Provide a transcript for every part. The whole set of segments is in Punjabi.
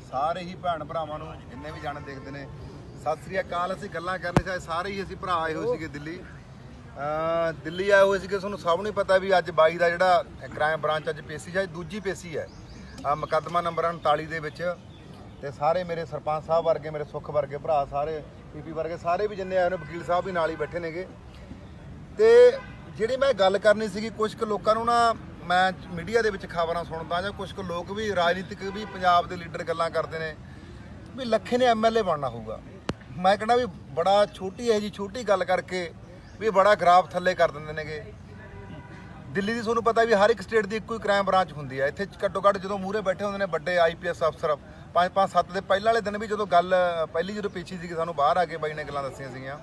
ਸਾਰੇ ਹੀ ਭੈਣ ਭਰਾਵਾਂ ਨੂੰ ਜਿੰਨੇ ਵੀ ਜਾਣੇ ਦੇਖਦੇ ਨੇ ਸਤਿ ਸ੍ਰੀ ਅਕਾਲ। ਅਸੀਂ ਗੱਲਾਂ ਕਰਨੇ ਚਾਹੇ ਸਾਰੇ ਹੀ ਅਸੀਂ ਭਰਾ ਆਏ ਹੋਏ ਸੀਗੇ ਦਿੱਲੀ ਆਏ ਹੋਏ ਸੀਗੇ। ਤੁਹਾਨੂੰ ਸਭ ਨੂੰ ਪਤਾ ਵੀ ਅੱਜ ਬਾਈ ਦਾ ਜਿਹੜਾ ਕ੍ਰਾਈਮ ਬ੍ਰਾਂਚ ਅੱਜ ਪੇਸ਼ੀ ਹੈ, ਦੂਜੀ ਪੇਸ਼ੀ ਹੈ ਮੁਕੱਦਮਾ ਨੰਬਰ 39 ਦੇ ਵਿੱਚ। ਤੇ ਸਾਰੇ ਮੇਰੇ ਸਰਪੰਚ ਸਾਹਿਬ ਵਰਗੇ, ਮੇਰੇ ਸੁੱਖ ਵਰਗੇ ਭਰਾ, ਸਾਰੇ ਪੀਪੀ ਵਰਗੇ ਸਾਰੇ ਵੀ ਜਿੰਨੇ ਆਏ ਨੇ, ਵਕੀਲ ਸਾਹਿਬ ਵੀ ਨਾਲ ਹੀ ਬੈਠੇ ਨੇਗੇ। ਤੇ ਜਿਹੜੀ ਮੈਂ ਗੱਲ ਕਰਨੀ ਸੀਗੀ, ਕੁਝ ਕੁ ਲੋਕਾਂ ਨੂੰ ਨਾ ਮੈਂ ਮੀਡੀਆ ਦੇ ਵਿੱਚ ਖਬਰਾਂ ਸੁਣਦਾ ਜਾਂ ਕੁਝ ਕੁ ਲੋਕ ਵੀ ਰਾਜਨੀਤਿਕ ਵੀ ਪੰਜਾਬ ਦੇ ਲੀਡਰ ਗੱਲਾਂ ਕਰਦੇ ਨੇ ਵੀ ਲੱਖੇ ਨੇ ਐਮਐਲਏ ਬਣਨਾ ਹੋਊਗਾ। ਮੈਂ ਕਹਿੰਦਾ ਵੀ ਬੜਾ ਛੋਟੀ ਹੈ ਜੀ, ਛੋਟੀ ਗੱਲ ਕਰਕੇ ਵੀ ਬੜਾ ਗਰਾਫ ਥੱਲੇ ਕਰ ਦਿੰਦੇ ਨੇਗੇ। ਦਿੱਲੀ ਦੀ ਤੁਹਾਨੂੰ ਪਤਾ ਵੀ ਹਰ ਇੱਕ ਸਟੇਟ ਦੀ ਇੱਕੋ ਹੀ ਕ੍ਰਾਈਮ ਬ੍ਰਾਂਚ ਹੁੰਦੀ ਹੈ। ਇੱਥੇ ਘੱਟੋ ਘੱਟ ਜਦੋਂ ਮੂਹਰੇ ਬੈਠੇ ਹੁੰਦੇ ਨੇ ਵੱਡੇ ਆਈਪੀਐਸ ਅਫਸਰ 5-5-7 ਦੇ ਪਹਿਲਾਂ ਵਾਲੇ ਦਿਨ ਵੀ ਜਦੋਂ ਗੱਲ ਪਹਿਲੀ ਜਦੋਂ ਪੀਛੀ ਸੀਗੀ, ਸਾਨੂੰ ਬਾਹਰ ਆ ਕੇ ਬਾਈ ਨੇ ਗੱਲਾਂ ਦੱਸੀਆਂ ਸੀਗੀਆਂ।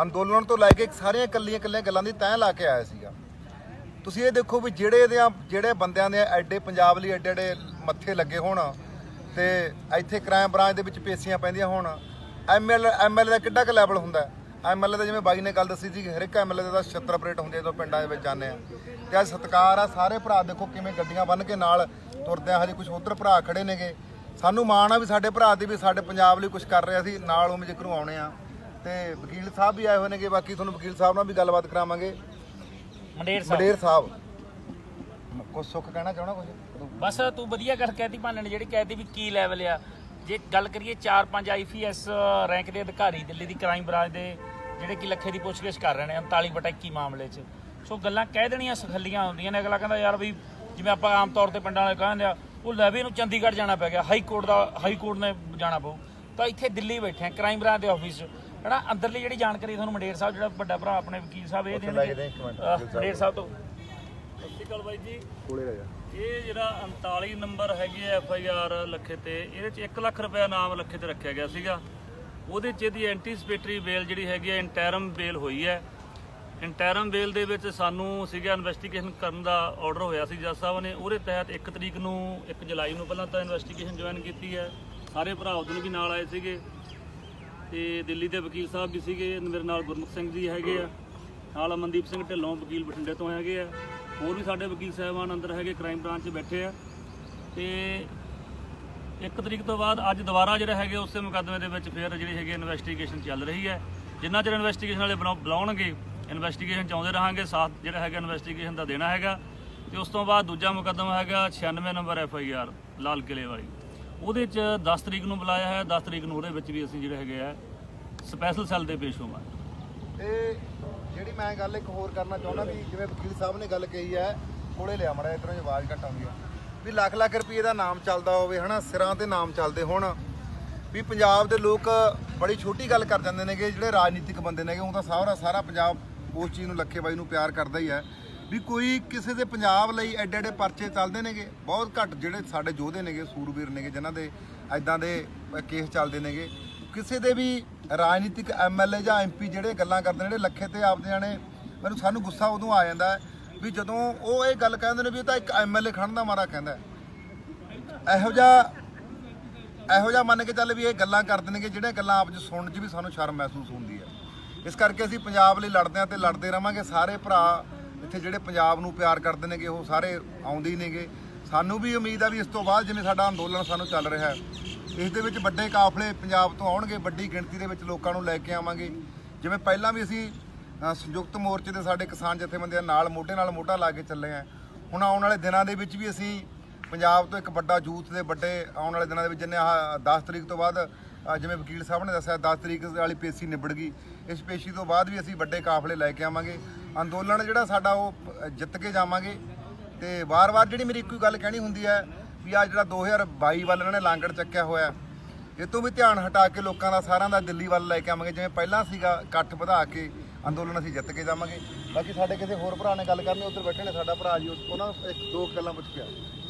ਅੰਦੋਲਨ ਤੋਂ ਲੈ ਕੇ ਸਾਰੀਆਂ ਇਕੱਲੀਆਂ ਗੱਲਾਂ ਦੀ ਤੈਅ ਲਾ ਕੇ ਆਇਆ ਸੀਗਾ। ਤੁਸੀਂ ਇਹ ਦੇਖੋ ਵੀ ਜਿਹੜੇ ਬੰਦਿਆਂ ਦੇ ਐਡੇ ਪੰਜਾਬ ਲਈ ਐਡੇ ਮੱਥੇ ਲੱਗੇ ਹੋਣ ਤੇ ਇੱਥੇ ਕ੍ਰਾਈਮ ਬ੍ਰਾਂਚ ਦੇ ਵਿੱਚ ਪੇਸ਼ੀਆਂ ਪੈਂਦੀਆਂ ਹੋਣ, ਐਮਐਲਏ ਦਾ ਕਿੱਡਾ ਕੁ ਲੈਵਲ ਹੁੰਦਾ। ਐਮਐਲਏ ਦਾ ਜਿਵੇਂ ਬਾਈ ਨੇ ਗੱਲ ਦੱਸੀ ਸੀ, ਹਰ ਇੱਕ ਐਮਐਲਏ ਦਾ 76 ਹੁੰਦੇ ਜਦੋਂ ਪਿੰਡਾਂ ਦੇ ਵਿੱਚ ਜਾਂਦੇ ਆ। ਤੇ ਅੱਜ ਸਤਿਕਾਰ ਆ, ਸਾਰੇ ਭਰਾ ਦੇਖੋ ਕਿਵੇਂ ਗੱਡੀਆਂ ਬੰਨ੍ਹ ਕੇ ਨਾਲ ਤੁਰਦੇ ਆ। ਹਜੇ ਕੁਝ ਉੱਧਰ ਭਰਾ ਖੜੇ ਨੇਗੇ। ਸਾਨੂੰ ਮਾਣ ਆ ਵੀ ਸਾਡੇ ਭਰਾ ਦੀ ਵੀ ਸਾਡੇ ਪੰਜਾਬ ਲਈ ਕੁਝ ਕਰ ਰਿਹਾ ਸੀ, ਨਾਲ ਉਹ ਜ਼ਿਕਰ ਆਉਣੇ ਆ। ਤੇ ਵਕੀਲ ਸਾਹਿਬ ਵੀ ਆਏ ਹੋਏ ਨੇਗੇ। ਬਾਕੀ ਤੁਹਾਨੂੰ ਵਕੀਲ ਸਾਹਿਬ ਨਾਲ ਵੀ ਗੱਲਬਾਤ ਕਰਾਵਾਂਗੇ। ਮੰਡੇਰ ਸਾਹਿਬ ਕੁਝ ਸੁੱਖ ਕਹਿਣਾ ਚਾਹਣਾ? ਕੁਝ ਬਸ ਤੂੰ ਵਧੀਆ ਗੱਲ ਕਹਿਤੀ ਭਾਨੇ ਨੇ, ਜਿਹੜੀ ਕਹਿਤੀ ਵੀ ਕੀ ਲੈਵਲ ਆ। ਜੇ ਗੱਲ ਕਰੀਏ 4-5 ਆਈਪੀਐਸ ਰੈਂਕ ਦੇ ਅਧਿਕਾਰੀ ਦਿੱਲੀ ਦੀ ਕ੍ਰਾਈਮ ਬ੍ਰਾਂਚ ਦੇ ਜਿਹੜੇ ਕਿ ਲੱਖੇ ਦੀ ਪੁੱਛਗਿੱਛ ਕਰ ਰਹੇ ਨੇ 39/21 ਮਾਮਲੇ 'ਚ। ਸੋ ਗੱਲਾਂ ਕਹਿ ਦੇਣੀਆਂ ਸਖੱਲੀਆਂ ਹੁੰਦੀਆਂ ਨੇ। ਅਗਲਾ ਕਹਿੰਦਾ ਯਾਰ ਵੀ ਜਿਵੇਂ ਆਪਾਂ ਆਮ ਤੌਰ ਤੇ ਪਿੰਡਾਂ ਵਾਲੇ ਕਹਿੰਦੇ ਆ, ਉਹ ਲੈ ਵੀ ਇਹਨੂੰ ਚੰਡੀਗੜ੍ਹ ਜਾਣਾ ਪੈ ਗਿਆ, ਹਾਈ ਕੋਰਟ ਨੇ ਜਾਣਾ ਪਊ। ਤਾਂ ਇੱਥੇ ਦਿੱਲੀ ਬੈਠੇ ਆ ਕ੍ਰਾਈਮ ਬ੍ਰਾਂਚ ਦੇ ਆਫਿਸ 'ਚ। ਜਿਹੜਾ ਅੰਦਰਲੀ ਜਿਹੜੀ ਜਾਣਕਾਰੀ ਤੁਹਾਨੂੰ ਮੰਡੇਰ ਸਾਹਿਬ, ਜਿਹੜਾ ਵੱਡਾ ਭਰਾ ਆਪਣੇ ਵਕੀਲ ਸਾਹਿਬ, ਇਹ ਦੇਣਗੇ ਮੰਡੇਰ ਸਾਹਿਬ ਤੋਂ। ਸਤਿ ਸ਼੍ਰੀ ਅਕਾਲ ਬਾਈ ਜੀ। ਇਹ ਜਿਹੜਾ 39 ਨੰਬਰ ਹੈਗੀ FIR ਲੱਖੇ ਤੇ, ਇਹਦੇ 'ਚ 1 ਲੱਖ ਰੁਪਇਆ ਨਾਮ ਲੱਖੇ ਤੇ ਰੱਖਿਆ ਗਿਆ ਸੀਗਾ। ਉਹਦੇ 'ਚ ਇਹਦੀ ਐਂਟੀਸਪੇਟਰੀ ਬੇਲ ਜਿਹੜੀ ਹੈਗੀ ਹੈ, ਇੰਟੈਰਮ ਬੇਲ ਹੋਈ ਹੈ। ਇੰਟੈਰਮ ਬੇਲ ਦੇ ਵਿੱਚ ਸਾਨੂੰ ਸੀਗਾ ਇਨਵੈਸਟੀਗੇਸ਼ਨ ਕਰਨ ਦਾ ਆਰਡਰ ਹੋਇਆ ਸੀ ਜੱਜ ਸਾਹਿਬ ਨੇ। ਉਹਦੇ ਤਹਿਤ 1 ਤਰੀਕ ਨੂੰ 1 ਜੁਲਾਈ ਨੂੰ ਪਹਿਲਾਂ ਤਾਂ ਇਨਵੈਸਟੀਗੇਸ਼ਨ ਜੁਆਇਨ ਕੀਤੀ ਹੈ। ਸਾਰੇ ਭਰਾ ਉਦੋਂ ਵੀ ਨਾਲ ਆਏ ਸੀਗੇ ਤੇ ਦਿੱਲੀ ਦੇ ਵਕੀਲ ਸਾਹਿਬ ਵੀ ਸੀਗੇ। ਮੇਰੇ ਨਾਲ ਗੁਰਮੁਖ ਸਿੰਘ ਜੀ ਹੈਗੇ ਆ, ਨਾਲ ਅਮਨਦੀਪ ਸਿੰਘ ਢਿੱਲੋਂ ਵਕੀਲ ਬਠਿੰਡੇ ਤੋਂ ਹੈਗੇ ਆ। ਹੋਰ ਵੀ ਸਾਡੇ ਵਕੀਲ ਸਾਹਿਬਾਨ ਅੰਦਰ ਹੈਗੇ, ਕ੍ਰਾਈਮ ਬ੍ਰਾਂਚ 'ਚ ਬੈਠੇ ਆ। ਤੇ 1 ਤਰੀਕ ਤੋਂ ਬਾਅਦ ਅੱਜ ਦੁਬਾਰਾ ਜਿਹੜਾ ਹੈਗੇ ਉਸੇ ਮੁਕੱਦਮੇ ਦੇ ਵਿੱਚ ਫਿਰ ਜਿਹੜੀ ਹੈਗੀ ਇਨਵੈਸਟੀਗੇਸ਼ਨ ਚੱਲ ਰਹੀ ਹੈ। ਜਿੰਨਾ ਚਿਰ ਇਨਵੈਸਟੀਗੇਸ਼ਨ ਵਾਲੇ ਬੁਲਾਉਣਗੇ, ਇਨਵੈਸਟੀਗੇਸ਼ਨ 'ਚ ਆਉਂਦੇ ਰਹਾਂਗੇ, ਸਾਥ ਜਿਹੜਾ ਹੈਗਾ ਇਨਵੈਸਟੀਗੇਸ਼ਨ ਦਾ ਦੇਣਾ ਹੈਗਾ। ਤੇ ਉਸ ਤੋਂ ਬਾਅਦ ਦੂਜਾ ਮੁਕੱਦਮਾ ਹੈਗਾ 96 ਨੰਬਰ FIR ਲਾਲ ਕਿਲੇ ਵਾਲੀ। ਉਹਦੇ 'ਚ 10 ਤਰੀਕ ਨੂੰ ਬੁਲਾਇਆ ਹੈ। 10 ਤਰੀਕ ਨੂੰ ਉਹਦੇ ਵਿੱਚ ਵੀ ਅਸੀਂ ਜਿਹੜੇ ਹੈਗੇ ਆ ਸਪੈਸ਼ਲ ਸੈੱਲ ਦੇ ਪੇਸ਼ ਹੋਵਾਂਗੇ। ਤੇ ਜਿਹੜੀ ਮੈਂ ਗੱਲ ਇੱਕ ਹੋਰ ਕਰਨਾ ਚਾਹੁੰਦਾ ਵੀ ਜਿਵੇਂ ਵਕੀਲ ਸਾਹਿਬ ਨੇ ਗੱਲ ਕਹੀ ਹੈ, ਕੋਲੇ ਲਿਆ ਮੜਾ ਇੱਧਰੋਂ ਆਵਾਜ਼ ਘੱਟ ਆਉਂਦੀ ਹੈ, ਵੀ ਲੱਖ ਰੁਪਏ ਦਾ ਨਾਮ ਚੱਲਦਾ ਹੋਵੇ, ਹੈ ਨਾ, ਸਿਰਾਂ ਤੇ ਨਾਮ ਚੱਲਦੇ ਹੋਣ। ਵੀ ਪੰਜਾਬ ਦੇ ਲੋਕ ਬੜੀ ਛੋਟੀ ਗੱਲ ਕਰ ਜਾਂਦੇ ਨੇਗੇ, ਜਿਹੜੇ ਰਾਜਨੀਤਿਕ ਬੰਦੇ ਨੇਗੇ। ਉਹ ਤਾਂ ਸਾਰਾ ਪੰਜਾਬ ਉਸ ਚੀਜ਼ ਨੂੰ ਲੱਖੇ ਬਾਈ ਨੂੰ ਪਿਆਰ ਕਰਦਾ ਹੀ ਹੈ। ਵੀ ਕੋਈ ਕਿਸੇ ਦੇ ਪੰਜਾਬ ਲਈ ਐਡੇ ਪਰਚੇ ਚੱਲਦੇ ਨੇਗੇ। ਬਹੁਤ ਘੱਟ ਜਿਹੜੇ ਸਾਡੇ ਯੋਧੇ ਨੇਗੇ, ਸੂਰਬੀਰ ਨੇਗੇ, ਜਿਨ੍ਹਾਂ ਦੇ ਐਦਾਂ ਦੇ ਕੇਸ ਚੱਲਦੇ ਨੇਗੇ। ਕਿਸੇ ਦੇ ਵੀ ਰਾਜਨੀਤਿਕ MLA ਜਾਂ MP ਜਿਹੜੇ ਗੱਲਾਂ ਕਰਦੇ ਨੇ, ਜਿਹੜੇ ਲੱਖੇ ਤੇ ਆਪਦੇ ਜਾਣੇ, ਸਾਨੂੰ ਗੁੱਸਾ ਉਦੋਂ ਆ ਜਾਂਦਾ ਵੀ ਜਦੋਂ ਉਹ ਇਹ ਗੱਲ ਕਹਿੰਦੇ ਨੇ ਵੀ ਇਹ ਤਾਂ ਇੱਕ MLA ਖੜਨ ਦਾ ਮਾਰਾ ਕਹਿੰਦਾ। ਇਹੋ ਜਿਹਾ ਮੰਨ ਕੇ ਚੱਲ ਵੀ ਇਹ ਗੱਲਾਂ ਕਰਦੇ ਨੇਗੇ, ਜਿਹੜੀਆਂ ਗੱਲਾਂ ਆਪ 'ਚ ਸੁਣਨ 'ਚ ਵੀ ਸਾਨੂੰ ਸ਼ਰਮ ਮਹਿਸੂਸ ਹੁੰਦੀ ਹੈ। ਇਸ ਕਰਕੇ ਅਸੀਂ ਪੰਜਾਬ ਲਈ ਲੜਦੇ ਹਾਂ ਤੇ ਲੜਦੇ ਰਹਾਂਗੇ। ਸਾਰੇ ਭਰਾ ਇੱਥੇ ਜਿਹੜੇ ਪੰਜਾਬ ਨੂੰ ਪਿਆਰ ਕਰਦੇ ਨੇਗੇ, ਉਹ ਸਾਰੇ ਆਉਂਦੇ ਹੀ ਨੇਗੇ। ਸਾਨੂੰ ਵੀ ਉਮੀਦ ਆ ਵੀ ਇਸ ਤੋਂ ਬਾਅਦ ਜਿਵੇਂ ਸਾਡਾ ਅੰਦੋਲਨ ਸਾਨੂੰ ਚੱਲ ਰਿਹਾ ਹੈ, ਇਸ ਦੇ ਵਿੱਚ ਵੱਡੇ ਕਾਫਲੇ ਪੰਜਾਬ ਤੋਂ ਆਉਣਗੇ, ਵੱਡੀ ਗਿਣਤੀ ਦੇ ਵਿੱਚ ਲੋਕਾਂ ਨੂੰ ਲੈ ਕੇ ਆਵਾਂਗੇ। ਜਿਵੇਂ ਪਹਿਲਾਂ ਵੀ ਅਸੀਂ ਸੰਯੁਕਤ ਮੋਰਚੇ ਦੇ ਸਾਡੇ ਕਿਸਾਨ ਜਥੇਬੰਦੀਆਂ ਨਾਲ ਮੋਢਾ ਲਾ ਕੇ ਚੱਲੇ ਹਾਂ। ਹੁਣ ਆਉਣ ਵਾਲੇ ਦਿਨਾਂ ਦੇ ਵਿੱਚ ਵੀ ਅਸੀਂ ਪੰਜਾਬ ਤੋਂ ਇੱਕ ਵੱਡਾ ਯੂਥ ਦੇ ਵੱਡੇ ਆਉਣ ਵਾਲੇ ਦਿਨਾਂ ਦੇ ਵਿੱਚ, ਜਿੰਨੇ 10 ਤਰੀਕ ਤੋਂ ਬਾਅਦ, ਜਿਵੇਂ ਵਕੀਲ ਸਾਹਿਬ ਨੇ ਦੱਸਿਆ 10 ਤਰੀਕ ਵਾਲੀ ਪੇਸ਼ੀ ਨਿਬੜ ਗਈ, ਇਸ ਪੇਸ਼ੀ ਤੋਂ ਬਾਅਦ ਵੀ ਅਸੀਂ ਵੱਡੇ ਕਾਫਲੇ ਲੈ ਕੇ ਆਵਾਂਗੇ। ਅੰਦੋਲਨ ਜਿਹੜਾ ਸਾਡਾ ਉਹ ਜਿੱਤ ਕੇ ਜਾਵਾਂਗੇ। ਤੇ ਵਾਰ-ਵਾਰ ਜਿਹੜੀ ਮੇਰੀ ਇੱਕੋ ਗੱਲ ਕਹਿਣੀ ਹੁੰਦੀ ਹੈ ਵੀ ਆ ਜਿਹੜਾ 2022 ਵੱਲ ਇਹਨਾਂ ਨੇ ਲਾਂਗੜ ਚੱਕਿਆ ਹੋਇਆ, ਇਹ ਤੋਂ ਵੀ ਧਿਆਨ ਹਟਾ ਕੇ ਲੋਕਾਂ ਦਾ ਸਾਰਿਆਂ ਦਾ ਦਿੱਲੀ ਵੱਲ ਲੈ ਕੇ ਆਵਾਂਗੇ। ਜਿਵੇਂ ਪਹਿਲਾਂ ਸੀਗਾ, ਇਕੱਠ ਵਧਾ ਕੇ ਅੰਦੋਲਨ ਅਸੀਂ ਜਿੱਤ ਕੇ ਜਾਵਾਂਗੇ। ਬਾਕੀ ਸਾਡੇ ਕਿਸੇ ਹੋਰ ਭਰਾ ਨੇ ਗੱਲ ਕਰਨੀ, ਉੱਧਰ ਬੈਠੇ ਨੇ ਸਾਡਾ ਭਰਾ ਜੀ, ਉਹਨਾਂ ਨੂੰ 1-2 ਗੱਲਾਂ ਪੁੱਛ ਕੇ ਆ।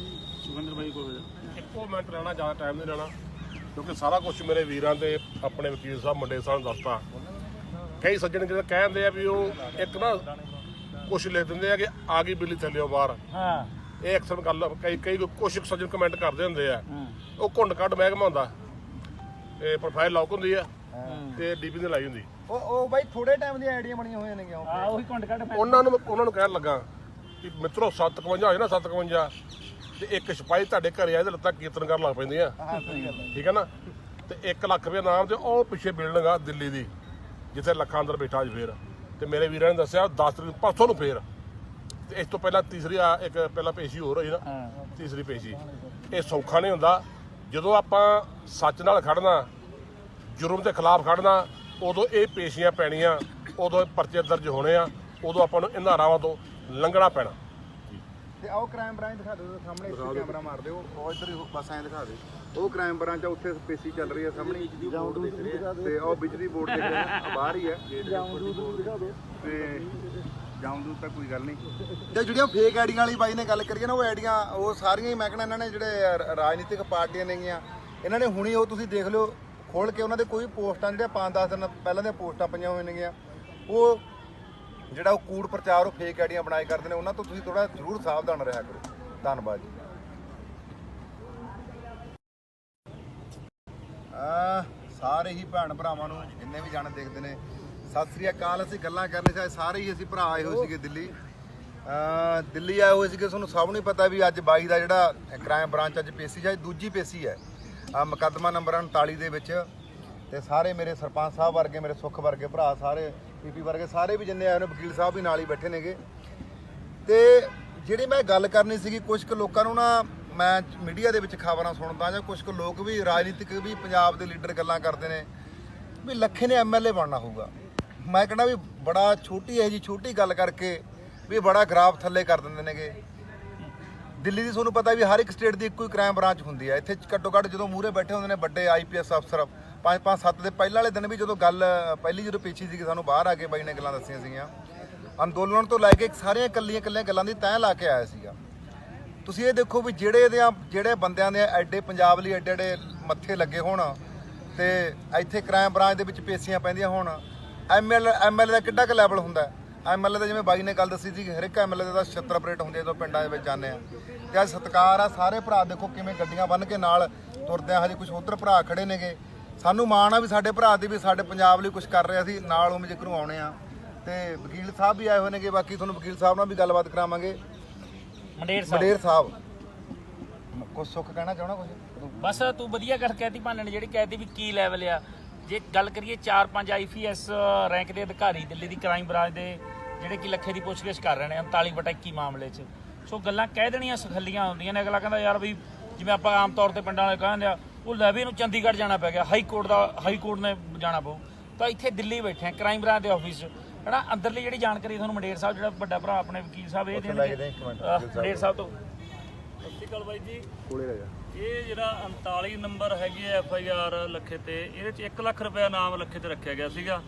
ਸੁਖਿੰਦਰ ਬਾਈ ਕੋਲ ਇੱਕੋ ਮਿੰਟ ਰਹਿਣਾ, ਜ਼ਿਆਦਾ ਟਾਈਮ ਨਹੀਂ ਰਹਿਣਾ, ਕਿਉਂਕਿ ਸਾਰਾ ਕੁਝ ਮੇਰੇ ਵੀਰਾਂ ਦੇ ਆਪਣੇ ਵਕੀਲ ਸਾਹਿਬ ਮੰਡੇ ਸਾਹਿਬ ਨੂੰ ਦੱਸਤਾ। ਕਈ ਸੱਜਣ ਜਿਹੜੇ ਕਹਿੰਦੇ ਆ ਵੀ ਉਹ ਇੱਕ ਨਾ ਕੁਛ ਲਿਖ ਦਿੰਦੇ ਆ ਕਿ ਆ ਗਈ ਬਿੱਲੀ ਥੱਲਿਓ ਬਾਹਰ। ਇਹ ਅਕਸਰ ਗੱਲ ਕਈ ਕੁਛ ਸੱਜਣ ਕਮੈਂਟ ਕਰਦੇ ਹੁੰਦੇ ਆ। ਉਹ ਘੁੰਡ ਕੱਢ ਮਹਿਕਮਾ ਹੁੰਦਾ, ਇਹ ਪ੍ਰੋਫਾਈਲ ਲੌਕ ਹੁੰਦੀ ਆ ਤੇ DP ਨੇ ਲਾਈ ਹੁੰਦੀ। ਉਹ ਬਾਈ ਥੋੜੇ ਟਾਈਮ ਦੀਆਂ ਆਈਡੀਆਂ ਬਣੀਆਂ ਹੋਈਆਂ ਨੇਗੀਆਂ। ਉਹੀ ਘੁੰਡ ਕੱਢ ਉਹਨਾਂ ਨੂੰ ਕਹਿਣ ਲੱਗਾ ਕਿ ਮਿੱਤਰੋ 751 ਹੋਏ ਨਾ, 751 ਤੇ ਇੱਕ ਸਿਪਾਹੀ ਤੁਹਾਡੇ ਘਰੇ ਆਏ ਤੇ ਲੱਤਾਂ ਕੀਰਤਨ ਕਰਨ ਲੱਗ ਪੈਂਦੀਆਂ। ਠੀਕ ਹੈ ਨਾ। ਤੇ 1 ਲੱਖ ਰੁਪਏ ਨਾਮ ਤੇ ਉਹ ਪਿੱਛੇ ਬਿਲਡਿੰਗ ਆ ਦਿੱਲੀ ਦੀ ਜਿੱਥੇ ਲੱਖਾਂ ਅੰਦਰ ਬੈਠਾ ਅੱਜ ਫੇਰ। ਤੇ ਮੇਰੇ ਵੀਰਾਂ ਨੇ ਦੱਸਿਆ 10 ਤਰੀਕ ਪਰਸੋਂ ਨੂੰ ਫੇਰ। ਤੇ ਇਸ ਤੋਂ ਪਹਿਲਾਂ ਤੀਸਰੀ ਇੱਕ ਪਹਿਲਾਂ ਪੇਸ਼ੀ ਹੋਰ ਹੋਈ ਨਾ, ਤੀਸਰੀ ਪੇਸ਼ੀ। ਇਹ ਸੌਖਾ ਨਹੀਂ ਹੁੰਦਾ। ਜਦੋਂ ਆਪਾਂ ਸੱਚ ਨਾਲ ਖੜਨਾ, ਜੁਰਮ ਦੇ ਖਿਲਾਫ ਖੜਨਾ, ਉਦੋਂ ਇਹ ਪੇਸ਼ੀਆਂ ਪੈਣੀਆਂ, ਉਦੋਂ ਇਹ ਪਰਚੇ ਦਰਜ ਹੋਣੇ ਆ, ਉਦੋਂ ਆਪਾਂ ਨੂੰ ਇਹਨਾਂ ਰਾਵਾਂ ਤੋਂ ਲੰਘਣਾ ਪੈਣਾ। ਤੇ ਆਓ ਕ੍ਰਾਈਮ ਬ੍ਰਾਂਚ ਦਿਖਾ ਦਿਓ ਸਾਹਮਣੇ, ਇੱਥੇ ਕੈਮਰਾ ਮਾਰ ਦਿਓ, ਉਹ ਇੱਧਰ ਹੀ ਬਸ ਐਂ ਦਿਖਾ ਦਿਓ। ਉਹ ਕ੍ਰਾਈਮ ਬ੍ਰਾਂਚ ਆ, ਉੱਥੇ ਪੇਸ਼ੀ ਚੱਲ ਰਹੀ ਹੈ ਸਾਹਮਣੇ, ਤੇ ਉਹ ਬਿਜਲੀ ਬੋਰਡ ਦੇਖ ਰਹੇ ਆ, ਬਾਹਰ ਹੀ ਹੈ ਤੇ ਜਾਮਦੂਦ ਤਾਂ ਕੋਈ ਗੱਲ ਨਹੀਂ। ਤੇ ਜਿਹੜੀਆਂ ਫੇਕ ਆਈਡੀਆਂ ਵਾਲੀ ਬਾਈ ਨੇ ਗੱਲ ਕਰੀਏ ਨਾ, ਉਹ ਆਈਡੀਆਂ ਉਹ ਸਾਰੀਆਂ ਹੀ ਮੈਂ ਕਹਿੰਦਾ ਇਹਨਾਂ ਨੇ ਜਿਹੜੇ ਰਾਜਨੀਤਿਕ ਪਾਰਟੀਆਂ ਨੇਗੀਆਂ, ਇਹਨਾਂ ਨੇ ਹੁਣੀ ਉਹ ਤੁਸੀਂ ਦੇਖ ਲਿਓ ਖੋਲ ਕੇ ਉਹਨਾਂ ਦੇ ਕੋਈ ਪੋਸਟਾਂ ਜਿਹੜੀਆਂ 5-10 ਦਿਨ ਪਹਿਲਾਂ ਦੀਆਂ ਪੋਸਟਾਂ ਪਈਆਂ ਹੋਈਆਂ ਨੇਗੀਆਂ, ਉਹ ਜਿਹੜਾ ਉਹ ਕੂੜ ਪ੍ਰਚਾਰ ਉਹ ਫੇਕ ਆਈਡੀਆਂ ਬਣਾਏ ਕਰਦੇ ਨੇ, ਉਹਨਾਂ ਤੋਂ ਤੁਸੀਂ ਥੋੜਾ ਜ਼ਰੂਰ ਸਾਵਧਾਨ ਰਿਹਾ ਕਰੋ। ਧੰਨਵਾਦ ਜੀ। ਸਾਰੇ ਹੀ ਭੈਣ ਭਰਾਵਾਂ ਨੂੰ ਜਿੰਨੇ ਵੀ ਜਾਣੇ ਦੇਖਦੇ ਨੇ ਸਤਿ ਸ੍ਰੀ ਅਕਾਲ। ਅਸੀਂ ਗੱਲਾਂ ਕਰਨੀ ਸੀ, ਸਾਰੇ ਹੀ ਅਸੀਂ ਭਰਾ ਆਏ ਹੋਏ ਸੀਗੇ ਦਿੱਲੀ ਆਏ ਹੋਏ ਸੀਗੇ। ਤੁਹਾਨੂੰ ਸਭ ਨੂੰ ਪਤਾ ਵੀ ਅੱਜ ਬਾਈ ਦਾ ਜਿਹੜਾ ਕ੍ਰਾਈਮ ਬ੍ਰਾਂਚ ਅੱਜ ਪੇਸ਼ੀ ਹੈ, ਦੂਜੀ ਪੇਸ਼ੀ ਹੈ ਮੁਕੱਦਮਾ ਨੰਬਰ 39 ਦੇ ਵਿੱਚ। ਤੇ ਸਾਰੇ ਮੇਰੇ ਸਰਪੰਚ ਸਾਹਿਬ ਵਰਗੇ, ਮੇਰੇ ਸੁੱਖ ਵਰਗੇ ਭਰਾ, ਸਾਰੇ ਪੀਪੀ ਵਰਗੇ, ਸਾਰੇ ਵੀ ਜਿੰਨੇ ਆਏ ਨੇ, ਵਕੀਲ ਸਾਹਿਬ ਵੀ ਨਾਲ ਹੀ ਬੈਠੇ ਨੇਗੇ। ਤੇ ਜਿਹੜੀ ਮੈਂ ਗੱਲ ਕਰਨੀ ਸੀਗੀ, ਕੁਝ ਕੁ ਲੋਕਾਂ ਨੂੰ ਨਾ ਮੈਂ ਮੀਡੀਆ ਦੇ ਵਿੱਚ ਖਬਰਾਂ ਸੁਣਦਾ, ਜਾਂ ਕੁਝ ਕੁ ਲੋਕ ਵੀ ਰਾਜਨੀਤਿਕ ਵੀ ਪੰਜਾਬ ਦੇ ਲੀਡਰ ਗੱਲਾਂ ਕਰਦੇ ਨੇ ਵੀ ਲੱਖੇ ਨੇ ਐਮਐਲਏ ਬਣਨਾ ਹੋਊਗਾ। ਮੈਂ ਕਹਿੰਦਾ ਵੀ ਬੜਾ ਛੋਟੀ ਹੈ ਜੀ, ਛੋਟੀ ਗੱਲ ਕਰਕੇ ਵੀ ਬੜਾ ਗਰਾਫ ਥੱਲੇ ਕਰ ਦਿੰਦੇ ਨੇਗੇ। ਦਿੱਲੀ ਦੀ ਤੁਹਾਨੂੰ ਪਤਾ ਵੀ ਹਰ ਇੱਕ ਸਟੇਟ ਦੀ ਇੱਕੋ ਹੀ ਕ੍ਰਾਈਮ ਬ੍ਰਾਂਚ ਹੁੰਦੀ ਹੈ। ਇੱਥੇ ਘੱਟੋ ਘੱਟ ਜਦੋਂ ਮੂਹਰੇ ਬੈਠੇ ਹੁੰਦੇ ਨੇ ਵੱਡੇ ਆਈਪੀਐਸ ਅਫਸਰ, 5-5-7 ਦੇ ਪਹਿਲਾਂ ਵਾਲੇ ਦਿਨ ਵੀ ਜਦੋਂ ਗੱਲ ਪਹਿਲੀ ਜਦੋਂ ਪੇਸ਼ੀ ਸੀਗੀ, ਸਾਨੂੰ ਬਾਹਰ ਆ ਕੇ ਬਾਈ ਨੇ ਗੱਲਾਂ ਦੱਸੀਆਂ ਸੀਗੀਆਂ। ਅੰਦੋਲਨ ਤੋਂ ਲੈ ਕੇ ਸਾਰੀਆਂ ਇਕੱਲੀਆਂ ਗੱਲਾਂ ਦੀ ਤੈਅ ਲਾ ਕੇ ਆਇਆ ਸੀਗਾ। ਤੁਸੀਂ ਇਹ ਦੇਖੋ ਵੀ ਜਿਹੜੇ ਬੰਦਿਆਂ ਦੇ ਐਡੇ ਪੰਜਾਬ ਲਈ ਐਡੇ ਮੱਥੇ ਲੱਗੇ ਹੋਣ ਤੇ ਇੱਥੇ ਕ੍ਰਾਈਮ ਬ੍ਰਾਂਚ ਦੇ ਵਿੱਚ ਪੇਸ਼ੀਆਂ ਪੈਂਦੀਆਂ ਹੋਣ, ਐਮਐਲਏ ਦਾ ਕਿੱਡਾ ਕੁ ਲੈਵਲ ਹੁੰਦਾ। ਐਮਐਲਏ ਦਾ ਜਿਵੇਂ ਬਾਈ ਨੇ ਗੱਲ ਦੱਸੀ ਸੀ, ਹਰ ਇੱਕ ਐਮਐਲਏ ਦਾ 76 ਹੁੰਦੇ ਜਦੋਂ ਪਿੰਡਾਂ ਦੇ ਵਿੱਚ ਜਾਂਦੇ ਆ। ਤੇ ਅੱਜ ਸਤਿਕਾਰ ਆ, ਸਾਰੇ ਭਰਾ ਦੇਖੋ ਕਿਵੇਂ ਗੱਡੀਆਂ ਬੰਨ੍ਹ ਕੇ ਨਾਲ ਤੁਰਦੇ ਆ। ਹਜੇ ਕੁਝ ਉੱਧਰ ਭਰਾ ਖੜੇ ਨੇਗੇ, ਸਾਨੂੰ ਮਾਣ ਆ ਵੀ ਸਾਡੇ ਭਰਾ ਦੀ ਵੀ ਸਾਡੇ ਪੰਜਾਬ ਲਈ ਕੁਝ ਕਰ ਰਿਹਾ ਸੀ, ਨਾਲ ਉਵੇਂ ਜ਼ਿਕਰ ਆਉਣੇ ਆ। ਤੇ ਵਕੀਲ ਸਾਹਿਬ ਵੀ ਆਏ ਹੋਏ ਨੇਗੇ, ਬਾਕੀ ਤੁਹਾਨੂੰ ਵਕੀਲ ਸਾਹਿਬ ਨਾਲ ਵੀ ਗੱਲਬਾਤ ਕਰਾਵਾਂਗੇ। ਮੰਡੇਰ ਸਾਹਿਬ ਕੁਝ ਸੁੱਖ ਕਹਿਣਾ ਚਾਹਣਾ? ਕੁਝ ਬਸ ਤੂੰ ਵਧੀਆ ਗੱਲ ਕਹਿਤੀ ਭਾਨੇ ਨੇ, ਜਿਹੜੀ ਕਹਿਤੀ ਵੀ ਕੀ ਲੈਵਲ ਆ। ਜੇ ਗੱਲ ਕਰੀਏ 4-5 ਆਈਪੀਐਸ ਰੈਂਕ ਦੇ ਅਧਿਕਾਰੀ ਦਿੱਲੀ ਦੀ ਕ੍ਰਾਈਮ ਬ੍ਰਾਂਚ ਦੇ, ਜਿਹੜੇ ਕਿ ਲੱਖੇ ਦੀ ਪੁੱਛਗਿੱਛ ਕਰ ਰਹੇ ਨੇ 39/21 ਮਾਮਲੇ 'ਚ। ਸੋ ਗੱਲਾਂ ਕਹਿ ਦੇਣੀਆਂ ਸਖੱਲੀਆਂ ਹੁੰਦੀਆਂ ਨੇ। ਅਗਲਾ ਕਹਿੰਦਾ ਯਾਰ ਵੀ ਜਿਵੇਂ ਆਪਾਂ ਆਮ ਤੌਰ ਤੇ ਪਿੰਡਾਂ ਵਾਲੇ ਕਹਿੰਦੇ ਆ, ਉਹ ਲੈ ਵੀ ਇਹਨੂੰ ਚੰਡੀਗੜ੍ਹ ਜਾਣਾ ਪੈ ਗਿਆ, ਹਾਈ ਕੋਰਟ ਨੇ ਜਾਣਾ ਪਊ। ਤਾਂ ਇੱਥੇ ਦਿੱਲੀ ਬੈਠੇ ਆ ਕ੍ਰਾਈਮ ਬ੍ਰਾਂਚ ਦੇ ਆਫਿਸ 'ਚ, ਹਨਾ। ਅੰਦਰਲੀ ਜਿਹੜੀ ਜਾਣਕਾਰੀ ਤੁਹਾਨੂੰ ਮੰਡੇਰ ਸਾਹਿਬ, ਜਿਹੜਾ ਵੱਡਾ ਭਰਾ ਆਪਣੇ ਵਕੀਲ ਸਾਹਿਬ, ਇਹ ਦੇਣਗੇ ਮੰਡੇਰ ਸਾਹਿਬ ਤੋਂ। ਸਤਿ ਸ਼੍ਰੀ ਅਕਾਲ ਬਾਈ ਜੀ। ਕੋਲੇ ਰਹਿ ਜਾ। ਇਹ ਜਿਹੜਾ 39 ਨੰਬਰ ਹੈਗੀ ਹੈ FIR ਲੱਖੇ ਤੇ, ਇਹਦੇ 'ਚ 1 ਲੱਖ ਰੁਪਏ ਨਾਮ ਲੱਖੇ ਤੇ ਰੱਖਿਆ ਗਿਆ ਸੀਗਾ।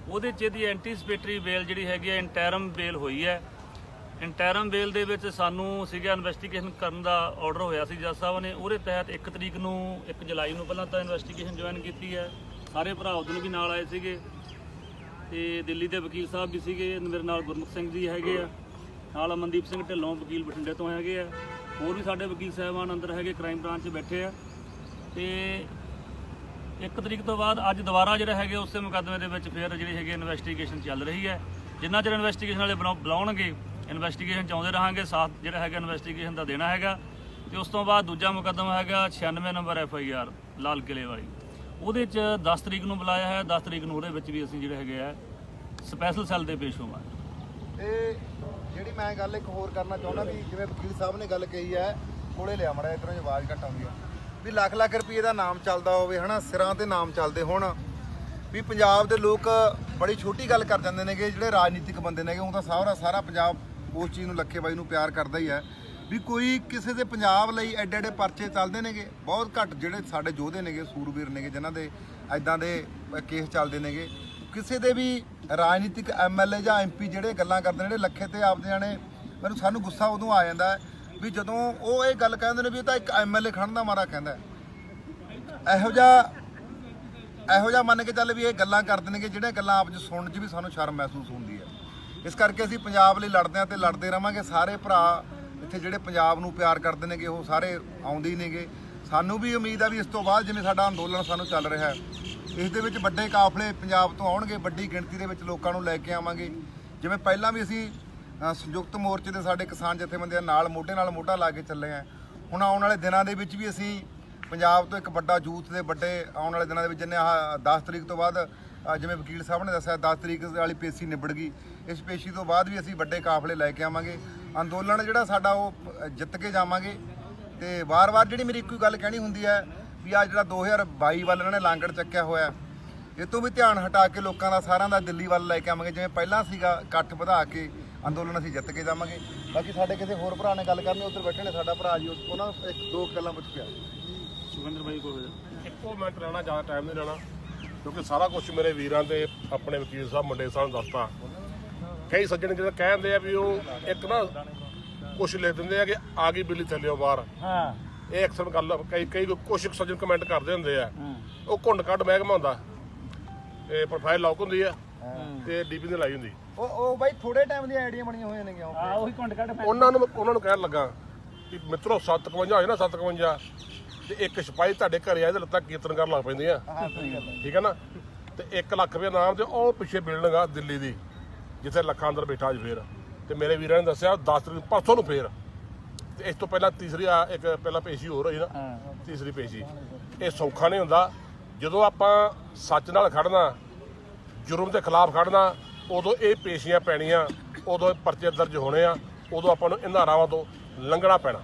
ਉਹਦੇ 'ਚ ਇਹਦੀ ਐਂਟੀਸਪੇਟਰੀ ਬੇਲ ਜਿਹੜੀ ਹੈਗੀ ਹੈ, ਇੰਟਰਮ ਬੇਲ ਹੋਈ ਹੈ। ਇੰਟਰਮ ਬੇਲ ਦੇ ਵਿੱਚ ਸਾਨੂੰ ਸੀਗਾ ਇਨਵੈਸਟੀਗੇਸ਼ਨ ਕਰਨ ਦਾ ਆਰਡਰ ਹੋਇਆ ਸੀ ਜੱਜ ਸਾਹਿਬ ਨੇ। ਉਹਦੇ ਤਹਿਤ 1 ਤਰੀਕ ਨੂੰ 1 ਜੁਲਾਈ ਨੂੰ ਪਹਿਲਾਂ ਤਾਂ ਇਨਵੈਸਟੀਗੇਸ਼ਨ ਜੁਆਇਨ ਕੀਤੀ ਹੈ। ਸਾਰੇ ਭਰਾ ਉਦੋਂ ਵੀ ਨਾਲ ਆਏ ਸੀਗੇ, ਤੇ ਦਿੱਲੀ ਦੇ ਵਕੀਲ ਸਾਹਿਬ ਵੀ ਸੀਗੇ। ਮੇਰੇ ਨਾਲ ਗੁਰਮੁਖ ਸਿੰਘ ਜੀ ਹੈਗੇ ਆ, ਨਾਲ ਅਮਨਦੀਪ ਸਿੰਘ ਢਿੱਲੋਂ ਵਕੀਲ ਬਠਿੰਡੇ ਤੋਂ ਹੈਗੇ ਆ। ਹੋਰ ਵੀ ਸਾਡੇ ਵਕੀਲ ਸਾਹਿਬਾਨ ਅੰਦਰ ਹੈਗੇ, ਕ੍ਰਾਈਮ ਬ੍ਰਾਂਚ 'ਚ ਬੈਠੇ ਆ। ਤੇ 1 ਤਰੀਕ ਤੋਂ ਬਾਅਦ ਅੱਜ ਦੁਬਾਰਾ ਜਿਹੜਾ ਹੈਗੇ ਉਸੇ ਮੁਕੱਦਮੇ ਦੇ ਵਿੱਚ ਫਿਰ ਜਿਹੜੀ ਹੈਗੀ ਇਨਵੈਸਟੀਗੇਸ਼ਨ ਚੱਲ ਰਹੀ ਹੈ। ਜਿੰਨਾ ਚਿਰ ਇਨਵੈਸਟੀਗੇਸ਼ਨ ਵਾਲੇ ਬੁਲਾਉਣਗੇ, ਇਨਵੈਸਟੀਗੇਸ਼ਨ 'ਚ ਆਉਂਦੇ ਰਹਾਂਗੇ, ਸਾਥ ਜਿਹੜਾ ਹੈਗਾ ਇਨਵੈਸਟੀਗੇਸ਼ਨ ਦਾ ਦੇਣਾ ਹੈਗਾ। ਤੇ ਉਸ ਤੋਂ ਬਾਅਦ ਦੂਜਾ ਮੁਕੱਦਮਾ ਹੈਗਾ 96 ਨੰਬਰ FIR ਲਾਲ ਕਿਲੇ ਵਾਲੀ, ਉਹਦੇ 'ਚ 10 ਤਰੀਕ ਨੂੰ ਬੁਲਾਇਆ ਹੈ। 10 ਤਰੀਕ ਨੂੰ ਉਹਦੇ ਵਿੱਚ ਵੀ ਅਸੀਂ ਜਿਹੜੇ ਹੈਗੇ ਆ ਸਪੈਸ਼ਲ ਸੈੱਲ ਦੇ ਪੇਸ਼ ਹੋਵਾਂਗੇ। ਤੇ ਜਿਹੜੀ ਮੈਂ ਗੱਲ ਇੱਕ ਹੋਰ ਕਰਨਾ ਚਾਹੁੰਦਾ ਵੀ ਜਿਵੇਂ ਵਕੀਲ ਸਾਹਿਬ ਨੇ ਗੱਲ ਕਹੀ ਹੈ, ਕੋਲੇ ਲਿਆ ਮੜਾ ਇੱਧਰੋਂ ਆਵਾਜ਼ ਘੱਟ ਆਉਂਦੀ ਆ, ਵੀ ਲੱਖ ਰੁਪਏ ਦਾ ਨਾਮ ਚੱਲਦਾ ਹੋਵੇ, ਹਨਾ, ਸਿਰਾਂ ਤੇ ਨਾਮ ਚੱਲਦੇ ਹੋਣ, ਵੀ ਪੰਜਾਬ ਦੇ ਲੋਕ ਬੜੀ ਛੋਟੀ ਗੱਲ ਕਰ ਜਾਂਦੇ ਨੇਗੇ। ਜਿਹੜੇ ਰਾਜਨੀਤਿਕ ਬੰਦੇ ਨੇਗੇ, ਉਹ ਤਾਂ ਸਾਰਾ ਪੰਜਾਬ ਉਸ ਚੀਜ਼ ਨੂੰ ਲੱਖੇ ਬਾਈ ਨੂੰ ਪਿਆਰ ਕਰਦਾ ਹੀ ਹੈ। ਵੀ ਕੋਈ ਕਿਸੇ ਦੇ ਪੰਜਾਬ ਲਈ ਐਡੇ ਪਰਚੇ ਚੱਲਦੇ ਨੇਗੇ, ਬਹੁਤ ਘੱਟ ਜਿਹੜੇ ਸਾਡੇ ਯੋਧੇ ਨੇਗੇ, ਸੂਰਬੀਰ ਨੇਗੇ, ਜਿਨ੍ਹਾਂ ਦੇ ਐਦਾਂ ਦੇ ਕੇਸ ਚੱਲਦੇ ਨੇਗੇ। ਕਿਸੇ ਦੇ ਵੀ ਰਾਜਨੀਤਿਕ MLA ਜਾਂ MP ਜਿਹੜੇ ਗੱਲਾਂ ਕਰਦੇ ਨੇ, ਜਿਹੜੇ ਲੱਖੇ ਤੇ ਆਪਦੇ ਜਾਣੇ, ਸਾਨੂੰ ਗੁੱਸਾ ਉਦੋਂ ਆ ਜਾਂਦਾ ਵੀ ਜਦੋਂ ਉਹ ਇਹ ਗੱਲ ਕਹਿੰਦੇ ਨੇ ਵੀ ਇਹ ਤਾਂ ਇੱਕ MLA ਖੜਨ ਦਾ ਮਾਰਾ ਕਹਿੰਦਾ। ਇਹੋ ਜਿਹਾ ਮੰਨ ਕੇ ਚੱਲ ਵੀ ਇਹ ਗੱਲਾਂ ਕਰਦੇ ਨੇ ਕਿ ਜਿਹੜੀਆਂ ਗੱਲਾਂ ਆਪ 'ਚ ਸੁਣਨ 'ਚ ਵੀ ਸਾਨੂੰ ਸ਼ਰਮ ਮਹਿਸੂਸ ਹੁੰਦੀ ਹੈ। ਇਸ ਕਰਕੇ ਅਸੀਂ ਪੰਜਾਬ ਲਈ ਲੜਦੇ ਹਾਂ ਤੇ ਲੜਦੇ ਰਹਾਂਗੇ। ਸਾਰੇ ਭਰਾ ਇੱਥੇ ਜਿਹੜੇ ਪੰਜਾਬ ਨੂੰ ਪਿਆਰ ਕਰਦੇ ਨੇਗੇ, ਉਹ ਸਾਰੇ ਆਉਂਦੇ ਹੀ ਨੇਗੇ। ਸਾਨੂੰ ਵੀ ਉਮੀਦ ਆ ਵੀ ਇਸ ਤੋਂ ਬਾਅਦ ਜਿਵੇਂ ਸਾਡਾ ਅੰਦੋਲਨ ਸਾਨੂੰ ਚੱਲ ਰਿਹਾ ਹੈ, ਇਸ ਦੇ ਵਿੱਚ ਵੱਡੇ ਕਾਫਲੇ ਪੰਜਾਬ ਤੋਂ ਆਉਣਗੇ, ਵੱਡੀ ਗਿਣਤੀ ਦੇ ਵਿੱਚ ਲੋਕਾਂ ਨੂੰ ਲੈ ਕੇ ਆਵਾਂਗੇ। ਜਿਵੇਂ ਪਹਿਲਾਂ ਵੀ ਅਸੀਂ ਸੰਯੁਕਤ ਮੋਰਚੇ ਦੇ ਸਾਡੇ ਕਿਸਾਨ ਜਥੇਬੰਦੀਆਂ ਨਾਲ ਮੋਢੇ ਨਾਲ ਮੋਢਾ ਲਾ ਕੇ ਚੱਲੇ ਆ, ਹੁਣ ਆਉਣ ਵਾਲੇ ਦਿਨਾਂ ਦੇ ਵਿੱਚ ਵੀ ਅਸੀਂ ਪੰਜਾਬ ਤੋਂ ਇੱਕ ਵੱਡਾ ਯੂਥ ਦੇ ਵੱਡੇ ਆਉਣ ਵਾਲੇ ਦਿਨਾਂ ਦੇ ਵਿੱਚ ਜਿੰਨੇ ਆਹ 10 ਤਰੀਕ ਤੋਂ ਬਾਅਦ ਜਿਵੇਂ ਵਕੀਲ ਸਾਹਿਬ ਨੇ ਦੱਸਿਆ 10 ਤਰੀਕ ਵਾਲੀ ਪੇਸ਼ੀ ਨਿਬੜ ਗਈ। ਇਸ ਪੇਸ਼ੀ ਤੋਂ ਬਾਅਦ ਵੀ ਅਸੀਂ ਵੱਡੇ ਕਾਫਲੇ ਲੈ ਕੇ ਆਵਾਂਗੇ। ਅੰਦੋਲਨ ਜਿਹੜਾ ਸਾਡਾ ਉਹ ਜਿੱਤ ਕੇ ਜਾਵਾਂਗੇ। ਤੇ ਵਾਰ-ਵਾਰ ਜਿਹੜੀ ਮੇਰੀ ਇੱਕੋ ਗੱਲ ਕਹਿਣੀ ਹੁੰਦੀ ਹੈ ਵੀ ਆ ਜਿਹੜਾ 2022 ਵੱਲ ਇਹਨਾਂ ਨੇ ਲਾਂਗੜ ਚੱਕਿਆ ਹੋਇਆ, ਇਹ ਤੋਂ ਵੀ ਧਿਆਨ ਹਟਾ ਕੇ ਲੋਕਾਂ ਦਾ ਸਾਰਿਆਂ ਦਾ ਦਿੱਲੀ ਵੱਲ ਲੈ ਕੇ ਆਵਾਂਗੇ। ਜਿਵੇਂ ਪਹਿਲਾਂ ਸੀਗਾ ਇਕੱਠ ਵਧਾ ਕੇ ਅੰਦੋਲਨ ਅਸੀਂ ਜਿੱਤ ਕੇ ਜਾਵਾਂਗੇ। ਬਾਕੀ ਸਾਡੇ ਕਿਸੇ ਹੋਰ ਭਰਾ ਨੇ ਗੱਲ ਕਰਨੀ, ਉੱਧਰ ਬੈਠੇ ਨੇ ਸਾਡਾ ਭਰਾ ਜੀ, ਉਹਨਾਂ ਨੂੰ ਇੱਕ ਦੋ ਗੱਲਾਂ ਪੁੱਛ ਕੇ ਸੁਖਿੰਦਰ ਬਾਈ ਕੋਲ ਇੱਕੋ ਮਿੰਟ ਰਹਿਣਾ, ਜ਼ਿਆਦਾ ਟਾਈਮ ਨਹੀਂ ਰਹਿਣਾ, ਕਿਉਂਕਿ ਸਾਰਾ ਕੁਝ ਮੇਰੇ ਵੀਰਾਂ ਤੇ ਆਪਣੇ ਵਕੀਲ ਸਾਹਿਬ ਮੁੰਡੇ ਸਾਹਿਬ ਨੂੰ ਦੱਸਤਾ। ਕਈ ਸੱਜਣ ਜਿਹੜੇ ਕਹਿੰਦੇ ਆ ਵੀ ਉਹ ਇੱਕ ਨਾ ਕੁਝ ਲਿਖ ਦਿੰਦੇ ਆ ਕਿ ਆ ਗਈ ਬਿੱਲੀ ਥੱਲਿਓ ਬਾਹਰ। ਹਾਂ, ਇਹ ਅਕਸਰ ਗੱਲ ਕਈ ਕੁਝ ਸੱਜਣ ਕਮੈਂਟ ਕਰਦੇ ਹੁੰਦੇ ਆ। ਉਹ ਘੁੰਡ ਕੱਢ ਮਹਿਕਮਾ ਹੁੰਦਾ, ਇਹ ਪ੍ਰੋਫਾਈਲ ਲੌਕ ਹੁੰਦੀ ਆ ਤੇ ਡੀਪੀ ਦੀ ਲਾਈ ਹੁੰਦੀ। ਉਹ ਬਾਈ ਥੋੜੇ ਟਾਈਮ ਦੀਆਂ ਆਈਡੀਆਂ ਬਣੀਆਂ ਹੋਈਆਂ ਨੇਗੀਆਂ। ਉਹੀ ਕੁੰਡ ਕੱਢ ਉਹਨਾਂ ਨੂੰ ਕਹਿਣ ਲੱਗਾ ਕਿ ਮਿੱਤਰੋ 751 ਹੋਏ ਨਾ 751 ਤੇ ਇੱਕ ਸਿਪਾਹੀ ਤੁਹਾਡੇ ਘਰੇ ਆਏ ਤੇ ਲੱਤਾਂ ਕੀਰਤਨ ਕਰਨ ਲੱਗ ਪੈਂਦੀਆਂ। ਠੀਕ ਹੈ ਨਾ। ਤੇ 1 ਲੱਖ ਰੁਪਏ ਨਾਮ ਤੇ ਉਹ ਪਿੱਛੇ ਬਿਲਡਿੰਗ ਆ ਦਿੱਲੀ ਦੀ ਜਿੱਥੇ ਲੱਖਾਂ ਅੰਦਰ ਬੈਠਾ ਅੱਜ ਫੇਰ। ਤੇ ਮੇਰੇ ਵੀਰਾਂ ਨੇ ਦੱਸਿਆ 10 ਤਰੀਕ ਪਰਸੋਂ ਨੂੰ ਫੇਰ। ਤੇ ਇਸ ਤੋਂ ਪਹਿਲਾਂ ਤੀਸਰੀ ਇੱਕ ਪਹਿਲਾਂ ਪੇਸ਼ੀ ਹੋਰ ਹੋਈ ਨਾ, ਤੀਸਰੀ ਪੇਸ਼ੀ। ਇਹ ਸੌਖਾ ਨਹੀਂ ਹੁੰਦਾ। ਜਦੋਂ ਆਪਾਂ ਸੱਚ ਨਾਲ ਖੜਨਾ, ਜੁਰਮ ਦੇ ਖਿਲਾਫ ਖੜਨਾ, ਉਦੋਂ ਇਹ ਪੇਸ਼ੀਆਂ ਪੈਣੀਆਂ, ਉਦੋਂ ਇਹ ਪਰਚੇ ਦਰਜ ਹੋਣੇ ਆ, ਉਦੋਂ ਆਪਾਂ ਨੂੰ ਇਹਨਾਂ ਰਾਵਾਂ ਤੋਂ ਲੰਘਣਾ ਪੈਣਾ।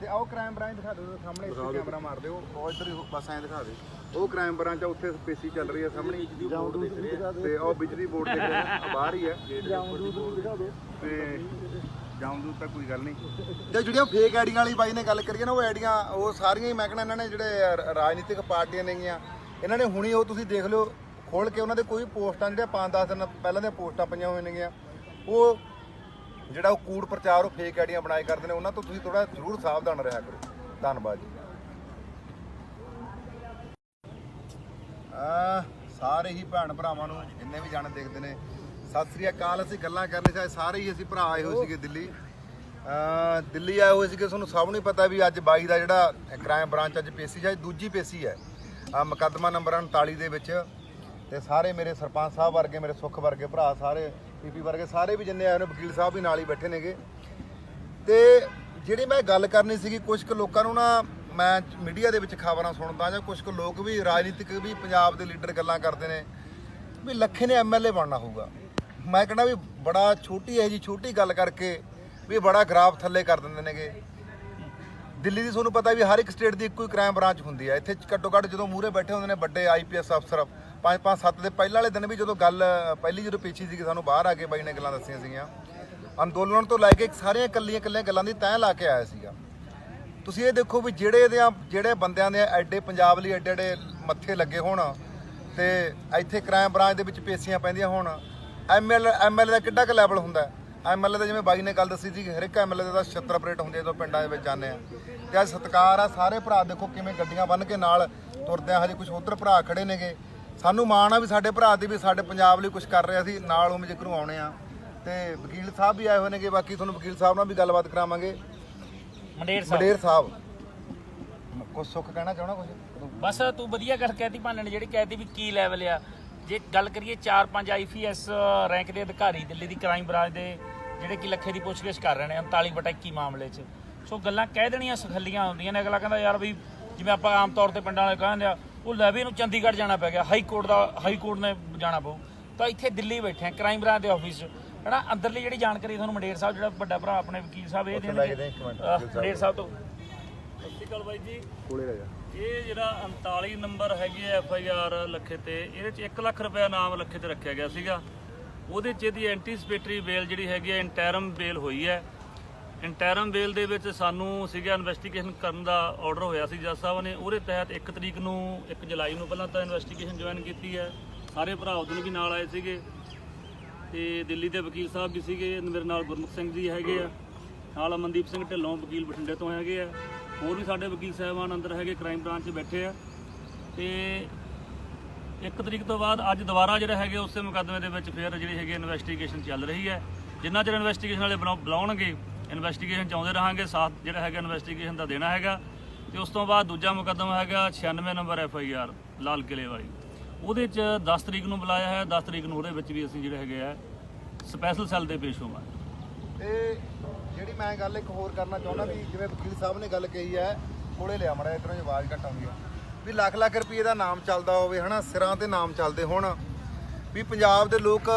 ਤੇ ਆਓ ਕ੍ਰਾਈਮ ਬ੍ਰਾਂਚ ਦਿਖਾ ਦਿਓ ਸਾਹਮਣੇ, ਇੱਥੇ ਕੈਮਰਾ ਮਾਰ ਦਿਓ, ਉਹ ਇੱਧਰ ਹੀ ਬਸ ਐਂ ਦਿਖਾ ਦੇ। ਉਹ ਕ੍ਰਾਈਮ ਬ੍ਰਾਂਚ ਆ, ਉੱਥੇ ਪੇਸ਼ੀ ਚੱਲ ਰਹੀ ਹੈ ਸਾਹਮਣੇ। ਤੇ ਉਹ ਬਿਜਲੀ ਬੋਰਡ ਦੇਖ ਰਹੇ ਆ, ਬਾਹਰ ਹੀ ਹੈ। ਤੇ ਜਾਮਦੂਦ ਤਾਂ ਕੋਈ ਗੱਲ ਨਹੀਂ। ਤੇ ਜਿਹੜੀਆਂ ਫੇਕ ਆਈਡੀਆਂ ਵਾਲੀ ਬਾਈ ਨੇ ਗੱਲ ਕਰੀਏ ਨਾ, ਉਹ ਆਈਡੀਆਂ ਉਹ ਸਾਰੀਆਂ ਹੀ ਮੈਂ ਕਹਿੰਦਾ ਇਹਨਾਂ ਨੇ ਜਿਹੜੇ ਰਾਜਨੀਤਿਕ ਪਾਰਟੀਆਂ ਨੇਗੀਆਂ, ਇਹਨਾਂ ਨੇ ਹੁਣੀ ਉਹ ਤੁਸੀਂ ਦੇਖ ਲਿਓ ਖੋਲ ਕੇ ਉਹਨਾਂ ਦੇ ਕੋਈ ਪੋਸਟਾਂ ਜਿਹੜੀਆਂ 5-10 ਦਿਨ ਪਹਿਲਾਂ ਦੀਆਂ ਪੋਸਟਾਂ ਪਈਆਂ ਹੋਈਆਂ ਨੇਗੀਆਂ, ਉਹ ਜਿਹੜਾ ਉਹ ਕੂੜ ਪ੍ਰਚਾਰ ਉਹ ਫੇਕ ਆਈਡੀਆਂ ਬਣਾਏ ਕਰਦੇ ਨੇ। ਉਹਨਾਂ ਤੋਂ ਤੁਸੀਂ ਥੋੜਾ ਜ਼ਰੂਰ ਸਾਵਧਾਨ ਰਿਹਾ ਕਰੋ। ਧੰਨਵਾਦ ਜੀ। ਸਾਰੇ ਹੀ ਭੈਣ ਭਰਾਵਾਂ ਨੂੰ ਜਿੰਨੇ ਵੀ ਜਾਣ ਦੇਖਦੇ ਨੇ ਸਤਿ ਸ੍ਰੀ ਅਕਾਲ। ਅਸੀਂ ਗੱਲਾਂ ਕਰਨੀ ਸੀ, ਸਾਰੇ ਹੀ ਅਸੀਂ ਭਰਾ ਆਏ ਹੋਏ ਸੀਗੇ ਦਿੱਲੀ ਆਏ ਹੋਏ ਸੀਗੇ। ਤੁਹਾਨੂੰ ਸਭ ਨੂੰ ਪਤਾ ਵੀ ਅੱਜ 22 ਦਾ ਜਿਹੜਾ ਕ੍ਰਾਈਮ ਬ੍ਰਾਂਚ ਅੱਜ ਪੇਸ਼ੀ ਜਾਂ ਦੂਜੀ ਪੇਸ਼ੀ ਹੈ ਮੁਕੱਦਮਾ ਨੰਬਰ 39 ਦੇ ਵਿੱਚ। ਤੇ ਸਾਰੇ ਮੇਰੇ ਸਰਪੰਚ ਸਾਹਿਬ ਵਰਗੇ, ਮੇਰੇ ਸੁੱਖ ਵਰਗੇ ਭਰਾ, ਸਾਰੇ ਪੀਪੀ ਵਰਗੇ ਸਾਰੇ ਵੀ ਜਿੰਨੇ ਆਏ ਨੇ, ਵਕੀਲ ਸਾਹਿਬ ਵੀ ਨਾਲ ਹੀ ਬੈਠੇ ਨੇਗੇ। ਤੇ ਜਿਹੜੀ ਮੈਂ ਗੱਲ ਕਰਨੀ ਸੀਗੀ, ਕੁਝ ਕੁ ਲੋਕਾਂ ਨੂੰ ਨਾ ਮੈਂ ਮੀਡੀਆ ਦੇ ਵਿੱਚ ਖਬਰਾਂ ਸੁਣਦਾ ਜਾਂ ਕੁਝ ਕੁ ਲੋਕ ਵੀ ਰਾਜਨੀਤਿਕ ਵੀ ਪੰਜਾਬ ਦੇ ਲੀਡਰ ਗੱਲਾਂ ਕਰਦੇ ਨੇ ਵੀ ਲੱਖੇ ਨੇ ਐਮਐਲਏ ਬਣਨਾ ਹੋਊਗਾ। ਮੈਂ ਕਹਿੰਦਾ ਵੀ ਬੜਾ ਛੋਟੀ ਹੈ ਜੀ, ਛੋਟੀ ਗੱਲ ਕਰਕੇ ਵੀ ਬੜਾ ਗ੍ਰਾਫ ਥੱਲੇ ਕਰ ਦਿੰਦੇ ਨੇਗੇ। ਦਿੱਲੀ ਦੀ ਤੁਹਾਨੂੰ ਪਤਾ ਵੀ ਹਰ ਇੱਕ ਸਟੇਟ ਦੀ ਇੱਕੋ ਹੀ ਕ੍ਰਾਈਮ ਬ੍ਰਾਂਚ ਹੁੰਦੀ ਹੈ। ਇੱਥੇ ਘੱਟੋ ਘੱਟ ਜਦੋਂ ਮੂਹਰੇ ਬੈਠੇ ਹੁੰਦੇ ਨੇ ਵੱਡੇ ਆਈਪੀਐਸ ਅਫਸਰ, 5-5-7 ਦੇ ਪਹਿਲਾਂ ਵਾਲੇ ਦਿਨ ਵੀ ਜਦੋਂ ਗੱਲ ਪਹਿਲੀ ਜਦੋਂ ਪੇਸ਼ੀ ਸੀਗੀ, ਸਾਨੂੰ ਬਾਹਰ ਆ ਕੇ ਬਾਈ ਨੇ ਗੱਲਾਂ ਦੱਸੀਆਂ ਸੀਗੀਆਂ। ਅੰਦੋਲਨ ਤੋਂ ਲੈ ਕੇ ਸਾਰੀਆਂ ਇਕੱਲੀਆਂ ਗੱਲਾਂ ਦੀ ਤੈਅ ਲਾ ਕੇ ਆਇਆ ਸੀਗਾ। ਤੁਸੀਂ ਇਹ ਦੇਖੋ ਵੀ ਜਿਹੜੇ ਬੰਦਿਆਂ ਦੇ ਐਡੇ ਪੰਜਾਬ ਲਈ ਐਡੇ ਮੱਥੇ ਲੱਗੇ ਹੋਣ ਤੇ ਇੱਥੇ ਕ੍ਰਾਈਮ ਬ੍ਰਾਂਚ ਦੇ ਵਿੱਚ ਪੇਸ਼ੀਆਂ ਪੈਂਦੀਆਂ ਹੋਣ, ਐਮਐਲਏ ਦਾ ਕਿੱਡਾ ਕੁ ਲੈਵਲ ਹੁੰਦਾ। ਐਮਐਲਏ ਦਾ ਜਿਵੇਂ ਬਾਈ ਨੇ ਗੱਲ ਦੱਸੀ ਸੀ, ਹਰ ਇੱਕ ਐਮਐਲਏ ਦਾ 76 ਆਪਰੇਟ ਹੁੰਦੇ ਜਦੋਂ ਪਿੰਡਾਂ ਦੇ ਵਿੱਚ ਜਾਂਦੇ ਆ। ਤੇ ਅੱਜ ਸਤਿਕਾਰ ਆ, ਸਾਰੇ ਭਰਾ ਦੇਖੋ ਕਿਵੇਂ ਗੱਡੀਆਂ ਬੰਨ੍ਹ ਕੇ ਨਾਲ ਤੁਰਦੇ ਆ। ਹਜੇ ਕੁਝ ਉੱਧਰ ਭਰਾ ਖੜੇ ਨੇਗੇ। ਸਾਨੂੰ ਮਾਣ ਆ ਵੀ ਸਾਡੇ ਭਰਾ ਦੀ ਵੀ ਸਾਡੇ ਪੰਜਾਬ ਲਈ ਕੁਝ ਕਰ ਰਿਹਾ ਸੀ, ਨਾਲ ਉਵੇਂ ਜ਼ਿਕਰ ਨੂੰ ਆਉਣੇ ਆ। ਤੇ ਵਕੀਲ ਸਾਹਿਬ ਵੀ ਆਏ ਹੋਏ ਨੇਗੇ, ਬਾਕੀ ਤੁਹਾਨੂੰ ਵਕੀਲ ਸਾਹਿਬ ਨਾਲ ਵੀ ਗੱਲਬਾਤ ਕਰਾਵਾਂਗੇ। ਮੰਡੇਰ ਸਾਹਿਬ ਕੁਝ ਸੁੱਖ ਕਹਿਣਾ ਚਾਹਣਾ ਕੁਝ? ਬਸ ਤੂੰ ਵਧੀਆ ਗੱਲ ਕਹਿਤੀ ਭਾਨੇ ਨੇ, ਜਿਹੜੀ ਕਹਿਤੀ ਵੀ ਕੀ ਲੈਵਲ ਆ। ਜੇ ਗੱਲ ਕਰੀਏ 4-5 IPS ਰੈਂਕ ਦੇ ਅਧਿਕਾਰੀ ਦਿੱਲੀ ਦੀ ਕ੍ਰਾਈਮ ਬ੍ਰਾਂਚ ਦੇ ਜਿਹੜੇ ਕਿ ਲੱਖੇ ਦੀ ਪੁੱਛਗਿੱਛ ਕਰ ਰਹੇ ਨੇ 39/21 ਮਾਮਲੇ 'ਚ। ਸੋ ਗੱਲਾਂ ਕਹਿ ਦੇਣੀਆਂ ਸਖੱਲੀਆਂ ਹੁੰਦੀਆਂ ਨੇ। ਅਗਲਾ ਕਹਿੰਦਾ ਯਾਰ ਵੀ ਜਿਵੇਂ ਆਪਾਂ ਆਮ ਤੌਰ ਤੇ ਪਿੰਡਾਂ ਵਾਲੇ ਕਹਿੰਦੇ ਆ, ਉਹ ਲੈ ਵੀ ਇਹਨੂੰ ਚੰਡੀਗੜ੍ਹ ਜਾਣਾ ਪੈ ਗਿਆ, ਹਾਈ ਕੋਰਟ ਨੇ ਜਾਣਾ ਪਊ। ਤਾਂ ਇੱਥੇ ਦਿੱਲੀ ਬੈਠੇ ਆ ਕ੍ਰਾਈਮ ਬ੍ਰਾਂਚ ਦੇ ਆਫਿਸ 'ਚ, ਹੈ ਨਾ। ਅੰਦਰਲੀ ਜਿਹੜੀ ਜਾਣਕਾਰੀ ਤੁਹਾਨੂੰ ਮੰਡੇਰ ਸਾਹਿਬ, ਜਿਹੜਾ ਵੱਡਾ ਭਰਾ ਆਪਣੇ ਵਕੀਲ ਸਾਹਿਬ, ਇਹ ਦੇਣਗੇ ਮੰਡੇਰ ਸਾਹਿਬ ਤੋਂ। ਸਤਿ ਸ਼੍ਰੀ ਅਕਾਲ ਬਾਈ ਜੀ। ਕੋਲੇ ਰਹਿ ਜਾ। ਇਹ ਜਿਹੜਾ 39 ਨੰਬਰ ਹੈਗੀ ਹੈ FIR ਲੱਖੇ ਤੇ, ਇਹਦੇ 'ਚ 1 ਲੱਖ ਰੁਪਏ ਨਾਮ ਲੱਖੇ ਤੇ ਰੱਖਿਆ ਗਿਆ ਸੀਗਾ। ਉਹਦੇ 'ਚ ਇਹਦੀ ਐਂਟੀਸਪੇਟਰੀ ਬੇਲ ਜਿਹੜੀ ਹੈਗੀ ਹੈ ਇੰਟਰਮ ਬੇਲ ਹੋਈ ਹੈ। ਇੰਟਰਮ ਬੇਲ ਦੇ ਵਿੱਚ ਸਾਨੂੰ ਸੀਗਾ ਇਨਵੈਸਟੀਗੇਸ਼ਨ ਕਰਨ ਦਾ ਆਰਡਰ ਹੋਇਆ ਸੀ ਜੱਜ ਸਾਹਿਬ ਨੇ। ਉਹਦੇ ਤਹਿਤ 1 ਤਰੀਕ ਨੂੰ 1 ਜੁਲਾਈ ਨੂੰ ਪਹਿਲਾਂ ਤਾਂ ਇਨਵੈਸਟੀਗੇਸ਼ਨ ਜੁਆਇਨ ਕੀਤੀ ਹੈ। ਸਾਰੇ ਭਰਾ ਉਦੋਂ ਵੀ ਨਾਲ ਆਏ ਸੀਗੇ ਤੇ ਦਿੱਲੀ ਦੇ ਵਕੀਲ ਸਾਹਿਬ ਵੀ ਸੀਗੇ। ਮੇਰੇ ਨਾਲ ਗੁਰਮੁਖ ਸਿੰਘ ਜੀ ਹੈਗੇ ਆ, ਨਾਲ ਅਮਨਦੀਪ ਸਿੰਘ ਢਿੱਲੋਂ ਵਕੀਲ ਬਠਿੰਡੇ ਤੋਂ ਹੈਗੇ ਆ। ਹੋਰ ਵੀ ਸਾਡੇ ਵਕੀਲ ਸਾਹਿਬਾਨ ਅੰਦਰ ਹੈਗੇ, ਕ੍ਰਾਈਮ ਬ੍ਰਾਂਚ 'ਚ ਬੈਠੇ ਆ। ਤੇ 1 ਤਰੀਕ ਤੋਂ ਬਾਅਦ ਅੱਜ ਦੁਬਾਰਾ ਜਿਹੜਾ ਹੈਗੇ ਉਸੇ ਮੁਕੱਦਮੇ ਦੇ ਵਿੱਚ ਫਿਰ ਜਿਹੜੀ ਹੈਗੀ ਇਨਵੈਸਟੀਗੇਸ਼ਨ ਚੱਲ ਰਹੀ ਹੈ। ਜਿੰਨਾ ਚਿਰ ਇਨਵੈਸਟੀਗੇਸ਼ਨ ਵਾਲੇ ਬੁਲਾਉਣਗੇ, ਇਨਵੈਸਟੀਗੇਸ਼ਨ 'ਚ ਆਉਂਦੇ ਰਹਾਂਗੇ, ਸਾਥ ਜਿਹੜਾ ਹੈਗਾ ਇਨਵੈਸਟੀਗੇਸ਼ਨ ਦਾ ਦੇਣਾ ਹੈਗਾ। ਤੇ ਉਸ ਤੋਂ ਬਾਅਦ ਦੂਜਾ ਮੁਕੱਦਮਾ ਹੈਗਾ 96 ਨੰਬਰ FIR ਲਾਲ ਕਿਲੇ ਵਾਲੀ। ਉਹਦੇ 'ਚ 10 ਤਰੀਕ ਨੂੰ ਬੁਲਾਇਆ ਹੈ। 10 ਤਰੀਕ ਨੂੰ ਉਹਦੇ ਵਿੱਚ ਵੀ ਅਸੀਂ ਜਿਹੜੇ ਹੈਗੇ ਆ ਸਪੈਸ਼ਲ ਸੈੱਲ ਦੇ ਪੇਸ਼ ਹੋਵਾਂਗੇ। ਤੇ ਜਿਹੜੀ ਮੈਂ ਗੱਲ ਇੱਕ ਹੋਰ ਕਰਨਾ ਚਾਹੁੰਦਾ ਵੀ ਜਿਵੇਂ ਵਕੀਲ ਸਾਹਿਬ ਨੇ ਗੱਲ ਕਹੀ ਹੈ, ਕੋਲੇ ਲਿਆ ਮੜਾ ਇਧਰੋਂ ਆਵਾਜ਼ ਘੱਟ ਆਉਂਦੀ ਆ, ਵੀ ਲੱਖ ਲੱਖ ਰੁਪਏ ਦਾ ਨਾਮ ਚੱਲਦਾ ਹੋਵੇ ਹਨਾ, ਸਿਰਾਂ ਤੇ ਨਾਮ ਚੱਲਦੇ ਹੋਣ, ਵੀ ਪੰਜਾਬ ਦੇ ਲੋਕ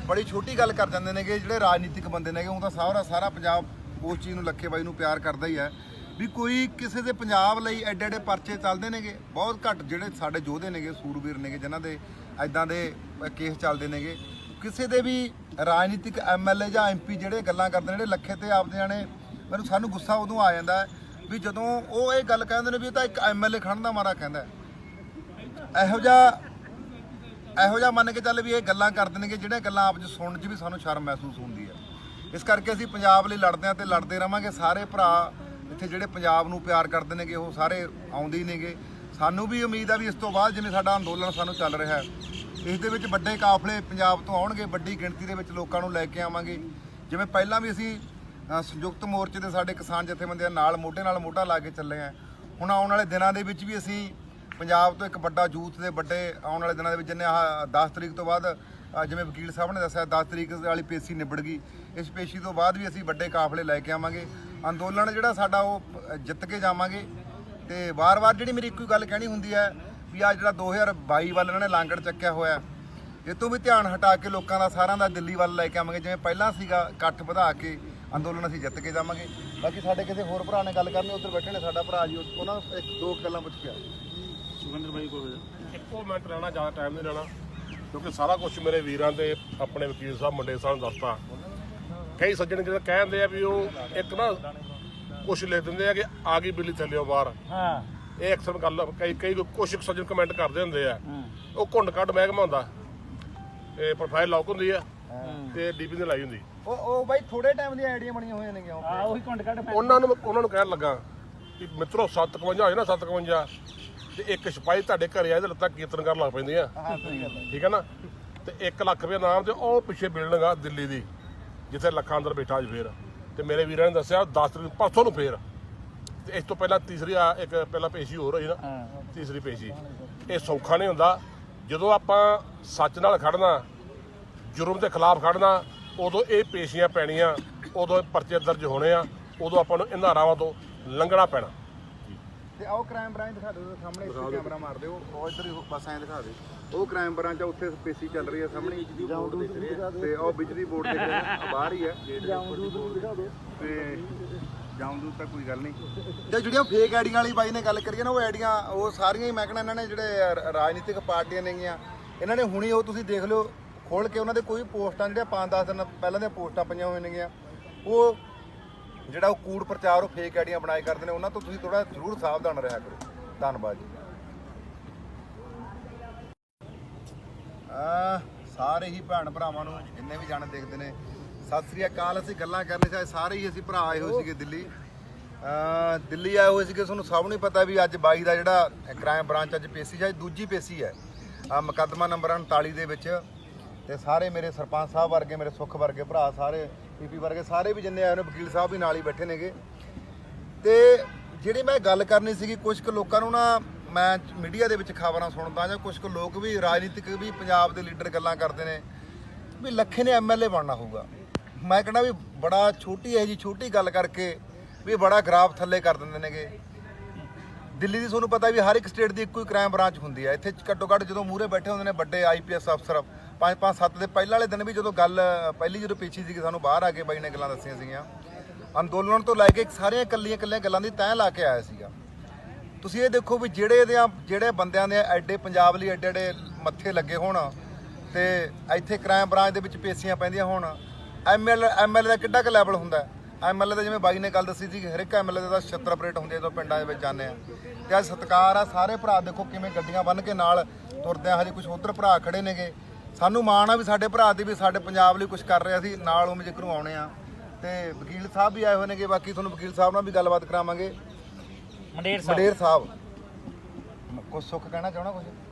ਬੜੀ ਛੋਟੀ ਗੱਲ ਕਰ ਜਾਂਦੇ ਨੇਗੇ ਜਿਹੜੇ ਰਾਜਨੀਤਿਕ ਬੰਦੇ ਨੇਗੇ। ਉਹ ਤਾਂ ਸਾਰਾ ਪੰਜਾਬ ਉਸ ਚੀਜ਼ ਨੂੰ ਲੱਖੇ ਬਾਈ ਨੂੰ ਪਿਆਰ ਕਰਦਾ ਹੀ ਹੈ, ਵੀ ਕੋਈ ਕਿਸੇ ਦੇ ਪੰਜਾਬ ਲਈ ਐਡੇ ਐਡੇ ਪਰਚੇ ਚੱਲਦੇ ਨੇਗੇ। ਬਹੁਤ ਘੱਟ ਜਿਹੜੇ ਸਾਡੇ ਯੋਧੇ ਨੇਗੇ, ਸੂਰਬੀਰ ਨੇਗੇ, ਜਿਨ੍ਹਾਂ ਦੇ ਐਦਾਂ ਦੇ ਕੇਸ ਚੱਲਦੇ ਨੇਗੇ। ਕਿਸੇ ਦੇ ਵੀ ਰਾਜਨੀਤਿਕ ਐਮਐਲਏ ਜਾਂ ਐਮਪੀ ਜਿਹੜੇ ਗੱਲਾਂ ਕਰਦੇ ਨੇ, ਜਿਹੜੇ ਲੱਖੇ ਤੇ ਆਪਦੇ ਜਾਣੇ, ਸਾਨੂੰ ਗੁੱਸਾ ਉਦੋਂ ਆ ਜਾਂਦਾ ਹੈ ਵੀ ਜਦੋਂ ਉਹ ਇਹ ਗੱਲ ਕਹਿੰਦੇ ਨੇ ਵੀ ਇਹ ਤਾਂ ਇੱਕ ਐਮਐਲਏ ਖੜਨ ਦਾ ਮਾਰਾ ਕਹਿੰਦਾ। ਇਹੋ ਜਿਹਾ ਮੰਨ ਕੇ ਚੱਲ ਵੀ ਇਹ ਗੱਲਾਂ ਕਰਦੇ ਨੇਗੇ ਜਿਹੜੀਆਂ ਗੱਲਾਂ ਆਪ 'ਚ ਸੁਣਨ 'ਚ ਵੀ ਸਾਨੂੰ ਸ਼ਰਮ ਮਹਿਸੂਸ ਹੁੰਦੀ ਹੈ। ਇਸ ਕਰਕੇ ਅਸੀਂ ਪੰਜਾਬ ਲਈ ਲੜਦੇ ਹਾਂ ਤੇ ਲੜਦੇ ਰਵਾਂਗੇ। ਸਾਰੇ ਭਰਾ ਇੱਥੇ ਜਿਹੜੇ ਪੰਜਾਬ ਨੂੰ ਪਿਆਰ ਕਰਦੇ ਨੇਗੇ ਉਹ ਸਾਰੇ ਆਉਂਦੇ ਹੀ ਨੇਗੇ। ਸਾਨੂੰ ਵੀ ਉਮੀਦ ਆ ਵੀ ਇਸ ਤੋਂ ਬਾਅਦ ਜਿਵੇਂ ਸਾਡਾ ਅੰਦੋਲਨ ਸਾਨੂੰ ਚੱਲ ਰਿਹਾ ਹੈ, ਇਸ ਦੇ ਵਿੱਚ ਵੱਡੇ ਕਾਫਲੇ ਪੰਜਾਬ ਤੋਂ ਆਉਣਗੇ, ਵੱਡੀ ਗਿਣਤੀ ਦੇ ਵਿੱਚ ਲੋਕਾਂ ਨੂੰ ਲੈ ਕੇ ਆਵਾਂਗੇ। ਜਿਵੇਂ ਪਹਿਲਾਂ ਵੀ ਅਸੀਂ ਸੰਯੁਕਤ ਮੋਰਚੇ ਦੇ ਸਾਡੇ ਕਿਸਾਨ ਜਥੇਬੰਦੀਆਂ ਨਾਲ ਮੋਢੇ ਨਾਲ ਮੋਢਾ ਲਾ ਕੇ ਚੱਲੇ ਹਾਂ। ਹੁਣ ਆਉਣ ਵਾਲੇ ਦਿਨਾਂ ਦੇ ਵਿੱਚ ਵੀ ਅਸੀਂ ਪੰਜਾਬ ਤੋਂ ਇੱਕ ਵੱਡਾ ਯੂਥ ਦੇ ਵੱਡੇ ਆਉਣ ਵਾਲੇ ਦਿਨਾਂ ਦੇ ਵਿੱਚ ਜਿੰਨੇ ਆਹ 10 ਤਰੀਕ ਤੋਂ ਬਾਅਦ ਜਿਵੇਂ ਵਕੀਲ ਸਾਹਿਬ ਨੇ ਦੱਸਿਆ 10 ਤਰੀਕ ਵਾਲੀ ਪੇਸ਼ੀ ਨਿਬੜ ਗਈ। ਇਸ ਪੇਸ਼ੀ ਤੋਂ ਬਾਅਦ ਵੀ ਅਸੀਂ ਵੱਡੇ ਕਾਫਲੇ ਲੈ ਕੇ ਆਵਾਂਗੇ। ਅੰਦੋਲਨ ਜਿਹੜਾ ਸਾਡਾ ਉਹ ਜਿੱਤ ਕੇ ਜਾਵਾਂਗੇ। ਤੇ ਵਾਰ-ਵਾਰ ਜਿਹੜੀ ਮੇਰੀ ਇੱਕੋ ਗੱਲ ਕਹਿਣੀ ਹੁੰਦੀ ਹੈ ਵੀ ਆ ਜਿਹੜਾ 2022 ਵੱਲ ਇਹਨਾਂ ਨੇ ਲਾਂਗੜ ਚੱਕਿਆ ਹੋਇਆ, ਇਹ ਤੋਂ ਵੀ ਧਿਆਨ ਹਟਾ ਕੇ ਲੋਕਾਂ ਦਾ ਸਾਰਿਆਂ ਦਾ ਦਿੱਲੀ ਵੱਲ ਲੈ ਕੇ ਆਵਾਂਗੇ। ਜਿਵੇਂ ਪਹਿਲਾਂ ਸੀਗਾ ਇਕੱਠ ਵਧਾ ਕੇ ਅੰਦੋਲਨ ਅਸੀਂ ਜਿੱਤ ਕੇ ਜਾਵਾਂਗੇ। ਬਾਕੀ ਸਾਡੇ ਕਿਸੇ ਹੋਰ ਭਰਾ ਨੇ ਗੱਲ ਕਰਨੀ, ਉੱਧਰ ਬੈਠੇ ਨੇ ਸਾਡਾ ਭਰਾ ਜੀ, ਉਹਨਾਂ ਨੂੰ ਇੱਕ ਦੋ ਗੱਲਾਂ ਪੁੱਛ ਕੇ ਸੁਖਿੰਦਰ ਬਾਈ ਕੋਲ ਇੱਕੋ ਮਿੰਟ ਰਹਿਣਾ, ਜ਼ਿਆਦਾ ਟਾਈਮ ਨਹੀਂ ਲੈਣਾ, ਕਿਉਂਕਿ ਸਾਰਾ ਕੁਝ ਮੇਰੇ ਵੀਰਾਂ ਤੇ ਆਪਣੇ ਵਕੀਲ ਸਾਹਿਬ ਮੁੰਡੇ ਸਾਹਿਬ ਨੂੰ ਦੱਸਤਾ। ਕਈ ਸੱਜਣ ਜਿਹੜੇ ਕਹਿੰਦੇ ਆ ਵੀ ਉਹ ਇੱਕ ਨਾ ਕੁਛ ਲਿਖ ਦਿੰਦੇ ਆ ਕਿ ਆ ਗਈ ਬਿੱਲੀ ਥੱਲਿਓ ਬਾਹਰ। ਹਾਂ, ਇਹ ਅਕਸਰ ਗੱਲ ਕਈ ਕੁਛ ਸੱਜਣ ਕਮੈਂਟ ਕਰਦੇ ਹੁੰਦੇ ਆ। ਉਹ ਘੁੰਡ ਕੱਢ ਮਹਿਕਮਾ ਹੁੰਦਾ, ਇਹ ਪ੍ਰੋਫਾਈਲ ਲੌਕ ਹੁੰਦੀ ਆ ਤੇ ਡੀਪੀ ਨੇ ਲਾਈ ਹੁੰਦੀ। ਉਹ ਬਾਈ ਥੋੜੇ ਟਾਈਮ ਦੀਆਂ ਆਈਡੀਆ ਬਣੀਆਂ ਹੋਈਆਂ ਨੇ। ਉਹੀ ਕੁੰਡ ਕੱਢ ਉਹਨਾਂ ਨੂੰ ਕਹਿਣ ਲੱਗਾ ਕਿ ਮਿੱਤਰੋ 751 ਹੋਏ ਨਾ 751 ਤੇ ਇੱਕ ਸਿਪਾਹੀ ਤੁਹਾਡੇ ਘਰੇ ਆਏ ਤੇ ਲੱਤਾਂ ਕੀਰਤਨ ਕਰਨ ਲੱਗ ਪੈਂਦੀਆਂ। ਠੀਕ ਹੈ ਨਾ। ਤੇ 1 ਲੱਖ ਰੁਪਏ ਨਾਮ ਤੇ ਉਹ ਪਿੱਛੇ ਬਿਲਡਿੰਗ ਆ ਦਿੱਲੀ ਦੀ ਜਿੱਥੇ ਲੱਖਾਂ ਅੰਦਰ ਬੈਠਾ ਅੱਜ ਫੇਰ। ਤੇ ਮੇਰੇ ਵੀਰਾਂ ਨੇ ਦੱਸਿਆ 10 ਤਰੀਕ ਪਰਸੋਂ ਨੂੰ ਫੇਰ। ਤੇ ਇਸ ਤੋਂ ਪਹਿਲਾਂ ਤੀਸਰੀ ਇੱਕ ਪਹਿਲਾਂ ਪੇਸ਼ੀ ਹੋਰ ਹੋਈ ਨਾ, ਤੀਸਰੀ ਪੇਸ਼ੀ। ਇਹ ਸੌਖਾ ਨਹੀਂ ਹੁੰਦਾ। ਜਦੋਂ ਆਪਾਂ ਸੱਚ ਨਾਲ ਖੜਨਾ, ਜੁਰਮ ਦੇ ਖਿਲਾਫ ਖੜਨਾ, ਉਦੋਂ ਇਹ ਪੇਸ਼ੀਆਂ ਪੈਣੀਆਂ, ਉਦੋਂ ਇਹ ਪਰਚੇ ਦਰਜ ਹੋਣੇ ਆ, ਉਦੋਂ ਆਪਾਂ ਨੂੰ ਇਹਨਾਂ ਰਾਵਾਂ ਤੋਂ ਲੰਘਣਾ ਪੈਣਾ। ਤੇ ਆਓ ਕ੍ਰਾਈਮ ਬ੍ਰਾਂਚ ਦਿਖਾ ਦਿਓ ਸਾਹਮਣੇ, ਇੱਥੇ ਕੈਮਰਾ ਮਾਰ ਦਿਓ, ਉਹ ਇੱਧਰ ਹੀ ਬਸ ਐਂ ਦਿਖਾ ਦੇ। ਉਹ ਕ੍ਰਾਈਮ ਬ੍ਰਾਂਚ ਆ, ਉੱਥੇ ਪੇਸ਼ੀ ਚੱਲ ਰਹੀ ਹੈ ਸਾਹਮਣੇ, ਤੇ ਉਹ ਬਿਜਲੀ ਬੋਰਡ ਦੇ ਬਾਹਰ ਹੀ ਹੈ। ਤੇ ਜਾਮਦੂਦ ਤਾਂ ਕੋਈ ਗੱਲ ਨਹੀਂ। ਤੇ ਜਿਹੜੀਆਂ ਫੇਕ ਆਈਡੀਆਂ ਵਾਲੀ ਬਾਈ ਨੇ ਗੱਲ ਕਰੀਏ ਨਾ, ਉਹ ਆਈਡੀਆਂ ਉਹ ਸਾਰੀਆਂ ਹੀ ਮੈਂ ਕਹਿੰਦਾ ਇਹਨਾਂ ਨੇ ਜਿਹੜੇ ਰਾਜਨੀਤਿਕ ਪਾਰਟੀਆਂ ਨੇਗੀਆਂ, ਇਹਨਾਂ ਨੇ ਹੁਣੀ ਉਹ ਤੁਸੀਂ ਦੇਖ ਲਿਓ ਖੋਲ ਕੇ ਉਹਨਾਂ ਦੇ ਕੋਈ ਪੋਸਟਾਂ ਜਿਹੜੀਆਂ 5-10 ਦਿਨ ਪਹਿਲਾਂ ਦੀਆਂ ਪੋਸਟਾਂ ਪਈਆਂ ਹੋਈਆਂ ਨੇਗੀਆਂ, ਉਹ ਜਿਹੜਾ ਉਹ ਕੂੜ ਪ੍ਰਚਾਰ ਉਹ ਫੇਕ ਆਈਡੀਆਂ ਬਣਾਏ ਕਰਦੇ ਨੇ। ਉਹਨਾਂ ਤੋਂ ਤੁਸੀਂ ਥੋੜਾ ਜ਼ਰੂਰ ਸਾਵਧਾਨ ਰਿਹਾ ਕਰੋ। ਧੰਨਵਾਦ ਜੀ। ਸਾਰੇ ਹੀ ਭੈਣ ਭਰਾਵਾਂ ਨੂੰ ਜਿੰਨੇ ਵੀ ਜਾਣੇ ਦੇਖਦੇ ਨੇ ਸਤਿ ਸ੍ਰੀ ਅਕਾਲ। ਅਸੀਂ ਗੱਲਾਂ ਕਰਨੇ ਸੀ, ਸਾਰੇ ਹੀ ਅਸੀਂ ਭਰਾ ਆਏ ਹੋਏ ਸੀਗੇ ਦਿੱਲੀ ਆਏ ਹੋਏ ਸੀਗੇ। ਤੁਹਾਨੂੰ ਸਭ ਨੂੰ ਪਤਾ ਵੀ ਅੱਜ 22 ਦਾ ਜਿਹੜਾ ਕ੍ਰਾਈਮ ਬ੍ਰਾਂਚ ਅੱਜ ਪੇਸ਼ੀ ਹੈ, ਦੂਜੀ ਪੇਸ਼ੀ ਹੈ ਮੁਕੱਦਮਾ ਨੰਬਰ 39 ਦੇ ਵਿੱਚ। ਤੇ ਸਾਰੇ ਮੇਰੇ ਸਰਪੰਚ ਸਾਹਿਬ ਵਰਗੇ, ਮੇਰੇ ਸੁੱਖ ਵਰਗੇ ਭਰਾ, ਸਾਰੇ ਪੀਪੀ ਵਰਗੇ, ਸਾਰੇ ਵੀ ਜਿੰਨੇ ਆਏ ਨੇ, ਵਕੀਲ ਸਾਹਿਬ ਵੀ ਨਾਲ ਹੀ ਬੈਠੇ ਨੇਗੇ। ਤੇ ਜਿਹੜੀ ਮੈਂ ਗੱਲ ਕਰਨੀ ਸੀਗੀ, ਕੁਝ ਕੁ ਲੋਕਾਂ ਨੂੰ ਨਾ ਮੈਂ ਮੀਡੀਆ ਦੇ ਵਿੱਚ ਖਬਰਾਂ ਸੁਣਦਾ, ਜਾਂ ਕੁਝ ਕੁ ਲੋਕ ਵੀ ਰਾਜਨੀਤਿਕ ਵੀ ਪੰਜਾਬ ਦੇ ਲੀਡਰ ਗੱਲਾਂ ਕਰਦੇ ਨੇ ਵੀ ਲੱਖੇ ਨੇ ਐਮਐਲਏ ਬਣਨਾ ਹੋਊਗਾ। ਮੈਂ ਕਹਿੰਦਾ ਵੀ ਬੜਾ ਛੋਟੀ ਹੈ ਜੀ, ਛੋਟੀ ਗੱਲ ਕਰਕੇ ਵੀ ਬੜਾ ਗ੍ਰਾਫ ਥੱਲੇ ਕਰ ਦਿੰਦੇ ਨੇਗੇ। ਦਿੱਲੀ ਦੀ ਤੁਹਾਨੂੰ ਪਤਾ ਵੀ ਹਰ ਇੱਕ ਸਟੇਟ ਦੀ ਇੱਕੋ ਹੀ ਕ੍ਰਾਈਮ ਬ੍ਰਾਂਚ ਹੁੰਦੀ ਹੈ। ਇੱਥੇ ਘੱਟੋ ਘੱਟ ਜਦੋਂ ਮੂਹਰੇ ਬੈਠੇ ਹੁੰਦੇ ਨੇ ਵੱਡੇ ਆਈਪੀਐਸ ਅਫਸਰ, 5-5-7 ਦੇ ਪਹਿਲਾਂ ਵਾਲੇ ਦਿਨ ਵੀ ਜਦੋਂ ਗੱਲ ਪਹਿਲੀ ਜਦੋਂ ਪੇਸ਼ੀ ਸੀਗੀ, ਸਾਨੂੰ ਬਾਹਰ ਆ ਕੇ ਬਾਈ ਨੇ ਗੱਲਾਂ ਦੱਸੀਆਂ ਸੀਗੀਆਂ। ਅੰਦੋਲਨ ਤੋਂ ਲੈ ਕੇ ਸਾਰੀਆਂ ਇਕੱਲੀਆਂ ਗੱਲਾਂ ਦੀ ਤੈਅ ਲਾ ਕੇ ਆਇਆ ਸੀਗਾ। ਤੁਸੀਂ ਇਹ ਦੇਖੋ ਵੀ ਜਿਹੜੇ ਬੰਦਿਆਂ ਦੇ ਐਡੇ ਪੰਜਾਬ ਲਈ ਐਡੇ ਮੱਥੇ ਲੱਗੇ ਹੋਣ ਤੇ ਇੱਥੇ ਕ੍ਰਾਈਮ ਬ੍ਰਾਂਚ ਦੇ ਵਿੱਚ ਪੇਸ਼ੀਆਂ ਪੈਂਦੀਆਂ ਹੋਣ, ਐਮਐਲਏ ਦਾ ਕਿੱਡਾ ਕੁ ਲੈਵਲ ਹੁੰਦਾ। ਐਮਐਲਏ ਦਾ ਜਿਵੇਂ ਬਾਈ ਨੇ ਗੱਲ ਦੱਸੀ ਸੀ, ਹਰ ਇੱਕ ਐਮਐਲਏ ਦਾ 76 ਆਪਰੇਟ ਹੁੰਦੇ ਜਦੋਂ ਪਿੰਡਾਂ ਦੇ ਵਿੱਚ ਜਾਂਦੇ ਆ। ਤੇ ਅੱਜ ਸਤਿਕਾਰ ਆ, ਸਾਰੇ ਭਰਾ ਦੇਖੋ ਕਿਵੇਂ ਗੱਡੀਆਂ ਬੰਨ੍ਹ ਕੇ ਨਾਲ ਤੁਰਦੇ ਆ। ਹਜੇ ਕੁਝ ਉੱਧਰ ਭਰਾ ਖੜੇ ਨੇਗੇ। ਸਾਨੂੰ ਮਾਣ ਆ ਵੀ ਸਾਡੇ ਭਰਾ ਦੀ ਵੀ ਸਾਡੇ ਪੰਜਾਬ ਲਈ ਕੁਝ ਕਰ ਰਿਹਾ ਸੀ, ਨਾਲ ਉਹ ਜ਼ਿਕਰ ਨੂੰ ਆਉਣੇ ਆ। ਤੇ ਵਕੀਲ ਸਾਹਿਬ ਵੀ ਆਏ ਹੋਏ ਨੇਗੇ, ਬਾਕੀ ਤੁਹਾਨੂੰ ਵਕੀਲ ਸਾਹਿਬ ਨਾਲ ਵੀ ਗੱਲਬਾਤ ਕਰਾਵਾਂਗੇ। ਮੰਡੇਰ ਸਾਹਿਬ ਕੁਝ ਸੁੱਖ ਕਹਿਣਾ ਚਾਹਣਾ? ਕੁਝ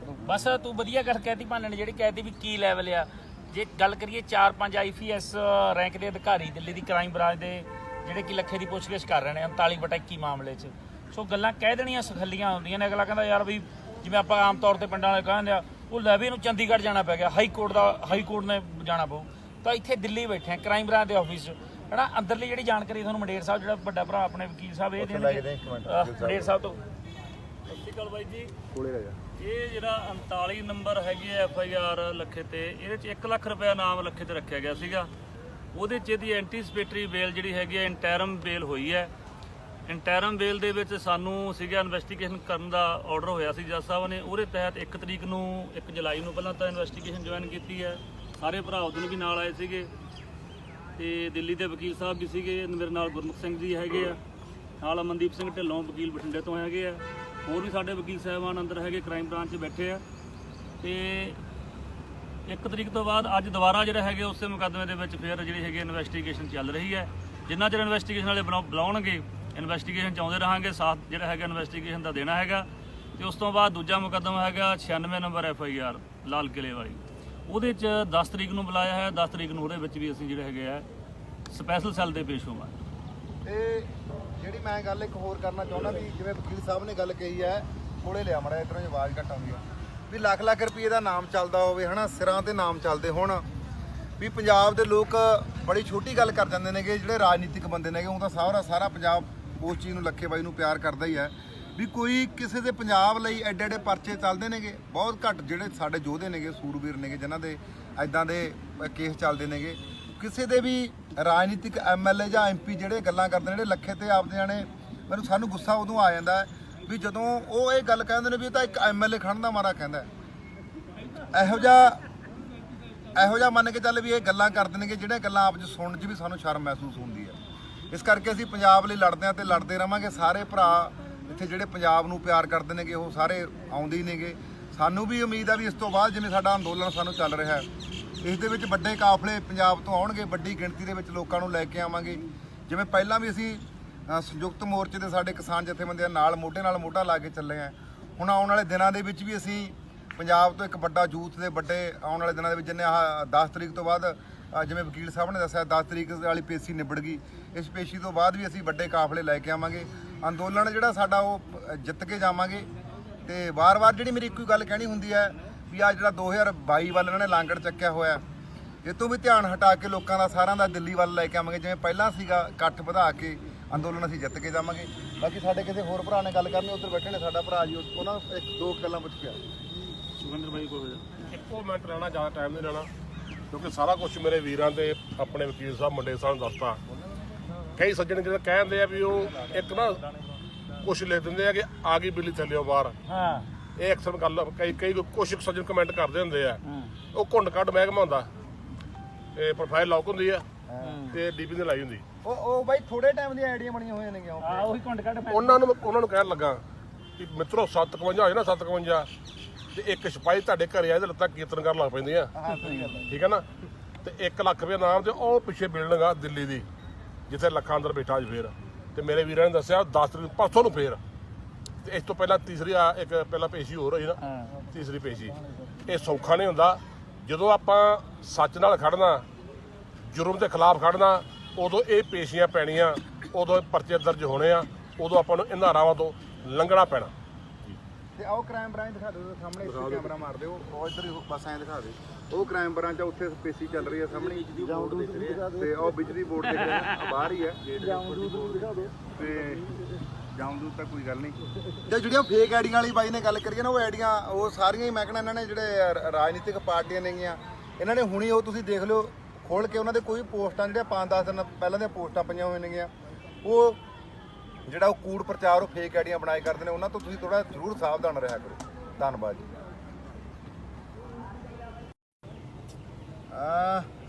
ਬਸ ਤੂੰ ਵਧੀਆ ਗੱਲ ਕਹਿਤੀ ਭਾਨੇ ਨੇ, ਜਿਹੜੀ ਕਹਿਤੀ ਵੀ ਕੀ ਲੈਵਲ ਆ। ਜੇ ਗੱਲ ਕਰੀਏ 4-5 ਆਈਪੀਐਸ ਰੈਂਕ ਦੇ ਅਧਿਕਾਰੀ ਦਿੱਲੀ ਦੀ ਕ੍ਰਾਈਮ ਬ੍ਰਾਂਚ ਦੇ ਜਿਹੜੇ ਕਿ ਲੱਖੇ ਦੀ ਪੁੱਛਗਿੱਛ ਕਰ ਰਹੇ ਨੇ 39/21 ਮਾਮਲੇ 'ਚ। ਸੋ ਗੱਲਾਂ ਕਹਿ ਦੇਣੀਆਂ ਸਖੱਲੀਆਂ ਹੁੰਦੀਆਂ ਨੇ। ਅਗਲਾ ਕਹਿੰਦਾ ਯਾਰ ਵੀ ਜਿਵੇਂ ਆਪਾਂ ਆਮ ਤੌਰ ਤੇ ਪਿੰਡਾਂ ਵਾਲੇ ਕਹਿੰਦੇ ਆ, ਉਹ ਲੈ ਵੀ ਇਹਨੂੰ ਚੰਡੀਗੜ੍ਹ ਜਾਣਾ ਪੈ ਗਿਆ, ਹਾਈ ਕੋਰਟ ਨੇ ਜਾਣਾ ਪਊ। ਤਾਂ ਇੱਥੇ ਦਿੱਲੀ ਬੈਠੇ ਆ ਕ੍ਰਾਈਮ ਬ੍ਰਾਂਚ ਦੇ ਆਫਿਸ 'ਚ। ਹਨਾ ਅੰਦਰਲੀ ਜਿਹੜੀ ਜਾਣਕਾਰੀ ਤੁਹਾਨੂੰ ਮੰਡੇਰ ਸਾਹਿਬ ਜਿਹੜਾ ਵੱਡਾ ਭਰਾ ਆਪਣੇ ਵਕੀਲ ਸਾਹਿਬ ਇਹ ਦੇਣਗੇ ਮੰਡੇਰ ਸਾਹਿਬ ਤੋਂ। ਸਤਿ ਸ਼੍ਰੀ ਅਕਾਲ ਬਾਈ ਜੀ। ਕੋਲੇ ਰਹਿ ਜਾ। ਇਹ ਜਿਹੜਾ 39 ਨੰਬਰ ਹੈਗੀ ਹੈ FIR ਲੱਖੇ ਤੇ, ਇਹਦੇ 'ਚ 1 ਲੱਖ ਰੁਪਇਆ ਨਾਮ ਲੱਖੇ ਤੇ ਰੱਖਿਆ ਗਿਆ ਸੀਗਾ। ਉਹਦੇ 'ਚ ਇਹਦੀ ਐਂਟੀਸਪੇਟਰੀ ਬੇਲ ਜਿਹੜੀ ਹੈਗੀ ਹੈ ਇੰਟਰਮ ਬੇਲ ਹੋਈ ਹੈ। ਇੰਟਰਮ ਬੇਲ ਦੇ ਵਿੱਚ ਸਾਨੂੰ ਸੀਗਾ ਇਨਵੈਸਟੀਗੇਸ਼ਨ ਕਰਨ ਦਾ ਆਰਡਰ ਹੋਇਆ ਸੀ ਜੱਜ ਸਾਹਿਬ ਨੇ। ਉਹਦੇ ਤਹਿਤ 1 ਤਰੀਕ ਨੂੰ 1 ਜੁਲਾਈ ਨੂੰ ਪਹਿਲਾਂ ਤਾਂ ਇਨਵੈਸਟੀਗੇਸ਼ਨ ਜੁਆਇਨ ਕੀਤੀ ਹੈ। ਸਾਰੇ ਭਰਾ ਉਦੋਂ ਵੀ ਨਾਲ ਆਏ ਸੀਗੇ ਤੇ ਦਿੱਲੀ ਦੇ ਵਕੀਲ ਸਾਹਿਬ ਵੀ ਸੀਗੇ। ਮੇਰੇ ਨਾਲ ਗੁਰਮੁਖ ਸਿੰਘ ਜੀ ਹੈਗੇ ਆ, ਨਾਲ ਅਮਨਦੀਪ ਸਿੰਘ ਢਿੱਲੋਂ ਵਕੀਲ ਬਠਿੰਡੇ ਤੋਂ ਹੈਗੇ ਆ, ਹੋਰ ਵੀ ਸਾਡੇ ਵਕੀਲ ਸਾਹਿਬਾਨ ਅੰਦਰ ਹੈਗੇ ਕ੍ਰਾਈਮ ਬ੍ਰਾਂਚ 'ਚ ਬੈਠੇ ਆ। ਤੇ 1 ਤਰੀਕ ਤੋਂ ਬਾਅਦ ਅੱਜ ਦੁਬਾਰਾ ਜਿਹੜਾ ਹੈਗੇ ਉਸੇ ਮੁਕੱਦਮੇ ਦੇ ਵਿੱਚ ਫਿਰ ਜਿਹੜੀ ਹੈਗੀ ਇਨਵੈਸਟੀਗੇਸ਼ਨ ਚੱਲ ਰਹੀ ਹੈ। ਜਿੰਨਾ ਚਿਰ ਇਨਵੈਸਟੀਗੇਸ਼ਨ ਵਾਲੇ ਬੁਲਾਉਣਗੇ ਇਨਵੈਸਟੀਗੇਸ਼ਨ 'ਚ ਆਉਂਦੇ ਰਹਾਂਗੇ, ਸਾਥ ਜਿਹੜਾ ਹੈਗਾ ਇਨਵੈਸਟੀਗੇਸ਼ਨ ਦਾ ਦੇਣਾ ਹੈਗਾ। ਤੇ ਉਸ ਤੋਂ ਬਾਅਦ ਦੂਜਾ ਮੁਕੱਦਮਾ ਹੈਗਾ 96 ਨੰਬਰ FIR ਲਾਲ ਕਿਲੇ ਵਾਲੀ, ਉਹਦੇ 'ਚ 10 ਤਰੀਕ ਨੂੰ ਬੁਲਾਇਆ ਹੈ। 10 ਤਰੀਕ ਨੂੰ ਉਹਦੇ ਵਿੱਚ ਵੀ ਅਸੀਂ ਜਿਹੜੇ ਹੈਗੇ ਆ ਸਪੈਸ਼ਲ ਸੈੱਲ ਦੇ ਪੇਸ਼ ਹੋਵਾਂਗੇ। ਤੇ ਜਿਹੜੀ ਮੈਂ ਗੱਲ ਇੱਕ ਹੋਰ ਕਰਨਾ ਚਾਹੁੰਦਾ ਵੀ ਜਿਵੇਂ ਵਕੀਲ ਸਾਹਿਬ ਨੇ ਗੱਲ ਕਹੀ ਹੈ, ਕੋਲੇ ਲਿਆ ਮੜਾ ਇਧਰੋਂ ਆਵਾਜ਼ ਘੱਟ ਆਉਂਦੀ ਆ, ਵੀ ਲੱਖ ਲੱਖ ਰੁਪਏ ਦਾ ਨਾਮ ਚੱਲਦਾ ਹੋਵੇ ਹਨਾ, ਸਿਰਾਂ ਤੇ ਨਾਮ ਚੱਲਦੇ ਹੋਣ, ਵੀ ਪੰਜਾਬ ਦੇ ਲੋਕ ਬੜੀ ਛੋਟੀ ਗੱਲ ਕਰ ਜਾਂਦੇ ਨੇਗੇ ਜਿਹੜੇ ਰਾਜਨੀਤਿਕ ਬੰਦੇ ਨੇਗੇ। ਉਹ ਤਾਂ ਸਾਰਾ ਪੰਜਾਬ ਉਸ ਚੀਜ਼ ਨੂੰ ਲੱਖੇ ਬਾਈ ਨੂੰ ਪਿਆਰ ਕਰਦਾ ਹੀ ਹੈ ਵੀ ਕੋਈ ਕਿਸੇ ਦੇ ਪੰਜਾਬ ਲਈ ਐਡੇ ਐਡੇ ਪਰਚੇ ਚੱਲਦੇ ਨੇਗੇ। ਬਹੁਤ ਘੱਟ ਜਿਹੜੇ ਸਾਡੇ ਯੋਧੇ ਨੇਗੇ, ਸੂਰਬੀਰ ਨੇਗੇ ਜਿਨ੍ਹਾਂ ਦੇ ਐਦਾਂ ਦੇ ਕੇਸ ਚੱਲਦੇ ਨੇਗੇ। ਕਿਸੇ ਦੇ ਵੀ ਰਾਜਨੀਤਿਕ MLA ਜਾਂ MP ਜਿਹੜੇ ਗੱਲਾਂ ਕਰਦੇ ਨੇ ਜਿਹੜੇ ਲੱਖੇ ਤੇ ਆਪਦੇ ਜਾਣੇ, ਸਾਨੂੰ ਗੁੱਸਾ ਉਦੋਂ ਆ ਜਾਂਦਾ ਵੀ ਜਦੋਂ ਉਹ ਇਹ ਗੱਲ ਕਹਿੰਦੇ ਨੇ ਵੀ ਇਹ ਤਾਂ ਇੱਕ MLA ਖੜਨ ਦਾ ਮਾਰਾ ਕਹਿੰਦਾ। ਇਹੋ ਜਿਹਾ ਮੰਨ ਕੇ ਚੱਲ ਵੀ ਇਹ ਗੱਲਾਂ ਕਰਦੇ ਨੇਗੇ ਜਿਹੜੀਆਂ ਗੱਲਾਂ ਆਪ 'ਚ ਸੁਣਨ 'ਚ ਵੀ ਸਾਨੂੰ ਸ਼ਰਮ ਮਹਿਸੂਸ ਹੁੰਦੀ ਹੈ। ਇਸ ਕਰਕੇ ਅਸੀਂ ਪੰਜਾਬ ਲਈ ਲੜਦੇ ਹਾਂ ਤੇ ਲੜਦੇ ਰਵਾਂਗੇ। ਸਾਰੇ ਭਰਾ ਇੱਥੇ ਜਿਹੜੇ ਪੰਜਾਬ ਨੂੰ ਪਿਆਰ ਕਰਦੇ ਨੇਗੇ ਉਹ ਸਾਰੇ ਆਉਂਦੇ ਹੀ ਨੇਗੇ। ਸਾਨੂੰ ਵੀ ਉਮੀਦ ਆ ਵੀ ਇਸ ਤੋਂ ਬਾਅਦ ਜਿਵੇਂ ਸਾਡਾ ਅੰਦੋਲਨ ਸਾਨੂੰ ਚੱਲ ਰਿਹਾ ਹੈ, ਇਸ ਦੇ ਵਿੱਚ ਵੱਡੇ ਕਾਫਲੇ ਪੰਜਾਬ ਤੋਂ ਆਉਣਗੇ, ਵੱਡੀ ਗਿਣਤੀ ਦੇ ਵਿੱਚ ਲੋਕਾਂ ਨੂੰ ਲੈ ਕੇ ਆਵਾਂਗੇ। ਜਿਵੇਂ ਪਹਿਲਾਂ ਵੀ ਅਸੀਂ ਸੰਯੁਕਤ ਮੋਰਚੇ ਦੇ ਸਾਡੇ ਕਿਸਾਨ ਜਥੇਬੰਦੀਆਂ ਨਾਲ ਮੋਢਾ ਲਾ ਕੇ ਚੱਲੇ ਆ। ਹੁਣ ਆਉਣ ਵਾਲੇ ਦਿਨਾਂ ਦੇ ਵਿੱਚ ਵੀ ਅਸੀਂ ਪੰਜਾਬ ਤੋਂ ਇੱਕ ਵੱਡਾ ਯੂਥ ਦੇ ਵੱਡੇ ਆਉਣ ਵਾਲੇ ਦਿਨਾਂ ਦੇ ਵਿੱਚ ਜਿੰਨੇ ਆਹ 10 ਤਰੀਕ ਤੋਂ ਬਾਅਦ ਜਿਵੇਂ ਵਕੀਲ ਸਾਹਿਬ ਨੇ ਦੱਸਿਆ 10 ਤਰੀਕ ਵਾਲੀ ਪੇਸ਼ੀ ਨਿਬੜ ਗਈ। ਇਸ ਪੇਸ਼ੀ ਤੋਂ ਬਾਅਦ ਵੀ ਅਸੀਂ ਵੱਡੇ ਕਾਫਲੇ ਲੈ ਕੇ ਆਵਾਂਗੇ। ਅੰਦੋਲਨ ਜਿਹੜਾ ਸਾਡਾ ਉਹ ਜਿੱਤ ਕੇ ਜਾਵਾਂਗੇ। ਤੇ ਵਾਰ-ਵਾਰ ਜਿਹੜੀ ਮੇਰੀ ਇੱਕੋ ਗੱਲ ਕਹਿਣੀ ਹੁੰਦੀ ਹੈ ਵੀ ਆ ਜਿਹੜਾ 2022 ਵੱਲ ਇਹਨਾਂ ਨੇ ਲਾਂਗੜ ਚੱਕਿਆ ਹੋਇਆ, ਇਹ ਤੋਂ ਵੀ ਧਿਆਨ ਹਟਾ ਕੇ ਲੋਕਾਂ ਦਾ ਸਾਰਿਆਂ ਦਾ ਦਿੱਲੀ ਵੱਲ ਲੈ ਕੇ ਆਵਾਂਗੇ। ਜਿਵੇਂ ਪਹਿਲਾਂ ਸੀਗਾ ਇਕੱਠ ਵਧਾ ਕੇ ਅੰਦੋਲਨ ਅਸੀਂ ਜਿੱਤ ਕੇ ਜਾਵਾਂਗੇ। ਬਾਕੀ ਸਾਡੇ ਕਿਸੇ ਹੋਰ ਭਰਾ ਨੇ ਗੱਲ ਕਰਨੀ, ਉੱਧਰ ਬੈਠੇ ਨੇ ਸਾਡਾ ਭਰਾ ਜੀ, ਉਹਨਾਂ ਨੂੰ 1-2 ਗੱਲਾਂ ਪੁੱਛ ਕੇ ਸੁਖਿੰਦਰ ਬਾਈ ਕੋਲ ਇੱਕੋ ਮਿੰਟ ਰਹਿਣਾ, ਜ਼ਿਆਦਾ ਟਾਈਮ ਨਹੀਂ ਲੈਣਾ ਕਿਉਂਕਿ ਸਾਰਾ ਕੁਝ ਮੇਰੇ ਵੀਰਾਂ ਦੇ ਆਪਣੇ ਵਕੀਲ ਸਾਹਿਬ ਮੰਡੇ ਸਾਹਿਬ ਨੂੰ ਦੱਸਤਾ। ਕਈ ਸੱਜਣ ਜਿਹੜੇ ਕਹਿੰਦੇ ਆ ਵੀ ਉਹ ਇੱਕ ਨਾ ਕੁਛ ਲਿਖ ਦਿੰਦੇ ਆ ਕਿ ਆ ਗਈ ਬਿੱਲੀ ਥੱਲਿਓ ਬਾਹਰ। ਹਾਂ, ਇਹ ਅਕਸਰ ਗੱਲ ਕਈ ਕੁਛ ਸੱਜਣ ਕਮੈਂਟ ਕਰਦੇ ਹੁੰਦੇ ਆ। ਉਹ ਘੁੰਡ ਕੱਢ ਮਹਿਕਮਾ ਹੁੰਦਾ, ਇਹ ਪ੍ਰੋਫਾਈਲ ਲੌਕ ਹੁੰਦੀ ਆ ਤੇ DP ਨੇ ਲਾਈ ਹੁੰਦੀ। ਉਹ ਬਾਈ ਥੋੜੇ ਟਾਈਮ ਦੀਆਂ ਆਈਡੀਆਂ ਬਣੀਆਂ ਹੋਈਆਂ ਨੇ। ਉਹੀ ਕੁੰਡ ਕੱਢ ਉਹਨਾਂ ਨੂੰ ਕਹਿਣ ਲੱਗਾ ਕਿ ਮਿੱਤਰੋ 751 ਹੋਏ ਨਾ 751 ਤੇ ਇੱਕ ਸਿਪਾਹੀ ਤੁਹਾਡੇ ਘਰੇ ਆਏ ਤੇ ਲੱਤਾਂ ਕੀਰਤਨ ਕਰਨ ਲੱਗ ਪੈਂਦੀਆਂ। ਠੀਕ ਹੈ ਨਾ। ਤੇ 1 ਲੱਖ ਰੁਪਏ ਨਾਮ ਤੇ ਉਹ ਪਿੱਛੇ ਬਿਲਡਿੰਗ ਆ ਦਿੱਲੀ ਦੀ ਜਿੱਥੇ ਲੱਖਾਂ ਅੰਦਰ ਬੈਠਾ ਅੱਜ ਫੇਰ। ਤੇ ਮੇਰੇ ਵੀਰਾਂ ਨੇ ਦੱਸਿਆ 10 ਤਰੀਕ ਪਰਸੋਂ ਨੂੰ ਫੇਰ। ਤੇ ਇਸ ਤੋਂ ਪਹਿਲਾਂ ਤੀਸਰੀ ਇੱਕ ਪਹਿਲਾਂ ਪੇਸ਼ੀ ਹੋਰ ਹੋਈ ਨਾ, ਤੀਸਰੀ ਪੇਸ਼ੀ। ਇਹ ਸੌਖਾ ਨਹੀਂ ਹੁੰਦਾ। ਜਦੋਂ ਆਪਾਂ ਸੱਚ ਨਾਲ ਖੜਨਾ, ਜੁਰਮ ਦੇ ਖਿਲਾਫ ਖੜਨਾ, ਉਦੋਂ ਇਹ ਪੇਸ਼ੀਆਂ ਪੈਣੀਆਂ, ਉਦੋਂ ਪਰਚੇ ਦਰਜ ਹੋਣੇ ਆ, ਉਦੋਂ ਆਪਾਂ ਨੂੰ ਇਹਨਾਂ ਰਾਵਾਂ ਤੋਂ ਲੰਘਣਾ ਪੈਣਾ। ਤੇ ਆਓ ਕ੍ਰਾਈਮ ਬ੍ਰਾਂਚ ਦਿਖਾ ਦਿਓ ਸਾਹਮਣੇ, ਇੱਥੇ ਕੈਮਰਾ ਮਾਰ ਦਿਓ, ਉਹ ਇੱਧਰ ਹੀ ਬਸ ਐਂ ਦਿਖਾ ਦੇ। ਉਹ ਕ੍ਰਾਈਮ ਬ੍ਰਾਂਚ ਆ, ਉੱਥੇ ਪੇਸ਼ੀ ਚੱਲ ਰਹੀ ਹੈ ਸਾਹਮਣੇ। ਤੇ ਉਹ ਬਿਜਲੀ ਬੋਰਡ ਦੇ ਬਾਹਰ ਹੀ ਹੈ। ਤੇ ਜਾਮਦੂਦ ਤਾਂ ਕੋਈ ਗੱਲ ਨਹੀਂ। ਤੇ ਜਿਹੜੀਆਂ ਫੇਕ ਆਈਡੀਆਂ ਵਾਲੀ ਬਾਈ ਨੇ ਗੱਲ ਕਰੀਏ ਨਾ, ਉਹ ਆਈਡੀਆਂ ਉਹ ਸਾਰੀਆਂ ਹੀ ਮੈਂ ਕਹਿੰਦਾ ਇਹਨਾਂ ਨੇ ਜਿਹੜੇ ਰਾਜਨੀਤਿਕ ਪਾਰਟੀਆਂ ਨੇਗੀਆਂ, ਇਹਨਾਂ ਨੇ ਹੁਣੀ ਉਹ ਤੁਸੀਂ ਦੇਖ ਲਿਓ ਖੋਲ ਕੇ ਉਹਨਾਂ ਦੇ ਕੋਈ ਪੋਸਟਾਂ ਜਿਹੜੀਆਂ 5-10 ਦਿਨ ਪਹਿਲਾਂ ਦੀਆਂ ਪੋਸਟਾਂ ਪਈਆਂ ਹੋਈਆਂ ਨੇਗੀਆਂ, ਉਹ ਜਿਹੜਾ ਉਹ ਕੂੜ ਪ੍ਰਚਾਰ ਉਹ ਫੇਕ ਆਈਡੀਆਂ ਬਣਾਏ ਕਰਦੇ ਨੇ। ਉਹਨਾਂ ਤੋਂ ਤੁਸੀਂ ਥੋੜਾ ਜ਼ਰੂਰ ਸਾਵਧਾਨ ਰਿਹਾ ਕਰੋ। ਧੰਨਵਾਦ ਜੀ।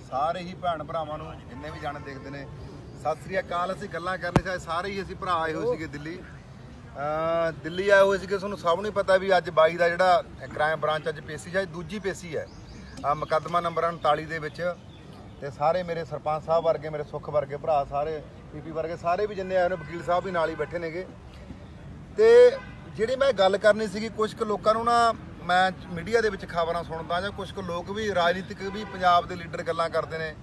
ਸਾਰੇ ਹੀ ਭੈਣ ਭਰਾਵਾਂ ਨੂੰ ਜਿੰਨੇ ਵੀ ਜਾਣੇ ਦੇਖਦੇ ਨੇ ਸਤਿ ਸ੍ਰੀ ਅਕਾਲ। ਅਸੀਂ ਗੱਲਾਂ ਕਰਨੇ ਚਾਹੇ ਸਾਰੇ ਹੀ ਅਸੀਂ ਭਰਾ ਆਏ ਹੋਏ ਸੀਗੇ ਦਿੱਲੀ ਆਏ ਹੋਏ ਸੀਗੇ। ਤੁਹਾਨੂੰ ਸਭ ਨੂੰ ਪਤਾ ਵੀ ਅੱਜ 22 ਦਾ ਜਿਹੜਾ ਕ੍ਰਾਈਮ ਬ੍ਰਾਂਚ ਅੱਜ ਪੇਸ਼ੀ ਹੈ, ਦੂਜੀ ਪੇਸ਼ੀ ਹੈ ਮੁਕੱਦਮਾ ਨੰਬਰ 39 ਦੇ ਵਿੱਚ। ਤੇ ਸਾਰੇ ਮੇਰੇ ਸਰਪੰਚ ਸਾਹਿਬ ਵਰਗੇ, ਮੇਰੇ ਸੁੱਖ ਵਰਗੇ ਭਰਾ, ਸਾਰੇ PP ਵਰਗੇ ਸਾਰੇ ਵੀ ਜਿੰਨੇ ਆਏ ਨੇ, ਵਕੀਲ ਸਾਹਿਬ ਵੀ ਨਾਲ ਹੀ ਬੈਠੇ ਨੇਗੇ। ਤੇ ਜਿਹੜੀ ਮੈਂ ਗੱਲ ਕਰਨੀ ਸੀਗੀ, ਕੁਝ ਕੁ ਲੋਕਾਂ ਨੂੰ ਨਾ ਮੈਂ ਮੀਡੀਆ ਦੇ ਵਿੱਚ ਖਬਰਾਂ ਸੁਣਦਾ ਜਾਂ ਕੁਝ ਕੁ ਲੋਕ ਵੀ ਰਾਜਨੀਤਿਕ ਵੀ ਪੰਜਾਬ ਦੇ ਲੀਡਰ ਗੱਲਾਂ ਕਰਦੇ ਨੇ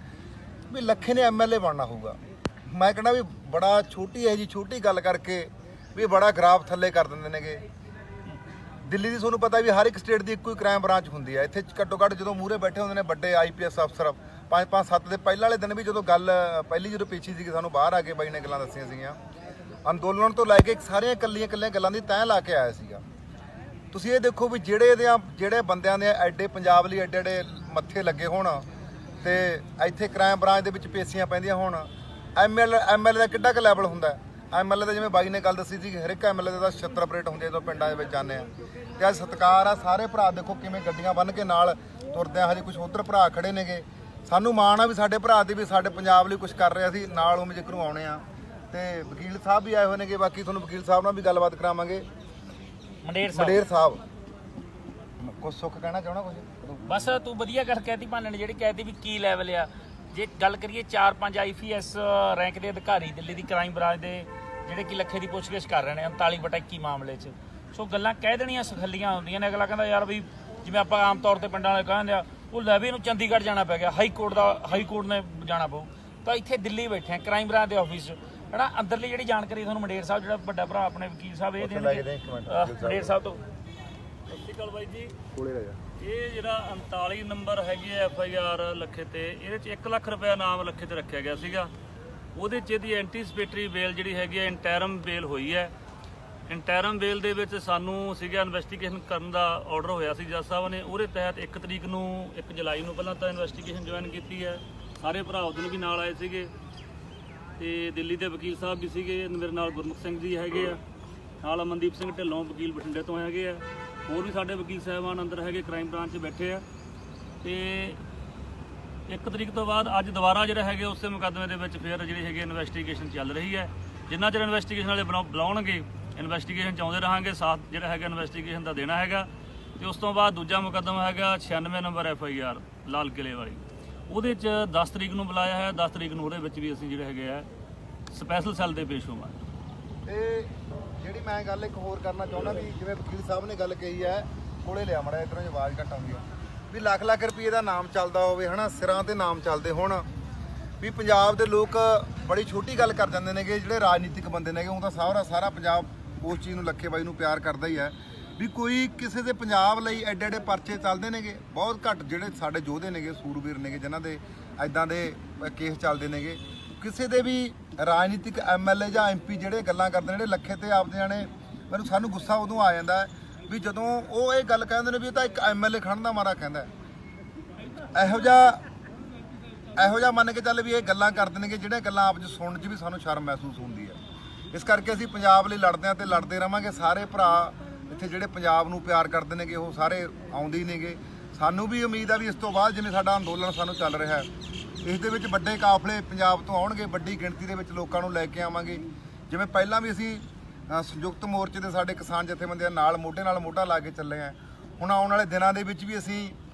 ਵੀ ਲੱਖੇ ਨੇ MLA ਬਣਨਾ ਹੋਊਗਾ। ਮੈਂ ਕਹਿੰਦਾ ਵੀ ਬੜਾ ਛੋਟੀ ਹੈ ਜੀ, ਛੋਟੀ ਗੱਲ ਕਰਕੇ ਵੀ ਬੜਾ ਗਰਾਫ ਥੱਲੇ ਕਰ ਦਿੰਦੇ ਨੇਗੇ। ਦਿੱਲੀ ਦੀ ਤੁਹਾਨੂੰ ਪਤਾ ਵੀ ਹਰ ਇੱਕ ਸਟੇਟ ਦੀ ਇੱਕੋ ਹੀ ਕ੍ਰਾਈਮ ਬ੍ਰਾਂਚ ਹੁੰਦੀ ਹੈ। ਇੱਥੇ ਘੱਟੋ ਘੱਟ ਜਦੋਂ ਮੂਹਰੇ ਬੈਠੇ ਹੁੰਦੇ ਨੇ ਵੱਡੇ IPS ਅਫਸਰ, 5 7 ਦੇ ਪਹਿਲਾਂ ਵਾਲੇ ਦਿਨ ਵੀ ਜਦੋਂ ਗੱਲ ਪਹਿਲੀ ਜਦੋਂ ਪੇਸ਼ੀ ਸੀ ਸਾਨੂੰ ਬਾਹਰ ਆ ਕੇ ਬਾਈ ਨੇ ਗੱਲਾਂ ਦੱਸੀਆਂ ਸੀਗੀਆਂ ਅੰਦੋਲਨ ਤੋਂ ਲੈ ਕੇ ਸਾਰੀਆਂ ਕੱਲੀਆਂ ਗੱਲਾਂ ਦੀ ਤੈਅ ਲਾ ਕੇ ਆਇਆ ਸੀਗਾ। ਤੁਸੀਂ ਇਹ ਦੇਖੋ ਵੀ ਜਿਹੜੇ ਬੰਦਿਆਂ ਦੇ ਐਡੇ ਪੰਜਾਬ ਲਈ ਐਡੇ ਮੱਥੇ ਲੱਗੇ ਹੋਣ ਤੇ ਇੱਥੇ ਕ੍ਰਾਈਮ ਬ੍ਰਾਂਚ ਦੇ ਵਿੱਚ ਪੇਸ਼ੀਆਂ ਪੈਂਦੀਆਂ ਹੋਣ। ਐਮਐਲਏ ਦਾ ਕਿੱਡਾ ਕੁ ਲੈਵਲ ਹੁੰਦਾ? ਐਮਐਲਏ ਦਾ ਜਿਵੇਂ ਬਾਈ ਨੇ ਗੱਲ ਦੱਸੀ ਸੀ ਹਰ ਇੱਕ ਐਮਐਲਏ ਦਾ 76 ਆਪਰੇਟ ਹੁੰਦੇ ਜਦੋਂ ਪਿੰਡਾਂ ਦੇ ਵਿੱਚ ਜਾਂਦੇ ਆ ਤੇ ਅੱਜ ਸਤਿਕਾਰ ਆ ਸਾਰੇ ਭਰਾ ਦੇਖੋ ਕਿਵੇਂ ਗੱਡੀਆਂ ਬੰਨ੍ਹ ਕੇ ਨਾਲ ਤੁਰਦੇ ਆ। ਹਜੇ ਕੁਝ ਉਧਰ ਭਰਾ ਖੜੇ ਨੇਗੇ, ਸਾਨੂੰ ਮਾਣ ਆ ਵੀ ਸਾਡੇ ਭਰਾ ਦੀ ਵੀ ਸਾਡੇ ਪੰਜਾਬ ਲਈ ਕੁਝ ਕਰ ਰਿਹਾ ਸੀ ਨਾਲ ਉਹ ਜ਼ਿਕਰੂ ਆਉਣੇ ਆ ਤੇ ਵਕੀਲ ਸਾਹਿਬ ਵੀ ਆਏ ਹੋਏ ਨੇਗੇ। ਬਾਕੀ ਤੁਹਾਨੂੰ ਵਕੀਲ ਸਾਹਿਬ ਨਾਲ ਵੀ ਗੱਲਬਾਤ ਕਰਾਵਾਂਗੇ। ਮੰਡੇਰ ਸਾਹਿਬ ਕੁਝ ਸੁੱਖ ਕਹਿਣਾ ਚਾਹਣਾ ਕੁਝ? ਬਸ ਤੂੰ ਵਧੀਆ ਗੱਲ ਕਹਿਤੀ ਭਾਨੇ ਨੇ ਜਿਹੜੀ ਕਹਿਤੀ ਵੀ ਕੀ ਲੈਵਲ ਆ। ਜੇ ਗੱਲ ਕਰੀਏ 4-5 IPS ਰੈਂਕ ਦੇ ਅਧਿਕਾਰੀ ਦਿੱਲੀ ਦੀ ਕ੍ਰਾਈਮ ਬ੍ਰਾਂਚ ਦੇ ਜਿਹੜੇ ਕਿ ਲੱਖੇ ਦੀ ਪੁੱਛਗਿੱਛ ਕਰ ਰਹੇ ਨੇ 39/21 ਮਾਮਲੇ 'ਚ। ਸੋ ਗੱਲਾਂ ਕਹਿ ਦੇਣੀਆਂ ਸਖੱਲੀਆਂ ਹੁੰਦੀਆਂ ਨੇ। ਅਗਲਾ ਕਹਿੰਦਾ ਯਾਰ ਵੀ ਜਿਵੇਂ ਆਪਾਂ ਆਮ ਤੌਰ ਤੇ ਪਿੰਡਾਂ ਵਾਲੇ ਕਹਿੰਦੇ ਆ ਉਹ ਲੈ ਵੀ ਇਹਨੂੰ ਚੰਡੀਗੜ੍ਹ ਜਾਣਾ ਪੈ ਗਿਆ, ਹਾਈ ਕੋਰਟ ਨੇ ਜਾਣਾ ਪਊ। ਤਾਂ ਇੱਥੇ ਦਿੱਲੀ ਬੈਠੇ ਆ ਕ੍ਰਾਈਮ ਬ੍ਰਾਂਚ ਦੇ ਆਫਿਸ 'ਚ ਹੈ ਨਾ। ਅੰਦਰਲੀ ਜਿਹੜੀ ਜਾਣਕਾਰੀ ਤੁਹਾਨੂੰ ਮੰਡੇਰ ਸਾਹਿਬ ਜਿਹੜਾ ਵੱਡਾ ਭਰਾ ਆਪਣੇ ਵਕੀਲ ਸਾਹਿਬ ਇਹ ਦੇਣਗੇ ਮੰਡੇਰ ਸਾਹਿਬ ਤੋਂ। ਸਤਿ ਸ਼੍ਰੀ ਅਕਾਲ ਬਾਈ ਜੀ। ਇਹ ਜਿਹੜਾ 39 ਨੰਬਰ ਹੈਗੀ ਹੈ FIR ਲੱਖੇ ਤੇ, ਇਹਦੇ 'ਚ 1 ਲੱਖ ਰੁਪਏ ਨਾਮ ਲੱਖੇ ਤੇ ਰੱਖਿਆ ਗਿਆ ਸੀਗਾ। ਉਹਦੇ 'ਚ ਇਹਦੀ ਐਂਟੀਸਪੇਟਰੀ ਬੇਲ ਜਿਹੜੀ ਹੈਗੀ ਹੈ ਇੰਟਰਮ ਬੇਲ ਹੋਈ ਹੈ। ਇੰਟਰਮ ਬੇਲ ਦੇ ਵਿੱਚ ਸਾਨੂੰ ਸੀਗਾ ਇਨਵੈਸਟੀਗੇਸ਼ਨ ਕਰਨ ਦਾ ਆਰਡਰ ਹੋਇਆ ਸੀ ਜੱਜ ਸਾਹਿਬ ਨੇ। ਉਹਦੇ ਤਹਿਤ 1 ਤਰੀਕ ਨੂੰ 1 ਜੁਲਾਈ ਨੂੰ ਪਹਿਲਾਂ ਤਾਂ ਇਨਵੈਸਟੀਗੇਸ਼ਨ ਜੁਆਇਨ ਕੀਤੀ ਹੈ। ਸਾਰੇ ਭਰਾ ਉਦੋਂ ਵੀ ਨਾਲ ਆਏ ਸੀਗੇ ਤੇ ਦਿੱਲੀ ਦੇ ਵਕੀਲ ਸਾਹਿਬ ਵੀ ਸੀਗੇ। ਮੇਰੇ ਨਾਲ ਗੁਰਮੁਖ ਸਿੰਘ ਜੀ ਹੈਗੇ ਆ, ਨਾਲ ਅਮਨਦੀਪ ਸਿੰਘ ਢਿੱਲੋਂ ਵਕੀਲ ਬਠਿੰਡੇ ਤੋਂ ਹੈਗੇ ਆ, ਹੋਰ ਵੀ ਸਾਡੇ ਵਕੀਲ ਸਾਹਿਬਾਨ ਅੰਦਰ ਹੈਗੇ ਕ੍ਰਾਈਮ ਬ੍ਰਾਂਚ 'ਚ ਬੈਠੇ ਆ। ਤੇ 1 ਤਰੀਕ ਤੋਂ ਬਾਅਦ ਅੱਜ ਦੁਬਾਰਾ ਜਿਹੜਾ ਹੈਗੇ ਉਸੇ ਮੁਕੱਦਮੇ ਦੇ ਵਿੱਚ ਫਿਰ ਜਿਹੜੀ ਹੈਗੀ ਇਨਵੈਸਟੀਗੇਸ਼ਨ ਚੱਲ ਰਹੀ ਹੈ। ਜਿੰਨਾ ਚਿਰ ਇਨਵੈਸਟੀਗੇਸ਼ਨ ਵਾਲੇ ਬੁਲਾਉਣਗੇ ਇਨਵੈਸਟੀਗੇਸ਼ਨ 'ਚ ਆਉਂਦੇ ਰਹਾਂਗੇ, ਸਾਥ ਜਿਹੜਾ ਹੈਗਾ ਇਨਵੈਸਟੀਗੇਸ਼ਨ ਦਾ ਦੇਣਾ ਹੈਗਾ। ਤੇ ਉਸ ਤੋਂ ਬਾਅਦ ਦੂਜਾ ਮੁਕੱਦਮਾ ਹੈਗਾ 96 ਨੰਬਰ FIR ਲਾਲ ਕਿਲੇ ਵਾਲੀ, ਉਹਦੇ 'ਚ 10 ਤਰੀਕ ਨੂੰ ਬੁਲਾਇਆ ਹੈ। 10 ਤਰੀਕ ਨੂੰ ਉਹਦੇ ਵਿੱਚ ਵੀ ਅਸੀਂ ਜਿਹੜੇ ਹੈਗੇ ਆ ਸਪੈਸ਼ਲ ਸੈੱਲ ਦੇ ਪੇਸ਼ ਹੋਵਾਂਗੇ। ਤੇ ਜਿਹੜੀ ਮੈਂ ਗੱਲ ਇੱਕ ਹੋਰ ਕਰਨਾ ਚਾਹੁੰਦਾ ਵੀ ਜਿਵੇਂ ਵਕੀਲ ਸਾਹਿਬ ਨੇ ਗੱਲ ਕਹੀ ਹੈ ਕੋਲੇ ਲਿਆ ਮੜਾ ਇਧਰੋਂ ਆਵਾਜ਼ ਘੱਟ ਆਉਂਦੀ ਆ ਵੀ ਲੱਖ ਰੁਪਏ ਦਾ ਨਾਮ ਚੱਲਦਾ ਹੋਵੇ ਹਨਾ, ਸਿਰਾਂ ਤੇ ਨਾਮ ਚੱਲਦੇ ਹੁਣ ਵੀ ਪੰਜਾਬ ਦੇ ਲੋਕ ਬੜੀ ਛੋਟੀ ਗੱਲ ਕਰ ਜਾਂਦੇ ਨੇਗੇ ਜਿਹੜੇ ਰਾਜਨੀਤਿਕ ਬੰਦੇ ਨੇਗੇ। ਉਹ ਤਾਂ ਸਾਰਾ ਪੰਜਾਬ ਉਸ ਚੀਜ਼ ਨੂੰ ਲੱਖੇ ਬਾਈ ਨੂੰ ਪਿਆਰ ਕਰਦਾ ਹੀ ਹੈ ਵੀ ਕੋਈ ਕਿਸੇ ਦੇ ਪੰਜਾਬ ਲਈ ਐਡੇ ਪਰਚੇ ਚੱਲਦੇ ਨੇਗੇ। ਬਹੁਤ ਘੱਟ ਜਿਹੜੇ ਸਾਡੇ ਯੋਧੇ ਨੇਗੇ ਸੂਰਬੀਰ ਨੇਗੇ ਜਿਨ੍ਹਾਂ ਦੇ ਐਦਾਂ ਦੇ ਕੇਸ ਚੱਲਦੇ ਨੇਗੇ। ਕਿਸੇ ਦੇ ਵੀ ਰਾਜਨੀਤਿਕ MLA ਜਾਂ MP ਜਿਹੜੇ ਗੱਲਾਂ ਕਰਦੇ ਨੇ ਜਿਹੜੇ ਲੱਖੇ ਤੇ ਆਪਦੇ ਜਾਣੇ, ਸਾਨੂੰ ਗੁੱਸਾ ਉਦੋਂ ਆ ਜਾਂਦਾ ਵੀ ਜਦੋਂ ਉਹ ਇਹ ਗੱਲ ਕਹਿੰਦੇ ਨੇ ਵੀ ਇਹ ਤਾਂ ਇੱਕ MLA ਖੜਨ ਦਾ ਮਾਰਾ ਕਹਿੰਦਾ। ਇਹੋ ਜਿਹਾ ਮੰਨ ਕੇ ਚੱਲ ਵੀ ਇਹ ਗੱਲਾਂ ਕਰਦੇ ਨੇਗੇ ਜਿਹੜੀਆਂ ਗੱਲਾਂ ਆਪ 'ਚ ਸੁਣਨ 'ਚ ਵੀ ਸਾਨੂੰ ਸ਼ਰਮ ਮਹਿਸੂਸ ਹੁੰਦੀ ਹੈ। ਇਸ ਕਰਕੇ ਅਸੀਂ ਪੰਜਾਬ ਲਈ ਲੜਦੇ ਹਾਂ ਤੇ ਲੜਦੇ ਰਵਾਂਗੇ। ਸਾਰੇ ਭਰਾ ਇੱਥੇ ਜਿਹੜੇ ਪੰਜਾਬ ਨੂੰ ਪਿਆਰ ਕਰਦੇ ਨੇਗੇ ਉਹ ਸਾਰੇ ਆਉਂਦੇ ਹੀ ਨੇਗੇ। ਸਾਨੂੰ ਵੀ ਉਮੀਦ ਆ ਵੀ ਇਸ ਤੋਂ ਬਾਅਦ ਜਿਵੇਂ ਸਾਡਾ ਅੰਦੋਲਨ ਸਾਨੂੰ ਚੱਲ ਰਿਹਾ ਇਸ ਦੇ ਵਿੱਚ ਵੱਡੇ ਕਾਫਲੇ ਪੰਜਾਬ ਤੋਂ ਆਉਣਗੇ, ਵੱਡੀ ਗਿਣਤੀ ਦੇ ਵਿੱਚ ਲੋਕਾਂ ਨੂੰ ਲੈ ਕੇ ਆਵਾਂਗੇ। ਜਿਵੇਂ ਪਹਿਲਾਂ ਵੀ ਅਸੀਂ ਸੰਯੁਕਤ ਮੋਰਚੇ ਦੇ ਸਾਡੇ ਕਿਸਾਨ ਜਥੇਬੰਦੀਆਂ ਨਾਲ ਮੋਢਾ ਲਾ ਕੇ ਚੱਲੇ ਆ। ਹੁਣ ਆਉਣ ਵਾਲੇ ਦਿਨਾਂ ਦੇ ਵਿੱਚ ਵੀ ਅਸੀਂ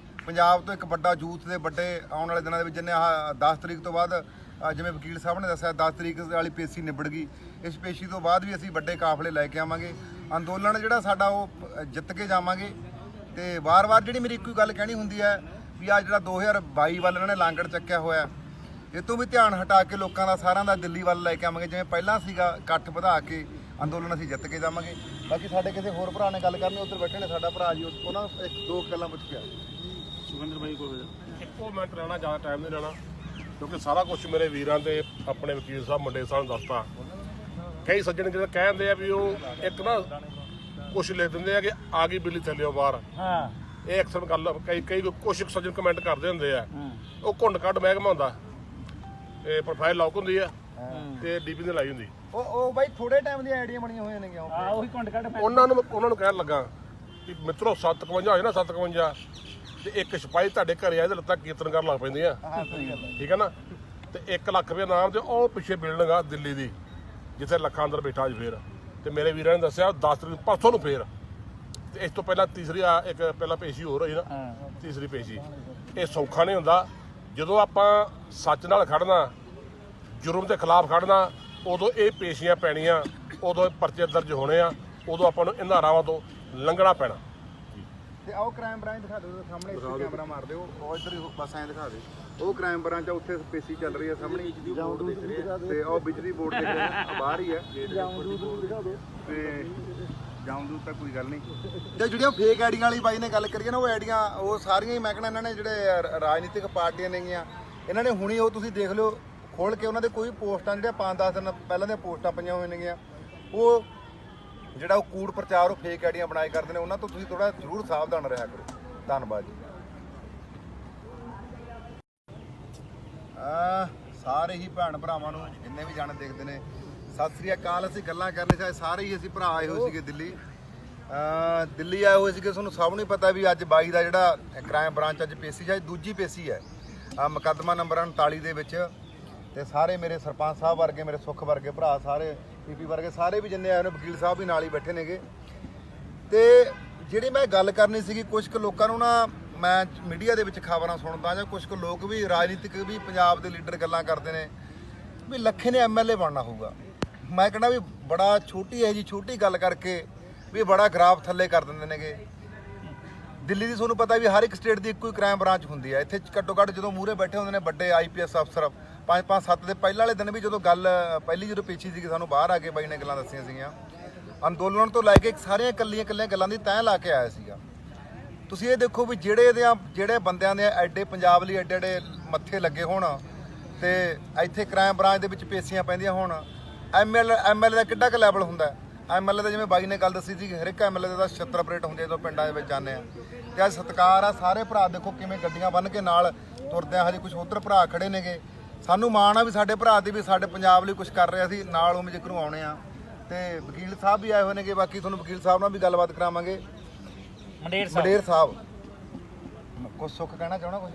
ਪੰਜਾਬ ਤੋਂ ਇੱਕ ਵੱਡਾ ਯੂਥ ਦੇ ਵੱਡੇ ਆਉਣ ਵਾਲੇ ਦਿਨਾਂ ਦੇ ਵਿੱਚ ਜਿੰਨੇ 10 ਤਰੀਕ ਤੋਂ ਬਾਅਦ ਜਿਵੇਂ ਵਕੀਲ ਸਾਹਿਬ ਨੇ ਦੱਸਿਆ 10 ਤਰੀਕ ਵਾਲੀ ਪੇਸ਼ੀ ਨਿਬੜ ਗਈ। ਇਸ ਪੇਸ਼ੀ ਤੋਂ ਬਾਅਦ ਵੀ ਅਸੀਂ ਵੱਡੇ ਕਾਫਲੇ ਲੈ ਕੇ ਆਵਾਂਗੇ। ਅੰਦੋਲਨ ਜਿਹੜਾ ਸਾਡਾ ਉਹ ਜਿੱਤ ਕੇ ਜਾਵਾਂਗੇ। ਤੇ ਵਾਰ-ਵਾਰ ਜਿਹੜੀ ਮੇਰੀ ਇੱਕੋ ਗੱਲ ਕਹਿਣੀ ਹੁੰਦੀ ਹੈ ਵੀ ਆ ਜਿਹੜਾ 2022 ਵੱਲ ਇਹਨਾਂ ਨੇ ਲਾਂਗੜ ਚੱਕਿਆ ਹੋਇਆ ਇਹ ਤੋਂ ਵੀ ਧਿਆਨ ਹਟਾ ਕੇ ਲੋਕਾਂ ਦਾ ਸਾਰਿਆਂ ਦਾ ਦਿੱਲੀ ਵੱਲ ਲੈ ਕੇ ਆਵਾਂਗੇ। ਜਿਵੇਂ ਪਹਿਲਾਂ ਸੀਗਾ ਇਕੱਠ ਵਧਾ ਕੇ ਅੰਦੋਲਨ ਅਸੀਂ ਜਿੱਤ ਕੇ ਜਾਵਾਂਗੇ। ਬਾਕੀ ਸਾਡੇ ਕਿਸੇ ਹੋਰ ਭਰਾ ਨੇ ਗੱਲ ਕਰਨੀ ਉੱਧਰ ਬੈਠੇ ਨੇ ਸਾਡਾ ਭਰਾ ਜੀ, ਉਹਨਾਂ ਨੂੰ 1-2 ਗੱਲਾਂ ਪੁੱਛ ਕੇ ਸੁਖਿੰਦਰ ਬਾਈ ਕੋਲ ਇੱਕੋ ਮਿੰਟ ਰਹਿਣਾ, ਜ਼ਿਆਦਾ ਟਾਈਮ ਨਹੀਂ ਲੈਣਾ ਕਿਉਂਕਿ ਸਾਰਾ ਕੁਝ ਮੇਰੇ ਵੀਰਾਂ ਤੇ ਆਪਣੇ ਵਕੀਲ ਸਾਹਿਬ ਮੰਡੇ ਸਾਹਿਬ ਨੂੰ ਦੱਸਤਾ। ਕਈ ਸੱਜਣ ਜਿਹੜੇ ਕਹਿੰਦੇ ਆ ਵੀ ਉਹ ਇੱਕ ਨਾ ਕੁਛ ਲਿਖ ਦਿੰਦੇ ਆ ਕਿ ਆ ਗਈ ਬਿੱਲੀ ਥੱਲਿਓ ਬਾਹਰ। ਹਾਂ ਇਹ ਅਕਸਰ ਗੱਲ ਕਈ ਕੁਛ ਸੱਜਣ ਕਮੈਂਟ ਕਰਦੇ ਹੁੰਦੇ ਆ। ਉਹ ਘੁੰਡ ਕੱਢ ਮਹਿਕਮਾ ਹੁੰਦਾ, ਇਹ ਪ੍ਰੋਫਾਈਲ ਲੌਕ ਹੁੰਦੀ ਆ ਤੇ DP ਨੇ ਲਾਈ ਹੁੰਦੀ। ਉਹ ਬਾਈ ਥੋੜੇ ਟਾਈਮ ਦੀਆਂ ਆਈਡੀਆਂ ਬਣੀਆਂ ਹੋਈਆਂ ਨੇ ਕਿਉਂ ਉਹੀ ਕੁੰਡ ਕੱਢ ਉਹਨਾਂ ਨੂੰ ਕਹਿਣ ਲੱਗਾ ਕਿ ਮਿੱਤਰੋ 751 ਹੋਏ ਨਾ 751 ਤੇ ਇੱਕ ਸਿਪਾਹੀ ਤੁਹਾਡੇ ਘਰੇ ਆਏ ਤੇ ਲੱਤਾਂ ਕੀਰਤਨ ਕਰਨ ਲੱਗ ਪੈਂਦੀਆਂ। ਠੀਕ ਹੈ ਨਾ। ਤੇ 1 ਲੱਖ ਰੁਪਏ ਨਾਮ ਤੇ ਉਹ ਪਿੱਛੇ ਬਿਲਡਿੰਗ ਆ ਦਿੱਲੀ ਦੀ ਜਿੱਥੇ ਲੱਖਾਂ ਅੰਦਰ ਬੈਠਾ ਅੱਜ ਫੇਰ। ਤੇ ਮੇਰੇ ਵੀਰਾਂ ਨੇ ਦੱਸਿਆ 10 ਤਰੀਕ ਪਰਸੋਂ ਨੂੰ ਫੇਰ। ਤੇ ਇਸ ਤੋਂ ਪਹਿਲਾਂ ਤੀਸਰੀ ਇੱਕ ਪਹਿਲਾਂ ਪੇਸ਼ੀ ਹੋਰ ਹੋਈ ਨਾ, ਤੀਸਰੀ ਪੇਸ਼ੀ। ਇਹ ਸੌਖਾ ਨਹੀਂ ਹੁੰਦਾ। ਜਦੋਂ ਆਪਾਂ ਸੱਚ ਨਾਲ ਖੜਨਾ, ਜੁਰਮ ਦੇ ਖਿਲਾਫ ਖੜਨਾ, ਉਦੋਂ ਇਹ ਪੇਸ਼ੀਆਂ ਪੈਣੀਆਂ, ਉਦੋਂ ਪਰਚੇ ਦਰਜ ਹੋਣੇ ਆ, ਉਦੋਂ ਆਪਾਂ ਨੂੰ ਇਹਨਾਂ ਰਾਵਾਂ ਤੋਂ ਲੰਘਣਾ ਪੈਣਾ। ਤੇ ਆਓ ਕ੍ਰਾਈਮ ਬ੍ਰਾਂਚ ਦਿਖਾ ਦਿਓ ਸਾਹਮਣੇ, ਇੱਥੇ ਕੈਮਰਾ ਮਾਰ ਦਿਓ, ਉਹ ਇੱਧਰ ਹੀ ਬਸ ਐਂ ਦਿਖਾ ਦਿਓ। ਉਹ ਕ੍ਰਾਈਮ ਬ੍ਰਾਂਚ ਆ, ਉੱਥੇ ਪੇਸ਼ੀ ਚੱਲ ਰਹੀ ਹੈ ਸਾਹਮਣੇ ਤੇ ਉਹ ਬਿਜਲੀ ਬੋਰਡ ਦੇ ਬਾਹਰ ਹੀ ਹੈ। ਤੇ ਜਾਉਂਦੂ ਤਾਂ ਕੋਈ ਗੱਲ ਨਹੀਂ। ਤੇ ਜਿਹੜੀਆਂ ਫੇਕ ਆਈਡੀਆਂ ਵਾਲੀ ਬਾਈ ਨੇ ਗੱਲ ਕਰੀਏ ਨਾ, ਉਹ ਆਈਡੀਆਂ ਉਹ ਸਾਰੀਆਂ ਹੀ ਮੈਂ ਕਹਿੰਦਾ ਇਹਨਾਂ ਨੇ ਜਿਹੜੇ ਰਾਜਨੀਤਿਕ ਪਾਰਟੀਆਂ ਨੇਗੀਆਂ ਇਹਨਾਂ ਨੇ ਹੁਣੀ ਉਹ ਤੁਸੀਂ ਦੇਖ ਲਿਓ ਖੋਲ ਕੇ ਉਹਨਾਂ ਦੇ ਕੋਈ ਪੋਸਟਾਂ ਜਿਹੜੀਆਂ 5-10 ਦਿਨ ਪਹਿਲਾਂ ਦੀਆਂ ਪੋਸਟਾਂ ਪਈਆਂ ਹੋਈਆਂ ਨੇਗੀਆਂ, ਉਹ ਜਿਹੜਾ ਉਹ ਕੂੜ ਪ੍ਰਚਾਰ ਉਹ ਫੇਕ ਆਈਡੀਆਂ ਬਣਾਏ ਕਰਦੇ ਨੇ, ਉਹਨਾਂ ਤੋਂ ਤੁਸੀਂ ਥੋੜਾ ਜ਼ਰੂਰ ਸਾਵਧਾਨ ਰਿਹਾ ਕਰੋ। ਧੰਨਵਾਦ ਜੀ। ਸਾਰੇ ਹੀ ਭੈਣ ਭਰਾਵਾਂ ਨੂੰ ਜਿੰਨੇ ਵੀ ਜਾਣੇ ਦੇਖਦੇ ਨੇ ਸਤਿ ਸ੍ਰੀ ਅਕਾਲ। ਅਸੀਂ ਗੱਲਾਂ ਕਰਨੇ ਚਾਹੇ ਸਾਰੇ ਹੀ ਅਸੀਂ ਭਰਾ ਆਏ ਹੋਏ ਸੀਗੇ ਦਿੱਲੀ ਆਏ ਹੋਏ ਸੀਗੇ। ਤੁਹਾਨੂੰ ਸਭ ਨੂੰ ਪਤਾ ਵੀ ਅੱਜ ਬਾਈ ਦਾ ਜਿਹੜਾ ਕ੍ਰਾਈਮ ਬ੍ਰਾਂਚ ਅੱਜ ਪੇਸ਼ੀ ਹੈ, ਦੂਜੀ ਪੇਸ਼ੀ ਹੈ ਮੁਕੱਦਮਾ ਨੰਬਰ 39 ਦੇ ਵਿੱਚ। ਤੇ ਸਾਰੇ ਮੇਰੇ ਸਰਪੰਚ ਸਾਹਿਬ ਵਰਗੇ, ਮੇਰੇ ਸੁੱਖ ਵਰਗੇ ਭਰਾ, ਸਾਰੇ ਪੀਪੀ ਵਰਗੇ ਸਾਰੇ ਵੀ ਜਿੰਨੇ ਆਏ ਨੇ, ਵਕੀਲ ਸਾਹਿਬ ਵੀ ਨਾਲ ਹੀ ਬੈਠੇ ਨੇਗੇ। ਤੇ ਜਿਹੜੀ ਮੈਂ ਗੱਲ ਕਰਨੀ ਸੀਗੀ, ਕੁਝ ਕੁ ਲੋਕਾਂ ਨੂੰ ਨਾ ਮੈਂ ਮੀਡੀਆ ਦੇ ਵਿੱਚ ਖਬਰਾਂ ਸੁਣਦਾ ਜਾਂ ਕੁਝ ਕੁ ਲੋਕ ਵੀ ਰਾਜਨੀਤਿਕ ਵੀ ਪੰਜਾਬ ਦੇ ਲੀਡਰ ਗੱਲਾਂ ਕਰਦੇ ਨੇ ਵੀ ਲੱਖੇ ਨੇ ਐਮਐਲਏ ਬਣਨਾ ਹੋਊਗਾ। ਮੈਂ ਕਹਿੰਦਾ ਵੀ ਬੜਾ ਛੋਟੀ ਹੈ ਜੀ, ਛੋਟੀ ਗੱਲ ਕਰਕੇ ਵੀ ਬੜਾ ਗਰਾਫ ਥੱਲੇ ਕਰ ਦਿੰਦੇ ਨੇਗੇ। ਦਿੱਲੀ ਦੀ ਤੁਹਾਨੂੰ ਪਤਾ ਵੀ ਹਰ ਇੱਕ ਸਟੇਟ ਦੀ ਇੱਕੋ ਹੀ ਕ੍ਰਾਈਮ ਬ੍ਰਾਂਚ ਹੁੰਦੀ ਹੈ। ਇੱਥੇ ਘੱਟੋ ਘੱਟ ਜਦੋਂ ਮੂਹਰੇ ਬੈਠੇ ਹੁੰਦੇ ਨੇ ਵੱਡੇ ਆਈਪੀਐਸ ਅਫਸਰ, 5-5-7 ਦੇ ਪਹਿਲਾਂ ਵਾਲੇ ਦਿਨ ਵੀ ਜਦੋਂ ਗੱਲ ਪਹਿਲੀ ਜਦੋਂ ਪੇਸ਼ੀ ਸੀਗੀ, ਸਾਨੂੰ ਬਾਹਰ ਆ ਕੇ ਬਾਈ ਨੇ ਗੱਲਾਂ ਦੱਸੀਆਂ ਸੀਗੀਆਂ। ਅੰਦੋਲਨ ਤੋਂ ਲੈ ਕੇ ਸਾਰੀਆਂ ਇਕੱਲੀਆਂ ਗੱਲਾਂ ਦੀ ਤੈਅ ਲਾ ਕੇ ਆਇਆ ਸੀਗਾ। ਤੁਸੀਂ ਇਹ ਦੇਖੋ ਵੀ ਜਿਹੜੇ ਬੰਦਿਆਂ ਦੇ ਐਡੇ ਪੰਜਾਬ ਲਈ ਐਡੇ ਮੱਥੇ ਲੱਗੇ ਹੋਣ ਤੇ ਇੱਥੇ ਕ੍ਰਾਈਮ ਬ੍ਰਾਂਚ ਦੇ ਵਿੱਚ ਪੇਸ਼ੀਆਂ ਪੈਂਦੀਆਂ ਹੋਣ, ਐਮਐਲਏ ਦਾ ਕਿੱਡਾ ਕੁ ਲੈਵਲ ਹੁੰਦਾ। ਐਮਐਲਏ ਦਾ ਜਿਵੇਂ ਬਾਈ ਨੇ ਗੱਲ ਦੱਸੀ ਸੀ, ਹਰ ਇੱਕ ਐਮਐਲਏ ਦਾ 76 ਆਪਰੇਟ ਹੁੰਦੇ ਜਦੋਂ ਪਿੰਡਾਂ ਦੇ ਵਿੱਚ ਜਾਂਦੇ ਆ। ਤੇ ਅੱਜ ਸਤਿਕਾਰ ਆ, ਸਾਰੇ ਭਰਾ ਦੇਖੋ ਕਿਵੇਂ ਗੱਡੀਆਂ ਬੰਨ੍ਹ ਕੇ ਨਾਲ ਤੁਰਦੇ ਆ। ਹਜੇ ਕੁਝ ਉੱਧਰ ਭਰਾ ਖੜੇ ਨੇਗੇ, ਸਾਨੂੰ ਮਾਣ ਆ ਵੀ ਸਾਡੇ ਭਰਾ ਦੀ ਵੀ ਸਾਡੇ ਪੰਜਾਬ ਲਈ ਕੁਝ ਕਰ ਰਿਹਾ ਸੀ, ਨਾਲ ਉਹ ਜ਼ਿਕਰੂ ਆਉਣੇ ਆ। ਤੇ ਵਕੀਲ ਸਾਹਿਬ ਵੀ ਆਏ ਹੋਏ ਨੇਗੇ, ਬਾਕੀ ਤੁਹਾਨੂੰ ਵਕੀਲ ਸਾਹਿਬ ਨਾਲ ਵੀ ਗੱਲਬਾਤ ਕਰਾਵਾਂਗੇ। ਮੰਡੇਰ ਸਾਹਿਬ ਕੁਝ ਸੁੱਖ ਕਹਿਣਾ ਚਾਹਣਾ ਕੁਝ?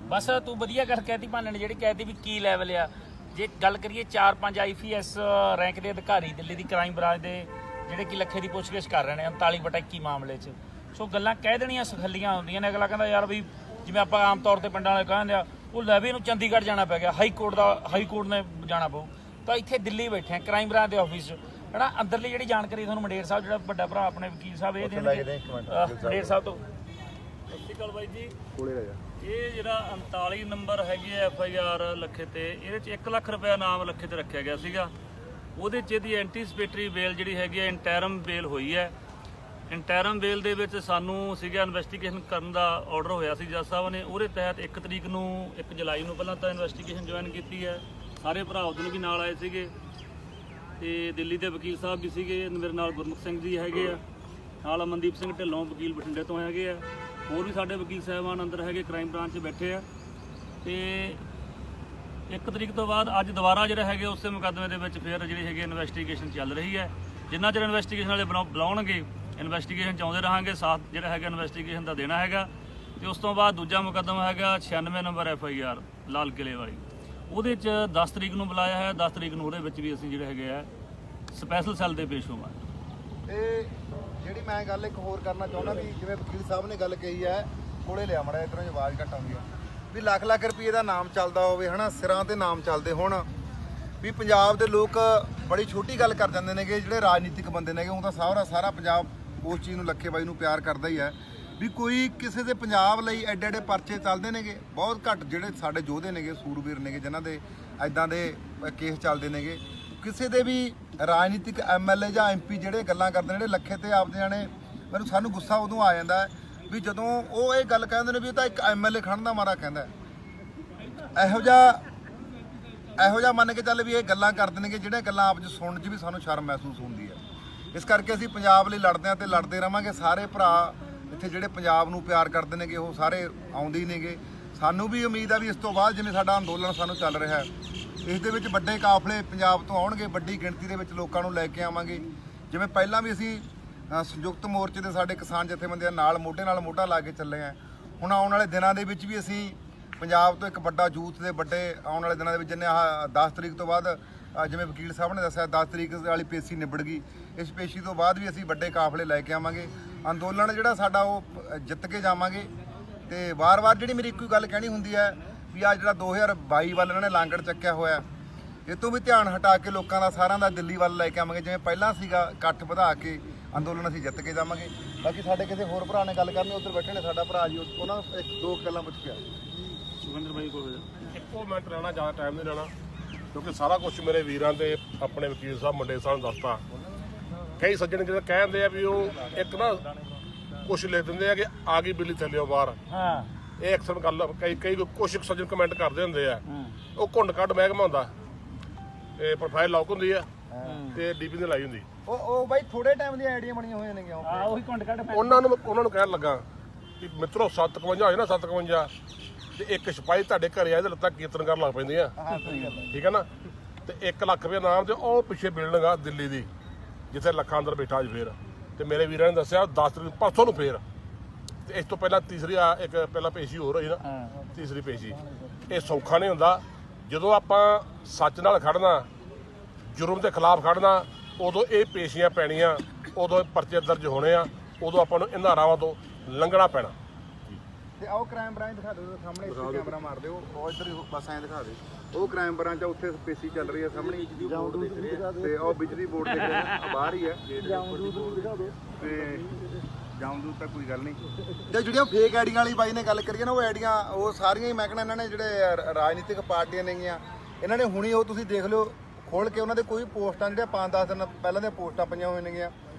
ਬਸ ਤੂੰ ਵਧੀਆ ਗੱਲ ਕਹਿਤੀ ਭਾਨੇ ਨੇ, ਜਿਹੜੀ ਕਹਿਤੀ ਵੀ ਕੀ ਲੈਵਲ ਆ। ਜੇ ਗੱਲ ਕਰੀਏ 4-5 ਆਈਪੀਐਸ ਰੈਂਕ ਦੇ ਅਧਿਕਾਰੀ ਦਿੱਲੀ ਦੀ ਕ੍ਰਾਈਮ ਬ੍ਰਾਂਚ ਦੇ ਜਿਹੜੇ ਕਿ ਲੱਖੇ ਦੀ ਪੁੱਛਗਿੱਛ ਕਰ ਰਹੇ ਨੇ 39/21 ਮਾਮਲੇ 'ਚ। ਸੋ ਗੱਲਾਂ ਕਹਿ ਦੇਣੀਆਂ ਸਖੱਲੀਆਂ ਹੁੰਦੀਆਂ ਨੇ। ਅਗਲਾ ਕਹਿੰਦਾ ਯਾਰ ਵੀ ਜਿਵੇਂ ਆਪਾਂ ਆਮ ਤੌਰ ਤੇ ਪਿੰਡਾਂ ਵਾਲੇ ਕਹਿੰਦੇ ਆ, ਉਹ ਲੈ ਵੀ ਇਹਨੂੰ ਚੰਡੀਗੜ੍ਹ ਜਾਣਾ ਪੈ ਗਿਆ, ਹਾਈ ਕੋਰਟ ਨੇ ਜਾਣਾ ਪਊ। ਤਾਂ ਇੱਥੇ ਦਿੱਲੀ ਬੈਠੇ ਆ ਕ੍ਰਾਈਮ ਬ੍ਰਾਂਚ ਦੇ ਆਫਿਸ 'ਚ, ਹਨਾ। ਅੰਦਰਲੀ ਜਿਹੜੀ ਜਾਣਕਾਰੀ ਤੁਹਾਨੂੰ ਮੰਡੇਰ ਸਾਹਿਬ, ਜਿਹੜਾ ਵੱਡਾ ਭਰਾ ਆਪਣੇ ਵਕੀਲ ਸਾਹਿਬ, ਇਹ ਦੇਣਗੇ ਮੰਡੇਰ ਸਾਹਿਬ ਤੋਂ। ਸਤਿ ਸ਼੍ਰੀ ਅਕਾਲ ਬਾਈ ਜੀ। ਇਹ ਜਿਹੜਾ 39 ਨੰਬਰ ਹੈਗੀ ਹੈ FIR ਲੱਖੇ ਤੇ, ਇਹਦੇ 'ਚ 1 ਲੱਖ ਰੁਪਇਆ ਨਾਮ ਲੱਖੇ ਤੇ ਰੱਖਿਆ ਗਿਆ ਸੀਗਾ। ਉਹਦੇ 'ਚ ਇਹਦੀ ਐਂਟੀਸਪੇਟਰੀ ਬੇਲ ਜਿਹੜੀ ਹੈਗੀ ਹੈ, ਇੰਟੈਰਮ ਬੇਲ ਹੋਈ ਹੈ। ਇੰਟੈਰਮ ਬੇਲ ਦੇ ਵਿੱਚ ਸਾਨੂੰ ਸੀਗਾ ਇਨਵੈਸਟੀਗੇਸ਼ਨ ਕਰਨ ਦਾ ਆਰਡਰ ਹੋਇਆ ਸੀ ਜੱਜ ਸਾਹਿਬ ਨੇ। ਉਹਦੇ ਤਹਿਤ 1 ਤਰੀਕ ਨੂੰ 1 ਜੁਲਾਈ ਨੂੰ ਪਹਿਲਾਂ ਤਾਂ ਇਨਵੈਸਟੀਗੇਸ਼ਨ ਜੁਆਇਨ ਕੀਤੀ ਹੈ। ਸਾਰੇ ਭਰਾ ਉਦੋਂ ਵੀ ਨਾਲ ਆਏ ਸੀਗੇ ਤੇ ਦਿੱਲੀ ਦੇ ਵਕੀਲ ਸਾਹਿਬ ਵੀ ਸੀਗੇ। ਮੇਰੇ ਨਾਲ ਗੁਰਮੁਖ ਸਿੰਘ ਜੀ ਹੈਗੇ ਆ, ਨਾਲ ਅਮਨਦੀਪ ਸਿੰਘ ਢਿੱਲੋਂ ਵਕੀਲ ਬਠਿੰਡੇ ਤੋਂ ਹੈਗੇ ਆ, ਹੋਰ ਵੀ ਸਾਡੇ ਵਕੀਲ ਸਾਹਿਬਾਨ ਅੰਦਰ ਹੈਗੇ ਕ੍ਰਾਈਮ ਬ੍ਰਾਂਚ 'ਚ ਬੈਠੇ ਆ। ਤੇ 1 ਤਰੀਕ ਤੋਂ ਬਾਅਦ ਅੱਜ ਦੁਬਾਰਾ ਜਿਹੜਾ ਹੈਗੇ ਉਸੇ ਮੁਕੱਦਮੇ ਦੇ ਵਿੱਚ ਫਿਰ ਜਿਹੜੀ ਹੈਗੀ ਇਨਵੈਸਟੀਗੇਸ਼ਨ ਚੱਲ ਰਹੀ ਹੈ। ਜਿੰਨਾ ਚਿਰ ਇਨਵੈਸਟੀਗੇਸ਼ਨ ਵਾਲੇ ਬੁਲਾਉਣਗੇ, ਇਨਵੈਸਟੀਗੇਸ਼ਨ 'ਚ ਆਉਂਦੇ ਰਹਾਂਗੇ, ਸਾਥ ਜਿਹੜਾ ਹੈਗਾ ਇਨਵੈਸਟੀਗੇਸ਼ਨ ਦਾ ਦੇਣਾ ਹੈਗਾ। ਤੇ ਉਸ ਤੋਂ ਬਾਅਦ ਦੂਜਾ ਮੁਕੱਦਮਾ ਹੈਗਾ 96 ਨੰਬਰ FIR ਲਾਲ ਕਿਲੇ ਵਾਲੀ, ਉਹਦੇ 'ਚ 10 ਤਰੀਕ ਨੂੰ ਬੁਲਾਇਆ ਹੈ। 10 ਤਰੀਕ ਨੂੰ ਉਹਦੇ ਵਿੱਚ ਵੀ ਅਸੀਂ ਜਿਹੜੇ ਹੈਗੇ ਆ ਸਪੈਸ਼ਲ ਸੈੱਲ ਦੇ ਪੇਸ਼ ਹੋਵਾਂਗੇ। ਤੇ ਜਿਹੜੀ ਮੈਂ ਗੱਲ ਇੱਕ ਹੋਰ ਕਰਨਾ ਚਾਹੁੰਦਾ ਵੀ ਜਿਵੇਂ ਵਕੀਲ ਸਾਹਿਬ ਨੇ ਗੱਲ ਕਹੀ ਹੈ, ਕੋਲੇ ਲਿਆ ਮੜਾ ਇਧਰੋਂ ਆਵਾਜ਼ ਘੱਟ ਆਉਂਦੀ ਆ, ਵੀ ਲੱਖ ਰੁਪਏ ਦਾ ਨਾਮ ਚੱਲਦਾ ਹੋਵੇ, ਹਨਾ, ਸਿਰਾਂ ਤੇ ਨਾਮ ਚੱਲਦੇ ਹੋਣ। ਵੀ ਪੰਜਾਬ ਦੇ ਲੋਕ ਬੜੀ ਛੋਟੀ ਗੱਲ ਕਰ ਜਾਂਦੇ ਨੇਗੇ, ਜਿਹੜੇ ਰਾਜਨੀਤਿਕ ਬੰਦੇ ਨੇਗੇ। ਉਹ ਤਾਂ ਸਾਰਾ ਪੰਜਾਬ ਉਸ ਚੀਜ਼ ਨੂੰ ਲੱਖੇ ਬਾਈ ਨੂੰ ਪਿਆਰ ਕਰਦਾ ਹੀ ਹੈ ਵੀ ਕੋਈ ਕਿਸੇ ਦੇ ਪੰਜਾਬ ਲਈ ਐਡੇ ਪਰਚੇ ਚੱਲਦੇ ਨੇਗੇ। ਬਹੁਤ ਘੱਟ ਜਿਹੜੇ ਸਾਡੇ ਯੋਧੇ ਨੇਗੇ, ਸੂਰਬੀਰ ਨੇਗੇ, ਜਿਨ੍ਹਾਂ ਦੇ ਐਦਾਂ ਦੇ ਕੇਸ ਚੱਲਦੇ ਨੇਗੇ। ਕਿਸੇ ਦੇ ਵੀ ਰਾਜਨੀਤਿਕ MLA ਜਾਂ MP ਜਿਹੜੇ ਗੱਲਾਂ ਕਰਦੇ ਨੇ, ਜਿਹੜੇ ਲੱਖੇ ਤੇ ਆਪਦੇ ਜਾਣੇ, ਸਾਨੂੰ ਗੁੱਸਾ ਉਦੋਂ ਆ ਜਾਂਦਾ ਵੀ ਜਦੋਂ ਉਹ ਇਹ ਗੱਲ ਕਹਿੰਦੇ ਨੇ ਵੀ ਇਹ ਤਾਂ ਇੱਕ MLA ਖੜਨ ਦਾ ਮਾਰਾ ਕਹਿੰਦਾ। ਇਹੋ ਜਿਹਾ ਮੰਨ ਕੇ ਚੱਲ ਵੀ ਇਹ ਗੱਲਾਂ ਕਰਦੇ ਨੇਗੇ, ਜਿਹੜੀਆਂ ਗੱਲਾਂ ਆਪ 'ਚ ਸੁਣਨ 'ਚ ਵੀ ਸਾਨੂੰ ਸ਼ਰਮ ਮਹਿਸੂਸ ਹੁੰਦੀ ਹੈ। ਇਸ ਕਰਕੇ ਅਸੀਂ ਪੰਜਾਬ ਲਈ ਲੜਦੇ ਹਾਂ ਤੇ ਲੜਦੇ ਰਵਾਂਗੇ। ਸਾਰੇ ਭਰਾ ਇੱਥੇ ਜਿਹੜੇ ਪੰਜਾਬ ਨੂੰ ਪਿਆਰ ਕਰਦੇ ਨੇਗੇ, ਉਹ ਸਾਰੇ ਆਉਂਦੇ ਹੀ ਨੇਗੇ। ਸਾਨੂੰ ਵੀ ਉਮੀਦ ਆ ਵੀ ਇਸ ਤੋਂ ਬਾਅਦ ਜਿਵੇਂ ਸਾਡਾ ਅੰਦੋਲਨ ਸਾਨੂੰ ਚੱਲ ਰਿਹਾ, ਇਸ ਦੇ ਵਿੱਚ ਵੱਡੇ ਕਾਫਲੇ ਪੰਜਾਬ ਤੋਂ ਆਉਣਗੇ, ਵੱਡੀ ਗਿਣਤੀ ਦੇ ਵਿੱਚ ਲੋਕਾਂ ਨੂੰ ਲੈ ਕੇ ਆਵਾਂਗੇ। ਜਿਵੇਂ ਪਹਿਲਾਂ ਵੀ ਅਸੀਂ ਸੰਯੁਕਤ ਮੋਰਚੇ ਦੇ ਸਾਡੇ ਕਿਸਾਨ ਜਥੇਬੰਦੀਆਂ ਨਾਲ ਮੋਢਾ ਲਾ ਕੇ ਚੱਲੇ ਆ। ਹੁਣ ਆਉਣ ਵਾਲੇ ਦਿਨਾਂ ਦੇ ਵਿੱਚ ਵੀ ਅਸੀਂ ਪੰਜਾਬ ਤੋਂ ਇੱਕ ਵੱਡਾ ਯੂਥ ਦੇ ਵੱਡੇ ਆਉਣ ਵਾਲੇ ਦਿਨਾਂ ਦੇ ਵਿੱਚ, ਜਿੰਨੇ 10 ਤਰੀਕ ਤੋਂ ਬਾਅਦ ਜਿਵੇਂ ਵਕੀਲ ਸਾਹਿਬ ਨੇ ਦੱਸਿਆ 10 ਤਰੀਕ ਵਾਲੀ ਪੇਸ਼ੀ ਨਿਬੜ ਗਈ, ਇਸ ਪੇਸ਼ੀ ਤੋਂ ਬਾਅਦ ਵੀ ਅਸੀਂ ਵੱਡੇ ਕਾਫਲੇ ਲੈ ਕੇ ਆਵਾਂਗੇ। ਅੰਦੋਲਨ ਜਿਹੜਾ ਸਾਡਾ ਉਹ ਜਿੱਤ ਕੇ ਜਾਵਾਂਗੇ। ਤੇ ਵਾਰ-ਵਾਰ ਜਿਹੜੀ ਮੇਰੀ ਇੱਕੋ ਗੱਲ ਕਹਿਣੀ ਹੁੰਦੀ ਹੈ ਵੀ ਆ ਜਿਹੜਾ 2022 ਵੱਲ ਇਹਨਾਂ ਨੇ ਲਾਂਗੜ ਚੱਕਿਆ ਹੋਇਆ, ਇਹ ਤੋਂ ਵੀ ਧਿਆਨ ਹਟਾ ਕੇ ਲੋਕਾਂ ਦਾ ਸਾਰਿਆਂ ਦਾ ਦਿੱਲੀ ਵੱਲ ਲੈ ਕੇ ਆਵਾਂਗੇ। ਜਿਵੇਂ ਪਹਿਲਾਂ ਸੀਗਾ, ਇਕੱਠ ਵਧਾ ਕੇ ਅੰਦੋਲਨ ਅਸੀਂ ਜਿੱਤ ਕੇ ਜਾਵਾਂਗੇ। ਬਾਕੀ ਸਾਡੇ ਕਿਸੇ ਹੋਰ ਭਰਾ ਨੇ ਗੱਲ ਕਰਨੀ, ਉੱਧਰ ਬੈਠੇ ਨੇ ਸਾਡਾ ਭਰਾ ਜੀ, ਉਹਨਾਂ ਨੂੰ 1-2 ਗੱਲਾਂ ਪੁੱਛ ਕੇ ਸੁਖਿੰਦਰ ਬਾਈ ਕੋਲ ਇੱਕੋ ਮਿੰਟ ਰਹਿਣਾ, ਜ਼ਿਆਦਾ ਟਾਈਮ ਨਹੀਂ ਲੈਣਾ, ਕਿਉਂਕਿ ਸਾਰਾ ਕੁਝ ਮੇਰੇ ਵੀਰਾਂ ਤੇ ਆਪਣੇ ਵਕੀਲ ਸਾਹਿਬ ਮੰਡੇ ਸਾਹਿਬ ਨੂੰ ਦੱਸਤਾ। ਕਈ ਸੱਜਣ ਜਿਹੜੇ ਕਹਿੰਦੇ ਆ ਵੀ ਉਹ ਇੱਕ ਨਾ ਕੁਛ ਲਿਖ ਦਿੰਦੇ ਆ ਕਿ ਆ ਗਈ ਬਿੱਲੀ ਥੱਲਿਓ ਬਾਹਰ। ਇਹ ਅਕਸਰ ਗੱਲ ਕਈ ਕੁਛ ਸੱਜਣ ਕਮੈਂਟ ਕਰਦੇ ਹੁੰਦੇ ਆ ਉਹ ਘੁੰਡ ਕੱਢ ਮਹਿਕਮਾ ਹੁੰਦਾ, ਇਹ ਪ੍ਰੋਫਾਈਲ ਲੌਕ ਹੁੰਦੀ ਆ ਤੇ ਡੀਪੀ ਨੇ ਲਾਈ ਹੁੰਦੀ। ਉਹ ਬਾਈ ਥੋੜੇ ਟਾਈਮ ਦੀਆਂ ਆਈਡੀਆਂ ਬਣੀਆਂ ਹੋਈਆਂ ਨੇ ਕਿਉਂ ਉਹੀ ਕੁੰਡ ਕੱਢ ਉਹਨਾਂ ਨੂੰ ਕਹਿਣ ਲੱਗਾ ਕਿ ਮਿੱਤਰੋ 751 ਹੋਏ ਨਾ 751 ਤੇ ਇੱਕ ਸਿਪਾਹੀ ਤੁਹਾਡੇ ਘਰੇ ਆਏ ਤੇ ਲੱਤਾਂ ਕੀਰਤਨ ਕਰਨ ਲੱਗ ਪੈਂਦੀਆਂ। ਠੀਕ ਹੈ ਨਾ, ਤੇ 1 ਲੱਖ ਰੁਪਏ ਨਾਮ ਤੇ ਉਹ ਪਿੱਛੇ ਬਿਲਡਿੰਗ ਆ ਦਿੱਲੀ ਦੀ ਜਿੱਥੇ ਲੱਖਾਂ ਅੰਦਰ ਬੈਠਾ ਅੱਜ ਫੇਰ, ਤੇ ਮੇਰੇ ਵੀਰਾਂ ਨੇ ਦੱਸਿਆ 10 ਤਰੀਕ ਪਰਸੋਂ ਨੂੰ ਫੇਰ, ਤੇ ਇਸ ਤੋਂ ਪਹਿਲਾਂ ਤੀਸਰੀ ਇੱਕ ਪਹਿਲਾਂ ਪੇਸ਼ੀ ਹੋਰ ਹੋਈ ਨਾ, ਤੀਸਰੀ ਪੇਸ਼ੀ। ਇਹ ਸੌਖਾ ਨਹੀਂ ਹੁੰਦਾ ਜਦੋਂ ਆਪਾਂ ਸੱਚ ਨਾਲ ਖੜਨਾ, ਜੁਰਮ ਦੇ ਖਿਲਾਫ ਖੜਨਾ, ਉਦੋਂ ਇਹ ਪੇਸ਼ੀਆਂ ਪੈਣੀਆਂ, ਉਦੋਂ ਪਰਚੇ ਦਰਜ ਹੋਣੇ ਆ, ਉਦੋਂ ਆਪਾਂ ਨੂੰ ਇਹਨਾਂ ਰਾਵਾਂ ਤੋਂ ਲੰਘਣਾ ਪੈਣਾ। ਤੇ ਆਓ ਕ੍ਰਾਈਮ ਬ੍ਰਾਂਚ ਦਿਖਾ ਦਿਓ ਸਾਹਮਣੇ, ਇੱਥੇ ਕੈਮਰਾ ਮਾਰ ਦਿਓ, ਉਹ ਇੱਧਰ ਹੀ ਬਸ ਐਂ ਦਿਖਾ ਦੇ। ਉਹ ਕ੍ਰਾਈਮ ਬ੍ਰਾਂਚ ਆ, ਉੱਥੇ ਪੇਸ਼ੀ ਚੱਲ ਰਹੀ ਹੈ ਸਾਹਮਣੇ, ਤੇ ਉਹ ਬਿਜਲੀ ਬੋਰਡ ਦੇ ਬਾਹਰ ਹੀ ਹੈ ਤੇ ਜਾਉਂਦੂ ਤਾਂ ਕੋਈ ਗੱਲ ਨਹੀਂ। ਤੇ ਜਿਹੜੀਆਂ ਫੇਕ ਆਈਡੀਆਂ ਵਾਲੀ ਬਾਈ ਨੇ ਗੱਲ ਕਰੀਏ ਨਾ, ਉਹ ਆਈਡੀਆਂ ਉਹ ਸਾਰੀਆਂ ਹੀ ਮੈਂ ਕਹਿੰਦਾ ਇਹਨਾਂ ਨੇ ਜਿਹੜੇ ਰਾਜਨੀਤਿਕ ਪਾਰਟੀਆਂ ਨੇਗੀਆਂ, ਇਹਨਾਂ ਨੇ ਹੁਣੀ ਉਹ ਤੁਸੀਂ ਦੇਖ ਲਿਓ ਖੋਲ ਕੇ ਉਹਨਾਂ ਦੇ ਕੋਈ ਪੋਸਟਾਂ ਜਿਹੜੀਆਂ 5-10 ਦਿਨ ਪਹਿਲਾਂ ਦੀਆਂ ਪੋਸਟਾਂ ਪਈਆਂ ਹੋਈਆਂ ਨੇਗੀਆਂ,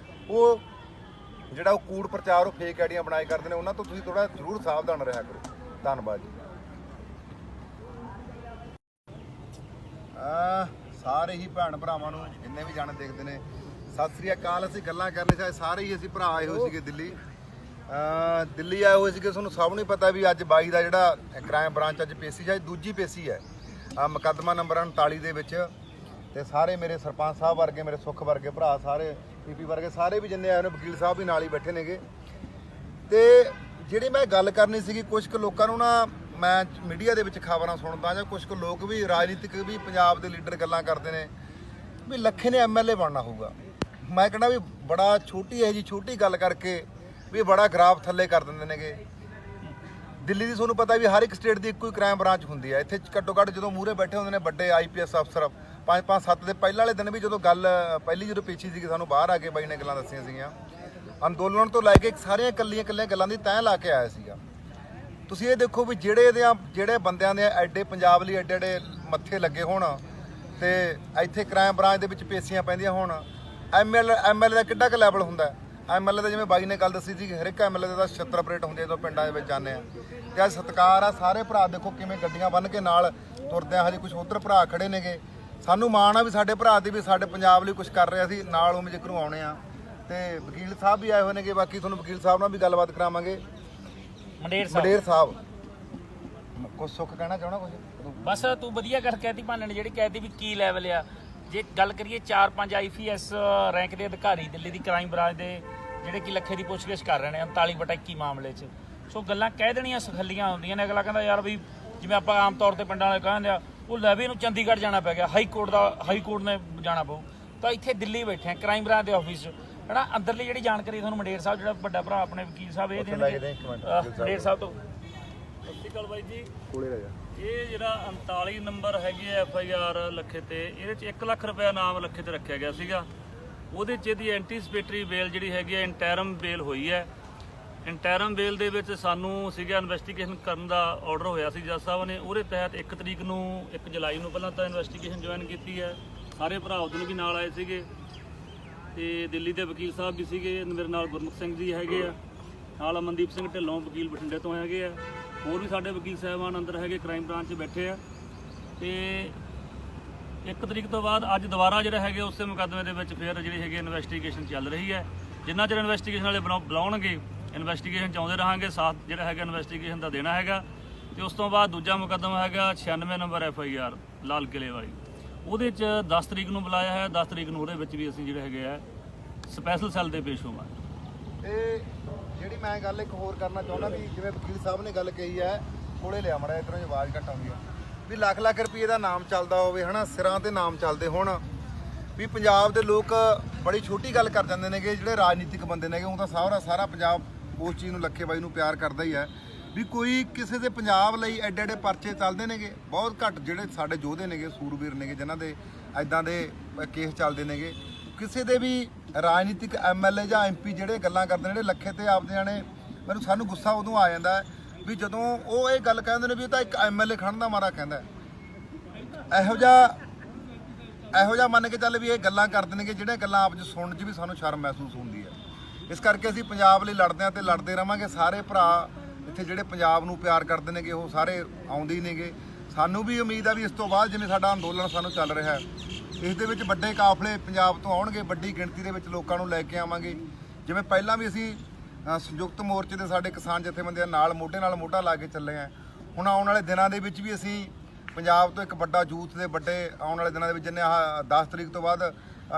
ਉਹ ਜਿਹੜਾ ਉਹ ਕੂੜ ਪ੍ਰਚਾਰ ਉਹ ਫੇਕ ਆਈਡੀਆਂ ਬਣਾਏ ਕਰਦੇ ਨੇ, ਉਹਨਾਂ ਤੋਂ ਤੁਸੀਂ ਥੋੜਾ ਜ਼ਰੂਰ ਸਾਵਧਾਨ ਰਿਹਾ ਕਰੋ। ਧੰਨਵਾਦ ਜੀ। ਸਾਰੇ ਹੀ ਭੈਣ ਭਰਾਵਾਂ ਨੂੰ ਜਿੰਨੇ ਵੀ ਜਾਣੇ ਦੇਖਦੇ ਨੇ ਸਤਿ ਸ੍ਰੀ ਅਕਾਲ। ਅਸੀਂ ਗੱਲਾਂ ਕਰਨੇ ਚਾਹੇ ਸਾਰੇ ਹੀ ਅਸੀਂ ਭਰਾ ਆਏ ਹੋਏ ਸੀਗੇ ਦਿੱਲੀ ਆਏ ਹੋਏ ਸੀਗੇ। ਤੁਹਾਨੂੰ ਸਭ ਨੂੰ ਪਤਾ ਵੀ ਅੱਜ ਬਾਈ ਦਾ ਜਿਹੜਾ ਕ੍ਰਾਈਮ ਬ੍ਰਾਂਚ ਅੱਜ ਪੇਸ਼ੀ ਹੈ, ਦੂਜੀ ਪੇਸ਼ੀ ਹੈ ਮੁਕੱਦਮਾ ਨੰਬਰ 39 ਦੇ ਵਿੱਚ, ਤੇ ਸਾਰੇ ਮੇਰੇ ਸਰਪੰਚ ਸਾਹਿਬ ਵਰਗੇ, ਮੇਰੇ ਸੁੱਖ ਵਰਗੇ ਭਰਾ, ਸਾਰੇ ਪੀਪੀ ਵਰਗੇ ਸਾਰੇ ਵੀ ਜਿੰਨੇ ਆਏ ਨੇ, ਵਕੀਲ ਸਾਹਿਬ ਵੀ ਨਾਲ ਹੀ ਬੈਠੇ ਨੇਗੇ। ਤੇ ਜਿਹੜੀ ਮੈਂ ਗੱਲ ਕਰਨੀ ਸੀਗੀ, ਕੁਝ ਕੁ ਲੋਕਾਂ ਨੂੰ ਨਾ ਮੈਂ ਮੀਡੀਆ ਦੇ ਵਿੱਚ ਖਬਰਾਂ ਸੁਣਦਾ ਜਾਂ ਕੁਝ ਕੁ ਲੋਕ ਵੀ ਰਾਜਨੀਤਿਕ ਵੀ ਪੰਜਾਬ ਦੇ ਲੀਡਰ ਗੱਲਾਂ ਕਰਦੇ ਨੇ ਵੀ ਲੱਖੇ ਨੇ ਐਮਐਲਏ ਬਣਨਾ ਹੋਊਗਾ। ਮੈਂ ਕਹਿੰਦਾ ਵੀ ਬੜਾ ਛੋਟੀ ਹੈ ਜੀ, ਛੋਟੀ ਗੱਲ ਕਰਕੇ ਵੀ ਬੜਾ ਗ੍ਰਾਫ ਥੱਲੇ ਕਰ ਦਿੰਦੇ ਨੇਗੇ। ਦਿੱਲੀ ਦੀ ਤੁਹਾਨੂੰ ਪਤਾ ਵੀ ਹਰ ਇੱਕ ਸਟੇਟ ਦੀ ਇੱਕੋ ਹੀ ਕ੍ਰਾਈਮ ਬ੍ਰਾਂਚ ਹੁੰਦੀ ਹੈ। ਇੱਥੇ ਘੱਟੋ ਘੱਟ ਜਦੋਂ ਮੂਹਰੇ ਬੈਠੇ ਹੁੰਦੇ ਨੇ ਵੱਡੇ ਆਈਪੀਐਸ ਅਫਸਰ, 5-5-7 ਦੇ ਪਹਿਲਾਂ ਵਾਲੇ ਦਿਨ ਵੀ ਜਦੋਂ ਗੱਲ ਪਹਿਲੀ ਜਦੋਂ ਪੇਸ਼ੀ ਸੀਗੀ, ਸਾਨੂੰ ਬਾਹਰ ਆ ਕੇ ਬਾਈ ਨੇ ਗੱਲਾਂ ਦੱਸੀਆਂ ਸੀਗੀਆਂ, ਅੰਦੋਲਨ ਤੋਂ ਲੈ ਕੇ ਸਾਰੀਆਂ ਇਕੱਲੀਆਂ ਗੱਲਾਂ ਦੀ ਤੈਅ ਲਾ ਕੇ ਆਇਆ ਸੀਗਾ। ਤੁਸੀਂ ਇਹ ਦੇਖੋ ਵੀ ਜਿਹੜੇ ਬੰਦਿਆਂ ਦੇ ਐਡੇ ਪੰਜਾਬ ਲਈ ਐਡੇ ਮੱਥੇ ਲੱਗੇ ਹੋਣ ਤੇ ਇੱਥੇ ਕ੍ਰਾਈਮ ਬ੍ਰਾਂਚ ਦੇ ਵਿੱਚ ਪੇਸ਼ੀਆਂ ਪੈਂਦੀਆਂ ਹੋਣ, ਐਮਐਲਏ ਦਾ ਕਿੱਡਾ ਕੁ ਲੈਵਲ ਹੁੰਦਾ। ਐਮਐਲਏ ਦਾ ਜਿਵੇਂ ਬਾਈ ਨੇ ਗੱਲ ਦੱਸੀ ਸੀ, ਹਰ ਇੱਕ ਐਮਐਲਏ ਦਾ 76 ਆਪਰੇਟ ਹੁੰਦੇ ਜਦੋਂ ਪਿੰਡਾਂ ਦੇ ਵਿੱਚ ਜਾਂਦੇ ਆ। ਤੇ ਅੱਜ ਸਤਿਕਾਰ ਆ, ਸਾਰੇ ਭਰਾ ਦੇਖੋ ਕਿਵੇਂ ਗੱਡੀਆਂ ਬੰਨ੍ਹ ਕੇ ਨਾਲ ਤੁਰਦੇ ਆ। ਹਜੇ ਕੁਝ ਉੱਧਰ ਭਰਾ ਖੜੇ ਨੇਗੇ, ਸਾਨੂੰ ਮਾਣ ਆ ਵੀ ਸਾਡੇ ਭਰਾ ਦੀ ਵੀ ਸਾਡੇ ਪੰਜਾਬ ਲਈ ਕੁਝ ਕਰ ਰਿਹਾ ਸੀ ਨਾਲ, ਉਵੇਂ ਜ਼ਿਕਰੋਂ ਆਉਣੇ ਆ। ਤੇ ਵਕੀਲ ਸਾਹਿਬ ਵੀ ਆਏ ਹੋਏ ਨੇਗੇ, ਬਾਕੀ ਤੁਹਾਨੂੰ ਵਕੀਲ ਸਾਹਿਬ ਨਾਲ ਵੀ ਗੱਲਬਾਤ ਕਰਾਵਾਂਗੇ। ਮੰਡੇਰ ਸਾਹਿਬ ਕੁਝ ਸੁੱਖ ਕਹਿਣਾ ਚਾਹਣਾ ਕੁਝ? ਬਸ ਤੂੰ ਵਧੀਆ ਗੱਲ ਕਹਿਤੀ ਭਾਨੇ ਨੇ, ਜਿਹੜੀ ਕਹਿਤੀ ਵੀ ਕੀ ਲੈਵਲ ਆ। ਜੇ ਗੱਲ ਕਰੀਏ 4-5 ਆਈਪੀਐਸ ਰੈਂਕ ਦੇ ਅਧਿਕਾਰੀ ਦਿੱਲੀ ਦੀ ਕ੍ਰਾਈਮ ਬ੍ਰਾਂਚ ਦੇ ਜਿਹੜੇ ਕਿ ਲੱਖੇ ਦੀ ਪੁੱਛਗਿੱਛ ਕਰ ਰਹੇ ਨੇ 39/21 ਮਾਮਲੇ 'ਚ, ਸੋ ਗੱਲਾਂ ਕਹਿ ਦੇਣੀਆਂ ਸਖੱਲੀਆਂ ਹੁੰਦੀਆਂ ਨੇ। ਅਗਲਾ ਕਹਿੰਦਾ ਯਾਰ ਵੀ ਜਿਵੇਂ ਆਪਾਂ ਆਮ ਤੌਰ ਤੇ ਪਿੰਡਾਂ ਵਾਲੇ ਕਹਿੰਦੇ ਆ, ਉਹ ਲੈ ਵੀ ਇਹਨੂੰ ਚੰਡੀਗੜ੍ਹ ਜਾਣਾ ਪੈ ਗਿਆ, ਹਾਈ ਕੋਰਟ ਨੇ ਜਾਣਾ ਪਊ, ਤਾਂ ਇੱਥੇ ਦਿੱਲੀ ਬੈਠੇ ਆ ਕ੍ਰਾਈਮ ਬ੍ਰਾਂਚ ਦੇ ਆਫਿਸ 'ਚ, ਹੈ ਨਾ। ਅੰਦਰਲੀ ਜਿਹੜੀ ਜਾਣਕਾਰੀ ਤੁਹਾਨੂੰ ਮੰਡੇਰ ਸਾਹਿਬ ਜਿਹੜਾ ਵੱਡਾ ਭਰਾ ਆਪਣੇ ਵਕੀਲ ਸਾਹਿਬ ਇਹ ਦੇਣਗੇ ਮੰਡੇਰ ਸਾਹਿਬ ਤੋਂ। ਸਤਿ ਸ਼੍ਰੀ ਅਕਾਲ ਬਾਈ ਜੀ। ਕੋਲੇ ਰਹਿ ਜਾ। ਇਹ ਜਿਹੜਾ 39 ਨੰਬਰ ਹੈਗੀ ਹੈ FIR ਲੱਖੇ ਤੇ, ਇਹਦੇ 'ਚ 1 ਲੱਖ ਰੁਪਇਆ ਨਾਮ ਲੱਖੇ ਤੇ ਰੱਖਿਆ ਗਿਆ ਸੀਗਾ। ਉਹਦੇ 'ਚ ਇਹਦੀ ਐਂਟੀਸਪੇਟਰੀ ਬੇਲ ਜਿਹੜੀ ਹੈਗੀ ਹੈ, ਇੰਟੈਰਮ ਬੇਲ ਹੋਈ ਹੈ। ਇੰਟੈਰਮ ਬੇਲ ਦੇ ਵਿੱਚ ਸਾਨੂੰ ਸੀਗਾ ਇਨਵੈਸਟੀਗੇਸ਼ਨ ਕਰਨ ਦਾ ਆਰਡਰ ਹੋਇਆ ਸੀ ਜੱਜ ਸਾਹਿਬ ਨੇ। ਉਹਦੇ ਤਹਿਤ 1 ਤਰੀਕ ਨੂੰ 1 ਜੁਲਾਈ ਨੂੰ ਪਹਿਲਾਂ ਤਾਂ ਇਨਵੈਸਟੀਗੇਸ਼ਨ ਜੁਆਇਨ ਕੀਤੀ ਹੈ। ਸਾਰੇ ਭਰਾ ਉਦੋਂ ਵੀ ਨਾਲ ਆਏ ਸੀਗੇ, ਤੇ ਦਿੱਲੀ ਦੇ ਵਕੀਲ ਸਾਹਿਬ ਵੀ ਸੀਗੇ, ਮੇਰੇ ਨਾਲ ਗੁਰਮੁਖ ਸਿੰਘ ਜੀ ਹੈਗੇ ਆ, ਨਾਲ ਅਮਨਦੀਪ ਸਿੰਘ ਢਿੱਲੋਂ ਵਕੀਲ ਬਠਿੰਡੇ ਤੋਂ ਹੈਗੇ ਆ, ਹੋਰ ਵੀ ਸਾਡੇ ਵਕੀਲ ਸਾਹਿਬਾਨ ਅੰਦਰ ਹੈਗੇ ਕ੍ਰਾਈਮ ਬ੍ਰਾਂਚ 'ਚ ਬੈਠੇ ਆ। ਤੇ 1 ਤਰੀਕ ਤੋਂ ਬਾਅਦ ਅੱਜ ਦੁਬਾਰਾ ਜਿਹੜਾ ਹੈਗੇ ਉਸੇ ਮੁਕੱਦਮੇ ਦੇ ਵਿੱਚ ਫਿਰ ਜਿਹੜੀ ਹੈਗੀ ਇਨਵੈਸਟੀਗੇਸ਼ਨ ਚੱਲ ਰਹੀ ਹੈ। ਜਿੰਨਾ ਚਿਰ ਇਨਵੈਸਟੀਗੇਸ਼ਨ ਵਾਲੇ ਬੁਲਾਉਣਗੇ ਇਨਵੈਸਟੀਗੇਸ਼ਨ 'ਚ ਆਉਂਦੇ ਰਹਾਂਗੇ, ਸਾਥ ਜਿਹੜਾ ਹੈਗਾ ਇਨਵੈਸਟੀਗੇਸ਼ਨ ਦਾ ਦੇਣਾ ਹੈਗਾ। ਤੇ ਉਸ ਤੋਂ ਬਾਅਦ ਦੂਜਾ ਮੁਕੱਦਮਾ ਹੈਗਾ 96 ਨੰਬਰ FIR ਲਾਲ ਕਿਲੇ ਵਾਲੀ, ਉਹਦੇ 'ਚ 10 ਤਰੀਕ ਨੂੰ ਬੁਲਾਇਆ ਹੈ। 10 ਤਰੀਕ ਨੂੰ ਉਹਦੇ ਵਿੱਚ ਵੀ ਅਸੀਂ ਜਿਹੜੇ ਹੈਗੇ ਆ ਸਪੈਸ਼ਲ ਸੈੱਲ ਦੇ ਪੇਸ਼ ਹੋਵਾਂਗੇ। ਤੇ ਜਿਹੜੀ ਮੈਂ ਗੱਲ ਇੱਕ ਹੋਰ ਕਰਨਾ ਚਾਹੁੰਦਾ ਵੀ ਜਿਵੇਂ ਵਕੀਲ ਸਾਹਿਬ ਨੇ ਗੱਲ ਕਹੀ ਹੈ, ਕੋਲੇ ਲਿਆ ਮੜਾ ਇੱਧਰੋਂ ਆਵਾਜ਼ ਘੱਟ ਆਉਂਦੀ ਹੈ, ਵੀ ਲੱਖ ਰੁਪਏ ਦਾ ਨਾਮ ਚੱਲਦਾ ਹੋਵੇ, ਹੈ ਨਾ, ਸਿਰਾਂ ਤੇ ਨਾਮ ਚੱਲਦੇ ਹੋਣ, ਵੀ ਪੰਜਾਬ ਦੇ ਲੋਕ ਬੜੀ ਛੋਟੀ ਗੱਲ ਕਰ ਜਾਂਦੇ ਨੇਗੇ। ਜਿਹੜੇ ਰਾਜਨੀਤਿਕ ਬੰਦੇ ਨੇਗੇ, ਉਹ ਤਾਂ ਸਾਰਾ ਪੰਜਾਬ ਉਸ ਚੀਜ਼ ਨੂੰ ਲੱਖੇ ਬਾਈ ਨੂੰ ਪਿਆਰ ਕਰਦਾ ਹੀ ਹੈ, ਵੀ ਕੋਈ ਕਿਸੇ ਦੇ ਪੰਜਾਬ ਲਈ ਐਡੇ ਪਰਚੇ ਚੱਲਦੇ ਨੇਗੇ। ਬਹੁਤ ਘੱਟ ਜਿਹੜੇ ਸਾਡੇ ਯੋਧੇ ਨੇਗੇ, ਸੂਰਬੀਰ ਨੇਗੇ, ਜਿਨ੍ਹਾਂ ਦੇ ਐਦਾਂ ਦੇ ਕੇਸ ਚੱਲਦੇ ਨੇਗੇ। ਕਿਸੇ ਦੇ ਵੀ ਰਾਜਨੀਤਿਕ MLA ਜਾਂ MP ਜਿਹੜੇ ਗੱਲਾਂ ਕਰਦੇ ਨੇ, ਜਿਹੜੇ ਲੱਖੇ ਤੇ ਆਪਦੇ ਜਾਣੇ, ਸਾਨੂੰ ਗੁੱਸਾ ਉਦੋਂ ਆ ਜਾਂਦਾ ਵੀ ਜਦੋਂ ਉਹ ਇਹ ਗੱਲ ਕਹਿੰਦੇ ਨੇ ਵੀ ਇਹ ਤਾਂ ਇੱਕ MLA ਖੜਨ ਦਾ ਮਾਰਾ ਕਹਿੰਦਾ। ਇਹੋ ਜਿਹਾ ਮੰਨ ਕੇ ਚੱਲ ਵੀ ਇਹ ਗੱਲਾਂ ਕਰਦੇ ਨੇ ਕਿ ਜਿਹੜੀਆਂ ਗੱਲਾਂ ਆਪ 'ਚ ਸੁਣਨ 'ਚ ਵੀ ਸਾਨੂੰ ਸ਼ਰਮ ਮਹਿਸੂਸ ਹੁੰਦੀ ਹੈ। ਇਸ ਕਰਕੇ ਅਸੀਂ ਪੰਜਾਬ ਲਈ ਲੜਦੇ ਹਾਂ ਤੇ ਲੜਦੇ ਰਵਾਂਗੇ। ਸਾਰੇ ਭਰਾ ਇੱਥੇ ਜਿਹੜੇ ਪੰਜਾਬ ਨੂੰ ਪਿਆਰ ਕਰਦੇ ਨੇਗੇ ਉਹ ਸਾਰੇ ਆਉਂਦੇ ਹੀ ਨੇਗੇ। ਸਾਨੂੰ ਵੀ ਉਮੀਦ ਆ ਵੀ ਇਸ ਤੋਂ ਬਾਅਦ ਜਿਵੇਂ ਸਾਡਾ ਅੰਦੋਲਨ ਸਾਨੂੰ ਚੱਲ ਰਿਹਾ ਹੈ, ਇਸ ਦੇ ਵਿੱਚ ਵੱਡੇ ਕਾਫਲੇ ਪੰਜਾਬ ਤੋਂ ਆਉਣਗੇ, ਵੱਡੀ ਗਿਣਤੀ ਦੇ ਵਿੱਚ ਲੋਕਾਂ ਨੂੰ ਲੈ ਕੇ ਆਵਾਂਗੇ। ਜਿਵੇਂ ਪਹਿਲਾਂ ਵੀ ਅਸੀਂ ਸੰਯੁਕਤ ਮੋਰਚੇ ਦੇ ਸਾਡੇ ਕਿਸਾਨ ਜਥੇਬੰਦੀਆਂ ਨਾਲ ਮੋਢਾ ਲਾ ਕੇ ਚੱਲੇ ਆ। ਹੁਣ ਆਉਣ ਵਾਲੇ ਦਿਨਾਂ ਦੇ ਵਿੱਚ ਵੀ ਅਸੀਂ ਪੰਜਾਬ ਤੋਂ ਇੱਕ ਵੱਡਾ ਯੂਥ ਦੇ ਵੱਡੇ ਆਉਣ ਵਾਲੇ ਦਿਨਾਂ ਦੇ ਵਿੱਚ ਜਿੰਨੇ 10 ਤਰੀਕ ਤੋਂ ਬਾਅਦ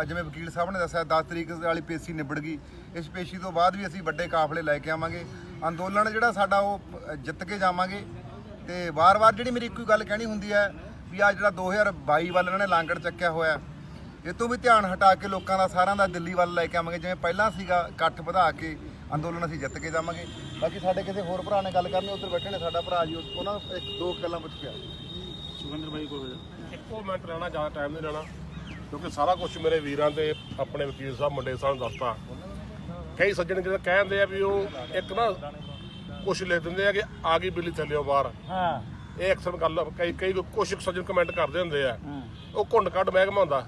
ਜਿਵੇਂ ਵਕੀਲ ਸਾਹਿਬ ਨੇ ਦੱਸਿਆ 10 ਤਰੀਕ ਵਾਲੀ ਪੇਸ਼ੀ ਨਿਬੜ ਗਈ, ਇਸ ਪੇਸ਼ੀ ਤੋਂ ਬਾਅਦ ਵੀ ਅਸੀਂ ਵੱਡੇ ਕਾਫਲੇ ਲੈ ਕੇ ਆਵਾਂਗੇ। ਅੰਦੋਲਨ ਜਿਹੜਾ ਸਾਡਾ ਉਹ ਜਿੱਤ ਕੇ ਜਾਵਾਂਗੇ। ਤੇ ਵਾਰ-ਵਾਰ ਜਿਹੜੀ ਮੇਰੀ ਇੱਕੋ ਗੱਲ ਕਹਿਣੀ ਹੁੰਦੀ ਹੈ ਵੀ ਆ ਜਿਹੜਾ 2022 ਵੱਲ ਇਹਨਾਂ ਨੇ ਲਾਂਗੜ ਚੱਕਿਆ ਹੋਇਆ, ਇਹ ਤੋਂ ਵੀ ਧਿਆਨ ਹਟਾ ਕੇ ਲੋਕਾਂ ਦਾ ਸਾਰਿਆਂ ਦਾ ਦਿੱਲੀ ਵੱਲ ਲੈ ਕੇ ਆਵਾਂਗੇ। ਜਿਵੇਂ ਪਹਿਲਾਂ ਸੀਗਾ ਇਕੱਠ ਵਧਾ ਕੇ ਅੰਦੋਲਨ ਅਸੀਂ ਜਿੱਤ ਕੇ ਜਾਵਾਂਗੇ। ਬਾਕੀ ਸਾਡੇ ਕਿਸੇ ਹੋਰ ਭਰਾ ਨੇ ਗੱਲ ਕਰਨੀ, ਉੱਧਰ ਬੈਠੇ ਨੇ ਸਾਡਾ ਭਰਾ ਜੀ, ਉਹਨਾਂ ਨੂੰ ਇੱਕ ਦੋ ਗੱਲਾਂ ਪੁੱਛ ਕੇ ਸੁਖਿੰਦਰ ਬਾਈ ਕੋਲ ਇੱਕੋ ਮਿੰਟ ਲੈਣਾ, ਜ਼ਿਆਦਾ ਟਾਈਮ ਨਹੀਂ ਲੈਣਾ, ਕਿਉਂਕਿ ਸਾਰਾ ਕੁਝ ਮੇਰੇ ਵੀਰਾਂ ਤੇ ਆਪਣੇ ਵਕੀਲ ਸਾਹਿਬ ਮੰਡੇ ਸਾਹਿਬ ਨੂੰ ਦੱਸਤਾ। ਕਈ ਸੱਜਣ ਜਿਹੜੇ ਕਹਿੰਦੇ ਆ ਵੀ ਉਹ ਇੱਕ ਨਾ ਕੁਝ ਲਿਖ ਦਿੰਦੇ ਆ ਕਿ ਆ ਗਈ ਬਿੱਲੀ ਥੱਲਿਓ ਬਾਹਰ। ਹਾਂ, ਇਹ ਅਕਸਰ ਗੱਲ ਕਈ ਕੁਝ ਸੱਜਣ ਕਮੈਂਟ ਕਰਦੇ ਹੁੰਦੇ ਆ। ਉਹ ਘੁੰਡ ਕੱਢ ਮਹਿਕਮਾ ਹੁੰਦਾ,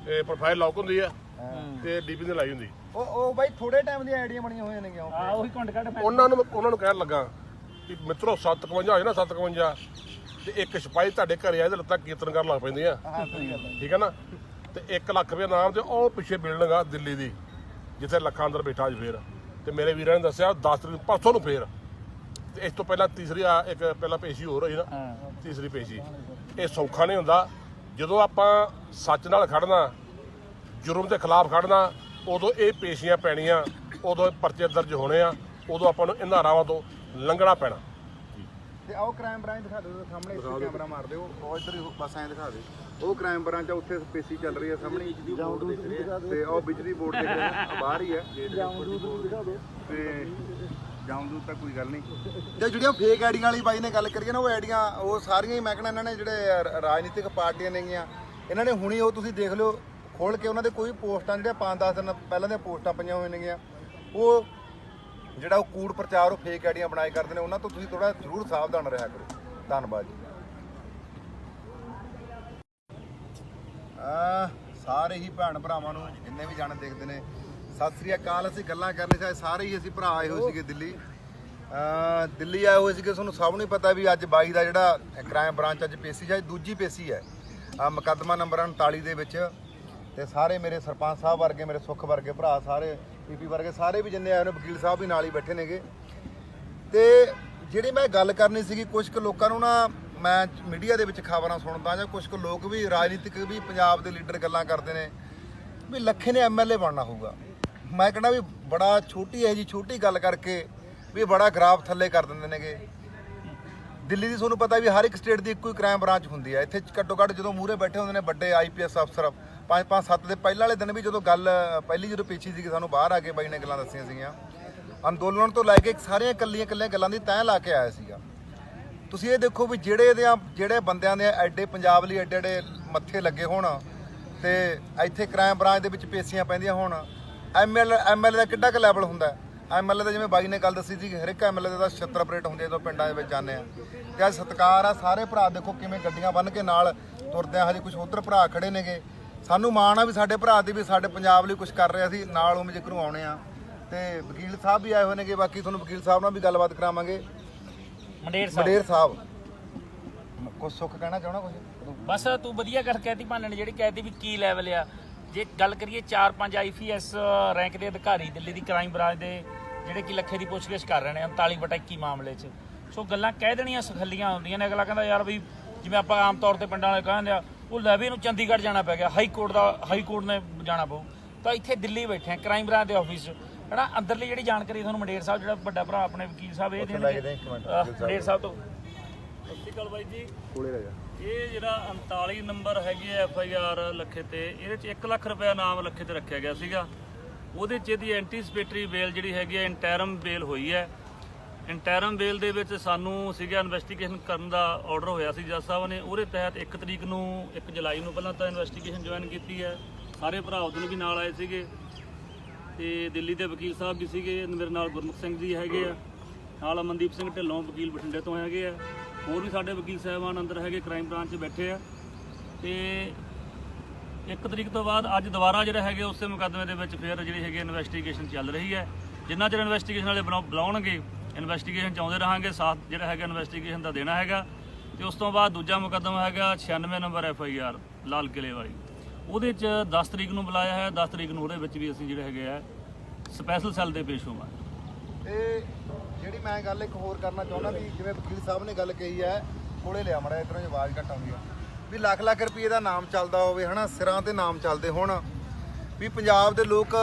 ਇਹ ਪ੍ਰੋਫਾਈਲ ਲੌਕ ਹੁੰਦੀ ਆ ਤੇ ਡੀਪੀ ਤੇ ਲਾਈ ਹੁੰਦੀ। ਉਹ ਬਾਈ ਥੋੜੇ ਟਾਈਮ ਦੀਆਂ ਆਈਡੀਆਂ ਬਣੀਆਂ ਹੋਈਆਂ ਨੇਗੀਆਂ। ਉਹੀ ਕੁੰਡ ਕੱਢ ਉਹਨਾਂ ਨੂੰ ਕਹਿਣ ਲੱਗਾ ਕਿ ਮਿੱਤਰੋ 751 ਹੋਏ ਨਾ 751 ਤੇ ਇੱਕ ਸਿਪਾਹੀ ਤੁਹਾਡੇ ਘਰੇ ਆਏ ਤੇ ਲੱਤਾਂ ਕੀਰਤਨ ਕਰਨ ਲੱਗ ਪੈਂਦੀਆਂ। ਠੀਕ ਹੈ ਨਾ। ਤੇ 1 ਲੱਖ ਰੁਪਏ ਨਾਮ ਤੇ ਉਹ ਪਿੱਛੇ ਬਿਲਡਿੰਗ ਆ ਦਿੱਲੀ ਦੀ ਜਿੱਥੇ ਲੱਖਾਂ ਅੰਦਰ ਬੈਠਾ ਅੱਜ ਫੇਰ। ਤੇ ਮੇਰੇ ਵੀਰਾਂ ਨੇ ਦੱਸਿਆ 10 ਤਰੀਕ ਪਰਸੋਂ ਨੂੰ ਫੇਰ। ਤੇ ਇਸ ਤੋਂ ਪਹਿਲਾਂ ਤੀਸਰੀ ਇੱਕ ਪਹਿਲਾਂ ਪੇਸ਼ੀ ਹੋਰ ਹੋਈ ਨਾ, ਤੀਸਰੀ ਪੇਸ਼ੀ। ਇਹ ਸੌਖਾ ਨਹੀਂ ਹੁੰਦਾ। ਜਦੋਂ ਆਪਾਂ ਸੱਚ ਨਾਲ ਖੜਨਾ, ਜੁਰਮ ਦੇ ਖਿਲਾਫ ਖੜਨਾ, ਉਦੋਂ ਇਹ ਪੇਸ਼ੀਆਂ ਪੈਣੀਆਂ, ਉਦੋਂ ਪਰਚੇ ਦਰਜ ਹੋਣੇ ਆ, ਉਦੋਂ ਆਪਾਂ ਨੂੰ ਇਹਨਾਂ ਰਾਵਾਂ ਤੋਂ ਲੰਘਣਾ ਪੈਣਾ। ਤੇ ਆਓ ਕ੍ਰਾਈਮ ਬ੍ਰਾਂਚ ਦਿਖਾ ਦਿਓ ਸਾਹਮਣੇ, ਇੱਥੇ ਕੈਮਰਾ ਮਾਰ ਦਿਓ, ਉਹ ਇੱਧਰ ਹੀ ਬਸ ਐਂ ਦਿਖਾ ਦਿਓ। ਉਹ ਕ੍ਰਾਈਮ ਬ੍ਰਾਂਚ ਆ, ਉੱਥੇ ਪੇਸ਼ੀ ਚੱਲ ਰਹੀ ਹੈ ਸਾਹਮਣੇ ਤੇ ਉਹ ਬਿਜਲੀ ਬੋਰਡ ਦੇਖ ਰਹੇ ਆ ਬਾਹਰ ਹੀ ਹੈ। ਤੇ ਜਾਉਂਦੂ ਤਾਂ ਕੋਈ ਗੱਲ ਨਹੀਂ। ਤੇ ਜਿਹੜੀਆਂ ਫੇਕ ਆਈਡੀਆਂ ਵਾਲੀ ਬਾਈ ਨੇ ਗੱਲ ਕਰੀਏ ਨਾ, ਉਹ ਆਈਡੀਆਂ ਉਹ ਸਾਰੀਆਂ ਹੀ ਮੈਂ ਕਹਿੰਦਾ ਇਹਨਾਂ ਨੇ ਜਿਹੜੇ ਰਾਜਨੀਤਿਕ ਪਾਰਟੀਆਂ ਨੇਗੀਆਂ, ਇਹਨਾਂ ਨੇ ਹੁਣੀ ਉਹ ਤੁਸੀਂ ਦੇਖ ਲਿਓ ਖੋਲ ਕੇ ਉਹਨਾਂ ਦੇ ਕੋਈ ਪੋਸਟਾਂ ਜਿਹੜੀਆਂ 5-10 ਦਿਨ ਪਹਿਲਾਂ ਦੀਆਂ ਪੋਸਟਾਂ ਪਈਆਂ ਹੋਈਆਂ ਨੇਗੀਆਂ, ਉਹ ਜਿਹੜਾ ਉਹ ਕੂੜ ਪ੍ਰਚਾਰ ਉਹ ਫੇਕ ਆਈਡੀਆਂ ਬਣਾਏ ਕਰਦੇ ਨੇ, ਉਹਨਾਂ ਤੋਂ ਤੁਸੀਂ ਥੋੜਾ ਜ਼ਰੂਰ ਸਾਵਧਾਨ ਰਿਹਾ ਕਰੋ। ਧੰਨਵਾਦ ਜੀ। ਸਾਰੇ ਹੀ ਭੈਣ ਭਰਾਵਾਂ ਨੂੰ ਜਿੰਨੇ ਵੀ ਜਾਣੇ ਦੇਖਦੇ ਨੇ ਸਤਿ ਸ੍ਰੀ ਅਕਾਲ। ਅਸੀਂ ਗੱਲਾਂ ਕਰ ਰਹੇ ਸੀ, ਸਾਰੇ ਹੀ ਅਸੀਂ ਭਰਾ ਆਏ ਹੋਏ ਸੀਗੇ ਦਿੱਲੀ ਆਏ ਹੋਏ ਸੀਗੇ। ਤੁਹਾਨੂੰ ਸਭ ਨੂੰ ਪਤਾ ਵੀ ਅੱਜ 22 ਦਾ ਜਿਹੜਾ ਕ੍ਰਾਈਮ ਬ੍ਰਾਂਚ ਅੱਜ ਪੇਸ਼ੀ ਹੈ, ਦੂਜੀ ਪੇਸ਼ੀ ਹੈ ਮੁਕੱਦਮਾ ਨੰਬਰ 39 ਦੇ ਵਿੱਚ। ਤੇ ਸਾਰੇ ਮੇਰੇ ਸਰਪੰਚ ਸਾਹਿਬ ਵਰਗੇ, ਮੇਰੇ ਸੁੱਖ ਵਰਗੇ ਭਰਾ, ਸਾਰੇ ਪੀਪੀ ਵਰਗੇ ਸਾਰੇ ਵੀ ਜਿੰਨੇ ਆਏ ਨੇ, ਵਕੀਲ ਸਾਹਿਬ ਵੀ ਨਾਲ ਹੀ ਬੈਠੇ ਨੇਗੇ। ਤੇ ਜਿਹੜੀ ਮੈਂ ਗੱਲ ਕਰਨੀ ਸੀਗੀ, ਕੁਝ ਕੁ ਲੋਕਾਂ ਨੂੰ ਨਾ ਮੈਂ ਮੀਡੀਆ ਦੇ ਵਿੱਚ ਖਬਰਾਂ ਸੁਣਦਾ ਜਾਂ ਕੁਝ ਕੁ ਲੋਕ ਵੀ ਰਾਜਨੀਤਿਕ ਵੀ ਪੰਜਾਬ ਦੇ ਲੀਡਰ ਗੱਲਾਂ ਕਰਦੇ ਨੇ ਵੀ ਲੱਖੇ ਨੇ ਐਮਐਲਏ ਬਣਨਾ ਹੋਊਗਾ। ਮੈਂ ਕਹਿੰਦਾ ਵੀ ਬੜਾ ਛੋਟੀ ਹੈ ਜੀ, ਛੋਟੀ ਗੱਲ ਕਰਕੇ ਵੀ ਬੜਾ ਗਰਾਫ ਥੱਲੇ ਕਰ ਦਿੰਦੇ ਨੇਗੇ। ਦਿੱਲੀ ਦੀ ਤੁਹਾਨੂੰ ਪਤਾ ਵੀ ਹਰ ਇੱਕ ਸਟੇਟ ਦੀ ਇੱਕੋ ਹੀ ਕ੍ਰਾਈਮ ਬ੍ਰਾਂਚ ਹੁੰਦੀ ਹੈ। ਇੱਥੇ ਘੱਟੋ ਘੱਟ ਜਦੋਂ ਮੂਹਰੇ ਬੈਠੇ ਹੁੰਦੇ ਨੇ ਵੱਡੇ ਆਈਪੀਐਸ ਅਫਸਰ, 5-5-7 ਦੇ ਪਹਿਲਾਂ ਵਾਲੇ ਦਿਨ ਵੀ ਜਦੋਂ ਗੱਲ ਪਹਿਲੀ ਜਦੋਂ ਪੇਸ਼ੀ ਸੀਗੀ, ਸਾਨੂੰ ਬਾਹਰ ਆ ਕੇ ਬਾਈ ਨੇ ਗੱਲਾਂ ਦੱਸੀਆਂ ਸੀਗੀਆਂ। ਅੰਦੋਲਨ ਤੋਂ ਲੈ ਕੇ ਸਾਰੀਆਂ ਇਕੱਲੀਆਂ ਗੱਲਾਂ ਦੀ ਤੈਅ ਲਾ ਕੇ ਆਇਆ ਸੀਗਾ। ਤੁਸੀਂ ਇਹ ਦੇਖੋ ਵੀ ਜਿਹੜੇ ਬੰਦਿਆਂ ਦੇ ਐਡੇ ਪੰਜਾਬ ਲਈ ਐਡੇ ਮੱਥੇ ਲੱਗੇ ਹੋਣ ਤੇ ਇੱਥੇ ਕ੍ਰਾਈਮ ਬ੍ਰਾਂਚ ਦੇ ਵਿੱਚ ਪੇਸ਼ੀਆਂ ਪੈਂਦੀਆਂ ਹੋਣ, ਐਮਐਲਏ ਦਾ ਕਿੱਡਾ ਕੁ ਲੈਵਲ ਹੁੰਦਾ। ਐਮਐਲਏ ਦਾ ਜਿਵੇਂ ਬਾਈ ਨੇ ਗੱਲ ਦੱਸੀ ਸੀ, ਹਰ ਇੱਕ ਐਮਐਲਏ ਦਾ 76 ਆਪਰੇਟ ਹੁੰਦੇ ਜਦੋਂ ਪਿੰਡਾਂ ਦੇ ਵਿੱਚ ਜਾਂਦੇ ਆ। ਤੇ ਅੱਜ ਸਤਿਕਾਰ ਆ, ਸਾਰੇ ਭਰਾ ਦੇਖੋ ਕਿਵੇਂ ਗੱਡੀਆਂ ਬੰਨ੍ਹ ਕੇ ਨਾਲ ਤੁਰਦੇ ਆ। ਹਜੇ ਕੁਝ ਉੱਧਰ ਭਰਾ ਖੜੇ ਨੇਗੇ, ਸਾਨੂੰ ਮਾਣ ਆ ਵੀ ਸਾਡੇ ਭਰਾ ਤੇ ਵੀ ਸਾਡੇ ਪੰਜਾਬ ਲਈ ਕੁਝ ਕਰ ਰਿਹਾ ਸੀ ਨਾਲ, ਉਹ ਜ਼ਿਕਰ ਆਉਣੇ ਆ। ਤੇ ਵਕੀਲ ਸਾਹਿਬ ਵੀ ਆਏ ਹੋਏ ਨੇਗੇ, ਬਾਕੀ ਤੁਹਾਨੂੰ ਵਕੀਲ ਸਾਹਿਬ ਨਾਲ ਵੀ ਗੱਲਬਾਤ ਕਰਾਵਾਂਗੇ। ਮੰਡੇਰ ਸਾਹਿਬ ਕੁਝ ਸੁੱਖ ਕਹਿਣਾ ਚਾਹਣਾ ਕੁਝ? ਬਸ ਤੂੰ ਵਧੀਆ ਗੱਲ ਕਹਿਤੀ ਭਾਨੇ ਨੇ, ਜਿਹੜੀ ਕਹਿਤੀ ਵੀ ਕੀ ਲੈਵਲ ਆ। ਜੇ ਗੱਲ ਕਰੀਏ 4-5 ਆਈਪੀਐਸ ਰੈਂਕ ਦੇ ਅਧਿਕਾਰੀ ਦਿੱਲੀ ਦੀ ਕ੍ਰਾਈਮ ਬ੍ਰਾਂਚ ਦੇ ਜਿਹੜੇ ਕਿ ਲੱਖੇ ਦੀ ਪੁੱਛਗਿੱਛ ਕਰ ਰਹੇ ਨੇ 39/21 ਮਾਮਲੇ 'ਚ। ਸੋ ਗੱਲਾਂ ਕਹਿ ਦੇਣੀਆਂ ਸਖੱਲੀਆਂ ਹੁੰਦੀਆਂ ਨੇ। ਅਗਲਾ ਕਹਿੰਦਾ ਯਾਰ ਵੀ ਜਿਵੇਂ ਆਪਾਂ ਆਮ ਤੌਰ ਤੇ ਪਿੰਡਾਂ ਵਾਲੇ ਕਹਿੰਦੇ ਆ, ਉਹ ਲੈ ਵੀ ਇਹਨੂੰ ਚੰਡੀਗੜ੍ਹ ਜਾਣਾ ਪੈ ਗਿਆ, ਹਾਈ ਕੋਰਟ ਨੇ ਜਾਣਾ ਪਊ। ਤਾਂ ਇੱਥੇ ਦਿੱਲੀ ਬੈਠੇ ਆ ਕ੍ਰਾਈਮ ਬ੍ਰਾਂਚ ਦੇ ਆਫਿਸ 'ਚ, ਹੈ ਨਾ। ਅੰਦਰਲੀ ਜਿਹੜੀ ਜਾਣਕਾਰੀ ਤੁਹਾਨੂੰ ਮੰਡੇਰ ਸਾਹਿਬ ਜਿਹੜਾ ਵੱਡਾ ਭਰਾ ਆਪਣੇ ਵਕੀਲ ਸਾਹਿਬ ਇਹ ਦੇਣਗੇ ਮੰਡੇਰ ਸਾਹਿਬ ਤੋਂ। ਸਤਿ ਸ਼੍ਰੀ ਅਕਾਲ ਬਾਈ ਜੀ। ਕੋਲੇ ਰਹਿ ਜਾ। ਇਹ ਜਿਹੜਾ 39 ਨੰਬਰ ਹੈਗੀ ਹੈ FIR ਲੱਖੇ ਤੇ, ਇਹਦੇ 'ਚ 1 ਲੱਖ ਰੁਪਏ ਨਾਮ ਲੱਖੇ ਤੇ ਰੱਖਿਆ ਗਿਆ ਸੀਗਾ। ਉਹਦੇ 'ਚ ਇਹਦੀ ਐਂਟੀਸਪੇਟਰੀ ਬੇਲ ਜਿਹੜੀ ਹੈਗੀ ਹੈ, ਇੰਟਰਮ ਬੇਲ ਹੋਈ ਹੈ। ਇੰਟਰਮ ਬੇਲ ਦੇ ਵਿੱਚ ਸਾਨੂੰ ਸੀਗਾ ਇਨਵੈਸਟੀਗੇਸ਼ਨ ਕਰਨ ਦਾ ਆਰਡਰ ਹੋਇਆ ਸੀ ਜੱਜ ਸਾਹਿਬ ਨੇ। ਉਹਦੇ ਤਹਿਤ 1 ਤਰੀਕ ਨੂੰ 1 ਜੁਲਾਈ ਨੂੰ ਪਹਿਲਾਂ ਤਾਂ ਇਨਵੈਸਟੀਗੇਸ਼ਨ ਜੁਆਇਨ ਕੀਤੀ ਹੈ। ਸਾਰੇ ਭਰਾ ਉਦੋਂ ਵੀ ਨਾਲ ਆਏ ਸੀਗੇ ਤੇ ਦਿੱਲੀ ਦੇ ਵਕੀਲ ਸਾਹਿਬ ਵੀ ਸੀਗੇ। ਮੇਰੇ ਨਾਲ ਗੁਰਮੁਖ ਸਿੰਘ ਜੀ ਹੈਗੇ ਆ, ਨਾਲ ਅਮਨਦੀਪ ਸਿੰਘ ਢਿੱਲੋਂ ਵਕੀਲ ਬਠਿੰਡੇ ਤੋਂ ਹੈਗੇ ਆ। ਹੋਰ ਵੀ ਸਾਡੇ ਵਕੀਲ ਸਾਹਿਬਾਨ ਅੰਦਰ ਹੈਗੇ, ਕ੍ਰਾਈਮ ਬ੍ਰਾਂਚ 'ਚ ਬੈਠੇ ਆ। ਤੇ 1 ਤਰੀਕ ਤੋਂ ਬਾਅਦ ਅੱਜ ਦੁਬਾਰਾ ਜਿਹੜਾ ਹੈਗੇ ਉਸੇ ਮੁਕੱਦਮੇ ਦੇ ਵਿੱਚ ਫਿਰ ਜਿਹੜੀ ਹੈਗੀ ਇਨਵੈਸਟੀਗੇਸ਼ਨ ਚੱਲ ਰਹੀ ਹੈ। ਜਿੰਨਾ ਚਿਰ ਇਨਵੈਸਟੀਗੇਸ਼ਨ ਵਾਲੇ ਬੁਲਾਉਣਗੇ ਇਨਵੈਸਟੀਗੇਸ਼ਨ ਚਾਹੁੰਦੇ ਰਹਾਂਗੇ, ਸਾਥ ਜਿਹੜਾ ਹੈਗਾ ਇਨਵੈਸਟੀਗੇਸ਼ਨ ਦਾ ਦੇਣਾ ਹੈਗਾ। ਤੇ ਉਸ ਤੋਂ ਬਾਅਦ ਦੂਜਾ ਮੁਕੱਦਮਾ ਹੈਗਾ 96 ਨੰਬਰ FIR ਲਾਲ ਕਿਲੇ ਵਾਲੀ, ਉਹਦੇ 'ਚ 10 ਤਰੀਕ ਨੂੰ ਬੁਲਾਇਆ ਹੈ। 10 ਤਰੀਕ ਨੂੰ ਉਹਦੇ ਵਿੱਚ ਵੀ ਅਸੀਂ ਜਿਹੜੇ ਹੈਗੇ ਆ ਸਪੈਸ਼ਲ ਸੈੱਲ ਦੇ ਪੇਸ਼ ਹੋਵਾਂਗੇ। ਤੇ ਜਿਹੜੀ ਮੈਂ ਗੱਲ ਇੱਕ ਹੋਰ ਕਰਨਾ ਚਾਹੁੰਦਾ ਵੀ ਜਿਵੇਂ ਵਕੀਲ ਸਾਹਿਬ ਨੇ ਗੱਲ ਕਹੀ ਹੈ, ਕੋਲੇ ਲਿਆ ਮੜਾ ਇਧਰੋਂ ਆਵਾਜ਼ ਘੱਟ ਆਉਂਦੀ ਆ, ਵੀ ਲੱਖ ਲੱਖ ਰੁਪਏ ਦਾ ਨਾਮ ਚੱਲਦਾ ਹੋਵੇ ਹਨਾ, ਸਿਰਾਂ ਤੇ ਨਾਮ ਚੱਲਦੇ ਹੋਣ, ਵੀ ਪੰਜਾਬ ਦੇ ਲੋਕ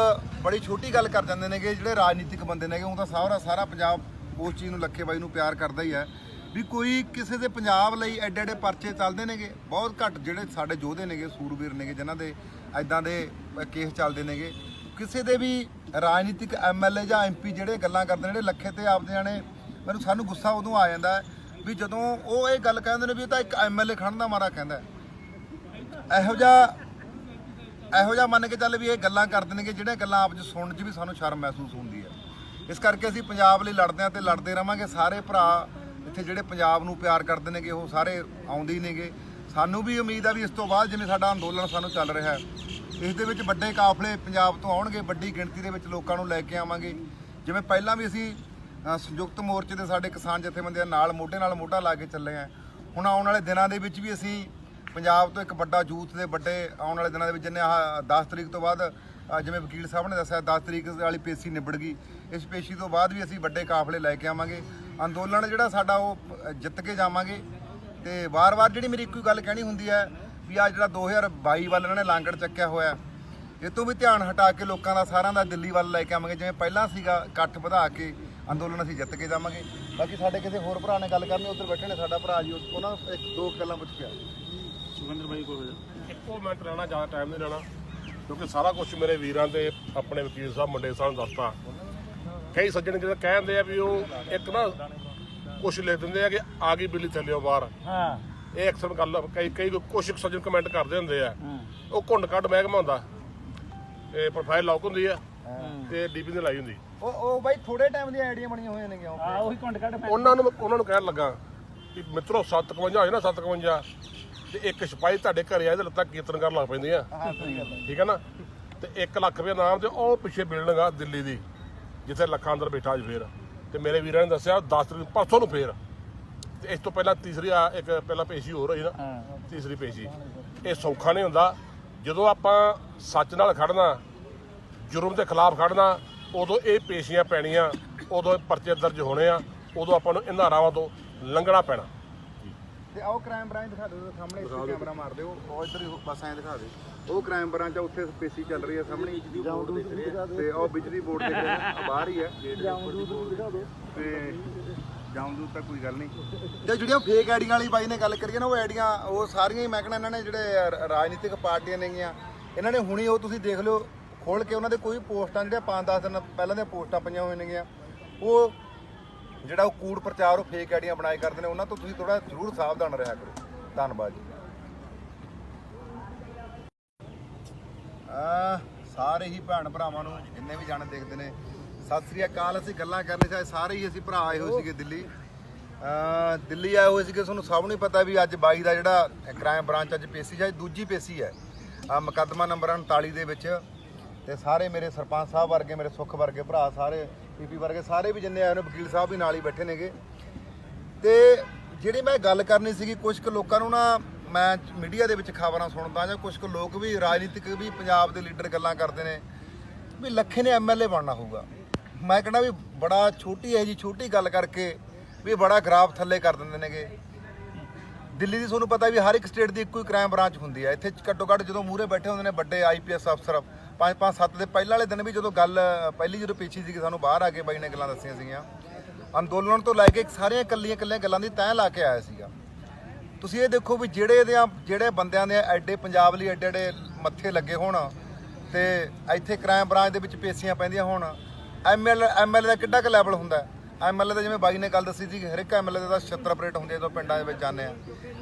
ਬੜੀ ਛੋਟੀ ਗੱਲ ਕਰ ਜਾਂਦੇ ਨੇਗੇ। ਜਿਹੜੇ ਰਾਜਨੀਤਿਕ ਬੰਦੇ ਨੇਗੇ ਉਹ ਤਾਂ ਸਾਰਾ ਪੰਜਾਬ ਉਸ ਚੀਜ਼ ਨੂੰ ਲੱਖੇ ਬਾਈ ਨੂੰ ਪਿਆਰ ਕਰਦਾ ਹੀ ਹੈ, ਵੀ ਕੋਈ ਕਿਸੇ ਦੇ ਪੰਜਾਬ ਲਈ ਐਡੇ ਐਡੇ ਪਰਚੇ ਚੱਲਦੇ ਨੇਗੇ। ਬਹੁਤ ਘੱਟ ਜਿਹੜੇ ਸਾਡੇ ਯੋਧੇ ਨੇਗੇ, ਸੂਰਬੀਰ ਨੇਗੇ, ਜਿਨ੍ਹਾਂ ਦੇ ਐਦਾਂ ਦੇ ਕੇਸ ਚੱਲਦੇ ਨੇਗੇ। ਕਿਸੇ ਦੇ ਵੀ ਰਾਜਨੀਤਿਕ MLA ਜਾਂ MP ਜਿਹੜੇ ਗੱਲਾਂ ਕਰਦੇ ਨੇ, ਜਿਹੜੇ ਲੱਖੇ ਤੇ ਆਪਦੇ ਜਾਣੇ, ਸਾਨੂੰ ਗੁੱਸਾ ਉਦੋਂ ਆ ਜਾਂਦਾ ਹੈ ਵੀ ਜਦੋਂ ਉਹ ਇਹ ਗੱਲ ਕਹਿੰਦੇ ਨੇ ਵੀ ਇਹ ਤਾਂ ਇੱਕ MLA ਖੜਨ ਦਾ ਮਾਰਾ ਕਹਿੰਦਾ। ਇਹੋ ਜਿਹਾ ਮੰਨ ਕੇ ਚੱਲ ਵੀ ਇਹ ਗੱਲਾਂ ਕਰਦੇ ਨੇਗੇ ਜਿਹੜੀਆਂ ਗੱਲਾਂ ਆਪ 'ਚ ਸੁਣਨ 'ਚ ਵੀ ਸਾਨੂੰ ਸ਼ਰਮ ਮਹਿਸੂਸ ਹੁੰਦੀ ਹੈ। ਇਸ ਕਰਕੇ ਅਸੀਂ ਪੰਜਾਬ ਲਈ ਲੜਦੇ ਹਾਂ ਤੇ ਲੜਦੇ ਰਵਾਂਗੇ। ਸਾਰੇ ਭਰਾ ਇੱਥੇ ਜਿਹੜੇ ਪੰਜਾਬ ਨੂੰ ਪਿਆਰ ਕਰਦੇ ਨੇਗੇ ਉਹ ਸਾਰੇ ਆਉਂਦੇ ਹੀ ਨੇਗੇ। ਸਾਨੂੰ ਵੀ ਉਮੀਦ ਆ ਵੀ ਇਸ ਤੋਂ ਬਾਅਦ ਜਿਵੇਂ ਸਾਡਾ ਅੰਦੋਲਨ ਸਾਨੂੰ ਚੱਲ ਰਿਹਾ ਹੈ, ਇਸ ਦੇ ਵਿੱਚ ਵੱਡੇ ਕਾਫਲੇ ਪੰਜਾਬ ਤੋਂ ਆਉਣਗੇ, ਵੱਡੀ ਗਿਣਤੀ ਦੇ ਵਿੱਚ ਲੋਕਾਂ ਨੂੰ ਲੈ ਕੇ ਆਵਾਂਗੇ। ਜਿਵੇਂ ਪਹਿਲਾਂ ਵੀ ਅਸੀਂ ਸੰਯੁਕਤ ਮੋਰਚੇ ਦੇ ਸਾਡੇ ਕਿਸਾਨ ਜਥੇਬੰਦੀਆਂ ਨਾਲ ਮੋਢਾ ਲਾ ਕੇ ਚੱਲੇ ਆ। ਹੁਣ ਆਉਣ ਵਾਲੇ ਦਿਨਾਂ ਦੇ ਵਿੱਚ ਵੀ ਅਸੀਂ ਪੰਜਾਬ ਤੋਂ ਇੱਕ ਵੱਡਾ ਯੂਥ ਦੇ ਵੱਡੇ ਆਉਣ ਵਾਲੇ ਦਿਨਾਂ ਦੇ ਵਿੱਚ ਜਿੰਨੇ 10 ਤਰੀਕ ਤੋਂ ਬਾਅਦ ਜਿਵੇਂ ਵਕੀਲ ਸਾਹਿਬ ਨੇ ਦੱਸਿਆ 10 ਤਰੀਕ ਵਾਲੀ ਪੇਸ਼ੀ ਨਿਬੜ ਗਈ, ਇਸ ਪੇਸ਼ੀ ਤੋਂ ਬਾਅਦ ਵੀ ਅਸੀਂ ਵੱਡੇ ਕਾਫਲੇ ਲੈ ਕੇ ਆਵਾਂਗੇ। ਅੰਦੋਲਨ ਜਿਹੜਾ ਸਾਡਾ ਉਹ ਜਿੱਤ ਕੇ ਜਾਵਾਂਗੇ। ਤੇ ਵਾਰ-ਵਾਰ ਜਿਹੜੀ ਮੇਰੀ ਇੱਕੋ ਗੱਲ ਕਹਿਣੀ ਹੁੰਦੀ ਹੈ ਵੀ ਆ ਜਿਹੜਾ 2022 ਵੱਲ ਇਹਨਾਂ ਨੇ ਲਾਂਗੜ ਚੱਕਿਆ ਹੋਇਆ, ਇਹ ਤੋਂ ਵੀ ਧਿਆਨ ਹਟਾ ਕੇ ਲੋਕਾਂ ਦਾ ਸਾਰਿਆਂ ਦਾ ਦਿੱਲੀ ਵੱਲ ਲੈ ਕੇ ਆਵਾਂਗੇ। ਜਿਵੇਂ ਪਹਿਲਾਂ ਸੀਗਾ ਇਕੱਠ ਵਧਾ ਕੇ ਅੰਦੋਲਨ ਅਸੀਂ ਜਿੱਤ ਕੇ ਜਾਵਾਂਗੇ। ਬਾਕੀ ਸਾਡੇ ਕਿਸੇ ਹੋਰ ਭਰਾ ਨੇ ਗੱਲ ਕਰਨੀ, ਉੱਧਰ ਬੈਠੇ ਨੇ ਸਾਡਾ ਭਰਾ ਜੀ, ਉਹਨਾਂ ਨੂੰ ਇੱਕ ਦੋ ਗੱਲਾਂ ਪੁੱਛ ਕੇ ਆ। ਸੁਖਿੰਦਰ ਬਾਈ ਕੋਲ ਇੱਕੋ ਮਿੰਟ ਰਹਿਣਾ, ਜ਼ਿਆਦਾ ਟਾਈਮ ਨਹੀਂ ਲੈਣਾ, ਕਿਉਂਕਿ ਸਾਰਾ ਕੁਝ ਮੇਰੇ ਵੀਰਾਂ ਤੇ ਆਪਣੇ ਵਕੀਲ ਸਾਹਿਬ ਮੰਡੇ ਸਾਹਿਬ ਨੂੰ ਦੱਸਤਾ। ਕਈ ਸੱਜਣ ਜਿਹੜੇ ਕਹਿੰਦੇ ਆ ਵੀ ਉਹ ਇੱਕ ਨਾ ਕੁਛ ਲਿਖ ਦਿੰਦੇ ਆ ਕਿ ਆ ਗਈ ਬਿੱਲੀ ਥੱਲਿਓ ਬਾਹਰ। ਹਾਂ, ਇਹ ਅਕਸਰ ਗੱਲ ਕਈ ਕੁਛ ਸੱਜਣ ਕਮੈਂਟ ਕਰਦੇ ਹੁੰਦੇ ਆ। ਉਹ ਘੁੰਡ ਕੱਢ ਮਹਿਕਮਾ ਹੁੰਦਾ, ਇਹ ਪ੍ਰੋਫਾਈਲ ਲੌਕ ਹੁੰਦੀ ਆ ਤੇ DP ਨੇ ਲਾਈ ਹੁੰਦੀ। ਉਹ ਬਾਈ ਥੋੜੇ ਟਾਈਮ ਦੀਆਂ ਆਈਡੀਆਂ ਬਣੀਆਂ ਹੋਈਆਂ ਨੇਗੀਆਂ। ਉਹੀ ਘੁੰਡ ਕੱਢ ਉਹਨਾਂ ਨੂੰ ਕਹਿਣ ਲੱਗਾ ਕਿ ਮਿੱਤਰੋ 751 ਹੋਏ ਨਾ 751 ਤੇ ਇੱਕ ਸਿਪਾਹੀ ਤੁਹਾਡੇ ਘਰੇ ਆਏ ਤੇ ਲੱਤਾਂ ਕੀਰਤਨ ਕਰਨ ਲੱਗ ਪੈਂਦੀਆਂ, ਠੀਕ ਹੈ ਨਾ। ਤੇ 1 ਲੱਖ ਰੁਪਏ ਨਾਮ ਤੇ ਉਹ ਪਿੱਛੇ ਬਿਲਡਿੰਗ ਆ ਦਿੱਲੀ ਦੀ ਜਿੱਥੇ ਲੱਖਾਂ ਅੰਦਰ ਬੈਠਾ ਅੱਜ ਫੇਰ। ਤੇ ਮੇਰੇ ਵੀਰਾਂ ਨੇ ਦੱਸਿਆ 10 ਤਰੀਕ ਪਰਸੋਂ ਨੂੰ ਫੇਰ। ਤੇ ਇਸ ਤੋਂ ਪਹਿਲਾਂ ਤੀਸਰੀ ਇੱਕ ਪਹਿਲਾਂ ਪੇਸ਼ੀ ਹੋਰ ਹੋਈ ਨਾ, ਤੀਸਰੀ ਪੇਸ਼ੀ। ਇਹ ਸੌਖਾ ਨਹੀਂ ਹੁੰਦਾ। ਜਦੋਂ ਆਪਾਂ ਸੱਚ ਨਾਲ ਖੜਨਾ, ਜੁਰਮ ਦੇ ਖਿਲਾਫ ਖੜਨਾ, ਉਦੋਂ ਇਹ ਪੇਸ਼ੀਆਂ ਪੈਣੀਆਂ, ਉਦੋਂ ਪਰਚੇ ਦਰਜ ਹੋਣੇ ਆ, ਉਦੋਂ ਆਪਾਂ ਨੂੰ ਇਹਨਾਂ ਰਾਵਾਂ ਤੋਂ ਲੰਘਣਾ ਪੈਣਾ। ਤੇ ਆਓ ਕ੍ਰਾਈਮ ਬ੍ਰਾਂਚ ਦਿਖਾ ਦਿਓ ਸਾਹਮਣੇ, ਇੱਥੇ ਕੈਮਰਾ ਮਾਰ ਦਿਓ, ਉਹ ਇੱਧਰ ਹੀ ਬਸ ਐਂ ਦਿਖਾ ਦਿਓ। ਉਹ ਕ੍ਰਾਈਮ ਬ੍ਰਾਂਚ ਆ, ਉੱਥੇ ਪੇਸ਼ੀ ਚੱਲ ਰਹੀ ਹੈ ਸਾਹਮਣੇ, ਤੇ ਉਹ ਬਿਜਲੀ ਬੋਰਡ ਦੇਖ ਰਹੇ ਆ ਬਾਹਰ ਹੀ ਹੈ। ਤੇ ਜਾਉਂਦੂ ਤਾਂ ਕੋਈ ਗੱਲ ਨਹੀਂ। ਤੇ ਜਿਹੜੀਆਂ ਫੇਕ ਆਈਡੀਆਂ ਵਾਲੀ ਬਾਈ ਨੇ ਗੱਲ ਕਰੀਏ ਨਾ, ਉਹ ਆਈਡੀਆਂ ਉਹ ਸਾਰੀਆਂ ਹੀ ਮੈਂ ਕਹਿੰਦਾ ਇਹਨਾਂ ਨੇ ਜਿਹੜੇ ਰਾਜਨੀਤਿਕ ਪਾਰਟੀਆਂ ਨੇਗੀਆਂ, ਇਹਨਾਂ ਨੇ ਹੁਣੀ ਉਹ ਤੁਸੀਂ ਦੇਖ ਲਿਓ ਖੋਲ ਕੇ, ਉਹਨਾਂ ਦੇ ਕੋਈ ਪੋਸਟਾਂ ਜਿਹੜੀਆਂ 5-10 ਦਿਨ ਪਹਿਲਾਂ ਦੀਆਂ ਪੋਸਟਾਂ ਪਈਆਂ ਹੋਈਆਂ ਨੇਗੀਆਂ, ਉਹ ਜਿਹੜਾ ਉਹ ਕੂੜ ਪ੍ਰਚਾਰ ਉਹ ਫੇਕ ਆਈਡੀਆਂ ਬਣਾਏ ਕਰਦੇ ਨੇ। ਉਹਨਾਂ ਤੋਂ ਤੁਸੀਂ ਥੋੜਾ ਜ਼ਰੂਰ ਸਾਵਧਾਨ ਰਿਹਾ ਕਰੋ। ਧੰਨਵਾਦ ਜੀ। ਸਾਰੇ ਹੀ ਭੈਣ ਭਰਾਵਾਂ ਨੂੰ ਜਿੰਨੇ ਵੀ ਜਾਣੇ ਦੇਖਦੇ ਨੇ ਸਤਿ ਸ੍ਰੀ ਅਕਾਲ। ਅਸੀਂ ਗੱਲਾਂ ਕਰਨੀ ਸੀ, ਸਾਰੇ ਹੀ ਅਸੀਂ ਭਰਾ ਆਏ ਹੋਏ ਸੀਗੇ ਦਿੱਲੀ ਆਏ ਹੋਏ ਸੀਗੇ। ਤੁਹਾਨੂੰ ਸਭ ਨੂੰ ਪਤਾ ਵੀ ਅੱਜ 22 ਦਾ ਜਿਹੜਾ ਕ੍ਰਾਈਮ ਬ੍ਰਾਂਚ ਅੱਜ ਪੇਸ਼ੀ ਜਾਂ ਦੂਜੀ ਪੇਸ਼ੀ ਹੈ ਮੁਕੱਦਮਾ ਨੰਬਰ 39 ਦੇ ਵਿੱਚ। ਤੇ ਸਾਰੇ ਮੇਰੇ ਸਰਪੰਚ ਸਾਹਿਬ ਵਰਗੇ, ਮੇਰੇ ਸੁੱਖ ਵਰਗੇ ਭਰਾ, ਸਾਰੇ PP ਵਰਗੇ ਸਾਰੇ ਵੀ ਜਿੰਨੇ ਆਏ ਨੇ, ਵਕੀਲ ਸਾਹਿਬ ਵੀ ਨਾਲ ਹੀ ਬੈਠੇ ਨੇਗੇ। ਤੇ ਜਿਹੜੀ ਮੈਂ ਗੱਲ ਕਰਨੀ ਸੀਗੀ, ਕੁਝ ਕੁ ਲੋਕਾਂ ਨੂੰ ਨਾ ਮੈਂ ਮੀਡੀਆ ਦੇ ਵਿੱਚ ਖਬਰਾਂ ਸੁਣਦਾ, ਜਾਂ ਕੁਝ ਕੁ ਲੋਕ ਵੀ ਰਾਜਨੀਤਿਕ ਵੀ ਪੰਜਾਬ ਦੇ ਲੀਡਰ ਗੱਲਾਂ ਕਰਦੇ ਨੇ ਵੀ ਲੱਖੇ ਨੇ MLA ਬਣਨਾ ਹੋਊਗਾ। ਮੈਂ ਕਹਿੰਦਾ ਵੀ ਬੜਾ ਛੋਟੀ ਹੈ ਜੀ, ਛੋਟੀ ਗੱਲ ਕਰਕੇ ਵੀ ਬੜਾ ਗ੍ਰਾਫ ਥੱਲੇ ਕਰ ਦਿੰਦੇ ਨੇਗੇ। ਦਿੱਲੀ ਦੀ ਤੁਹਾਨੂੰ ਪਤਾ ਵੀ ਹਰ ਇੱਕ ਸਟੇਟ ਦੀ ਇੱਕੋ ਹੀ ਕ੍ਰਾਈਮ ਬ੍ਰਾਂਚ ਹੁੰਦੀ ਹੈ। ਇੱਥੇ ਘੱਟੋ ਘੱਟ ਜਦੋਂ ਮੂਹਰੇ ਬੈਠੇ ਹੁੰਦੇ ਨੇ ਵੱਡੇ IPS ਅਫਸਰ, 5-5-7 ਦੇ ਪਹਿਲਾਂ ਵਾਲੇ ਦਿਨ ਵੀ ਜਦੋਂ ਗੱਲ ਪਹਿਲੀ ਜਦੋਂ ਪੇਸ਼ੀ ਸੀਗੀ, ਸਾਨੂੰ ਬਾਹਰ ਆ ਕੇ ਬਾਈ ਨੇ ਗੱਲਾਂ ਦੱਸੀਆਂ ਸੀਗੀਆਂ। ਅੰਦੋਲਨ ਤੋਂ ਲੈ ਕੇ ਸਾਰੀਆਂ ਇਕੱਲੀਆਂ ਗੱਲਾਂ ਦੀ ਤੈਅ ਲਾ ਕੇ ਆਇਆ ਸੀਗਾ। ਤੁਸੀਂ ਇਹ ਦੇਖੋ ਵੀ ਜਿਹੜੇ ਬੰਦਿਆਂ ਦੇ ਐਡੇ ਪੰਜਾਬ ਲਈ ਐਡੇ ਮੱਥੇ ਲੱਗੇ ਹੋਣ ਤੇ ਇੱਥੇ ਕ੍ਰਾਈਮ ਬ੍ਰਾਂਚ ਦੇ ਵਿੱਚ ਪੇਸ਼ੀਆਂ ਪੈਂਦੀਆਂ ਹੋਣ, MLA ਦਾ ਕਿੱਡਾ ਕੁ ਲੈਵਲ ਹੁੰਦਾ। MLA ਦਾ ਜਿਵੇਂ ਬਾਈ ਨੇ ਗੱਲ ਦੱਸੀ ਸੀ, ਹਰ ਇੱਕ MLA ਦਾ 76 ਆਪਰੇਟ ਹੁੰਦੇ ਜਦੋਂ ਪਿੰਡਾਂ ਦੇ ਵਿੱਚ ਜਾਂਦੇ ਆ।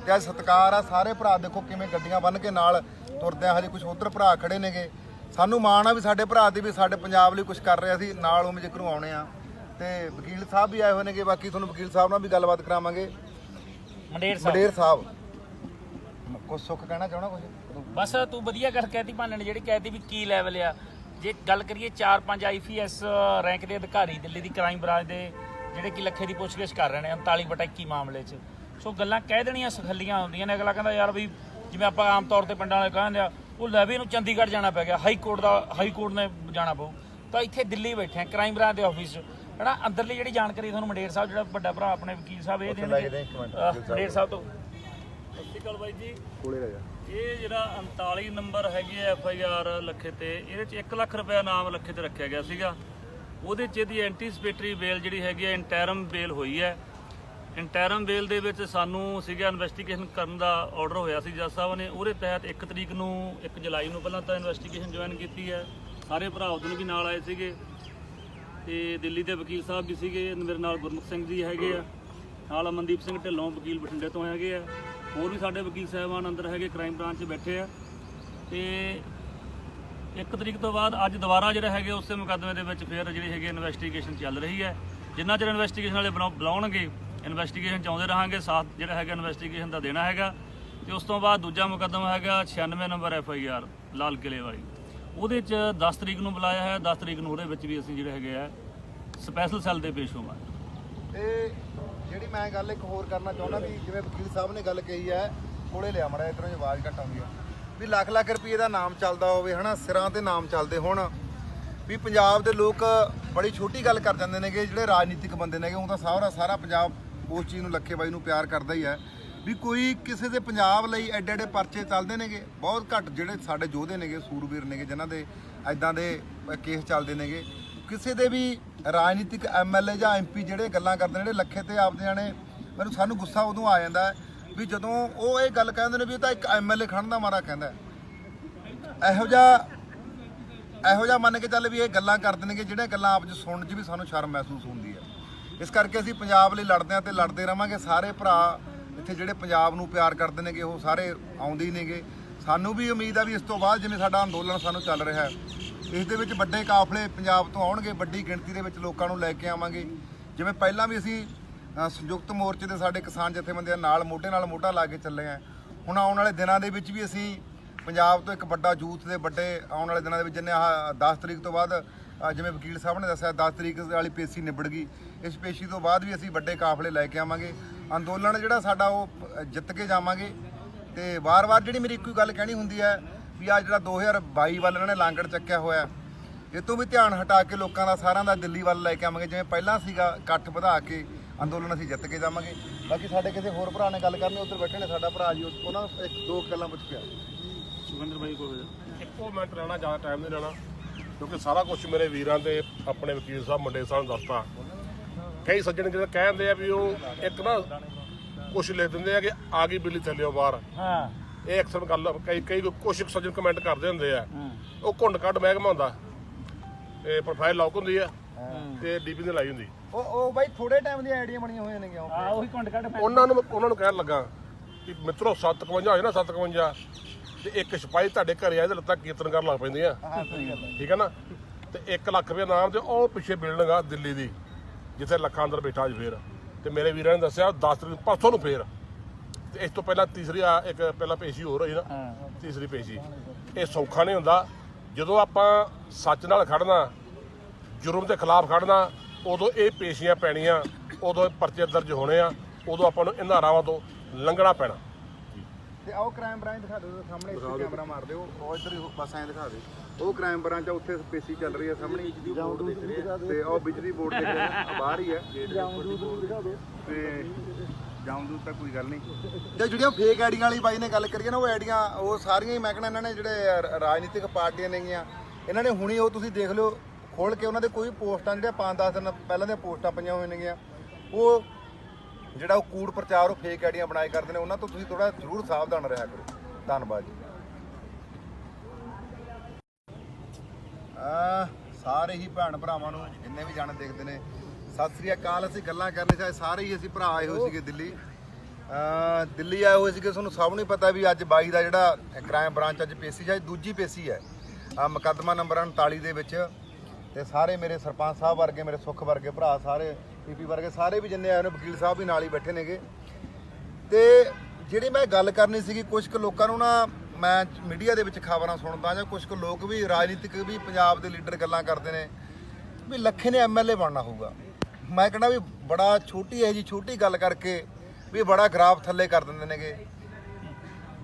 ਤੇ ਅੱਜ ਸਤਿਕਾਰ ਆ, ਸਾਰੇ ਭਰਾ ਦੇਖੋ ਕਿਵੇਂ ਗੱਡੀਆਂ ਬੰਨ੍ਹ ਕੇ ਨਾਲ ਤੁਰਦੇ ਆ। ਹਜੇ ਕੁਝ ਉੱਧਰ ਭਰਾ ਖੜੇ ਨੇਗੇ, ਸਾਨੂੰ ਮਾਣ ਆ ਵੀ ਸਾਡੇ ਭਰਾ ਦੀ ਵੀ ਸਾਡੇ ਪੰਜਾਬ ਲਈ ਕੁਝ ਕਰ ਰਿਹਾ ਸੀ, ਨਾਲ ਉਹ ਜ਼ਿਕਰ ਨੂੰ ਆਉਣੇ ਆ। ਤੇ ਵਕੀਲ ਸਾਹਿਬ ਵੀ ਆਏ ਹੋਏ ਨੇਗੇ, ਬਾਕੀ ਤੁਹਾਨੂੰ ਵਕੀਲ ਸਾਹਿਬ ਨਾਲ ਵੀ ਗੱਲਬਾਤ ਕਰਾਵਾਂਗੇ। ਮੰਡੇਰ ਸਾਹਿਬ ਕੁਝ ਸੁੱਖ ਕਹਿਣਾ ਚਾਹਣਾ ਕੁਝ? ਬਸ ਤੂੰ ਵਧੀਆ ਗੱਲ ਕਹਿਤੀ ਭਾਨੇ ਨੇ, ਜਿਹੜੀ ਕਹਿਤੀ ਵੀ ਕੀ ਲੈਵਲ ਆ। ਜੇ ਗੱਲ ਕਰੀਏ 4-5 IPS ਰੈਂਕ ਦੇ ਅਧਿਕਾਰੀ ਦਿੱਲੀ ਦੀ ਕ੍ਰਾਈਮ ਬ੍ਰਾਂਚ ਦੇ ਜਿਹੜੇ ਕਿ ਲੱਖੇ ਦੀ ਪੁੱਛਗਿੱਛ ਕਰ ਰਹੇ ਨੇ 39/21 ਮਾਮਲੇ 'ਚ। ਸੋ ਗੱਲਾਂ ਕਹਿ ਦੇਣੀਆਂ ਸਖੱਲੀਆਂ ਹੁੰਦੀਆਂ ਨੇ। ਅਗਲਾ ਕਹਿੰਦਾ ਯਾਰ ਵੀ ਜਿਵੇਂ ਆਪਾਂ ਆਮ ਤੌਰ ਤੇ ਪਿੰਡਾਂ ਵਾਲੇ ਕਹਿੰਦੇ ਆ ਉਹ ਲੈ ਵੀ ਇਹਨੂੰ ਚੰਡੀਗੜ੍ਹ ਜਾਣਾ ਪੈ ਗਿਆ, ਹਾਈ ਕੋਰਟ ਨੇ ਜਾਣਾ ਪਊ। ਤਾਂ ਇੱਥੇ ਦਿੱਲੀ ਬੈਠੇ ਆ ਕ੍ਰਾਈਮ ਬ੍ਰਾਂਚ ਦੇ ਆਫਿਸ 'ਚ ਹਨਾ। ਅੰਦਰਲੀ ਜਿਹੜੀ ਜਾਣਕਾਰੀ ਤੁਹਾਨੂੰ ਮੰਡੇਰ ਸਾਹਿਬ ਜਿਹੜਾ ਵੱਡਾ ਭਰਾ ਆਪਣੇ ਵਕੀਲ ਸਾਹਿਬ ਇਹ ਦੇਣਗੇ ਮੰਡੇਰ ਸਾਹਿਬ ਤੋਂ। ਸਤਿ ਸ਼੍ਰੀ ਅਕਾਲ ਬਾਈ ਜੀ। ਇਹ ਜਿਹੜਾ 39 ਨੰਬਰ ਹੈਗੀ ਐ FIR ਲੱਖੇ ਤੇ, ਇਹਦੇ ਚ 1 ਲੱਖ ਰੁਪਏ ਨਾਮ ਲੱਖੇ ਤੇ ਰੱਖਿਆ ਗਿਆ ਸੀਗਾ। ਉਹਦੇ ਚ ਇਹਦੀ ਐਂਟੀਸਪੇਟਰੀ ਬੇਲ ਜਿਹੜੀ ਹੈਗੀ ਐ ਇੰਟਰਮ ਬੇਲ ਹੋਈ ਹੈ। ਇੰਟਰਮ ਬੇਲ ਦੇ ਵਿੱਚ ਸਾਨੂੰ ਸੀਗਾ ਇਨਵੈਸਟੀਗੇਸ਼ਨ ਕਰਨ ਦਾ ਆਰਡਰ ਹੋਇਆ ਸੀ ਜੱਜ ਸਾਹਿਬ ਨੇ। ਉਹਦੇ ਤਹਿਤ 1 ਤਰੀਕ ਨੂੰ 1 ਜੁਲਾਈ ਨੂੰ ਪਹਿਲਾਂ ਤਾਂ ਇਨਵੈਸਟੀਗੇਸ਼ਨ ਜੁਆਇਨ ਕੀਤੀ ਹੈ। ਸਾਰੇ ਭਰਾ ਉਦੋਂ ਵੀ ਨਾਲ ਆਏ ਸੀਗੇ ਤੇ ਦਿੱਲੀ ਦੇ ਵਕੀਲ ਸਾਹਿਬ ਵੀ ਸੀਗੇ। ਮੇਰੇ ਨਾਲ ਗੁਰਮੁਖ ਸਿੰਘ ਜੀ ਹੈਗੇ ਆ, ਨਾਲ ਅਮਨਦੀਪ ਸਿੰਘ ਢਿੱਲੋਂ ਵਕੀਲ ਬਠਿੰਡੇ ਤੋਂ ਹੈਗੇ ਆ, ਹੋਰ ਵੀ ਸਾਡੇ ਵਕੀਲ ਸਾਹਿਬਾਨ ਅੰਦਰ ਹੈਗੇ ਕ੍ਰਾਈਮ ਬ੍ਰਾਂਚ 'ਚ ਬੈਠੇ ਆ। ਤੇ 1 ਤਰੀਕ ਤੋਂ ਬਾਅਦ ਅੱਜ ਦੁਬਾਰਾ ਜਿਹੜਾ ਹੈਗੇ ਉਸੇ ਮੁਕੱਦਮੇ ਦੇ ਵਿੱਚ ਫਿਰ ਜਿਹੜੀ ਹੈਗੀ ਇਨਵੈਸਟੀਗੇਸ਼ਨ ਚੱਲ ਰਹੀ ਹੈ। ਜਿੰਨਾ ਚਿਰ ਇਨਵੈਸਟੀਗੇਸ਼ਨ ਵਾਲੇ ਬੁਲਾਉਣਗੇ ਇਨਵੈਸਟੀਗੇਸ਼ਨ 'ਚ ਆਉਂਦੇ ਰਹਾਂਗੇ, ਸਾਥ ਜਿਹੜਾ ਹੈਗਾ ਇਨਵੈਸਟੀਗੇਸ਼ਨ ਦਾ ਦੇਣਾ ਹੈਗਾ। ਤੇ ਉਸ ਤੋਂ ਬਾਅਦ ਦੂਜਾ ਮੁਕੱਦਮਾ ਹੈਗਾ 96 ਨੰਬਰ FIR ਲਾਲ ਕਿਲੇ ਵਾਲੀ, ਉਹਦੇ 'ਚ 10 ਤਰੀਕ ਨੂੰ ਬੁਲਾਇਆ ਹੈ। 10 ਤਰੀਕ ਨੂੰ ਉਹਦੇ ਵਿੱਚ ਵੀ ਅਸੀਂ ਜਿਹੜੇ ਹੈਗੇ ਆ ਸਪੈਸ਼ਲ ਸੈੱਲ ਦੇ ਪੇਸ਼ ਹੋਵਾਂਗੇ। ਤੇ ਜਿਹੜੀ ਮੈਂ ਗੱਲ ਇੱਕ ਹੋਰ ਕਰਨਾ ਚਾਹੁੰਦਾ ਵੀ ਜਿਵੇਂ ਵਕੀਲ ਸਾਹਿਬ ਨੇ ਗੱਲ ਕਹੀ ਹੈ, ਕੋਲੇ ਲਿਆ ਮੜਾ ਇਧਰੋਂ ਆਵਾਜ਼ ਘੱਟ ਆਉਂਦੀ ਆ, ਵੀ ਲੱਖ ਲੱਖ ਰੁਪਏ ਦਾ ਨਾਮ ਚੱਲਦਾ ਹੋਵੇ ਹਨਾ, ਸਿਰਾਂ ਤੇ ਨਾਮ ਚੱਲਦੇ ਹੁਣ ਵੀ ਪੰਜਾਬ ਦੇ ਲੋਕ ਬੜੀ ਛੋਟੀ ਗੱਲ ਕਰ ਜਾਂਦੇ ਨੇਗੇ। ਜਿਹੜੇ ਰਾਜਨੀਤਿਕ ਬੰਦੇ ਨੇਗੇ ਉਹ ਤਾਂ ਸਾਰਾ ਪੰਜਾਬ ਉਸ ਚੀਜ਼ ਨੂੰ ਲੱਖੇ ਬਾਈ ਨੂੰ ਪਿਆਰ ਕਰਦਾ ਹੀ ਹੈ ਵੀ ਕੋਈ ਕਿਸੇ ਦੇ ਪੰਜਾਬ ਲਈ ਐਡੇ ਐਡੇ ਪਰਚੇ ਚੱਲਦੇ ਨੇਗੇ। ਬਹੁਤ ਘੱਟ ਜਿਹੜੇ ਸਾਡੇ ਯੋਧੇ ਨੇਗੇ, ਸੂਰਬੀਰ ਨੇਗੇ ਜਿਨ੍ਹਾਂ ਦੇ ਐਦਾਂ ਦੇ ਕੇਸ ਚੱਲਦੇ ਨੇਗੇ। ਕਿਸੇ ਦੇ ਵੀ ਰਾਜਨੀਤਿਕ MLA ਜਾਂ MP ਜਿਹੜੇ ਗੱਲਾਂ ਕਰਦੇ ਨੇ ਜਿਹੜੇ ਲੱਖੇ ਤੇ ਆਪਦੇ ਜਾਣੇ, ਸਾਨੂੰ ਗੁੱਸਾ ਉਦੋਂ ਆ ਜਾਂਦਾ ਵੀ ਜਦੋਂ ਉਹ ਇਹ ਗੱਲ ਕਹਿੰਦੇ ਨੇ ਵੀ ਇਹ ਤਾਂ ਇੱਕ MLA ਖੜਨ ਦਾ ਮਾਰਾ ਕਹਿੰਦਾ। ਇਹੋ ਜਿਹਾ ਮੰਨ ਕੇ ਚੱਲ ਵੀ ਇਹ ਗੱਲਾਂ ਕਰਦੇ ਨੇਗੇ ਜਿਹੜੀਆਂ ਗੱਲਾਂ ਆਪ 'ਚ ਸੁਣਨ 'ਚ ਵੀ ਸਾਨੂੰ ਸ਼ਰਮ ਮਹਿਸੂਸ ਹੁੰਦੀ ਹੈ। ਇਸ ਕਰਕੇ ਅਸੀਂ ਪੰਜਾਬ ਲਈ ਲੜਦੇ ਹਾਂ ਤੇ ਲੜਦੇ ਰਵਾਂਗੇ। ਸਾਰੇ ਭਰਾ ਇੱਥੇ ਜਿਹੜੇ ਪੰਜਾਬ ਨੂੰ ਪਿਆਰ ਕਰਦੇ ਨੇਗੇ ਉਹ ਸਾਰੇ ਆਉਂਦੇ ਹੀ ਨੇਗੇ। ਸਾਨੂੰ ਵੀ ਉਮੀਦ ਆ ਵੀ ਇਸ ਤੋਂ ਬਾਅਦ ਜਿਵੇਂ ਸਾਡਾ ਅੰਦੋਲਨ ਸਾਨੂੰ ਚੱਲ ਰਿਹਾ ਹੈ, ਇਸ ਦੇ ਵਿੱਚ ਵੱਡੇ ਕਾਫਲੇ ਪੰਜਾਬ ਤੋਂ ਆਉਣਗੇ, ਵੱਡੀ ਗਿਣਤੀ ਦੇ ਵਿੱਚ ਲੋਕਾਂ ਨੂੰ ਲੈ ਕੇ ਆਵਾਂਗੇ। ਜਿਵੇਂ ਪਹਿਲਾਂ ਵੀ ਅਸੀਂ ਸੰਯੁਕਤ ਮੋਰਚੇ ਦੇ ਸਾਡੇ ਕਿਸਾਨ ਜਥੇਬੰਦੀਆਂ ਨਾਲ ਮੋਢੇ ਨਾਲ ਮੋਢਾ ਲਾ ਕੇ ਚੱਲੇ ਹਾਂ। ਹੁਣ ਆਉਣ ਵਾਲੇ ਦਿਨਾਂ ਦੇ ਵਿੱਚ ਵੀ ਅਸੀਂ ਪੰਜਾਬ ਤੋਂ ਇੱਕ ਵੱਡਾ ਯੂਥ ਦੇ ਵੱਡੇ ਆਉਣ ਵਾਲੇ ਦਿਨਾਂ ਦੇ ਵਿੱਚ ਜਿੰਨੇ 10 ਤਰੀਕ ਤੋਂ ਬਾਅਦ ਜਿਵੇਂ ਵਕੀਲ ਸਾਹਿਬ ਨੇ ਦੱਸਿਆ 10 ਤਰੀਕ ਵਾਲੀ ਪੇਸ਼ੀ ਨਿਬੜ ਗਈ। ਇਸ ਪੇਸ਼ੀ ਤੋਂ ਬਾਅਦ ਵੀ ਅਸੀਂ ਵੱਡੇ ਕਾਫਲੇ ਲੈ ਕੇ ਆਵਾਂਗੇ। ਅੰਦੋਲਨ ਜਿਹੜਾ ਸਾਡਾ ਉਹ ਜਿੱਤ ਕੇ ਜਾਵਾਂਗੇ। ਤੇ ਵਾਰ-ਵਾਰ ਜਿਹੜੀ ਮੇਰੀ ਇੱਕੋ ਗੱਲ ਕਹਿਣੀ ਹੁੰਦੀ ਹੈ ਵੀ ਆ ਜਿਹੜਾ 2022 ਵੱਲ ਇਹਨਾਂ ਨੇ ਲਾਂਗੜ ਚੱਕਿਆ ਹੋਇਆ, ਇਹ ਤੋਂ ਵੀ ਧਿਆਨ ਹਟਾ ਕੇ ਲੋਕਾਂ ਦਾ ਸਾਰਿਆਂ ਦਾ ਦਿੱਲੀ ਵੱਲ ਲੈ ਕੇ ਆਵਾਂਗੇ। ਜਿਵੇਂ ਪਹਿਲਾਂ ਸੀਗਾ ਇਕੱਠ ਵਧਾ ਕੇ ਅੰਦੋਲਨ ਅਸੀਂ ਜਿੱਤ ਕੇ ਜਾਵਾਂਗੇ। ਬਾਕੀ ਸਾਡੇ ਕਿਸੇ ਹੋਰ ਭਰਾ ਨੇ ਗੱਲ ਕਰਨੀ, ਉੱਧਰ ਬੈਠੇ ਨੇ ਸਾਡਾ ਭਰਾ ਜੀ, ਉਹਨਾਂ ਨੂੰ ਇੱਕ ਦੋ ਗੱਲਾਂ ਪੁੱਛ ਕੇ ਸੁਖਿੰਦਰ ਬਾਈ ਕੋਲ ਇੱਕੋ ਮਿੰਟ ਰਹਿਣਾ, ਜ਼ਿਆਦਾ ਟਾਈਮ ਨਹੀਂ ਲੈਣਾ ਕਿਉਂਕਿ ਸਾਰਾ ਕੁਝ ਮੇਰੇ ਵੀਰਾਂ ਤੇ ਆਪਣੇ ਵਕੀਲ ਸਾਹਿਬ ਮੰਡੇ ਸਾਹਿਬ ਨੂੰ ਦੱਸਤਾ। ਕਈ ਸੱਜਣ ਜਿਹੜੇ ਕਹਿੰਦੇ ਆ ਵੀ ਉਹ ਇੱਕ ਨਾ ਕੁਛ ਲਿਖ ਦਿੰਦੇ ਆ ਕਿ ਆ ਗਈ ਬਿੱਲੀ ਥੱਲਿਓ ਬਾਹਰ। ਹਾਂ, ਇਹ ਅਕਸਰ ਗੱਲ ਕਈ ਕੁਛ ਸੱਜਣ ਕਮੈਂਟ ਕਰਦੇ ਹੁੰਦੇ ਆ। ਉਹ ਘੁੰਡ ਕੱਢ ਮਹਿਕਮਾ ਹੁੰਦਾ, ਇਹ ਪ੍ਰੋਫਾਈਲ ਲੌਕ ਹੁੰਦੀ ਆ ਤੇ DP ਨੇ ਲਾਈ ਹੁੰਦੀ। ਉਹ ਬਾਈ ਥੋੜੇ ਟਾਈਮ ਦੀਆਂ ਆਈਡੀਆਂ ਬਣੀਆਂ ਹੋਈਆਂ ਨੇ ਕਿਉਂ? ਉਹੀ ਕੁੰਡ ਕੱਢ ਉਹਨਾਂ ਨੂੰ ਕਹਿਣ ਲੱਗਾ ਕਿ ਮਿੱਤਰੋ 751 ਹੋਏ ਨਾ 751 ਤੇ ਇੱਕ ਸਿਪਾਹੀ ਤੁਹਾਡੇ ਘਰੇ ਆਏ ਤੇ ਲੱਤਾਂ ਕੀਰਤਨ ਕਰਨ ਲੱਗ ਪੈਂਦੀਆਂ। ਠੀਕ ਹੈ ਨਾ। ਤੇ 1 ਲੱਖ ਰੁਪਏ ਨਾਮ ਤੇ ਉਹ ਪਿੱਛੇ ਬਿਲਡਿੰਗ ਆ ਦਿੱਲੀ ਦੀ ਜਿੱਥੇ ਲੱਖਾਂ ਅੰਦਰ ਬੈਠਾ ਅੱਜ ਫੇਰ। ਤੇ ਮੇਰੇ ਵੀਰਾਂ ਨੇ ਦੱਸਿਆ 10 ਤਰੀਕ ਪਰਸੋਂ ਨੂੰ ਫੇਰ। ਤੇ ਇਸ ਤੋਂ ਪਹਿਲਾਂ ਤੀਸਰੀ ਇੱਕ ਪਹਿਲਾਂ ਪੇਸ਼ੀ ਹੋਰ ਹੋਈ ਨਾ, ਤੀਸਰੀ ਪੇਸ਼ੀ। ਇਹ ਸੌਖਾ ਨਹੀਂ ਹੁੰਦਾ। ਜਦੋਂ ਆਪਾਂ ਸੱਚ ਨਾਲ ਖੜਨਾ, ਜੁਰਮ ਦੇ ਖਿਲਾਫ ਖੜਨਾ, ਉਦੋਂ ਇਹ ਪੇਸ਼ੀਆਂ ਪੈਣੀਆਂ, ਉਦੋਂ ਇਹ ਪਰਚੇ ਦਰਜ ਹੋਣੇ ਆ, ਉਦੋਂ ਆਪਾਂ ਨੂੰ ਇਹਨਾਂ ਰਾਵਾਂ ਤੋਂ ਲੰਘਣਾ ਪੈਣਾ। ਤੇ ਆਓ ਕ੍ਰਾਈਮ ਬ੍ਰਾਂਚ ਦਿਖਾ ਦਿਓ ਸਾਹਮਣੇ, ਇੱਥੇ ਕੈਮਰਾ ਮਾਰ ਦਿਓ, ਉਹ ਇੱਧਰ ਹੀ ਬਸ ਐਂ ਦਿਖਾ ਦੇ। ਉਹ ਕ੍ਰਾਈਮ ਬ੍ਰਾਂਚ ਆ, ਉੱਥੇ ਪੇਸ਼ੀ ਚੱਲ ਰਹੀ ਹੈ ਸਾਹਮਣੇ ਤੇ ਉਹ ਬਿਜਲੀ ਬੋਰਡ ਦੇ ਬਾਹਰ ਹੀ ਹੈ। ਤੇ ਜਾਮਦੂਦ ਤਾਂ ਕੋਈ ਗੱਲ ਨਹੀਂ। ਤੇ ਜਿਹੜੀਆਂ ਫੇਕ ਆਈਡੀਆਂ ਵਾਲੀ ਬਾਈ ਨੇ ਗੱਲ ਕਰੀਏ ਨਾ, ਉਹ ਆਈਡੀਆਂ ਉਹ ਸਾਰੀਆਂ ਹੀ ਮੈਂ ਕਹਿੰਦਾ ਇਹਨਾਂ ਨੇ ਜਿਹੜੇ ਰਾਜਨੀਤਿਕ ਪਾਰਟੀਆਂ ਨੇਗੀਆਂ, ਇਹਨਾਂ ਨੇ ਹੁਣੀ ਉਹ ਤੁਸੀਂ ਦੇਖ ਲਿਓ ਖੋਲ ਕੇ ਉਹਨਾਂ ਦੇ ਕੋਈ ਪੋਸਟਾਂ ਜਿਹੜੀਆਂ 5-10 ਦਿਨ ਪਹਿਲਾਂ ਦੀਆਂ ਪੋਸਟਾਂ ਪਈਆਂ ਹੋਈਆਂ ਨੇਗੀਆਂ, ਉਹ ਜਿਹੜਾ ਉਹ ਕੂੜ ਪ੍ਰਚਾਰ ਉਹ ਫੇਕ ਆਈਡੀਆਂ ਬਣਾਏ ਕਰਦੇ ਨੇ, ਉਹਨਾਂ ਤੋਂ ਤੁਸੀਂ ਥੋੜਾ ਜ਼ਰੂਰ ਸਾਵਧਾਨ ਰਿਹਾ ਕਰੋ। ਧੰਨਵਾਦ ਜੀ। ਸਾਰੇ ਹੀ ਭੈਣ ਭਰਾਵਾਂ ਨੂੰ ਜਿੰਨੇ ਵੀ ਜਾਣ ਦੇਖਦੇ ਨੇ ਸਤਿ ਸ੍ਰੀ ਅਕਾਲ। ਅਸੀਂ ਗੱਲਾਂ ਕਰਨੀ ਸੀ, ਸਾਰੇ ਹੀ ਅਸੀਂ ਭਰਾ ਆਏ ਹੋਏ ਸੀਗੇ ਦਿੱਲੀ ਆਏ ਹੋਏ ਸੀਗੇ। ਤੁਹਾਨੂੰ ਸਭ ਨੂੰ ਪਤਾ ਵੀ ਅੱਜ 22 ਦਾ ਜਿਹੜਾ ਕ੍ਰਾਈਮ ਬ੍ਰਾਂਚ ਅੱਜ ਪੇਸ਼ੀ ਜਾਂ ਦੂਜੀ ਪੇਸ਼ੀ ਹੈ ਮੁਕੱਦਮਾ ਨੰਬਰ 39 ਦੇ ਵਿੱਚ। ਤੇ ਸਾਰੇ ਮੇਰੇ ਸਰਪੰਚ ਸਾਹਿਬ ਵਰਗੇ, ਮੇਰੇ ਸੁੱਖ ਵਰਗੇ ਭਰਾ, ਸਾਰੇ PP ਵਰਗੇ ਸਾਰੇ ਵੀ ਜਿੰਨੇ ਆਏ ਨੇ, ਵਕੀਲ ਸਾਹਿਬ ਵੀ ਨਾਲ ਹੀ ਬੈਠੇ ਨੇਗੇ। ਤੇ ਜਿਹੜੀ ਮੈਂ ਗੱਲ ਕਰਨੀ ਸੀਗੀ, ਕੁਝ ਕੁ ਲੋਕਾਂ ਨੂੰ ਨਾ ਮੈਂ ਮੀਡੀਆ ਦੇ ਵਿੱਚ ਖਬਰਾਂ ਸੁਣਦਾ ਜਾਂ ਕੁਝ ਕੁ ਲੋਕ ਵੀ ਰਾਜਨੀਤਿਕ ਵੀ ਪੰਜਾਬ ਦੇ ਲੀਡਰ ਗੱਲਾਂ ਕਰਦੇ ਨੇ ਵੀ ਲੱਖੇ ਨੇ MLA ਬਣਨਾ ਹੋਊਗਾ। ਮੈਂ ਕਹਿੰਦਾ ਵੀ ਬੜਾ ਛੋਟੀ ਹੈ ਜੀ, ਛੋਟੀ ਗੱਲ ਕਰਕੇ ਵੀ ਬੜਾ ਗ੍ਰਾਫ ਥੱਲੇ ਕਰ ਦਿੰਦੇ ਨੇਗੇ।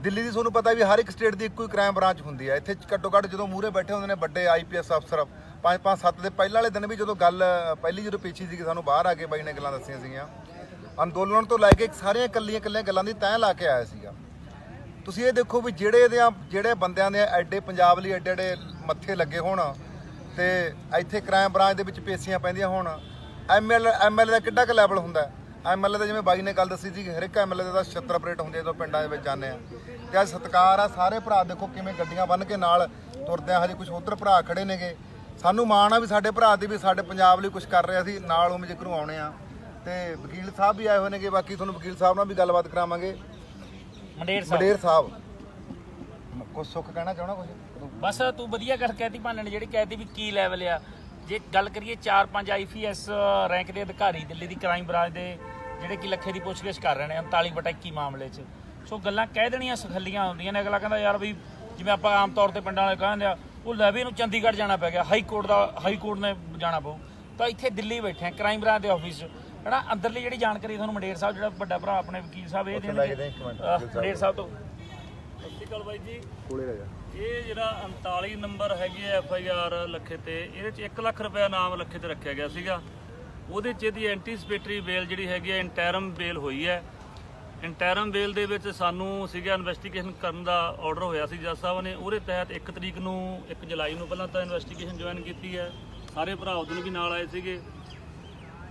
ਦਿੱਲੀ ਦੀ ਤੁਹਾਨੂੰ ਪਤਾ ਵੀ ਹਰ ਇੱਕ ਸਟੇਟ ਦੀ ਇੱਕੋ ਹੀ ਕ੍ਰਾਈਮ ਬ੍ਰਾਂਚ ਹੁੰਦੀ ਹੈ। ਇੱਥੇ ਘੱਟੋ ਘੱਟ ਜਦੋਂ ਮੂਹਰੇ ਬੈਠੇ ਹੁੰਦੇ ਨੇ ਵੱਡੇ IPS ਅਫਸਰ 5-5-7 ਦੇ ਪਹਿਲਾਂ ਵਾਲੇ ਦਿਨ ਵੀ ਜਦੋਂ ਗੱਲ ਪਹਿਲੀ ਜਦੋਂ ਪੇਸ਼ੀ ਸੀ ਸਾਨੂੰ ਬਾਹਰ ਆ ਕੇ ਬਾਈ ਨੇ ਗੱਲਾਂ ਦੱਸੀਆਂ ਸੀਗੀਆਂ, ਅੰਦੋਲਨ ਤੋਂ ਲੈ ਕੇ ਸਾਰੀਆਂ ਕੱਲੀਆਂ ਗੱਲਾਂ ਦੀ ਤੈਅ ਲਾ ਕੇ ਆਇਆ ਸੀਗਾ। ਤੁਸੀਂ ਇਹ ਦੇਖੋ ਵੀ ਜਿਹੜੇ ਬੰਦਿਆਂ ਦੇ ਐਡੇ ਪੰਜਾਬ ਲਈ ਐਡੇ ਮੱਥੇ ਲੱਗੇ ਹੋਣ ਤੇ ਇੱਥੇ ਕ੍ਰਾਈਮ ਬ੍ਰਾਂਚ ਦੇ ਵਿੱਚ ਪੇਸ਼ੀਆਂ ਪੈਂਦੀਆਂ ਹੋਣ, MLA ਦਾ ਕਿੱਡਾ ਕੁ ਲੈਵਲ ਹੁੰਦਾ। MLA ਦਾ ਜਿਵੇਂ ਬਾਈ ਨੇ ਗੱਲ ਦੱਸੀ ਸੀ, ਹਰ ਇੱਕ MLA ਦਾ 76 ਆਪਰੇਟ ਹੁੰਦੇ ਜਦੋਂ ਪਿੰਡਾਂ ਦੇ ਵਿੱਚ ਜਾਂਦੇ ਆ। ਤੇ ਅੱਜ ਸਤਿਕਾਰ ਆ, ਸਾਰੇ ਭਰਾ ਦੇਖੋ ਕਿਵੇਂ ਗੱਡੀਆਂ ਬੰਨ੍ਹ ਕੇ ਨਾਲ ਤੁਰਦੇ ਆ। ਹਜੇ ਕੁਝ ਉੱਧਰ ਭਰਾ ਖੜੇ ਨੇਗੇ, ਸਾਨੂੰ ਮਾਣ ਆ ਵੀ ਸਾਡੇ ਭਰਾ ਦੀ ਵੀ ਸਾਡੇ ਪੰਜਾਬ ਲਈ ਕੁਝ ਕਰ ਰਿਹਾ ਸੀ, ਨਾਲ ਉਹ ਜ਼ਿਕਰ ਨੂੰ ਆਉਣੇ ਆ। ਤੇ ਵਕੀਲ ਸਾਹਿਬ ਵੀ ਆਏ ਹੋਏ ਨੇਗੇ, ਬਾਕੀ ਤੁਹਾਨੂੰ ਵਕੀਲ ਸਾਹਿਬ ਨਾਲ ਵੀ ਗੱਲਬਾਤ ਕਰਾਵਾਂਗੇ। ਮੰਡੇਰ ਸਾਹਿਬ ਕੁਝ ਸੁੱਖ ਕਹਿਣਾ ਚਾਹਣਾ ਕੁਝ? ਬਸ ਤੂੰ ਵਧੀਆ ਗੱਲ ਕਹਿਤੀ ਭਾਨੇ ਨੇ, ਜਿਹੜੀ ਕਹਿਤੀ ਵੀ ਕੀ ਲੈਵਲ ਆ। ਜੇ ਗੱਲ ਕਰੀਏ 4-5 IPS ਰੈਂਕ ਦੇ ਅਧਿਕਾਰੀ ਦਿੱਲੀ ਦੀ ਕ੍ਰਾਈਮ ਬ੍ਰਾਂਚ ਦੇ ਜਿਹੜੇ ਕਿ ਲੱਖੇ ਦੀ ਪੁੱਛਗਿੱਛ ਕਰ ਰਹੇ ਨੇ 39/21 ਮਾਮਲੇ 'ਚ। ਸੋ ਗੱਲਾਂ ਕਹਿ ਦੇਣੀਆਂ ਸਖੱਲੀਆਂ ਹੁੰਦੀਆਂ ਨੇ। ਅਗਲਾ ਕਹਿੰਦਾ ਯਾਰ ਵੀ ਜਿਵੇਂ ਆਪਾਂ ਆਮ ਤੌਰ ਤੇ ਪਿੰਡਾਂ ਵਾਲੇ ਕਹਿੰਦੇ ਆ, ਉਹ ਲੈ ਵੀ ਇਹਨੂੰ ਚੰਡੀਗੜ੍ਹ ਜਾਣਾ ਪੈ ਗਿਆ, ਹਾਈ ਕੋਰਟ ਨੇ ਜਾਣਾ ਪਊ। ਤਾਂ ਇੱਥੇ ਦਿੱਲੀ ਬੈਠੇ ਆ ਕ੍ਰਾਈਮ ਬ੍ਰਾਂਚ ਦੇ ਆਫਿਸ 'ਚ ਹਨਾ। ਅੰਦਰਲੀ ਜਿਹੜੀ ਜਾਣਕਾਰੀ ਤੁਹਾਨੂੰ ਮੰਡੇਰ ਸਾਹਿਬ ਜਿਹੜਾ ਵੱਡਾ ਭਰਾ ਆਪਣੇ ਵਕੀਲ ਸਾਹਿਬ ਇਹ ਦੇਣਗੇ ਮੰਡੇਰ ਸਾਹਿਬ ਤੋਂ। ਸਤਿ ਸ਼੍ਰੀ ਅਕਾਲ ਬਾਈ ਜੀ। ਇਹ ਜਿਹੜਾ 39 ਨੰਬਰ ਹੈਗੀ ਹੈ FIR ਲੱਖੇ ਤੇ, ਇਹਦੇ 'ਚ 1 ਲੱਖ ਰੁਪਇਆ ਨਾਮ ਲੱਖੇ ਤੇ ਰੱਖਿਆ ਗਿਆ ਸੀਗਾ। ਉਹਦੇ 'ਚ ਇਹਦੀ ਐਂਟੀਸਪੇਟਰੀ ਬੇਲ ਜਿਹੜੀ ਹੈਗੀ ਹੈ ਇੰਟਰਮ ਬੇਲ ਹੋਈ ਹੈ। ਇੰਟਰਮ ਬੇਲ ਦੇ ਵਿੱਚ ਸਾਨੂੰ ਸੀਗਾ ਇਨਵੈਸਟੀਗੇਸ਼ਨ ਕਰਨ ਦਾ ਆਰਡਰ ਹੋਇਆ ਸੀ ਜੱਜ ਸਾਹਿਬ ਨੇ। ਉਹਦੇ ਤਹਿਤ 1 ਤਰੀਕ ਨੂੰ 1 ਜੁਲਾਈ ਨੂੰ ਪਹਿਲਾਂ ਤਾਂ ਇਨਵੈਸਟੀਗੇਸ਼ਨ ਜੁਆਇਨ ਕੀਤੀ ਹੈ। ਸਾਰੇ ਭਰਾ ਉਦੋਂ ਵੀ ਨਾਲ ਆਏ ਸੀਗੇ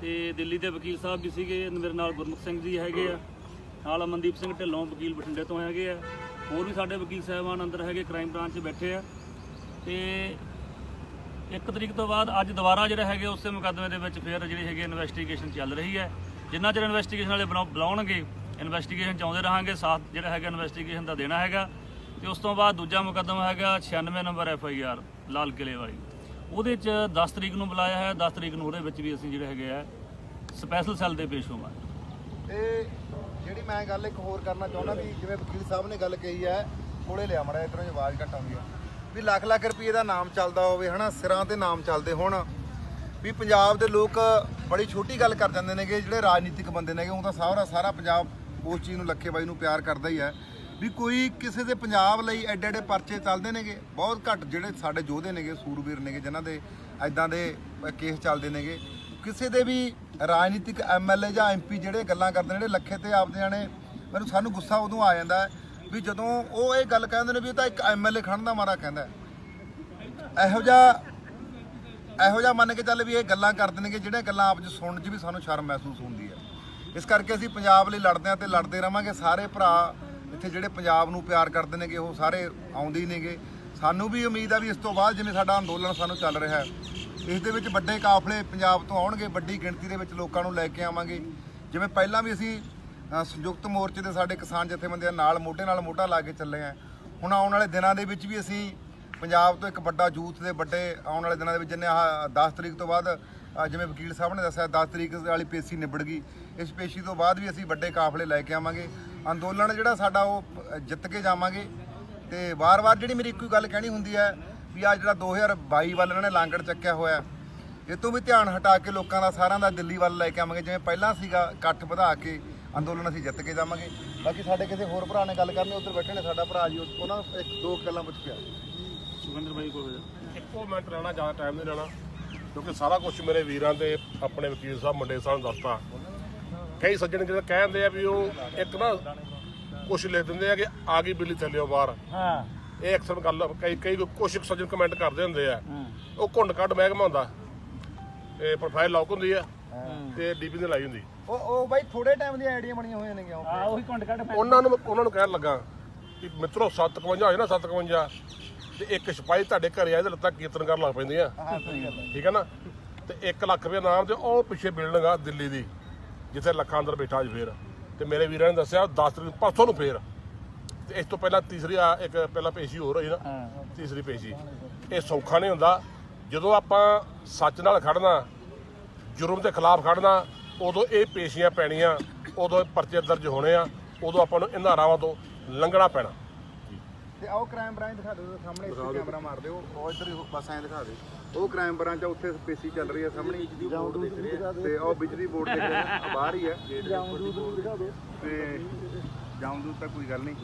ਤੇ ਦਿੱਲੀ ਦੇ ਵਕੀਲ ਸਾਹਿਬ ਵੀ ਸੀਗੇ। ਮੇਰੇ ਨਾਲ ਗੁਰਮੁਖ ਸਿੰਘ ਜੀ ਹੈਗੇ ਆ, ਨਾਲ ਅਮਨਦੀਪ ਸਿੰਘ ਢਿੱਲੋਂ ਵਕੀਲ ਬਠਿੰਡੇ ਤੋਂ ਹੈਗੇ ਆ, ਹੋਰ ਵੀ ਸਾਡੇ ਵਕੀਲ ਸਾਹਿਬਾਨ ਅੰਦਰ ਹੈਗੇ ਕ੍ਰਾਈਮ ਬ੍ਰਾਂਚ 'ਚ ਬੈਠੇ ਆ। ਤੇ 1 ਤਰੀਕ ਤੋਂ ਬਾਅਦ ਅੱਜ ਦੁਬਾਰਾ ਜਿਹੜਾ ਹੈਗੇ ਉਸੇ ਮੁਕੱਦਮੇ ਦੇ ਵਿੱਚ ਫਿਰ ਜਿਹੜੀ ਹੈਗੀ ਇਨਵੈਸਟੀਗੇਸ਼ਨ ਚੱਲ ਰਹੀ ਹੈ। ਜਿੰਨਾ ਚਿਰ ਇਨਵੈਸਟੀਗੇਸ਼ਨ ਵਾਲੇ ਬੁਲਾਉਣਗੇ ਇਨਵੈਸਟੀਗੇਸ਼ਨ 'ਚ ਆਉਂਦੇ ਰਹਾਂਗੇ, ਸਾਥ ਜਿਹੜਾ ਹੈਗਾ ਇਨਵੈਸਟੀਗੇਸ਼ਨ ਦਾ ਦੇਣਾ ਹੈਗਾ। ਤੇ ਉਸ ਤੋਂ ਬਾਅਦ ਦੂਜਾ ਮੁਕੱਦਮਾ ਹੈਗਾ 96 ਨੰਬਰ FIR ਲਾਲ ਕਿਲੇ ਵਾਲੀ, ਉਹਦੇ 'ਚ 10 ਤਰੀਕ ਨੂੰ ਬੁਲਾਇਆ ਹੈ। 10 ਤਰੀਕ ਨੂੰ ਉਹਦੇ ਵਿੱਚ ਵੀ ਅਸੀਂ ਜਿਹੜੇ ਹੈਗੇ ਆ ਸਪੈਸ਼ਲ ਸੈੱਲ ਦੇ ਪੇਸ਼ ਹੋਵਾਂਗੇ। ਤੇ ਜਿਹੜੀ ਮੈਂ ਗੱਲ ਇੱਕ ਹੋਰ ਕਰਨਾ ਚਾਹੁੰਦਾ ਵੀ ਜਿਵੇਂ ਵਕੀਲ ਸਾਹਿਬ ਨੇ ਗੱਲ ਕਹੀ ਹੈ, ਕੋਲੇ ਲਿਆ ਮੜਾ ਇਧਰੋਂ ਆਵਾਜ਼ ਘੱਟ ਆਉਂਦੀ ਆ, ਵੀ ਲੱਖ ਰੁਪਏ ਦਾ ਨਾਮ ਚੱਲਦਾ ਹੋਵੇ ਹਨਾ, ਸਿਰਾਂ ਤੇ ਨਾਮ ਚੱਲਦੇ ਹੋਣ, ਵੀ ਪੰਜਾਬ ਦੇ ਲੋਕ ਬੜੀ ਛੋਟੀ ਗੱਲ ਕਰ ਜਾਂਦੇ ਨੇਗੇ। ਜਿਹੜੇ ਰਾਜਨੀਤਿਕ ਬੰਦੇ ਨੇਗੇ, ਉਹ ਤਾਂ ਸਾਰਾ ਪੰਜਾਬ ਉਸ ਚੀਜ਼ ਨੂੰ ਲੱਖੇ ਬਾਈ ਨੂੰ ਪਿਆਰ ਕਰਦਾ ਹੀ ਹੈ। ਵੀ ਕੋਈ ਕਿਸੇ ਦੇ ਪੰਜਾਬ ਲਈ ਐਡੇ ਪਰਚੇ ਚੱਲਦੇ ਨੇਗੇ, ਬਹੁਤ ਘੱਟ ਜਿਹੜੇ ਸਾਡੇ ਯੋਧੇ ਨੇਗੇ, ਸੂਰਬੀਰ ਨੇਗੇ, ਜਿਨ੍ਹਾਂ ਦੇ ਐਦਾਂ ਦੇ ਕੇਸ ਚੱਲਦੇ ਨੇਗੇ। ਕਿਸੇ ਦੇ ਵੀ ਰਾਜਨੀਤਿਕ MLA ਜਾਂ MP ਜਿਹੜੇ ਗੱਲਾਂ ਕਰਦੇ ਨੇ, ਜਿਹੜੇ ਲੱਖੇ ਤੇ ਆਪਦੇ ਜਾਣੇ, ਸਾਨੂੰ ਗੁੱਸਾ ਉਦੋਂ ਆ ਜਾਂਦਾ ਵੀ ਜਦੋਂ ਉਹ ਇਹ ਗੱਲ ਕਹਿੰਦੇ ਨੇ ਵੀ ਇਹ ਤਾਂ ਇੱਕ MLA ਖੜਨ ਦਾ ਮਾਰਾ ਕਹਿੰਦਾ। ਇਹੋ ਜਿਹਾ ਮੰਨ ਕੇ ਚੱਲ ਵੀ ਇਹ ਗੱਲਾਂ ਕਰਦੇ ਨੇਗੇ, ਜਿਹੜੀਆਂ ਗੱਲਾਂ ਆਪ 'ਚ ਸੁਣਨ 'ਚ ਵੀ ਸਾਨੂੰ ਸ਼ਰਮ ਮਹਿਸੂਸ ਹੁੰਦੀ ਹੈ। ਇਸ ਕਰਕੇ ਅਸੀਂ ਪੰਜਾਬ ਲਈ ਲੜਦੇ ਹਾਂ ਤੇ ਲੜਦੇ ਰਵਾਂਗੇ। ਸਾਰੇ ਭਰਾ ਇੱਥੇ ਜਿਹੜੇ ਪੰਜਾਬ ਨੂੰ ਪਿਆਰ ਕਰਦੇ ਨੇਗੇ, ਉਹ ਸਾਰੇ ਆਉਂਦੇ ਹੀ ਨੇਗੇ। ਸਾਨੂੰ ਵੀ ਉਮੀਦ ਆ ਵੀ ਇਸ ਤੋਂ ਬਾਅਦ ਜਿਵੇਂ ਸਾਡਾ ਅੰਦੋਲਨ ਸਾਨੂੰ ਚੱਲ ਰਿਹਾ ਹੈ, ਇਸ ਦੇ ਵਿੱਚ ਵੱਡੇ ਕਾਫਲੇ ਪੰਜਾਬ ਤੋਂ ਆਉਣਗੇ, ਵੱਡੀ ਗਿਣਤੀ ਦੇ ਵਿੱਚ ਲੋਕਾਂ ਨੂੰ ਲੈ ਕੇ ਆਵਾਂਗੇ। ਜਿਵੇਂ ਪਹਿਲਾਂ ਵੀ ਅਸੀਂ ਸੰਯੁਕਤ ਮੋਰਚੇ ਦੇ ਸਾਡੇ ਕਿਸਾਨ ਜਥੇਬੰਦੀਆਂ ਨਾਲ ਮੋਢੇ ਨਾਲ ਮੋਢਾ ਲਾ ਕੇ ਚੱਲੇ ਹਾਂ। ਹੁਣ ਆਉਣ ਵਾਲੇ ਦਿਨਾਂ ਦੇ ਵਿੱਚ ਵੀ ਅਸੀਂ ਪੰਜਾਬ ਤੋਂ ਇੱਕ ਵੱਡਾ ਯੂਥ ਦੇ ਵੱਡੇ ਆਉਣ ਵਾਲੇ ਦਿਨਾਂ ਦੇ ਵਿੱਚ ਜਿੰਨੇ 10 ਤਰੀਕ ਤੋਂ ਬਾਅਦ ਜਿਵੇਂ ਵਕੀਲ ਸਾਹਿਬ ਨੇ ਦੱਸਿਆ 10 ਤਰੀਕ ਵਾਲੀ ਪੇਸ਼ੀ ਨਿਬੜ ਗਈ, ਇਸ ਪੇਸ਼ੀ ਤੋਂ ਬਾਅਦ ਵੀ ਅਸੀਂ ਵੱਡੇ ਕਾਫਲੇ ਲੈ ਕੇ ਆਵਾਂਗੇ। ਅੰਦੋਲਨ ਜਿਹੜਾ ਸਾਡਾ ਉਹ ਜਿੱਤ ਕੇ ਜਾਵਾਂਗੇ। ਤੇ ਵਾਰ-ਵਾਰ ਜਿਹੜੀ ਮੇਰੀ ਇੱਕੋ ਗੱਲ ਕਹਿਣੀ ਹੁੰਦੀ ਹੈ ਵੀ ਆ ਜਿਹੜਾ 2022 ਵੱਲ ਇਹਨਾਂ ਨੇ ਲਾਂਗੜ ਚੱਕਿਆ ਹੋਇਆ, ਇਹ ਤੋਂ ਵੀ ਧਿਆਨ ਹਟਾ ਕੇ ਲੋਕਾਂ ਦਾ ਸਾਰਿਆਂ ਦਾ ਦਿੱਲੀ ਵੱਲ ਲੈ ਕੇ ਆਵਾਂਗੇ। ਜਿਵੇਂ ਪਹਿਲਾਂ ਸੀਗਾ ਇਕੱਠ ਵਧਾ ਕੇ ਅੰਦੋਲਨ ਅਸੀਂ ਜਿੱਤ ਕੇ ਜਾਵਾਂਗੇ। ਬਾਕੀ ਸਾਡੇ ਕਿਸੇ ਹੋਰ ਭਰਾ ਨੇ ਗੱਲ ਕਰਨੀ, ਉੱਧਰ ਬੈਠੇ ਨੇ ਸਾਡਾ ਭਰਾ ਜੀ, ਉਹਨਾਂ ਨੂੰ 1-2 ਗੱਲਾਂ ਪੁੱਛ ਕੇ ਸੁਖਿੰਦਰ ਬਾਈ ਕੋਲ ਇੱਕੋ ਮਿੰਟ ਰਹਿਣਾ, ਜ਼ਿਆਦਾ ਟਾਈਮ ਨਹੀਂ ਲੈਣਾ, ਕਿਉਂਕਿ ਸਾਰਾ ਕੁਝ ਮੇਰੇ ਵੀਰਾਂ ਤੇ ਆਪਣੇ ਵਕੀਲ ਸਾਹਿਬ ਮੰਡੇ ਸਾਹਿਬ ਨੂੰ ਦੱਸਤਾ। ਕਈ ਸੱਜਣ ਜਿਹੜੇ ਕਹਿੰਦੇ ਆ ਵੀ ਉਹ ਇੱਕ ਨਾ ਕੁਛ ਲਿਖ ਦਿੰਦੇ ਆ ਕਿ ਆ ਗਈ ਬਿੱਲੀ ਥੱਲਿਓ ਬਾਹਰ। ਹਾਂ, ਇਹ ਅਕਸਰ ਗੱਲ ਕਈ ਕੁਛ ਸੱਜਣ ਕਮੈਂਟ ਕਰਦੇ ਹੁੰਦੇ ਆ। ਉਹ ਘੁੰਡ ਕੱਢ ਮਹਿਕਮਾ ਹੁੰਦਾ, ਇਹ ਪ੍ਰੋਫਾਈਲ ਲੌਕ ਹੁੰਦੀ ਆ ਤੇ DP ਦੀ ਲਾਈ ਹੁੰਦੀ। ਉਹ ਬਾਈ ਥੋੜੇ ਟਾਈਮ ਦੀਆਂ ਆਈਡੀਆਂ ਬਣੀਆਂ ਹੋਈਆਂ ਨੇ। ਉਹੀ ਕੁੰਡ ਕੱਢ ਉਹਨਾਂ ਨੂੰ ਕਹਿਣ ਲੱਗਾ ਕਿ ਮਿੱਤਰੋ 751 ਹੋਏ ਨਾ 751 ਤੇ ਇੱਕ ਸਿਪਾਹੀ ਤੁਹਾਡੇ ਘਰੇ ਆਏ ਤੇ ਲੱਤਾਂ ਕੀਰਤਨ ਕਰਨ ਲੱਗ ਪੈਂਦੀਆਂ। ਠੀਕ ਹੈ ਨਾ। ਤੇ 1 ਲੱਖ ਰੁਪਏ ਨਾਮ ਤੇ ਉਹ ਪਿੱਛੇ ਬਿਲਡਿੰਗ ਆ ਦਿੱਲੀ ਦੀ, ਜਿੱਥੇ ਲੱਖਾਂ ਅੰਦਰ ਬੈਠਾ ਅੱਜ ਫੇਰ। ਤੇ ਮੇਰੇ ਵੀਰਾਂ ਨੇ ਦੱਸਿਆ 10 ਤਰੀਕ ਪਰਸੋਂ ਨੂੰ ਫੇਰ। ਤੇ ਇਸ ਤੋਂ ਪਹਿਲਾਂ ਤੀਸਰੀ ਇੱਕ ਪਹਿਲਾਂ ਪੇਸ਼ੀ ਹੋਰ ਹੋਈ ਨਾ, ਤੀਸਰੀ ਪੇਸ਼ੀ। ਇਹ ਸੌਖਾ ਨਹੀਂ ਹੁੰਦਾ। ਜਦੋਂ ਆਪਾਂ ਸੱਚ ਨਾਲ ਖੜਨਾ, ਜੁਰਮ ਦੇ ਖਿਲਾਫ ਖੜਨਾ, ਉਦੋਂ ਇਹ ਪੇਸ਼ੀਆਂ ਪੈਣੀਆਂ, ਉਦੋਂ ਇਹ ਪਰਚੇ ਦਰਜ ਹੋਣੇ ਆ, ਉਦੋਂ ਆਪਾਂ ਨੂੰ ਇਹਨਾਂ ਰਾਵਾਂ ਤੋਂ ਲੰਘਣਾ ਪੈਣਾ। ਤੇ ਆਓ ਕ੍ਰਾਈਮ ਬ੍ਰਾਂਚ ਦਿਖਾ ਦਿਓ ਸਾਹਮਣੇ, ਇੱਥੇ ਕੈਮਰਾ ਮਾਰ ਦਿਓ, ਉਹ ਇੱਧਰ ਹੀ ਬਸ ਐਂ ਦਿਖਾ ਦਿਓ। ਉਹ ਕ੍ਰਾਈਮ ਬ੍ਰਾਂਚ ਆ, ਉੱਥੇ ਪੇਸ਼ੀ ਚੱਲ ਰਹੀ ਹੈ ਸਾਹਮਣੇ, ਤੇ ਉਹ ਬਿਜਲੀ ਬੋਰਡ ਦੇ ਬਾਹਰ ਹੀ ਹੈ ਤੇ ਜਾਮਦੂਦ ਤਾਂ ਕੋਈ ਗੱਲ ਨਹੀਂ।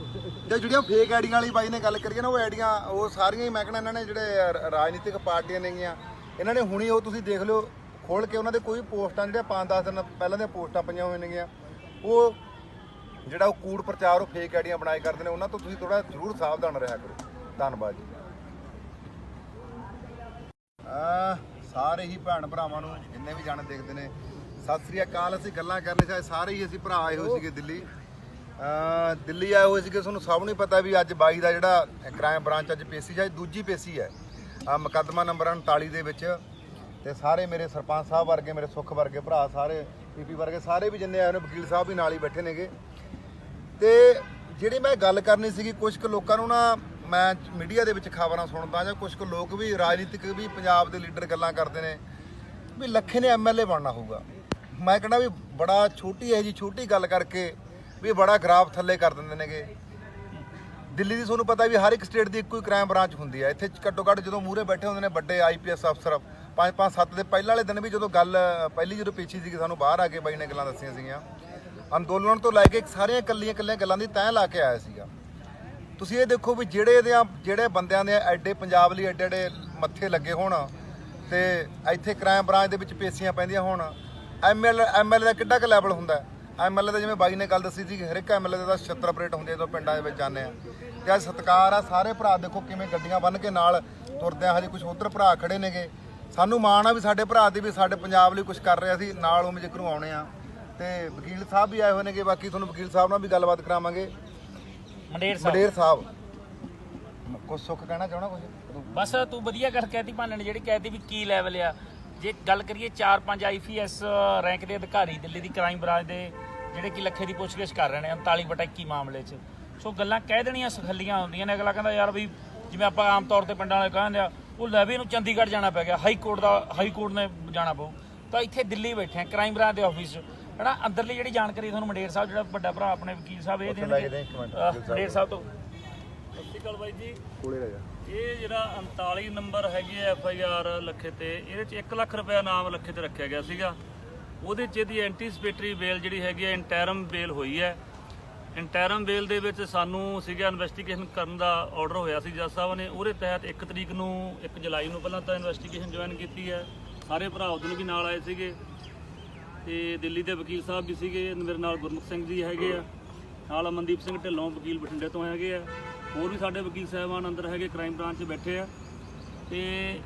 ਤੇ ਜਿਹੜੀਆਂ ਫੇਕ ਆਈਡੀਆਂ ਵਾਲੀ ਬਾਈ ਨੇ ਗੱਲ ਕਰੀਏ ਨਾ, ਉਹ ਆਈਡੀਆਂ ਉਹ ਸਾਰੀਆਂ ਹੀ ਮੈਂ ਕਹਿੰਦਾ ਇਹਨਾਂ ਨੇ ਜਿਹੜੇ ਰਾਜਨੀਤਿਕ ਪਾਰਟੀਆਂ ਨੇਗੀਆਂ, ਇਹਨਾਂ ਨੇ ਹੁਣੀ ਉਹ ਤੁਸੀਂ ਦੇਖ ਲਿਓ ਖੋਲ ਕੇ, ਉਹਨਾਂ ਦੇ ਕੋਈ ਪੋਸਟਾਂ ਜਿਹੜੀਆਂ 5-10 ਦਿਨ ਪਹਿਲਾਂ ਦੀਆਂ ਪੋਸਟਾਂ ਪਈਆਂ ਹੋਈਆਂ ਨੇਗੀਆਂ, ਉਹ ਜਿਹੜਾ ਉਹ ਕੂੜ ਪ੍ਰਚਾਰ ਉਹ ਫੇਕ ਆਈਡੀਆਂ ਬਣਾਏ ਕਰਦੇ ਨੇ, ਉਹਨਾਂ ਤੋਂ ਤੁਸੀਂ ਥੋੜਾ ਜ਼ਰੂਰ ਸਾਵਧਾਨ ਰਿਹਾ ਕਰੋ। ਧੰਨਵਾਦ ਜੀ। ਸਾਰੇ ਹੀ ਭੈਣ ਭਰਾਵਾਂ ਨੂੰ ਜਿੰਨੇ ਵੀ ਜਾਣੇ ਦੇਖਦੇ ਨੇ ਸਤਿ ਸ੍ਰੀ ਅਕਾਲ। ਅਸੀਂ ਗੱਲਾਂ ਕਰਨੀ ਚਾਹੇ ਸਾਰੇ ਹੀ ਅਸੀਂ ਭਰਾ ਆਏ ਹੋਏ ਸੀਗੇ ਦਿੱਲੀ ਆਏ ਹੋਏ ਸੀਗੇ। ਤੁਹਾਨੂੰ ਸਭ ਨੂੰ ਪਤਾ ਵੀ ਅੱਜ ਬਾਈ ਦਾ ਜਿਹੜਾ ਕ੍ਰਾਈਮ ਬ੍ਰਾਂਚ ਅੱਜ ਪੇਸ਼ੀ ਜਾਂ ਦੂਜੀ ਪੇਸ਼ੀ ਹੈ ਮੁਕੱਦਮਾ ਨੰਬਰ 39 ਦੇ ਵਿੱਚ, ਤੇ ਸਾਰੇ ਮੇਰੇ ਸਰਪੰਚ ਸਾਹਿਬ ਵਰਗੇ, ਮੇਰੇ ਸੁੱਖ ਵਰਗੇ ਭਰਾ, ਸਾਰੇ ਪੀਪੀ ਵਰਗੇ ਸਾਰੇ ਵੀ ਜਿੰਨੇ ਆਏ ਨੇ, ਵਕੀਲ ਸਾਹਿਬ ਵੀ ਨਾਲ ਹੀ ਬੈਠੇ ਨੇਗੇ। ਤੇ ਜਿਹੜੀ ਮੈਂ ਗੱਲ ਕਰਨੀ ਸੀਗੀ, ਕੁਝ ਕੁ ਲੋਕਾਂ ਨੂੰ ਨਾ ਮੈਂ ਮੀਡੀਆ ਦੇ ਵਿੱਚ ਖਬਰਾਂ ਸੁਣਦਾ, ਜਾਂ ਕੁਝ ਕੁ ਲੋਕ ਵੀ ਰਾਜਨੀਤਿਕ ਵੀ ਪੰਜਾਬ ਦੇ ਲੀਡਰ ਗੱਲਾਂ ਕਰਦੇ ਨੇ ਵੀ ਲੱਖੇ ਨੇ ਐਮਐਲਏ ਬਣਨਾ ਹੋਊਗਾ। ਮੈਂ ਕਹਿੰਦਾ ਵੀ ਬੜਾ ਛੋਟੀ ਹੈ ਜੀ, ਛੋਟੀ ਗੱਲ ਕਰਕੇ ਵੀ ਬੜਾ ਗਰਾਫ ਥੱਲੇ ਕਰ ਦਿੰਦੇ ਨੇਗੇ। ਦਿੱਲੀ ਦੀ ਤੁਹਾਨੂੰ ਪਤਾ ਵੀ ਹਰ ਇੱਕ ਸਟੇਟ ਦੀ ਇੱਕੋ ਹੀ ਕ੍ਰਾਈਮ ਬ੍ਰਾਂਚ ਹੁੰਦੀ ਹੈ। ਇੱਥੇ ਘੱਟੋ ਘੱਟ ਜਦੋਂ ਮੂਹਰੇ ਬੈਠੇ ਹੁੰਦੇ ਨੇ ਵੱਡੇ ਆਈਪੀਐਸ ਅਫਸਰ, 5-5-7 ਦੇ ਪਹਿਲਾਂ ਵਾਲੇ ਦਿਨ ਵੀ ਜਦੋਂ ਗੱਲ ਪਹਿਲੀ ਜਦੋਂ ਪੇਸ਼ੀ ਸੀਗੀ, ਸਾਨੂੰ ਬਾਹਰ ਆ ਕੇ ਬਾਈ ਨੇ ਗੱਲਾਂ ਦੱਸੀਆਂ ਸੀਗੀਆਂ, ਅੰਦੋਲਨ ਤੋਂ ਲੈ ਕੇ ਸਾਰੀਆਂ ਇਕੱਲੀਆਂ ਗੱਲਾਂ ਦੀ ਤੈਅ ਲਾ ਕੇ ਆਇਆ ਸੀਗਾ। ਤੁਸੀਂ ਇਹ ਦੇਖੋ ਵੀ ਜਿਹੜੇ ਬੰਦਿਆਂ ਦੇ ਐਡੇ ਪੰਜਾਬ ਲਈ ਐਡੇ ਮੱਥੇ ਲੱਗੇ ਹੋਣ ਤੇ ਇੱਥੇ ਕ੍ਰਾਈਮ ਬ੍ਰਾਂਚ ਦੇ ਵਿੱਚ ਪੇਸ਼ੀਆਂ ਪੈਂਦੀਆਂ ਹੋਣ, ਐਮਐਲਏ ਦਾ ਕਿੱਡਾ ਕੁ ਲੈਵਲ ਹੁੰਦਾ। ਐਮਐਲਏ ਦਾ ਜਿਵੇਂ ਬਾਈ ਨੇ ਗੱਲ ਦੱਸੀ ਸੀ, ਹਰ ਇੱਕ ਐਮਐਲਏ ਦਾ 76 ਹੁੰਦੇ ਜਦੋਂ ਪਿੰਡਾਂ ਦੇ ਵਿੱਚ ਜਾਂਦੇ ਆ। ਤੇ ਅੱਜ ਸਤਿਕਾਰ ਆ, ਸਾਰੇ ਭਰਾ ਦੇਖੋ ਕਿਵੇਂ ਗੱਡੀਆਂ ਬੰਨ੍ਹ ਕੇ ਨਾਲ ਤੁਰਦੇ ਆ। ਹਜੇ ਕੁਝ ਉੱਧਰ ਭਰਾ ਖੜੇ ਨੇਗੇ, ਸਾਨੂੰ ਮਾਣ ਆ ਵੀ ਸਾਡੇ ਭਰਾ ਦੀ ਵੀ ਸਾਡੇ ਪੰਜਾਬ ਲਈ ਕੁਝ ਕਰ ਰਿਹਾ ਸੀ, ਨਾਲ ਉਹ ਜ਼ਿਕਰ ਆਉਣੇ ਆ। ਤੇ ਵਕੀਲ ਸਾਹਿਬ ਵੀ ਆਏ ਹੋਏ ਨੇਗੇ, ਬਾਕੀ ਤੁਹਾਨੂੰ ਵਕੀਲ ਸਾਹਿਬ ਨਾਲ ਵੀ ਗੱਲਬਾਤ ਕਰਾਵਾਂਗੇ। ਮੰਡੇਰ ਸਾਹਿਬ ਕੁਝ ਸੁੱਖ ਕਹਿਣਾ ਚਾਹਣਾ ਕੁਝ? ਬਸ ਤੂੰ ਵਧੀਆ ਗੱਲ ਕਹਿਤੀ ਭਾਨੇ ਨੇ, ਜਿਹੜੀ ਕਹਿਤੀ ਵੀ ਕੀ ਲੈਵਲ ਆ। ਜੇ ਗੱਲ ਕਰੀਏ 4-5 ਆਈਪੀਐਸ ਰੈਂਕ ਦੇ ਅਧਿਕਾਰੀ ਦਿੱਲੀ ਦੀ ਕ੍ਰਾਈਮ ਬ੍ਰਾਂਚ ਦੇ ਜਿਹੜੇ ਕਿ ਲੱਖੇ ਦੀ ਪੁੱਛਗਿੱਛ ਕਰ ਰਹੇ ਨੇ 39/21 ਮਾਮਲੇ 'ਚ, ਸੋ ਗੱਲਾਂ ਕਹਿ ਦੇਣੀਆਂ ਸਖੱਲੀਆਂ ਹੁੰਦੀਆਂ ਨੇ। ਅਗਲਾ ਕਹਿੰਦਾ ਯਾਰ ਵੀ ਜਿਵੇਂ ਆਪਾਂ ਆਮ ਤੌਰ ਤੇ ਪਿੰਡਾਂ ਵਾਲੇ ਕਹਿੰਦੇ ਆ, ਉਹ ਲੈ ਵੀ ਇਹਨੂੰ ਚੰਡੀਗੜ੍ਹ ਜਾਣਾ ਪੈ ਗਿਆ, ਹਾਈ ਕੋਰਟ ਨੇ ਜਾਣਾ ਪਊ, ਤਾਂ ਇੱਥੇ ਦਿੱਲੀ ਬੈਠੇ ਆ ਕ੍ਰਾਈਮ ਬ੍ਰਾਂਚ ਦੇ ਆਫਿਸ 'ਚ। ਹਨਾ ਅੰਦਰਲੀ ਜਿਹੜੀ ਜਾਣਕਾਰੀ ਤੁਹਾਨੂੰ ਮੰਡੇਰ ਸਾਹਿਬ, ਜਿਹੜਾ ਵੱਡਾ ਭਰਾ ਆਪਣੇ ਵਕੀਲ ਸਾਹਿਬ, ਇਹ ਦੇਣਗੇ ਮੰਡੇਰ ਸਾਹਿਬ ਤੋਂ। ਸਤਿ ਸ਼੍ਰੀ ਅਕਾਲ ਬਾਈ ਜੀ। ਕੋਲੇ ਰਹਿ ਜਾ। ਇਹ ਜਿਹੜਾ 39 ਨੰਬਰ ਹੈਗੀ ਹੈ FIR ਲੱਖੇ ਤੇ, ਇਹਦੇ 'ਚ 1 ਲੱਖ ਰੁਪਇਆ ਨਾਮ ਲੱਖੇ ਤੇ ਰੱਖਿਆ ਗਿਆ ਸੀਗਾ। ਉਹਦੇ 'ਚ ਇਹਦੀ ਐਂਟੀਸਪੇਟਰੀ ਬੇਲ ਜਿਹੜੀ ਹੈਗੀ ਹੈ, ਇੰਟੈਰਮ ਬੇਲ ਹੋਈ ਹੈ। ਇੰਟੈਰਮ ਬੇਲ ਦੇ ਵਿੱਚ ਸਾਨੂੰ ਸੀਗਾ ਇਨਵੈਸਟੀਗੇਸ਼ਨ ਕਰਨ ਦਾ ਆਰਡਰ ਹੋਇਆ ਸੀ ਜੱਜ ਸਾਹਿਬ ਨੇ। ਉਹਦੇ ਤਹਿਤ 1 ਤਰੀਕ ਨੂੰ 1 ਜੁਲਾਈ ਨੂੰ ਪਹਿਲਾਂ ਤਾਂ ਇਨਵੈਸਟੀਗੇਸ਼ਨ ਜੁਆਇਨ ਕੀਤੀ ਹੈ। ਸਾਰੇ ਭਰਾ ਉਦੋਂ ਵੀ ਨਾਲ ਆਏ ਸੀਗੇ, ਤੇ ਦਿੱਲੀ ਦੇ ਵਕੀਲ ਸਾਹਿਬ ਵੀ ਸੀਗੇ, ਮੇਰੇ ਨਾਲ ਗੁਰਮੁਖ ਸਿੰਘ ਜੀ ਹੈਗੇ ਆ, ਨਾਲ ਅਮਨਦੀਪ ਸਿੰਘ ਢਿੱਲੋਂ ਵਕੀਲ ਬਠਿੰਡੇ ਤੋਂ ਹੈਗੇ ਆ, ਹੋਰ ਵੀ ਸਾਡੇ ਵਕੀਲ ਸਾਹਿਬਾਨ ਅੰਦਰ ਹੈਗੇ, ਕ੍ਰਾਈਮ ਬ੍ਰਾਂਚ 'ਚ ਬੈਠੇ ਆ। ਤੇ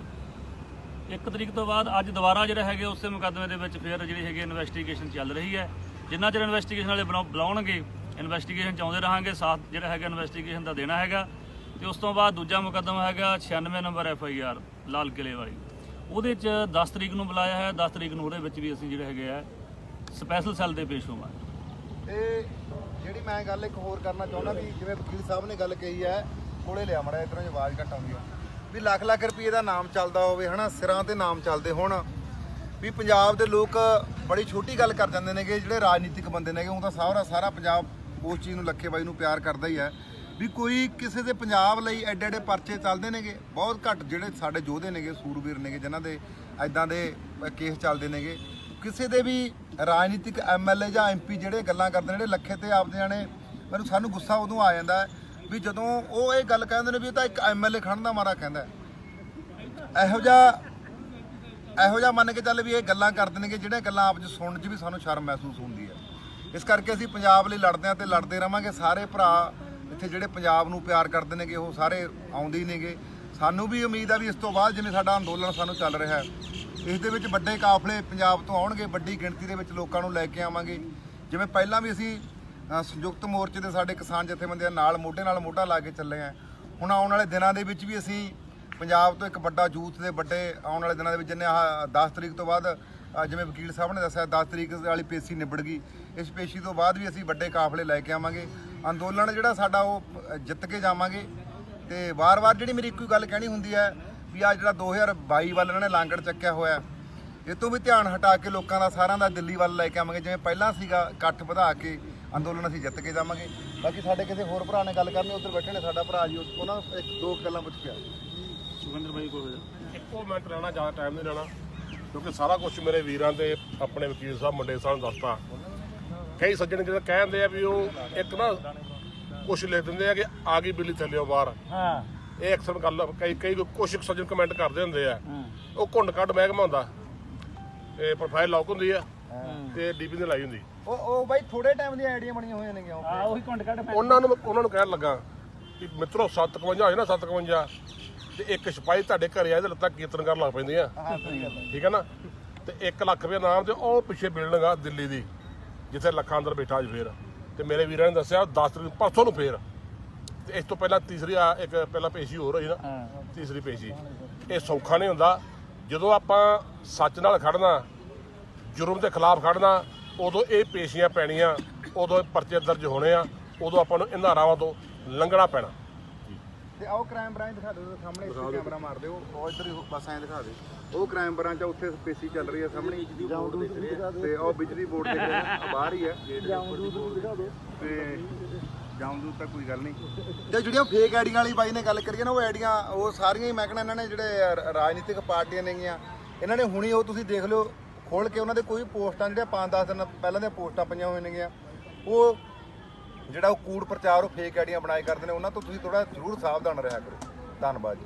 1 ਤਰੀਕ ਤੋਂ ਬਾਅਦ ਅੱਜ ਦੁਬਾਰਾ ਜਿਹੜਾ ਹੈਗੇ ਉਸੇ ਮੁਕੱਦਮੇ ਦੇ ਵਿੱਚ ਫਿਰ ਜਿਹੜੀ ਹੈਗੀ ਇਨਵੈਸਟੀਗੇਸ਼ਨ ਚੱਲ ਰਹੀ ਹੈ। ਜਿੰਨਾ ਚਿਰ ਇਨਵੈਸਟੀਗੇਸ਼ਨ ਵਾਲੇ ਬੁਲਾਉਣਗੇ, ਇਨਵੈਸਟੀਗੇਸ਼ਨ 'ਚ ਆਉਂਦੇ ਰਹਾਂਗੇ, ਸਾਥ ਜਿਹੜਾ ਹੈਗਾ ਇਨਵੈਸਟੀਗੇਸ਼ਨ ਦਾ ਦੇਣਾ ਹੈਗਾ। ਤੇ ਉਸ ਤੋਂ ਬਾਅਦ ਦੂਜਾ ਮੁਕੱਦਮਾ ਹੈਗਾ 96 ਨੰਬਰ FIR ਲਾਲ ਕਿਲੇ ਵਾਲੀ, ਉਹਦੇ 'ਚ 10 ਤਰੀਕ ਨੂੰ ਬੁਲਾਇਆ ਹੈ। 10 ਤਰੀਕ ਨੂੰ ਉਹਦੇ ਵਿੱਚ ਵੀ ਅਸੀਂ ਜਿਹੜੇ ਹੈਗੇ ਆ ਸਪੈਸ਼ਲ ਸੈੱਲ ਦੇ ਪੇਸ਼ ਹੋਵਾਂਗੇ। ਤੇ ਜਿਹੜੀ ਮੈਂ ਗੱਲ ਇੱਕ ਹੋਰ ਕਰਨਾ ਚਾਹੁੰਦਾ ਵੀ ਜਿਵੇਂ ਵਕੀਲ ਸਾਹਿਬ ਨੇ ਗੱਲ ਕਹੀ ਹੈ, ਕੋਲੇ ਲਿਆ ਮੜਾ ਇਧਰੋਂ ਆਵਾਜ਼ ਘੱਟ ਆਉਂਦੀ ਆ, ਵੀ ਲੱਖ ਰੁਪਏ ਦਾ ਨਾਮ ਚੱਲਦਾ ਹੋਵੇ, ਹਨਾ ਸਿਰਾਂ ਤੇ ਨਾਮ ਚੱਲਦੇ ਹੋਣ, ਵੀ ਪੰਜਾਬ ਦੇ ਲੋਕ ਬੜੀ ਛੋਟੀ ਗੱਲ ਕਰ ਜਾਂਦੇ ਨੇਗੇ। ਜਿਹੜੇ ਰਾਜਨੀਤਿਕ ਬੰਦੇ ਨੇਗੇ, ਉਹ ਤਾਂ ਸਾਰਾ ਪੰਜਾਬ ਉਸ ਚੀਜ਼ ਨੂੰ ਲੱਖੇ ਬਾਈ ਨੂੰ ਪਿਆਰ ਕਰਦਾ ਹੀ ਹੈ, ਵੀ ਕੋਈ ਕਿਸੇ ਦੇ ਪੰਜਾਬ ਲਈ ਐਡੇ ਪਰਚੇ ਚੱਲਦੇ ਨੇਗੇ। ਬਹੁਤ ਘੱਟ ਜਿਹੜੇ ਸਾਡੇ ਯੋਧੇ ਨੇਗੇ, ਸੂਰਬੀਰ ਨੇਗੇ, ਜਿਨ੍ਹਾਂ ਦੇ ਐਦਾਂ ਦੇ ਕੇਸ ਚੱਲਦੇ ਨੇਗੇ। ਕਿਸੇ ਦੇ ਵੀ ਰਾਜਨੀਤਿਕ MLA ਜਾਂ MP ਜਿਹੜੇ ਗੱਲਾਂ ਕਰਦੇ ਨੇ, ਜਿਹੜੇ ਲੱਖੇ ਤੇ ਆਪਦੇ ਜਾਣੇ, ਸਾਨੂੰ ਗੁੱਸਾ ਉਦੋਂ ਆ ਜਾਂਦਾ ਵੀ ਜਦੋਂ ਉਹ ਇਹ ਗੱਲ ਕਹਿੰਦੇ ਨੇ ਵੀ ਇਹ ਤਾਂ ਇੱਕ MLA ਖੜਨ ਦਾ ਮਾਰਾ ਕਹਿੰਦਾ। ਇਹੋ ਜਿਹਾ ਮੰਨ ਕੇ ਚੱਲ ਵੀ ਇਹ ਗੱਲਾਂ ਕਰਦੇ ਨੇ ਕਿ ਜਿਹੜੀਆਂ ਗੱਲਾਂ ਆਪ 'ਚ ਸੁਣਨ 'ਚ ਵੀ ਸਾਨੂੰ ਸ਼ਰਮ ਮਹਿਸੂਸ ਹੁੰਦੀ ਹੈ। ਇਸ ਕਰਕੇ ਅਸੀਂ ਪੰਜਾਬ ਲਈ ਲੜਦੇ ਹਾਂ ਤੇ ਲੜਦੇ ਰਹਾਂਗੇ। ਸਾਰੇ ਭਰਾ ਇੱਥੇ ਜਿਹੜੇ ਪੰਜਾਬ ਨੂੰ ਪਿਆਰ ਕਰਦੇ ਨੇਗੇ, ਉਹ ਸਾਰੇ ਆਉਂਦੇ ਹੀ ਨੇਗੇ। ਸਾਨੂੰ ਵੀ ਉਮੀਦ ਆ ਵੀ ਇਸ ਤੋਂ ਬਾਅਦ ਜਿਵੇਂ ਸਾਡਾ ਅੰਦੋਲਨ ਸਾਨੂੰ ਚੱਲ ਰਿਹਾ ਹੈ, ਇਸ ਦੇ ਵਿੱਚ ਵੱਡੇ ਕਾਫਲੇ ਪੰਜਾਬ ਤੋਂ ਆਉਣਗੇ, ਵੱਡੀ ਗਿਣਤੀ ਦੇ ਵਿੱਚ ਲੋਕਾਂ ਨੂੰ ਲੈ ਕੇ ਆਵਾਂਗੇ। ਜਿਵੇਂ ਪਹਿਲਾਂ ਵੀ ਅਸੀਂ ਸੰਯੁਕਤ ਮੋਰਚੇ ਦੇ ਸਾਡੇ ਕਿਸਾਨ ਜਥੇਬੰਦੀਆਂ ਨਾਲ ਮੋਢਾ ਲਾ ਕੇ ਚੱਲੇ ਆ, ਹੁਣ ਆਉਣ ਵਾਲੇ ਦਿਨਾਂ ਦੇ ਵਿੱਚ ਵੀ ਅਸੀਂ ਪੰਜਾਬ ਤੋਂ ਇੱਕ ਵੱਡਾ ਯੂਥ ਦੇ ਵੱਡੇ ਆਉਣ ਵਾਲੇ ਦਿਨਾਂ ਦੇ ਵਿੱਚ, ਜਿੰਨੇ 10 ਤਰੀਕ ਤੋਂ ਬਾਅਦ ਜਿਵੇਂ ਵਕੀਲ ਸਾਹਿਬ ਨੇ ਦੱਸਿਆ 10 ਤਰੀਕ ਵਾਲੀ ਪੇਸ਼ੀ ਨਿਬੜ ਗਈ, ਇਸ ਪੇਸ਼ੀ ਤੋਂ ਬਾਅਦ ਵੀ ਅਸੀਂ ਵੱਡੇ ਕਾਫਲੇ ਲੈ ਕੇ ਆਵਾਂਗੇ। ਅੰਦੋਲਨ ਜਿਹੜਾ ਸਾਡਾ ਉਹ ਜਿੱਤ ਕੇ ਜਾਵਾਂਗੇ। ਤੇ ਵਾਰ-ਵਾਰ ਜਿਹੜੀ ਮੇਰੀ ਇੱਕੋ ਗੱਲ ਕਹਿਣੀ ਹੁੰਦੀ ਹੈ ਵੀ ਆ ਜਿਹੜਾ 2022 ਵੱਲ ਇਹਨਾਂ ਨੇ ਲਾਂਗੜ ਚੱਕਿਆ ਹੋਇਆ, ਇਹ ਤੋਂ ਵੀ ਧਿਆਨ ਹਟਾ ਕੇ ਲੋਕਾਂ ਦਾ ਸਾਰਿਆਂ ਦਾ ਦਿੱਲੀ ਵੱਲ ਲੈ ਕੇ ਆਵਾਂਗੇ। ਜਿਵੇਂ ਪਹਿਲਾਂ ਸੀਗਾ, ਇਕੱਠ ਵਧਾ ਕੇ ਅੰਦੋਲਨ ਅਸੀਂ ਜਿੱਤ ਕੇ ਜਾਵਾਂਗੇ। ਬਾਕੀ ਸਾਡੇ ਕਿਸੇ ਹੋਰ ਭਰਾ ਨੇ ਗੱਲ ਕਰਨੀ ਉੱਧਰ ਬੈਠੇ ਨੇ ਸਾਡਾ ਭਰਾ ਜੀ ਉਹਨਾਂ ਨੂੰ ਇੱਕ ਦੋ ਗੱਲਾਂ ਪੁੱਛ ਕੇ ਆ ਸੁਖਿੰਦਰ ਬਾਈ ਕੋਲ ਇੱਕੋ ਮਿੰਟ ਲੈਣਾ, ਜ਼ਿਆਦਾ ਟਾਈਮ ਨਹੀਂ ਲੈਣਾ, ਕਿਉਂਕਿ ਸਾਰਾ ਕੁਝ ਮੇਰੇ ਵੀਰਾਂ ਤੇ ਆਪਣੇ ਵਕੀਲ ਸਾਹਿਬ ਮੁੰਡੇ ਸਾਹਿਬ ਨੂੰ ਦੱਸਤਾ। ਕਈ ਸੱਜਣ ਜਿਹੜੇ ਕਹਿੰਦੇ ਆ ਵੀ ਉਹ ਇੱਕ ਨਾ ਕੁਝ ਲਿਖ ਦਿੰਦੇ ਆ ਕਿ ਆ ਗਈ ਬਿੱਲੀ ਥੱਲਿਓ ਬਾਹਰ। ਹਾਂ ਇਹ ਅਕਸਰ ਗੱਲ ਕਈ ਕੁਝ ਸੱਜਣ ਕਮੈਂਟ ਕਰਦੇ ਹੁੰਦੇ ਆ, ਉਹ ਘੁੰਡ ਕੱਢ ਮਹਿਕਮਾ ਹੁੰਦਾ, ਇਹ ਪ੍ਰੋਫਾਈਲ ਲੌਕ ਹੁੰਦੀ ਆ ਤੇ ਡੀਪੀ ਨੇ ਲਾਈ ਹੁੰਦੀ। ਉਹ ਬਾਈ ਥੋੜੇ ਟਾਈਮ ਦੀਆਂ ਆਈਡੀਆਂ ਬਣੀਆਂ ਹੋਈਆਂ ਨੇਗੀਆਂ ਆ ਉਹੀ ਕੁੰਡ ਕੱਢ ਉਹਨਾਂ ਨੂੰ ਕਹਿਣ ਲੱਗਾ ਕਿ ਮਿੱਤਰੋ 751 ਹੋਏ ਨਾ 751 ਤੇ ਇੱਕ ਸਿਪਾਹੀ ਤੁਹਾਡੇ ਘਰੇ ਆਏ ਤੇ ਲੱਤਾਂ ਕੀਰਤਨ ਕਰਨ ਲੱਗ ਪੈਂਦੀਆਂ, ਹਾਂ ਸਹੀ ਗੱਲ ਹੈ। ਠੀਕ ਹੈ ਨਾ। ਤੇ 1 ਲੱਖ ਰੁਪਏ ਨਾਮ ਤੇ ਉਹ ਪਿੱਛੇ ਬਿਲਡਿੰਗ ਆ ਦਿੱਲੀ ਦੀ ਜਿੱਥੇ ਲੱਖਾਂ ਅੰਦਰ ਬੈਠਾ ਅੱਜ ਫੇਰ। ਤੇ ਮੇਰੇ ਵੀਰਾਂ ਨੇ ਦੱਸਿਆ 10 ਤਰੀਕ ਪਰਸੋਂ ਨੂੰ ਫੇਰ, ਤੇ ਇਸ ਤੋਂ ਪਹਿਲਾਂ ਤੀਸਰੀ ਇੱਕ ਪਹਿਲਾਂ ਪੇਸ਼ੀ ਹੋਰ ਹੋਈ ਨਾ, ਤੀਸਰੀ ਪੇਸ਼ੀ। ਇਹ ਸੌਖਾ ਨਹੀਂ ਹੁੰਦਾ ਜਦੋਂ ਆਪਾਂ ਸੱਚ ਨਾਲ ਖੜਨਾ, ਜੁਰਮ ਦੇ ਖਿਲਾਫ ਖੜਨਾ, ਉਦੋਂ ਇਹ ਪੇਸ਼ੀਆਂ ਪੈਣੀਆਂ, ਉਦੋਂ ਇਹ ਪਰਚੇ ਦਰਜ ਹੋਣੇ ਆ, ਉਦੋਂ ਆਪਾਂ ਨੂੰ ਇਹਨਾਂ ਰਾਵਾਂ ਤੋਂ ਲੰਘਣਾ ਪੈਣਾ। ਤੇ ਆਓ ਕ੍ਰਾਈਮ ਬ੍ਰਾਂਚ ਦਿਖਾ ਦਿਓ ਸਾਹਮਣੇ, ਇੱਥੇ ਕੈਮਰਾ ਮਾਰ ਦਿਓ, ਉਹ ਇੱਧਰ ਹੀ ਬਸ ਐਂ ਦਿਖਾ ਦੇ। ਉਹ ਕ੍ਰਾਈਮ ਬ੍ਰਾਂਚ ਆ, ਉੱਥੇ ਪੇਸ਼ੀ ਚੱਲ ਰਹੀ ਹੈ ਸਾਹਮਣੇ, ਤੇ ਉਹ ਬਿਜਲੀ ਬੋਰਡ ਦੇਖ ਰਹੇ ਆ ਬਾਹਰ ਹੀ ਹੈ। ਤੇ ਜਾਮਦੂਦ ਤਾਂ ਕੋਈ ਗੱਲ ਨਹੀਂ। ਤੇ ਜਿਹੜੀਆਂ ਫੇਕ ਆਈਡੀਆਂ ਵਾਲੀ ਬਾਈ ਨੇ ਗੱਲ ਕਰੀਏ ਨਾ, ਉਹ ਆਈਡੀਆਂ ਉਹ ਸਾਰੀਆਂ ਹੀ ਮੈਂ ਕਹਿੰਦਾ ਇਹਨਾਂ ਨੇ ਜਿਹੜੇ ਰਾਜਨੀਤਿਕ ਪਾਰਟੀਆਂ ਨੇਗੀਆਂ, ਇਹਨਾਂ ਨੇ ਹੁਣੀ ਉਹ ਤੁਸੀਂ ਦੇਖ ਲਿਓ ਖੋਲ ਕੇ ਉਹਨਾਂ ਦੇ ਕੋਈ ਪੋਸਟਾਂ ਜਿਹੜੀਆਂ 5-10 ਦਿਨ ਪਹਿਲਾਂ ਦੀਆਂ ਪੋਸਟਾਂ ਪਈਆਂ ਹੋਈਆਂ ਨੇਗੀਆਂ, ਉਹ ਜਿਹੜਾ ਉਹ ਕੂੜ ਪ੍ਰਚਾਰ ਉਹ ਫੇਕ ਆਈਡੀਆਂ ਬਣਾਏ ਕਰਦੇ ਨੇ, ਉਹਨਾਂ ਤੋਂ ਤੁਸੀਂ ਥੋੜਾ ਜ਼ਰੂਰ ਸਾਵਧਾਨ ਰਿਹਾ ਕਰੋ। ਧੰਨਵਾਦ ਜੀ।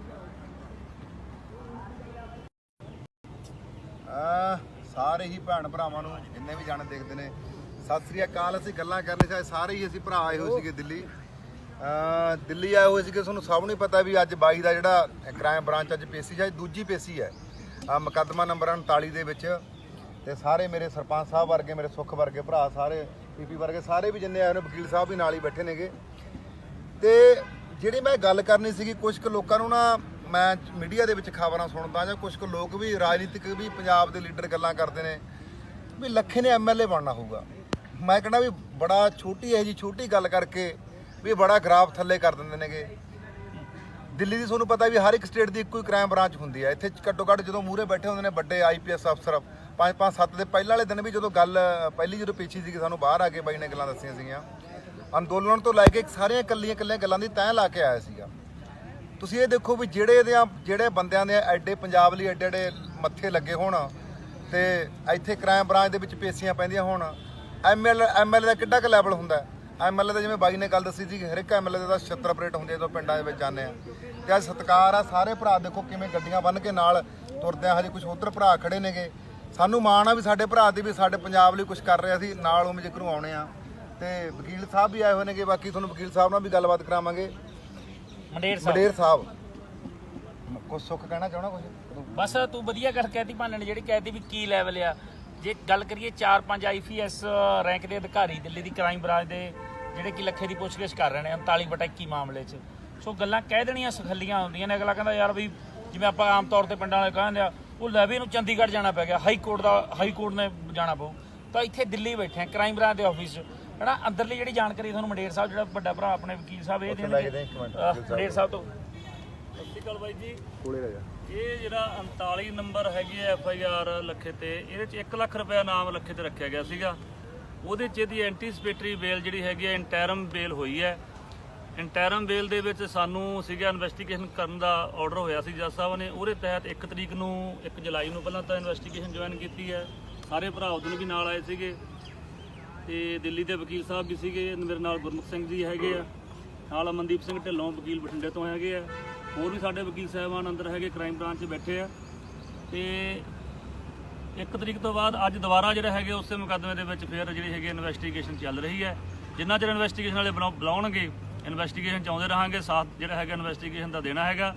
ਸਾਰੇ ਹੀ ਭੈਣ ਭਰਾਵਾਂ ਨੂੰ ਜਿੰਨੇ ਵੀ ਜਾਣੇ ਦੇਖਦੇ ਨੇ ਸਤਿ ਸ੍ਰੀ ਅਕਾਲ। ਅਸੀਂ ਗੱਲਾਂ ਕਰਨੀ ਸੀ, ਸਾਰੇ ਹੀ ਅਸੀਂ ਭਰਾ ਆਏ ਹੋਏ ਸੀਗੇ ਦਿੱਲੀ ਆਏ ਹੋਏ ਸੀਗੇ। ਤੁਹਾਨੂੰ ਸਭ ਨੂੰ ਪਤਾ ਵੀ ਅੱਜ ਬਾਈ ਦਾ ਜਿਹੜਾ ਕ੍ਰਾਈਮ ਬ੍ਰਾਂਚ ਅੱਜ ਪੇਸ਼ੀ ਜਾਂ ਦੂਜੀ ਪੇਸ਼ੀ ਹੈ ਮੁਕੱਦਮਾ ਨੰਬਰ 39 ਦੇ ਵਿੱਚ। ਤੇ ਸਾਰੇ ਮੇਰੇ ਸਰਪੰਚ ਸਾਹਿਬ ਵਰਗੇ, ਮੇਰੇ ਸੁੱਖ ਵਰਗੇ ਭਰਾ, ਸਾਰੇ ਪੀਪੀ ਵਰਗੇ ਸਾਰੇ ਵੀ ਜਿੰਨੇ ਆਏ ਨੇ, ਵਕੀਲ ਸਾਹਿਬ ਵੀ ਨਾਲ ਹੀ ਬੈਠੇ ਨੇਗੇ। ਤੇ ਜਿਹੜੀ ਮੈਂ ਗੱਲ ਕਰਨੀ ਸੀਗੀ, ਕੁਝ ਕੁ ਲੋਕਾਂ ਨੂੰ ਨਾ ਮੈਂ ਮੀਡੀਆ ਦੇ ਵਿੱਚ ਖਬਰਾਂ ਸੁਣਦਾ ਜਾਂ ਕੁਝ ਕੁ ਲੋਕ ਵੀ ਰਾਜਨੀਤਿਕ ਵੀ ਪੰਜਾਬ ਦੇ ਲੀਡਰ ਗੱਲਾਂ ਕਰਦੇ ਨੇ ਵੀ ਲੱਖੇ ਨੇ ਐਮਐਲਏ ਬਣਨਾ ਹੋਊਗਾ। ਮੈਂ ਕਹਿੰਦਾ ਵੀ ਬੜਾ ਛੋਟੀ ਹੈ ਜੀ, ਛੋਟੀ ਗੱਲ ਕਰਕੇ ਵੀ ਬੜਾ ਗਰਾਫ ਥੱਲੇ ਕਰ ਦਿੰਦੇ ਨੇਗੇ। ਦਿੱਲੀ ਦੀ ਤੁਹਾਨੂੰ ਪਤਾ ਵੀ ਹਰ ਇੱਕ ਸਟੇਟ ਦੀ ਇੱਕੋ ਹੀ ਕ੍ਰਾਈਮ ਬ੍ਰਾਂਚ ਹੁੰਦੀ ਹੈ। ਇੱਥੇ ਘੱਟੋ ਘੱਟ ਜਦੋਂ ਮੂਹਰੇ ਬੈਠੇ ਹੁੰਦੇ ਨੇ ਵੱਡੇ ਆਈਪੀਐਸ ਅਫਸਰ, 5-5-7 ਦੇ ਪਹਿਲਾਂ ਵਾਲੇ ਦਿਨ ਵੀ ਜਦੋਂ ਗੱਲ ਪਹਿਲੀ ਜਦੋਂ ਪੇਸ਼ੀ ਸੀਗੀ, ਸਾਨੂੰ ਬਾਹਰ ਆ ਕੇ ਬਾਈ ਨੇ ਗੱਲਾਂ ਦੱਸੀਆਂ ਸੀਗੀਆਂ। ਅੰਦੋਲਨ ਤੋਂ ਲੈ ਕੇ ਸਾਰੀਆਂ ਇਕੱਲੀਆਂ ਗੱਲਾਂ ਦੀ ਤੈਅ ਲਾ ਕੇ ਆਇਆ ਸੀਗਾ। ਤੁਸੀਂ ਇਹ ਦੇਖੋ ਵੀ ਜਿਹੜੇ ਬੰਦਿਆਂ ਦੇ ਐਡੇ ਪੰਜਾਬ ਲਈ ਐਡੇ ਮੱਥੇ ਲੱਗੇ ਹੋਣ ਤੇ ਇੱਥੇ ਕ੍ਰਾਈਮ ਬ੍ਰਾਂਚ ਦੇ ਵਿੱਚ ਪੇਸ਼ੀਆਂ ਪੈਂਦੀਆਂ ਹੋਣ, ਐਮਐਲਏ ਦਾ ਕਿੱਡਾ ਕੁ ਲੈਵਲ ਹੁੰਦਾ। ਐਮਐਲਏ ਦਾ ਜਿਵੇਂ ਬਾਈ ਨੇ ਗੱਲ ਦੱਸੀ ਸੀ, ਹਰ ਇੱਕ ਐਮਐਲਏ ਦਾ 76 ਅਪਰੇਟ ਹੁੰਦੀ ਜਦੋਂ ਪਿੰਡਾਂ ਦੇ ਵਿੱਚ ਜਾਂਦੇ ਆ। ਤੇ ਅੱਜ ਸਤਿਕਾਰ ਆ, ਸਾਰੇ ਭਰਾ ਦੇਖੋ ਕਿਵੇਂ ਗੱਡੀਆਂ ਬੰਨ੍ਹ ਕੇ ਨਾਲ ਤੁਰਦੇ ਆ। ਹਜੇ ਕੁਝ ਉੱਧਰ ਭਰਾ ਖੜੇ ਨੇਗੇ, ਸਾਨੂੰ ਮਾਣ ਆ ਵੀ ਸਾਡੇ ਭਰਾ ਦੀ ਵੀ ਸਾਡੇ ਪੰਜਾਬ ਲਈ ਕੁਝ ਕਰ ਰਿਹਾ ਸੀ, ਨਾਲ ਉਹ ਜ਼ਿਕਰੋਂ ਆਉਣੇ ਆ। ਤੇ ਵਕੀਲ ਸਾਹਿਬ ਵੀ ਆਏ ਹੋਏ ਨੇਗੇ, ਬਾਕੀ ਤੁਹਾਨੂੰ ਵਕੀਲ ਸਾਹਿਬ ਨਾਲ ਵੀ ਗੱਲਬਾਤ ਕਰਾਵਾਂਗੇ। ਮੰਡੇਰ ਸਾਹਿਬ ਕੁਝ ਸੁੱਖ ਕਹਿਣਾ ਚਾਹਣਾ ਕੁਝ? ਬਸ ਤੂੰ ਵਧੀਆ ਗੱਲ ਕਹਿਤੀ ਭਾਨਣ, ਜਿਹੜੀ ਕਹਿਤੀ ਵੀ ਕੀ ਲੈਵਲ ਆ। ਜੇ ਗੱਲ ਕਰੀਏ 4-5 ਆਈਪੀਐਸ ਰੈਂਕ ਦੇ ਅਧਿਕਾਰੀ ਦਿੱਲੀ ਦੀ ਕ੍ਰਾਈਮ ਬ੍ਰਾਂਚ ਦੇ ਜਿਹੜੇ ਕਿ ਲੱਖੇ ਦੀ ਪੁੱਛਗਿੱਛ ਕਰ ਰਹੇ ਨੇ 39/21 ਮਾਮਲੇ 'ਚ। ਸੋ ਗੱਲਾਂ ਕਹਿ ਦੇਣੀਆਂ ਸਖੱਲੀਆਂ ਹੁੰਦੀਆਂ ਨੇ। ਅਗਲਾ ਕਹਿੰਦਾ ਯਾਰ ਵੀ ਜਿਵੇਂ ਆਪਾਂ ਆਮ ਤੌਰ ਤੇ ਪਿੰਡਾਂ ਵਾਲੇ ਕਹਿੰਦੇ ਆ, ਉਹ ਲੈ ਵੀ ਇਹਨੂੰ ਚੰਡੀਗੜ੍ਹ ਜਾਣਾ ਪੈ ਗਿਆ, ਹਾਈ ਕੋਰਟ ਨੇ ਜਾਣਾ ਪਊ। ਤਾਂ ਇੱਥੇ ਦਿੱਲੀ ਬੈਠੇ ਆ ਕ੍ਰਾਈਮ ਬ੍ਰਾਂਚ ਦੇ ਆਫਿਸ 'ਚ, ਹਨਾ। ਅੰਦਰਲੀ ਜਿਹੜੀ ਜਾਣਕਾਰੀ ਤੁਹਾਨੂੰ ਮੰਡੇਰ ਸਾਹਿਬ ਜਿਹੜਾ ਵੱਡਾ ਭਰਾ ਆਪਣੇ ਵਕੀਲ ਸਾਹਿਬ ਇਹ ਦੇਣਗੇ ਮੰਡੇਰ ਸਾਹਿਬ ਤੋਂ। ਸਤਿ ਸ਼੍ਰੀ ਅਕਾਲ ਬਾਈ ਜੀ। ਕੋਲੇ ਰਹਿ ਜਾ। ਇਹ ਜਿਹੜਾ 39 ਨੰਬਰ ਹੈਗੀ ਹੈ FIR ਲੱਖੇ ਤੇ, ਇਹਦੇ 'ਚ 1 ਲੱਖ ਰੁਪਏ ਨਾਮ ਲੱਖੇ ਤੇ ਰੱਖਿਆ ਗਿਆ ਸੀਗਾ। ਉਹਦੇ 'ਚ ਇਹਦੀ ਐਂਟੀਸਪੇਟਰੀ ਬੇਲ ਜਿਹੜੀ ਹੈਗੀ ਹੈ ਇੰਟਰਮ ਬੇਲ ਹੋਈ ਹੈ। ਇੰਟਰਮ ਬੇਲ ਦੇ ਵਿੱਚ ਸਾਨੂੰ ਸੀਗਾ ਇਨਵੈਸਟੀਗੇਸ਼ਨ ਕਰਨ ਦਾ ਆਰਡਰ ਹੋਇਆ ਸੀ ਜੱਜ ਸਾਹਿਬ ਨੇ। ਉਹਦੇ ਤਹਿਤ 1 ਜੁਲਾਈ ਨੂੰ ਪਹਿਲਾਂ ਤਾਂ ਇਨਵੈਸਟੀਗੇਸ਼ਨ ਜੁਆਇਨ ਕੀਤੀ ਹੈ। ਸਾਰੇ ਭਰਾ ਉਦੋਂ ਵੀ ਨਾਲ ਆਏ ਸੀਗੇ ਤੇ ਦਿੱਲੀ ਦੇ ਵਕੀਲ ਸਾਹਿਬ ਵੀ ਸੀਗੇ। ਮੇਰੇ ਨਾਲ ਗੁਰਮੁਖ ਸਿੰਘ ਜੀ ਹੈਗੇ ਆ, ਨਾਲ ਅਮਨਦੀਪ ਸਿੰਘ ਢਿੱਲੋਂ ਵਕੀਲ ਬਠਿੰਡੇ ਤੋਂ ਹੈਗੇ ਆ, ਹੋਰ ਵੀ ਸਾਡੇ ਵਕੀਲ ਸਾਹਿਬਾਨ ਅੰਦਰ ਹੈਗੇ ਕ੍ਰਾਈਮ ਬ੍ਰਾਂਚ 'ਚ ਬੈਠੇ ਆ। ਤੇ 1 ਤਰੀਕ ਤੋਂ ਬਾਅਦ ਅੱਜ ਦੁਬਾਰਾ ਜਿਹੜਾ ਹੈਗੇ ਉਸੇ ਮੁਕੱਦਮੇ ਦੇ ਵਿੱਚ ਫਿਰ ਜਿਹੜੀ ਹੈਗੀ ਇਨਵੈਸਟੀਗੇਸ਼ਨ ਚੱਲ ਰਹੀ ਹੈ। ਜਿੰਨਾ ਚਿਰ ਇਨਵੈਸਟੀਗੇਸ਼ਨ ਵਾਲੇ ਬੁਲਾਉਣਗੇ ਇਨਵੈਸਟੀਗੇਸ਼ਨ 'ਚ ਆਉਂਦੇ ਰਹਾਂਗੇ, ਸਾਥ ਜਿਹੜਾ ਹੈਗਾ ਇਨਵੈਸਟੀਗੇਸ਼ਨ ਦਾ ਦੇਣਾ ਹੈਗਾ।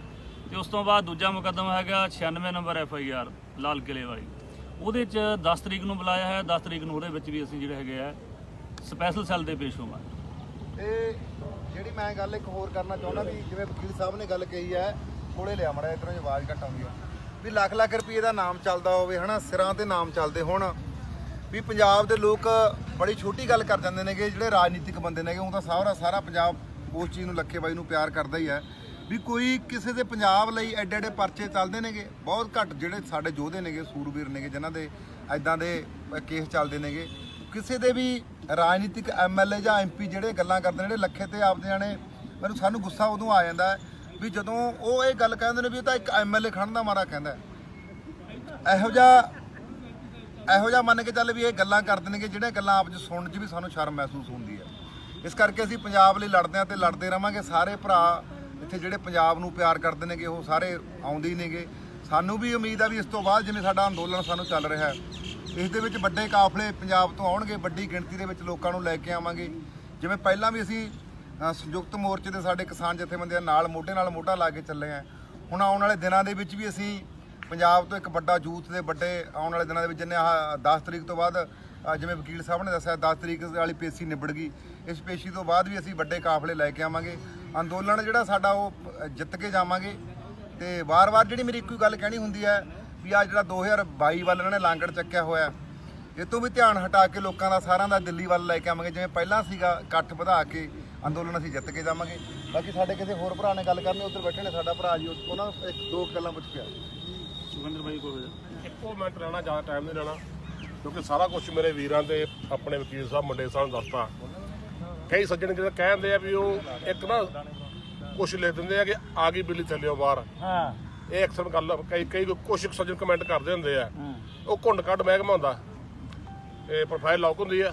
ਤੇ ਉਸ ਤੋਂ ਬਾਅਦ ਦੂਜਾ ਮੁਕੱਦਮਾ ਹੈਗਾ 96 ਨੰਬਰ FIR ਲਾਲ ਕਿਲੇ ਵਾਲੀ, ਉਹਦੇ 'ਚ 10 ਤਰੀਕ ਨੂੰ ਬੁਲਾਇਆ ਹੈ। 10 ਤਰੀਕ ਨੂੰ ਉਹਦੇ ਵਿੱਚ ਵੀ ਅਸੀਂ ਜਿਹੜੇ ਹੈਗੇ ਆ ਸਪੈਸ਼ਲ ਸੈੱਲ ਦੇ ਪੇਸ਼ ਹੋਵਾਂਗੇ। ਤੇ ਜਿਹੜੀ ਮੈਂ ਗੱਲ ਇੱਕ ਹੋਰ ਕਰਨਾ ਚਾਹੁੰਦਾ ਵੀ ਜਿਵੇਂ ਵਕੀਲ ਸਾਹਿਬ ਨੇ ਗੱਲ ਕਹੀ ਹੈ, ਕੋਲੇ ਲਿਆ ਮੜਾ ਇਧਰੋਂ ਆਵਾਜ਼ ਘੱਟ ਆਉਂਦੀ ਆ, ਵੀ ਲੱਖ ਰੁਪਏ ਦਾ ਨਾਮ ਚੱਲਦਾ ਹੋਵੇ, ਹਨਾ, ਸਿਰਾਂ ਤੇ ਨਾਮ ਚੱਲਦੇ ਹੋਣ, ਵੀ ਪੰਜਾਬ ਦੇ ਲੋਕ ਬੜੀ ਛੋਟੀ ਗੱਲ ਕਰ ਜਾਂਦੇ ਨੇਗੇ। ਜਿਹੜੇ ਰਾਜਨੀਤਿਕ ਬੰਦੇ ਨੇਗੇ, ਉਹ ਤਾਂ ਸਾਰਾ ਪੰਜਾਬ ਉਸ ਚੀਜ਼ ਨੂੰ ਲੱਖੇ ਬਾਈ ਨੂੰ ਪਿਆਰ ਕਰਦਾ ਹੀ ਹੈ ਵੀ ਕੋਈ ਕਿਸੇ ਦੇ ਪੰਜਾਬ ਲਈ ਐਡੇ ਪਰਚੇ ਚੱਲਦੇ ਨੇਗੇ। ਬਹੁਤ ਘੱਟ ਜਿਹੜੇ ਸਾਡੇ ਯੋਧੇ ਨੇਗੇ, ਸੂਰਬੀਰ ਨੇਗੇ, ਜਿਨ੍ਹਾਂ ਦੇ ਐਦਾਂ ਦੇ ਕੇਸ ਚੱਲਦੇ ਨੇਗੇ। ਕਿਸੇ ਦੇ ਵੀ ਰਾਜਨੀਤਿਕ ਐਮਐਲਏ ਜਾਂ ਐਮਪੀ ਜਿਹੜੇ ਗੱਲਾਂ ਕਰਦੇ ਨੇ ਜਿਹੜੇ ਲੱਖੇ ਤੇ ਆਪਦੇ ਜਾਣੇ ਸਾਨੂੰ ਗੁੱਸਾ ਉਦੋਂ ਆ ਜਾਂਦਾ ਵੀ ਜਦੋਂ ਉਹ ਇਹ ਗੱਲ ਕਹਿੰਦੇ ਨੇ ਵੀ ਇਹ ਤਾਂ ਇੱਕ ਐਮਐਲਏ ਖੜਨ ਦਾ ਮਾਰਾ ਕਹਿੰਦਾ। ਇਹੋ ਜਿਹਾ ਮੰਨ ਕੇ ਚੱਲ ਵੀ ਇਹ ਗੱਲਾਂ ਕਰਦੇ ਨੇਗੇ ਜਿਹੜੀਆਂ ਗੱਲਾਂ ਆਪ 'ਚ ਸੁਣਨ 'ਚ ਵੀ ਸਾਨੂੰ ਸ਼ਰਮ ਮਹਿਸੂਸ ਹੁੰਦੀ ਹੈ। ਇਸ ਕਰਕੇ ਅਸੀਂ ਪੰਜਾਬ ਲਈ ਲੜਦੇ ਹਾਂ ਤੇ ਲੜਦੇ ਰਵਾਂਗੇ। ਸਾਰੇ ਭਰਾ ਇੱਥੇ ਜਿਹੜੇ ਪੰਜਾਬ ਨੂੰ ਪਿਆਰ ਕਰਦੇ ਨੇਗੇ ਉਹ ਸਾਰੇ ਆਉਂਦੇ ਹੀ ਨੇਗੇ। ਸਾਨੂੰ ਵੀ ਉਮੀਦ ਆ ਵੀ ਇਸ ਤੋਂ ਬਾਅਦ ਜਿਵੇਂ ਸਾਡਾ ਅੰਦੋਲਨ ਸਾਨੂੰ ਚੱਲ ਰਿਹਾ ਹੈ ਇਸ ਦੇ ਵਿੱਚ ਵੱਡੇ ਕਾਫਲੇ ਪੰਜਾਬ ਤੋਂ ਆਉਣਗੇ, ਵੱਡੀ ਗਿਣਤੀ ਦੇ ਵਿੱਚ ਲੋਕਾਂ ਨੂੰ ਲੈ ਕੇ ਆਵਾਂਗੇ। ਜਿਵੇਂ ਪਹਿਲਾਂ ਵੀ ਅਸੀਂ ਸੰਯੁਕਤ ਮੋਰਚੇ ਦੇ ਸਾਡੇ ਕਿਸਾਨ ਜਥੇਬੰਦੀਆਂ ਨਾਲ ਮੋਢਾ ਲਾ ਕੇ ਚੱਲੇ ਆ। ਹੁਣ ਆਉਣ ਵਾਲੇ ਦਿਨਾਂ ਦੇ ਵਿੱਚ ਵੀ ਅਸੀਂ ਪੰਜਾਬ ਤੋਂ ਇੱਕ ਵੱਡਾ ਯੂਥ ਦੇ ਵੱਡੇ ਆਉਣ ਵਾਲੇ ਦਿਨਾਂ ਦੇ ਵਿੱਚ ਜਿੰਨੇ 10 ਤਰੀਕ ਤੋਂ ਬਾਅਦ ਜਿਵੇਂ ਵਕੀਲ ਸਾਹਿਬ ਨੇ ਦੱਸਿਆ 10 ਤਰੀਕ ਵਾਲੀ ਪੇਸ਼ੀ ਨਿਬੜ ਗਈ। ਇਸ ਪੇਸ਼ੀ ਤੋਂ ਬਾਅਦ ਵੀ ਅਸੀਂ ਵੱਡੇ ਕਾਫਲੇ ਲੈ ਕੇ ਆਵਾਂਗੇ। ਅੰਦੋਲਨ ਜਿਹੜਾ ਸਾਡਾ ਉਹ ਜਿੱਤ ਕੇ ਜਾਵਾਂਗੇ। ਤੇ ਵਾਰ-ਵਾਰ ਜਿਹੜੀ ਮੇਰੀ ਇੱਕੋ ਗੱਲ ਕਹਿਣੀ ਹੁੰਦੀ ਹੈ ਵੀ ਆ ਜਿਹੜਾ 2022 ਵੱਲ ਇਹਨਾਂ ਨੇ ਲਾਂਗੜ ਚੱਕਿਆ ਹੋਇਆ ਇਹ ਤੋਂ ਵੀ ਧਿਆਨ ਹਟਾ ਕੇ ਲੋਕਾਂ ਦਾ ਸਾਰਿਆਂ ਦਾ ਦਿੱਲੀ ਵੱਲ ਲੈ ਕੇ ਆਵਾਂਗੇ। ਜਿਵੇਂ ਪਹਿਲਾਂ ਸੀਗਾ ਇਕੱਠ ਵਧਾ ਕੇ ਅੰਦੋਲਨ ਅਸੀਂ ਜਿੱਤ ਕੇ ਜਾਵਾਂਗੇ। ਬਾਕੀ ਸਾਡੇ ਕਿਸੇ ਹੋਰ ਭਰਾ ਨੇ ਗੱਲ ਕਰਨੀ ਉੱਧਰ ਬੈਠੇ ਨੇ ਸਾਡਾ ਭਰਾ ਜੀ ਉਹਨਾਂ ਨੂੰ ਇੱਕ ਦੋ ਗੱਲਾਂ ਪੁੱਛ ਕੇ ਸੁਖਿੰਦਰ ਬਾਈ ਕੋਲ ਇੱਕੋ ਮਿੰਟ ਰਹਿਣਾ, ਜ਼ਿਆਦਾ ਟਾਈਮ ਨਹੀਂ ਰਹਿਣਾ ਕਿਉਂਕਿ ਸਾਰਾ ਕੁਝ ਮੇਰੇ ਵੀਰਾਂ ਦੇ ਆਪਣੇ ਵਕੀਲ ਸਾਹਿਬ ਮੁੰਡੇ ਸਾਹਿਬ ਨੂੰ ਦੱਸਤਾ। ਕਈ ਸੱਜਣ ਜਿਹੜੇ ਕਹਿੰਦੇ ਆ ਵੀ ਉਹ ਇੱਕ ਨਾ ਕੁਛ ਲਿਖ ਦਿੰਦੇ ਆ ਕਿ ਆ ਗਈ ਬਿੱਲੀ ਚੱਲਿਓ ਬਾਹਰ। ਹਾਂ ਇਹ ਅਕਸਰ ਗੱਲ ਕਈ ਕੁਛ ਸੱਜਣ ਕਮੈਂਟ ਕਰਦੇ ਹੁੰਦੇ ਆ। ਉਹ ਘੁੰਡ ਕੱਢ ਮਹਿਕਮਾ ਹੁੰਦਾ, ਇਹ ਪ੍ਰੋਫਾਈਲ ਲੌਕ ਹੁੰਦੀ ਆ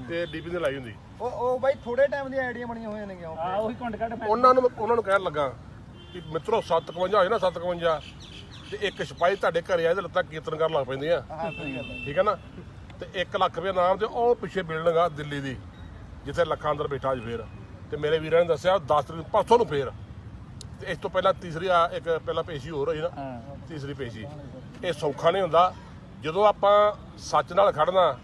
ਤੇ ਡੀਪੀ ਤੇ ਲਾਈ ਹੁੰਦੀ। ਉਹ ਬਾਈ ਥੋੜੇ ਟਾਈਮ ਦੀਆਂ ਆਈਡੀਆਂ ਬਣੀਆਂ ਹੋਈਆਂ ਨੇ ਉਹੀ ਕੁੰਡ ਕੱਢ ਉਹਨਾਂ ਨੂੰ ਕਹਿਣ ਲੱਗਾ ਕਿ ਮਿੱਤਰੋ 751 ਹੋਏ ਨਾ 751 ਤੇ ਇੱਕ ਸਿਪਾਹੀ ਤੁਹਾਡੇ ਘਰੇ ਆਏ ਤੇ ਲੱਤਾਂ ਕੀਰਤਨ ਕਰਨ ਲੱਗ ਪੈਂਦੀਆਂ। ਠੀਕ ਹੈ ਨਾ। ਤੇ 1 ਲੱਖ ਰੁਪਏ ਨਾਮ ਤੇ ਉਹ ਪਿੱਛੇ ਬਿਲਡਿੰਗ ਆ ਦਿੱਲੀ ਦੀ ਜਿੱਥੇ ਲੱਖਾਂ ਅੰਦਰ ਬੈਠਾ ਅੱਜ ਫੇਰ। ਤੇ ਮੇਰੇ ਵੀਰਾਂ ਨੇ ਦੱਸਿਆ 10 ਤਰੀਕ ਪਰਸੋਂ ਨੂੰ ਫੇਰ। ਤੇ ਇਸ ਤੋਂ ਪਹਿਲਾਂ ਤੀਸਰੀ ਇੱਕ ਪਹਿਲਾਂ ਪੇਸ਼ੀ ਹੋਰ ਹੋਈ ਨਾ, ਤੀਸਰੀ ਪੇਸ਼ੀ। ਇਹ ਸੌਖਾ ਨਹੀਂ ਹੁੰਦਾ। ਜਦੋਂ ਆਪਾਂ ਸੱਚ ਨਾਲ ਖੜਨਾ,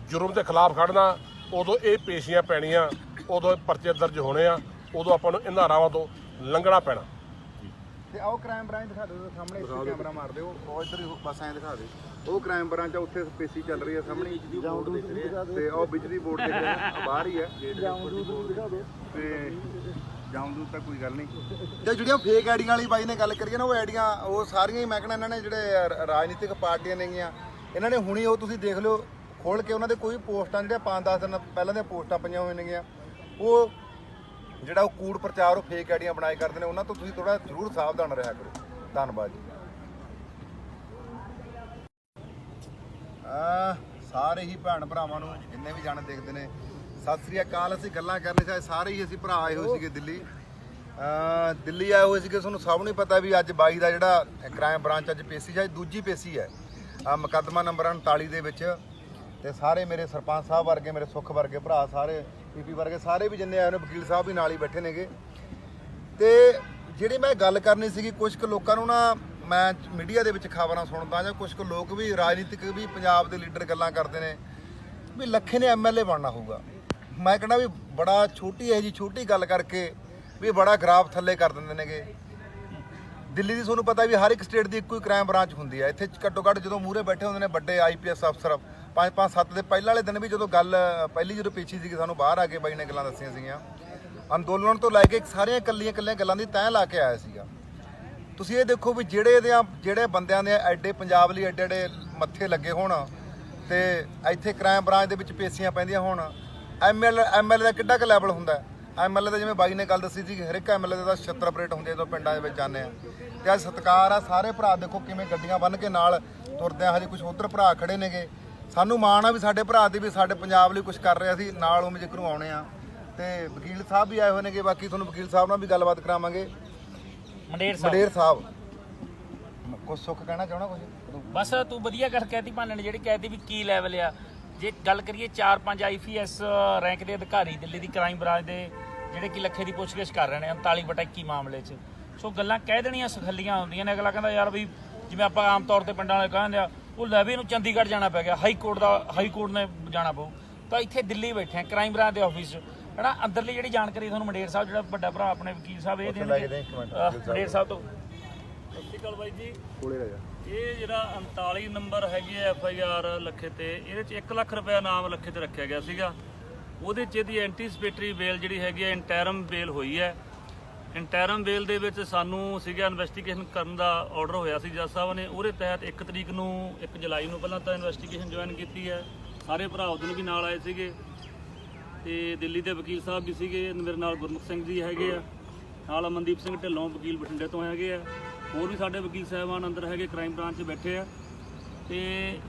ਜੁਰਮ ਦੇ ਖਿਲਾਫ ਖੜਨਾ, ਉਦੋਂ ਇਹ ਪੇਸ਼ੀਆਂ ਪੈਣੀਆਂ, ਉਦੋਂ ਪਰਚੇ ਦਰਜ ਹੋਣੇ ਆ, ਉਦੋਂ ਆਪਾਂ ਨੂੰ ਇਹਨਾਂ ਰਾਵਾਂ ਤੋਂ ਲੰਘਣਾ ਪੈਣਾ। ਤੇ ਆਓ ਕ੍ਰਾਈਮ ਬ੍ਰਾਂਚ ਦਿਖਾ ਦਿਓ ਸਾਹਮਣੇ, ਇੱਥੇ ਕੈਮਰਾ ਮਾਰ ਦਿਓ। ਉਹ ਇੱਧਰ ਹੀ ਬਸ ਐਂ ਦਿਖਾ ਦਿਓ। ਉਹ ਕ੍ਰਾਈਮ ਬ੍ਰਾਂਚ ਆ, ਉੱਥੇ ਪੇਸ਼ੀ ਚੱਲ ਰਹੀ ਹੈ ਸਾਹਮਣੇ ਤੇ ਉਹ ਬਿਜਲੀ ਬੋਰਡ ਦੇ ਬਾਹਰ ਹੀ ਹੈ। ਤੇ ਜਾਮਦੂਦ ਤਾਂ ਕੋਈ ਗੱਲ ਨਹੀਂ। ਤੇ ਜਿਹੜੀਆਂ ਫੇਕ ਆਈਡੀਆਂ ਵਾਲੀ ਬਾਈ ਨੇ ਗੱਲ ਕਰੀਏ ਨਾ, ਉਹ ਆਈਡੀਆਂ ਉਹ ਸਾਰੀਆਂ ਹੀ ਮੈਂ ਕਹਿੰਦਾ ਇਹਨਾਂ ਨੇ ਜਿਹੜੇ ਰਾਜਨੀਤਿਕ ਪਾਰਟੀਆਂ ਨੇਗੀਆਂ ਇਹਨਾਂ ਨੇ ਹੁਣੀ ਉਹ ਤੁਸੀਂ ਦੇਖ ਲਿਓ ਖੋਲ ਕੇ ਉਹਨਾਂ ਦੇ ਕੋਈ ਪੋਸਟਾਂ ਜਿਹੜੀਆਂ 5-10 ਦਿਨ ਪਹਿਲਾਂ ਦੀਆਂ ਪੋਸਟਾਂ ਪਈਆਂ ਹੋਈਆਂ ਨੇਗੀਆਂ ਉਹ ਜਿਹੜਾ ਉਹ ਕੂੜ ਪ੍ਰਚਾਰ ਉਹ ਫੇਕ ਆਈਡੀਆਂ ਬਣਾਏ ਕਰਦੇ ਨੇ। ਉਹਨਾਂ ਤੋਂ ਤੁਸੀਂ ਥੋੜਾ ਜ਼ਰੂਰ ਸਾਵਧਾਨ ਰਿਹਾ ਕਰੋ। ਧੰਨਵਾਦ ਜੀ। ਸਾਰੇ ਹੀ ਭੈਣ ਭਰਾਵਾਂ ਨੂੰ ਜਿੰਨੇ ਵੀ ਜਾਣੇ ਦੇਖਦੇ ਨੇ ਸਤਿ ਸ੍ਰੀ ਅਕਾਲ। ਅਸੀਂ ਗੱਲਾਂ ਕਰਨੇ ਚਾਹੇ ਸਾਰੇ ਹੀ ਅਸੀਂ ਭਰਾ ਆਏ ਹੋਏ ਸੀਗੇ ਦਿੱਲੀ ਆਏ ਹੋਏ ਸੀਗੇ। ਤੁਹਾਨੂੰ ਸਭ ਨੂੰ ਪਤਾ ਵੀ ਅੱਜ 22 ਦਾ ਜਿਹੜਾ ਕ੍ਰਾਈਮ ਬ੍ਰਾਂਚ ਅੱਜ ਪੇਸ਼ੀ ਹੈ, ਦੂਜੀ ਪੇਸ਼ੀ ਹੈ ਮੁਕੱਦਮਾ ਨੰਬਰ 39 ਦੇ ਵਿੱਚ। ਤੇ ਸਾਰੇ ਮੇਰੇ ਸਰਪੰਚ ਸਾਹਿਬ ਵਰਗੇ, ਮੇਰੇ ਸੁੱਖ ਵਰਗੇ ਭਰਾ, ਸਾਰੇ ਪੀਪੀ ਵਰਗੇ ਸਾਰੇ ਵੀ ਜਿੰਨੇ ਆਏ ਨੇ, ਵਕੀਲ ਸਾਹਿਬ ਵੀ ਨਾਲ ਹੀ ਬੈਠੇ ਨੇਗੇ। ਤੇ ਜਿਹੜੀ ਮੈਂ ਗੱਲ ਕਰਨੀ ਸੀਗੀ, ਕੁਝ ਕੁ ਲੋਕਾਂ ਨੂੰ ਨਾ ਮੈਂ ਮੀਡੀਆ ਦੇ ਵਿੱਚ ਖਬਰਾਂ ਸੁਣਦਾ ਜਾਂ ਕੁਝ ਕੁ ਲੋਕ ਵੀ ਰਾਜਨੀਤਿਕ ਵੀ ਪੰਜਾਬ ਦੇ ਲੀਡਰ ਗੱਲਾਂ ਕਰਦੇ ਨੇ ਵੀ ਲੱਖੇ ਨੇ ਐਮਐਲਏ ਬਣਨਾ ਹੋਊਗਾ। ਮੈਂ ਕਹਿੰਦਾ ਵੀ ਬੜਾ ਛੋਟੀ ਗੱਲ ਕਰਕੇ ਵੀ ਬੜਾ ਗਰਾਫ ਥੱਲੇ ਕਰ ਦਿੰਦੇ ਨੇਗੇ। ਦਿੱਲੀ ਦੀ ਤੁਹਾਨੂੰ ਪਤਾ ਵੀ ਹਰ ਇੱਕ ਸਟੇਟ ਦੀ ਇੱਕੋ ਹੀ ਕ੍ਰਾਈਮ ਬ੍ਰਾਂਚ ਹੁੰਦੀ ਹੈ। ਇੱਥੇ ਘੱਟੋ ਘੱਟ ਜਦੋਂ ਮੂਹਰੇ ਬੈਠੇ ਹੁੰਦੇ ਨੇ ਵੱਡੇ ਆਈਪੀਐਸ ਅਫਸਰ 5-7 ਦੇ ਪਹਿਲਾਂ ਵਾਲੇ ਦਿਨ ਵੀ ਜਦੋਂ ਜਦੋਂ ਪੇਸ਼ੀ ਸੀਗੀ ਸਾਨੂੰ ਬਾਹਰ ਆ ਕੇ ਬਾਈ ਨੇ ਗੱਲਾਂ ਦੱਸੀਆਂ ਸੀਗੀਆਂ। ਅੰਦੋਲਨ ਤੋਂ ਲੈ ਕੇ ਸਾਰੀਆਂ ਇਕੱਲੀਆਂ ਗੱਲਾਂ ਦੀ ਤੈਅ ਲਾ ਕੇ ਆਇਆ ਸੀਗਾ। ਤੁਸੀਂ ਇਹ ਦੇਖੋ ਵੀ ਜਿਹੜੇ ਬੰਦਿਆਂ ਦੇ ਐਡੇ ਪੰਜਾਬ ਲਈ ਐਡੇ ਮੱਥੇ ਲੱਗੇ ਹੋਣ ਤੇ ਇੱਥੇ ਕ੍ਰਾਈਮ ਬ੍ਰਾਂਚ ਦੇ ਵਿੱਚ ਪੇਸ਼ੀਆਂ ਪੈਂਦੀਆਂ ਹੋਣ। ਐਮਐਲਏ ਦਾ ਕਿੱਡਾ ਕੁ ਲੈਵਲ ਹੁੰਦਾ। ਐਮਐਲਏ ਦਾ ਜਿਵੇਂ ਬਾਈ ਨੇ ਗੱਲ ਦੱਸੀ ਸੀ ਹਰ ਇੱਕ ਐਮਐਲਏ ਦਾ 76 ਆਪਰੇਟ ਹੁੰਦੇ ਜਦੋਂ ਪਿੰਡਾਂ ਦੇ ਵਿੱਚ ਜਾਂਦੇ ਆ। ਤੇ ਅੱਜ ਸਤਿਕਾਰ ਆ, ਸਾਰੇ ਭਰਾ ਦੇਖੋ ਕਿਵੇਂ ਗੱਡੀਆਂ ਬੰਨ੍ਹ ਕੇ ਨਾਲ ਤੁਰਦੇ ਆ। ਹਜੇ ਕੁਝ ਉੱਧਰ ਭਰਾ ਖੜੇ ਨੇਗੇ। ਸਾਨੂੰ ਮਾਣ ਆ ਵੀ ਸਾਡੇ ਭਰਾ ਦੀ ਵੀ ਸਾਡੇ ਪੰਜਾਬ ਲਈ ਕੁਝ ਕਰ ਰਿਹਾ ਸੀ ਨਾਲ ਉਹ ਜ਼ਿਕਰੂ ਆਉਣੇ ਆ। ਤੇ ਵਕੀਲ ਸਾਹਿਬ ਵੀ ਆਏ ਹੋਏ ਨੇਗੇ। ਬਾਕੀ ਤੁਹਾਨੂੰ ਵਕੀਲ ਸਾਹਿਬ ਨਾਲ ਵੀ ਗੱਲਬਾਤ ਕਰਾਵਾਂਗੇ। ਮੰਡੇਰ ਸਾਹਿਬ ਕੁਝ ਸੁੱਖ ਕਹਿਣਾ ਚਾਹਣਾ ਕੁਝ? ਬਸ ਤੂੰ ਵਧੀਆ ਗੱਲ ਕਹਿਤੀ ਭਾਨੇ ਨੇ ਜਿਹੜੀ ਕਹਿਤੀ ਵੀ ਕੀ ਲੈਵਲ ਆ। ਜੇ ਗੱਲ ਕਰੀਏ 4-5 ਆਈਪੀਐਸ ਰੈਂਕ ਦੇ ਅਧਿਕਾਰੀ ਦਿੱਲੀ ਦੀ ਕ੍ਰਾਈਮ ਬ੍ਰਾਂਚ ਦੇ ਜਿਹੜੇ ਕਿ ਲੱਖੇ ਦੀ ਪੁੱਛਗਿੱਛ ਕਰ ਰਹੇ ਨੇ 39/21 ਮਾਮਲੇ 'ਚ। ਸੋ ਗੱਲਾਂ ਕਹਿ ਦੇਣੀਆਂ ਸਖੱਲੀਆਂ ਹੁੰਦੀਆਂ ਨੇ। ਅਗਲਾ ਕਹਿੰਦਾ ਯਾਰ ਵੀ ਜਿਵੇਂ ਆਪਾਂ ਆਮ ਤੌਰ ਤੇ ਪਿੰਡਾਂ ਵਾਲੇ ਕਹਿੰਦੇ ਆ ਉਹ ਲੈਵੇ ਨੂੰ ਚੰਡੀਗੜ੍ਹ ਜਾਣਾ ਪੈ ਗਿਆ, ਹਾਈ ਕੋਰਟ ਨੇ ਜਾਣਾ ਪਊ। ਤਾਂ ਇੱਥੇ ਦਿੱਲੀ ਬੈਠੇ ਆ ਕ੍ਰਾਈਮ ਬ੍ਰਾਂਚ ਦੇ ਆਫਿਸ 'ਚ ਹੈ ਨਾ। ਅੰਦਰਲੀ ਜਿਹੜੀ ਜਾਣਕਾਰੀ ਤੁਹਾਨੂੰ ਮੰਡੇਰ ਸਾਹਿਬ ਜਿਹੜਾ ਵੱਡਾ ਭਰਾ ਆਪਣੇ ਵਕੀਲ ਸਾਹਿਬ ਇਹ ਦੇਣਗੇ ਮੰਡੇਰ ਸਾਹਿਬ ਤੋਂ। ਸਤਿ ਸ਼੍ਰੀ ਅਕਾਲ ਬਾਈ ਜੀ। ਕੋਲੇ ਰਹਿ ਜਾ। ਇਹ ਜਿਹੜਾ 39 ਨੰਬਰ ਹੈਗੀ ਹੈ FIR ਲੱਖੇ ਤੇ, ਇਹਦੇ 'ਚ 1 ਲੱਖ ਰੁਪਏ ਨਾਮ ਲੱਖੇ ਤੇ ਰੱਖਿਆ ਗਿਆ ਸੀਗਾ। ਉਹਦੇ 'ਚ ਇਹਦੀ ਐਂਟੀਸਪੇਟਰੀ ਬੇਲ ਜਿਹੜੀ ਹੈਗੀ ਹੈ ਇੰਟਰਮ ਬੇਲ ਹੋਈ ਹੈ। ਇੰਟਰਮ ਬੇਲ ਦੇ ਵਿੱਚ ਸਾਨੂੰ ਸੀਗਾ ਇਨਵੈਸਟੀਗੇਸ਼ਨ ਕਰਨ ਦਾ ਆਰਡਰ ਹੋਇਆ ਸੀ ਜੱਜ ਸਾਹਿਬ ਨੇ। ਉਹਦੇ ਤਹਿਤ 1 ਤਰੀਕ ਨੂੰ 1 ਜੁਲਾਈ ਨੂੰ ਪਹਿਲਾਂ ਤਾਂ ਇਨਵੈਸਟੀਗੇਸ਼ਨ ਜੁਆਇਨ ਕੀਤੀ ਹੈ। ਸਾਰੇ ਭਰਾ ਉਦੋਂ ਵੀ ਨਾਲ ਆਏ ਸੀਗੇ ਤੇ ਦਿੱਲੀ ਦੇ ਵਕੀਲ ਸਾਹਿਬ ਵੀ ਸੀਗੇ, ਮੇਰੇ ਨਾਲ ਗੁਰਮੁਖ ਸਿੰਘ ਜੀ ਹੈਗੇ ਆ, ਨਾਲ ਅਮਨਦੀਪ ਸਿੰਘ ਢਿੱਲੋਂ ਵਕੀਲ ਬਠਿੰਡੇ ਤੋਂ ਹੈਗੇ ਆ, ਹੋਰ ਵੀ ਸਾਡੇ ਵਕੀਲ ਸਾਹਿਬਾਨ ਅੰਦਰ ਹੈਗੇ ਕ੍ਰਾਈਮ ਬ੍ਰਾਂਚ 'ਚ ਬੈਠੇ ਆ। ਤੇ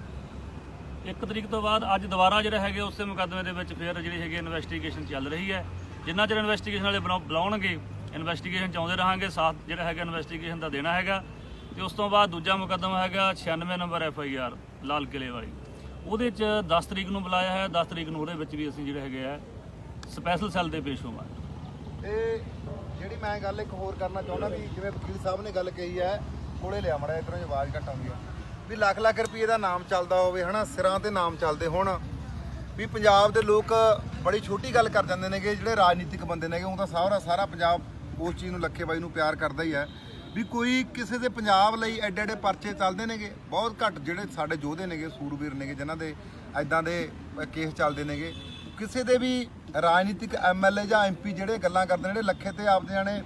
1 ਤਰੀਕ ਤੋਂ ਬਾਅਦ ਅੱਜ ਦੁਬਾਰਾ ਜਿਹੜੇ ਹੈਗੇ ਉਸੇ ਮੁਕੱਦਮੇ ਦੇ ਵਿੱਚ ਫਿਰ ਜਿਹੜੀ ਹੈਗੀ ਇਨਵੈਸਟੀਗੇਸ਼ਨ ਚੱਲ ਰਹੀ ਹੈ। ਜਿੰਨਾ ਚਿਰ ਇਨਵੈਸਟੀਗੇਸ਼ਨ ਵਾਲੇ ਬੁਲਾਉਣਗੇ ਇਨਵੈਸਟੀਗੇਸ਼ਨ 'ਚ ਆਉਂਦੇ ਰਹਾਂਗੇ, ਸਾਥ ਜਿਹੜਾ ਹੈਗਾ ਇਨਵੈਸਟੀਗੇਸ਼ਨ ਦਾ ਦੇਣਾ ਹੈਗਾ। ਤੇ ਉਸ ਤੋਂ ਬਾਅਦ ਦੂਜਾ ਮੁਕੱਦਮਾ ਹੈਗਾ 96 ਨੰਬਰ FIR ਲਾਲ ਕਿਲੇ ਵਾਲੀ, ਉਹਦੇ 'ਚ 10 ਤਰੀਕ ਨੂੰ ਬੁਲਾਇਆ ਹੈ। 10 ਤਰੀਕ ਨੂੰ ਉਹਦੇ ਵਿੱਚ ਵੀ ਅਸੀਂ ਜਿਹੜੇ ਹੈਗੇ ਆ ਸਪੈਸ਼ਲ ਸੈੱਲ ਦੇ ਪੇਸ਼ ਹੋਵਾਂਗੇ। ਤੇ ਜਿਹੜੀ ਮੈਂ ਗੱਲ ਇੱਕ ਹੋਰ ਕਰਨਾ ਚਾਹੁੰਦਾ ਵੀ ਜਿਵੇਂ ਵਕੀਲ ਸਾਹਿਬ ਨੇ ਗੱਲ ਕਹੀ ਹੈ, ਕੋਲੇ ਲਿਆ ਮੜਾ ਇਧਰੋਂ ਆਵਾਜ਼ ਘੱਟ ਆਉਂਦੀ ਆ, ਵੀ ਲੱਖ ਲੱਖ ਰੁਪਏ ਦਾ ਨਾਮ ਚੱਲਦਾ ਹੋਵੇ ਹਨਾ, ਸਿਰਾਂ ਤੇ ਨਾਮ ਚੱਲਦੇ ਹੋਣ, ਵੀ ਪੰਜਾਬ ਦੇ ਲੋਕ ਬੜੀ ਛੋਟੀ ਗੱਲ ਕਰ ਜਾਂਦੇ ਨੇਗੇ ਜਿਹੜੇ ਰਾਜਨੀਤਿਕ ਬੰਦੇ ਨੇਗੇ। ਉਹ ਤਾਂ ਸਾਰਾ ਪੰਜਾਬ ਉਸ ਚੀਜ਼ ਨੂੰ ਲੱਖੇ ਬਾਈ ਨੂੰ ਪਿਆਰ ਕਰਦਾ ਹੀ ਹੈ ਵੀ ਕੋਈ ਕਿਸੇ ਦੇ ਪੰਜਾਬ ਲਈ ਐਡੇ ਐਡੇ ਪਰਚੇ ਚੱਲਦੇ ਨੇਗੇ। ਬਹੁਤ ਘੱਟ ਜਿਹੜੇ ਸਾਡੇ ਯੋਧੇ ਨੇਗੇ, ਸੂਰਬੀਰ ਨੇਗੇ ਜਿਨ੍ਹਾਂ ਦੇ ਐਦਾਂ ਦੇ ਕੇਸ ਚੱਲਦੇ ਨੇਗੇ। ਕਿਸੇ ਦੇ ਵੀ ਰਾਜਨੀਤਿਕ MLA ਜਾਂ MP ਜਿਹੜੇ ਗੱਲਾਂ ਕਰਦੇ ਨੇ ਜਿਹੜੇ ਲੱਖੇ ਤੇ ਆਪਦੇ ਜਾਣੇ,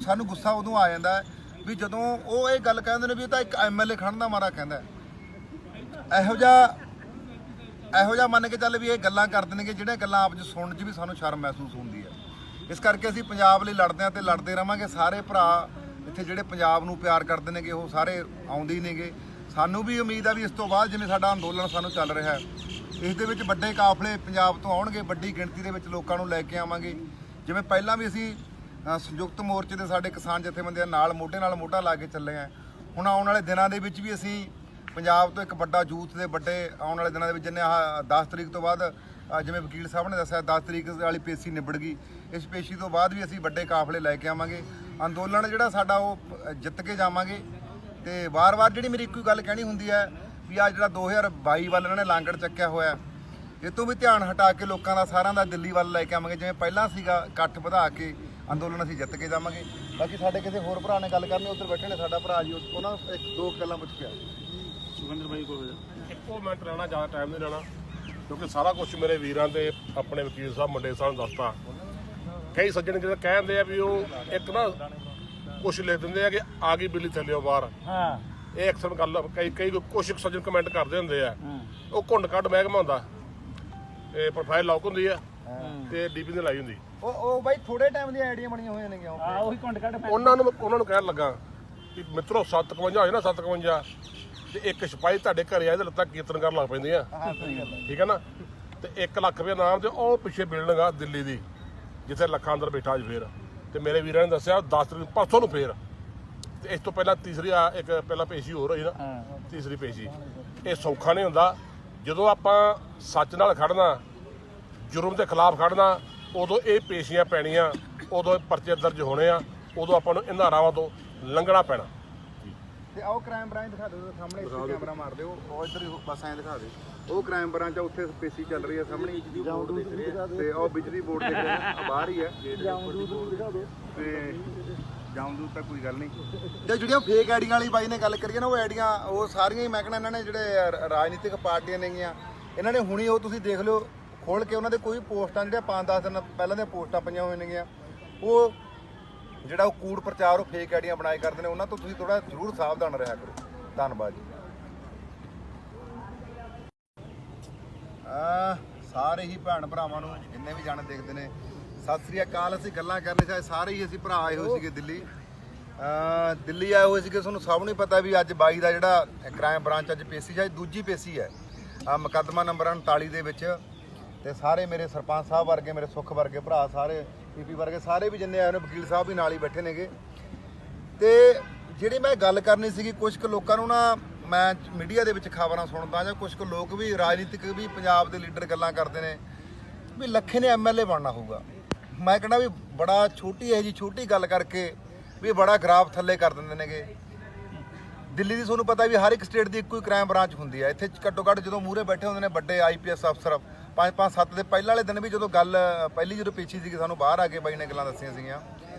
ਸਾਨੂੰ ਗੁੱਸਾ ਉਦੋਂ ਆ ਜਾਂਦਾ ਵੀ ਜਦੋਂ ਉਹ ਇਹ ਗੱਲ ਕਹਿੰਦੇ ਨੇ ਵੀ ਇਹ ਤਾਂ ਇੱਕ MLA ਖੜਨ ਦਾ ਮਾਰਾ ਕਹਿੰਦਾ। ਇਹੋ ਜਿਹਾ ਮੰਨ ਕੇ ਚੱਲ ਵੀ ਇਹ ਗੱਲਾਂ ਕਰਦੇ ਨੇਗੇ ਜਿਹੜੀਆਂ ਗੱਲਾਂ ਆਪ 'ਚ ਸੁਣਨ 'ਚ ਵੀ ਸਾਨੂੰ ਸ਼ਰਮ ਮਹਿਸੂਸ ਹੁੰਦੀ ਹੈ। ਇਸ ਕਰਕੇ ਅਸੀਂ ਪੰਜਾਬ ਲਈ ਲੜਦੇ ਹਾਂ ਤੇ ਲੜਦੇ ਰਵਾਂਗੇ। ਸਾਰੇ ਭਰਾ ਇੱਥੇ ਜਿਹੜੇ ਪੰਜਾਬ ਨੂੰ ਪਿਆਰ ਕਰਦੇ ਨੇਗੇ ਉਹ ਸਾਰੇ ਆਉਂਦੇ ਹੀ ਨੇਗੇ। ਸਾਨੂੰ ਵੀ ਉਮੀਦ ਆ ਵੀ ਇਸ ਤੋਂ ਬਾਅਦ ਜਿਵੇਂ ਸਾਡਾ ਅੰਦੋਲਨ ਸਾਨੂੰ ਚੱਲ ਰਿਹਾ ਹੈ, ਇਸ ਦੇ ਵਿੱਚ ਵੱਡੇ ਕਾਫਲੇ ਪੰਜਾਬ ਤੋਂ ਆਉਣਗੇ, ਵੱਡੀ ਗਿਣਤੀ ਦੇ ਵਿੱਚ ਲੋਕਾਂ ਨੂੰ ਲੈ ਕੇ ਆਵਾਂਗੇ। ਜਿਵੇਂ ਪਹਿਲਾਂ ਵੀ ਅਸੀਂ ਸੰਯੁਕਤ ਮੋਰਚੇ ਦੇ ਸਾਡੇ ਕਿਸਾਨ ਜਥੇਬੰਦੀਆਂ ਨਾਲ ਮੋਢਾ ਲਾ ਕੇ ਚੱਲੇ ਆ। ਹੁਣ ਆਉਣ ਵਾਲੇ ਦਿਨਾਂ ਦੇ ਵਿੱਚ ਵੀ ਅਸੀਂ ਪੰਜਾਬ ਤੋਂ ਇੱਕ ਵੱਡਾ ਯੂਥ ਦੇ ਵੱਡੇ ਆਉਣ ਵਾਲੇ ਦਿਨਾਂ ਦੇ ਵਿੱਚ ਜਿੰਨੇ 10 ਤਰੀਕ ਤੋਂ ਬਾਅਦ ਜਿਵੇਂ ਵਕੀਲ ਸਾਹਿਬ ਨੇ ਦੱਸਿਆ 10 ਤਰੀਕ ਵਾਲੀ ਪੇਸ਼ੀ ਨਿਬੜ ਗਈ, ਇਸ ਪੇਸ਼ੀ ਤੋਂ ਬਾਅਦ ਵੀ ਅਸੀਂ ਵੱਡੇ ਕਾਫਲੇ ਲੈ ਕੇ ਆਵਾਂਗੇ। ਅੰਦੋਲਨ ਜਿਹੜਾ ਸਾਡਾ ਉਹ ਜਿੱਤ ਕੇ ਜਾਵਾਂਗੇ। ਤੇ ਵਾਰ-ਵਾਰ ਜਿਹੜੀ ਮੇਰੀ ਇੱਕੋ ਗੱਲ ਕਹਿਣੀ ਹੁੰਦੀ ਹੈ ਵੀ ਆ ਜਿਹੜਾ 2022 ਵੱਲ ਇਹਨਾਂ ਨੇ ਲਾਂਗੜ ਚੱਕਿਆ ਹੋਇਆ, ਇਹ ਤੋਂ ਵੀ ਧਿਆਨ ਹਟਾ ਕੇ ਲੋਕਾਂ ਦਾ ਸਾਰਿਆਂ ਦਾ ਦਿੱਲੀ ਵੱਲ ਲੈ ਕੇ ਆਵਾਂਗੇ। ਜਿਵੇਂ ਪਹਿਲਾਂ ਸੀਗਾ ਇਕੱਠ ਵਧਾ ਕੇ ਅੰਦੋਲਨ ਅਸੀਂ ਜਿੱਤ ਕੇ ਜਾਵਾਂਗੇ। ਬਾਕੀ ਸਾਡੇ ਕਿਸੇ ਹੋਰ ਭਰਾ ਨੇ ਗੱਲ ਕਰਨੀ, ਉੱਧਰ ਬੈਠੇ ਨੇ ਸਾਡਾ ਭਰਾ ਜੀ, ਉਹਨਾਂ ਨੂੰ 1-2 ਗੱਲਾਂ ਪੁੱਛ ਕੇ ਆ। ਸੁਖਿੰਦਰ ਬਾਈ ਕੋਲ ਇੱਕੋ ਮਿੰਟ ਰਹਿਣਾ, ਜ਼ਿਆਦਾ ਟਾਈਮ ਨਹੀਂ ਰਹਿਣਾ ਕਿਉਂਕਿ ਸਾਰਾ ਕੁਝ ਮੇਰੇ ਵੀਰਾਂ ਦੇ ਆਪਣੇ ਵਕੀਲ ਸਾਹਿਬ ਮੰਡੇ ਸਾਹਿਬ ਨੂੰ ਦੱਸਤਾ। ਕਈ ਸੱਜਣ ਜਿਹੜੇ ਕਹਿੰਦੇ ਆ ਵੀ ਉਹ ਇੱਕ ਨਾ ਕੁਛ ਲਿਖ ਦਿੰਦੇ ਆ ਕਿ ਆ ਗਈ ਬਿੱਲੀ ਥੱਲਿਓ ਬਾਹਰ। ਹਾਂ, ਇਹ ਅਕਸਰ ਗੱਲ ਕਈ ਕੁਛ ਸੱਜਣ ਕਮੈਂਟ ਕਰਦੇ ਹੁੰਦੇ ਆ। ਉਹ ਘੁੰਡ ਕੱਢ ਮਹਿਕਮਾ ਹੁੰਦਾ, ਇਹ ਪ੍ਰੋਫਾਈਲ ਲੌਕ ਹੁੰਦੀ ਆ ਤੇ DP ਨੇ ਲਾਈ ਹੁੰਦੀ। ਉਹ ਬਾਈ ਥੋੜੇ ਟਾਈਮ ਦੀਆਂ ਆਈਡੀਆਂ ਬਣੀਆਂ ਹੋਈਆਂ ਨੇ ਕਿਉਂ? ਉਹੀ ਕੁੰਡ ਕੱਢ ਉਹਨਾਂ ਨੂੰ ਕਹਿਣ ਲੱਗਾ ਕਿ ਮਿੱਤਰੋ 751 ਹੋਏ ਨਾ 751 ਤੇ ਇੱਕ ਸਿਪਾਹੀ ਤੁਹਾਡੇ ਘਰੇ ਆਏ ਤੇ ਲੱਤਾਂ ਕੀਰਤਨ ਕਰਨ ਲੱਗ ਪੈਂਦੀਆਂ। ਹਾਂ ਸਹੀ ਗੱਲ ਹੈ। ਠੀਕ ਹੈ ਨਾ। ਤੇ 1 ਲੱਖ ਰੁਪਏ ਨਾਮ ਤੇ ਉਹ ਪਿੱਛੇ ਬਿਲਡਿੰਗ ਆ ਦਿੱਲੀ ਦੀ ਜਿੱਥੇ ਲੱਖਾਂ ਅੰਦਰ ਬੈਠਾ ਅੱਜ ਫੇਰ। ਤੇ ਮੇਰੇ ਵੀਰਾਂ ਨੇ ਦੱਸਿਆ 10 ਤਰੀਕ ਪਰਸੋਂ ਨੂੰ ਫੇਰ। ਤੇ ਇਸ ਤੋਂ ਪਹਿਲਾਂ ਤੀਸਰੀ ਇੱਕ ਪਹਿਲਾਂ ਪੇਸ਼ੀ ਹੋਰ ਹੋਈ ਨਾ, ਤੀਸਰੀ ਪੇਸ਼ੀ। ਇਹ ਸੌਖਾ ਨਹੀਂ ਹੁੰਦਾ। ਜਦੋਂ ਆਪਾਂ ਸੱਚ ਨਾਲ ਖੜਨਾ, ਜੁਰਮ ਦੇ ਖਿਲਾਫ ਖੜਨਾ, ਉਦੋਂ ਇਹ ਪੇਸ਼ੀਆਂ ਪੈਣੀਆਂ, ਉਦੋਂ ਪਰਚੇ ਦਰਜ ਹੋਣੇ ਆ, ਉਦੋਂ ਆਪਾਂ ਨੂੰ ਇਹਨਾਂ ਰਾਵਾਂ ਤੋਂ ਲੰਘਣਾ ਪੈਣਾ। ਤੇ ਆਓ ਕ੍ਰਾਈਮ ਬ੍ਰਾਂਚ ਦਿਖਾ ਦਿਓ ਸਾਹਮਣੇ, ਇੱਥੇ ਕੈਮਰਾ ਮਾਰ ਦਿਓ, ਉਹ ਇੱਧਰ ਹੀ ਬਸ ਐਂ ਦਿਖਾ ਦਿਓ। ਉਹ ਕ੍ਰਾਈਮ ਬ੍ਰਾਂਚ ਆ, ਉੱਥੇ ਪੇਸ਼ੀ ਚੱਲ ਰਹੀ ਹੈ ਸਾਹਮਣੇ ਤੇ ਉਹ ਬਿਜਲੀ ਬੋਰਡ ਦੇ ਬਾਹਰ ਹੀ ਹੈ। ਤੇ ਜਾਉਂਦੂ ਤਾਂ ਕੋਈ ਗੱਲ ਨਹੀਂ। ਤੇ ਜਿਹੜੀਆਂ ਫੇਕ ਆਈਡੀਆਂ ਵਾਲੀ ਬਾਈ ਨੇ ਗੱਲ ਕਰੀਏ ਨਾ, ਉਹ ਆਈਡੀਆਂ ਉਹ ਸਾਰੀਆਂ ਹੀ ਮੈਂ ਕਹਿੰਦਾ ਇਹਨਾਂ ਨੇ ਜਿਹੜੇ ਰਾਜਨੀਤਿਕ ਪਾਰਟੀਆਂ ਨੇਗੀਆਂ, ਇਹਨਾਂ ਨੇ ਹੁਣੀ ਉਹ ਤੁਸੀਂ ਦੇਖ ਲਿਓ ਖੋਲ ਕੇ ਉਹਨਾਂ ਦੇ ਕੋਈ ਪੋਸਟਾਂ ਜਿਹੜੀਆਂ 5-10 ਦਿਨ ਪਹਿਲਾਂ ਦੀਆਂ ਪੋਸਟਾਂ ਪਈਆਂ ਹੋਈਆਂ ਨੇਗੀਆਂ, ਉਹ ਜਿਹੜਾ ਉਹ ਕੂੜ ਪ੍ਰਚਾਰ ਉਹ ਫੇਕ ਆਈਡੀਆਂ ਬਣਾਏ ਕਰਦੇ ਨੇ, ਉਹਨਾਂ ਤੋਂ ਤੁਸੀਂ ਥੋੜਾ ਜ਼ਰੂਰ ਸਾਵਧਾਨ ਰਿਹਾ ਕਰੋ। ਧੰਨਵਾਦ ਜੀ। ਸਾਰੇ ਹੀ ਭੈਣ ਭਰਾਵਾਂ ਨੂੰ ਜਿੰਨੇ ਵੀ ਜਾਣੇ ਦੇਖਦੇ ਨੇ ਸਤਿ ਸ੍ਰੀ ਅਕਾਲ। ਅਸੀਂ ਗੱਲਾਂ ਕਰਨੇ ਚਾਹੇ ਸਾਰੇ ਹੀ ਅਸੀਂ ਭਰਾ ਆਏ ਹੋਏ ਸੀਗੇ ਦਿੱਲੀ ਆਏ ਹੋਏ ਸੀਗੇ। ਤੁਹਾਨੂੰ ਸਭ ਨੂੰ ਪਤਾ ਵੀ ਅੱਜ 22 ਦਾ ਜਿਹੜਾ ਕ੍ਰਾਈਮ ਬ੍ਰਾਂਚ ਅੱਜ ਪੇਸ਼ੀ ਹੈ, ਦੂਜੀ ਪੇਸ਼ੀ ਹੈ ਮੁਕੱਦਮਾ ਨੰਬਰ 39 ਦੇ ਵਿੱਚ। ਤੇ ਸਾਰੇ ਮੇਰੇ ਸਰਪੰਚ ਸਾਹਿਬ ਵਰਗੇ, ਮੇਰੇ ਸੁੱਖ ਵਰਗੇ ਭਰਾ, ਸਾਰੇ PP ਵਰਗੇ ਸਾਰੇ ਵੀ ਜਿੰਨੇ ਆਏ ਨੇ, ਵਕੀਲ ਸਾਹਿਬ ਵੀ ਨਾਲ ਹੀ ਬੈਠੇ ਨੇਗੇ। ਤੇ ਜਿਹੜੀ ਮੈਂ ਗੱਲ ਕਰਨੀ ਸੀਗੀ, ਕੁਝ ਕੁ ਲੋਕਾਂ ਨੂੰ ਨਾ ਮੈਂ ਮੀਡੀਆ ਦੇ ਵਿੱਚ ਖਬਰਾਂ ਸੁਣਦਾ ਜਾਂ ਕੁਝ ਕੁ ਲੋਕ ਵੀ ਰਾਜਨੀਤਿਕ ਵੀ ਪੰਜਾਬ ਦੇ ਲੀਡਰ ਗੱਲਾਂ ਕਰਦੇ ਨੇ ਵੀ ਲੱਖੇ ਨੇ MLA ਬਣਨਾ ਹੋਊਗਾ। ਮੈਂ ਕਹਿੰਦਾ ਵੀ ਬੜਾ ਛੋਟੀ ਗੱਲ ਕਰਕੇ ਵੀ ਬੜਾ ਗਰਾਫ ਥੱਲੇ ਕਰ ਦਿੰਦੇ ਨੇਗੇ। ਦਿੱਲੀ ਦੀ ਤੁਹਾਨੂੰ ਪਤਾ ਵੀ ਹਰ ਇੱਕ ਸਟੇਟ ਦੀ ਇੱਕੋ ਹੀ ਕ੍ਰਾਈਮ ਬ੍ਰਾਂਚ ਹੁੰਦੀ ਹੈ। ਇੱਥੇ ਘੱਟੋ ਘੱਟ ਜਦੋਂ ਮੂਹਰੇ ਬੈਠੇ ਹੁੰਦੇ ਨੇ ਵੱਡੇ IPS ਅਫਸਰ, 5-7 ਦੇ ਪਹਿਲਾਂ ਵਾਲੇ ਦਿਨ ਵੀ ਜਦੋਂ ਪਹਿਲੀ ਪੇਸ਼ੀ ਸੀਗੀ, ਸਾਨੂੰ ਬਾਹਰ ਆ ਕੇ ਬਾਈ ਨੇ ਗੱਲਾਂ ਦੱਸੀਆਂ ਸੀਗੀਆਂ।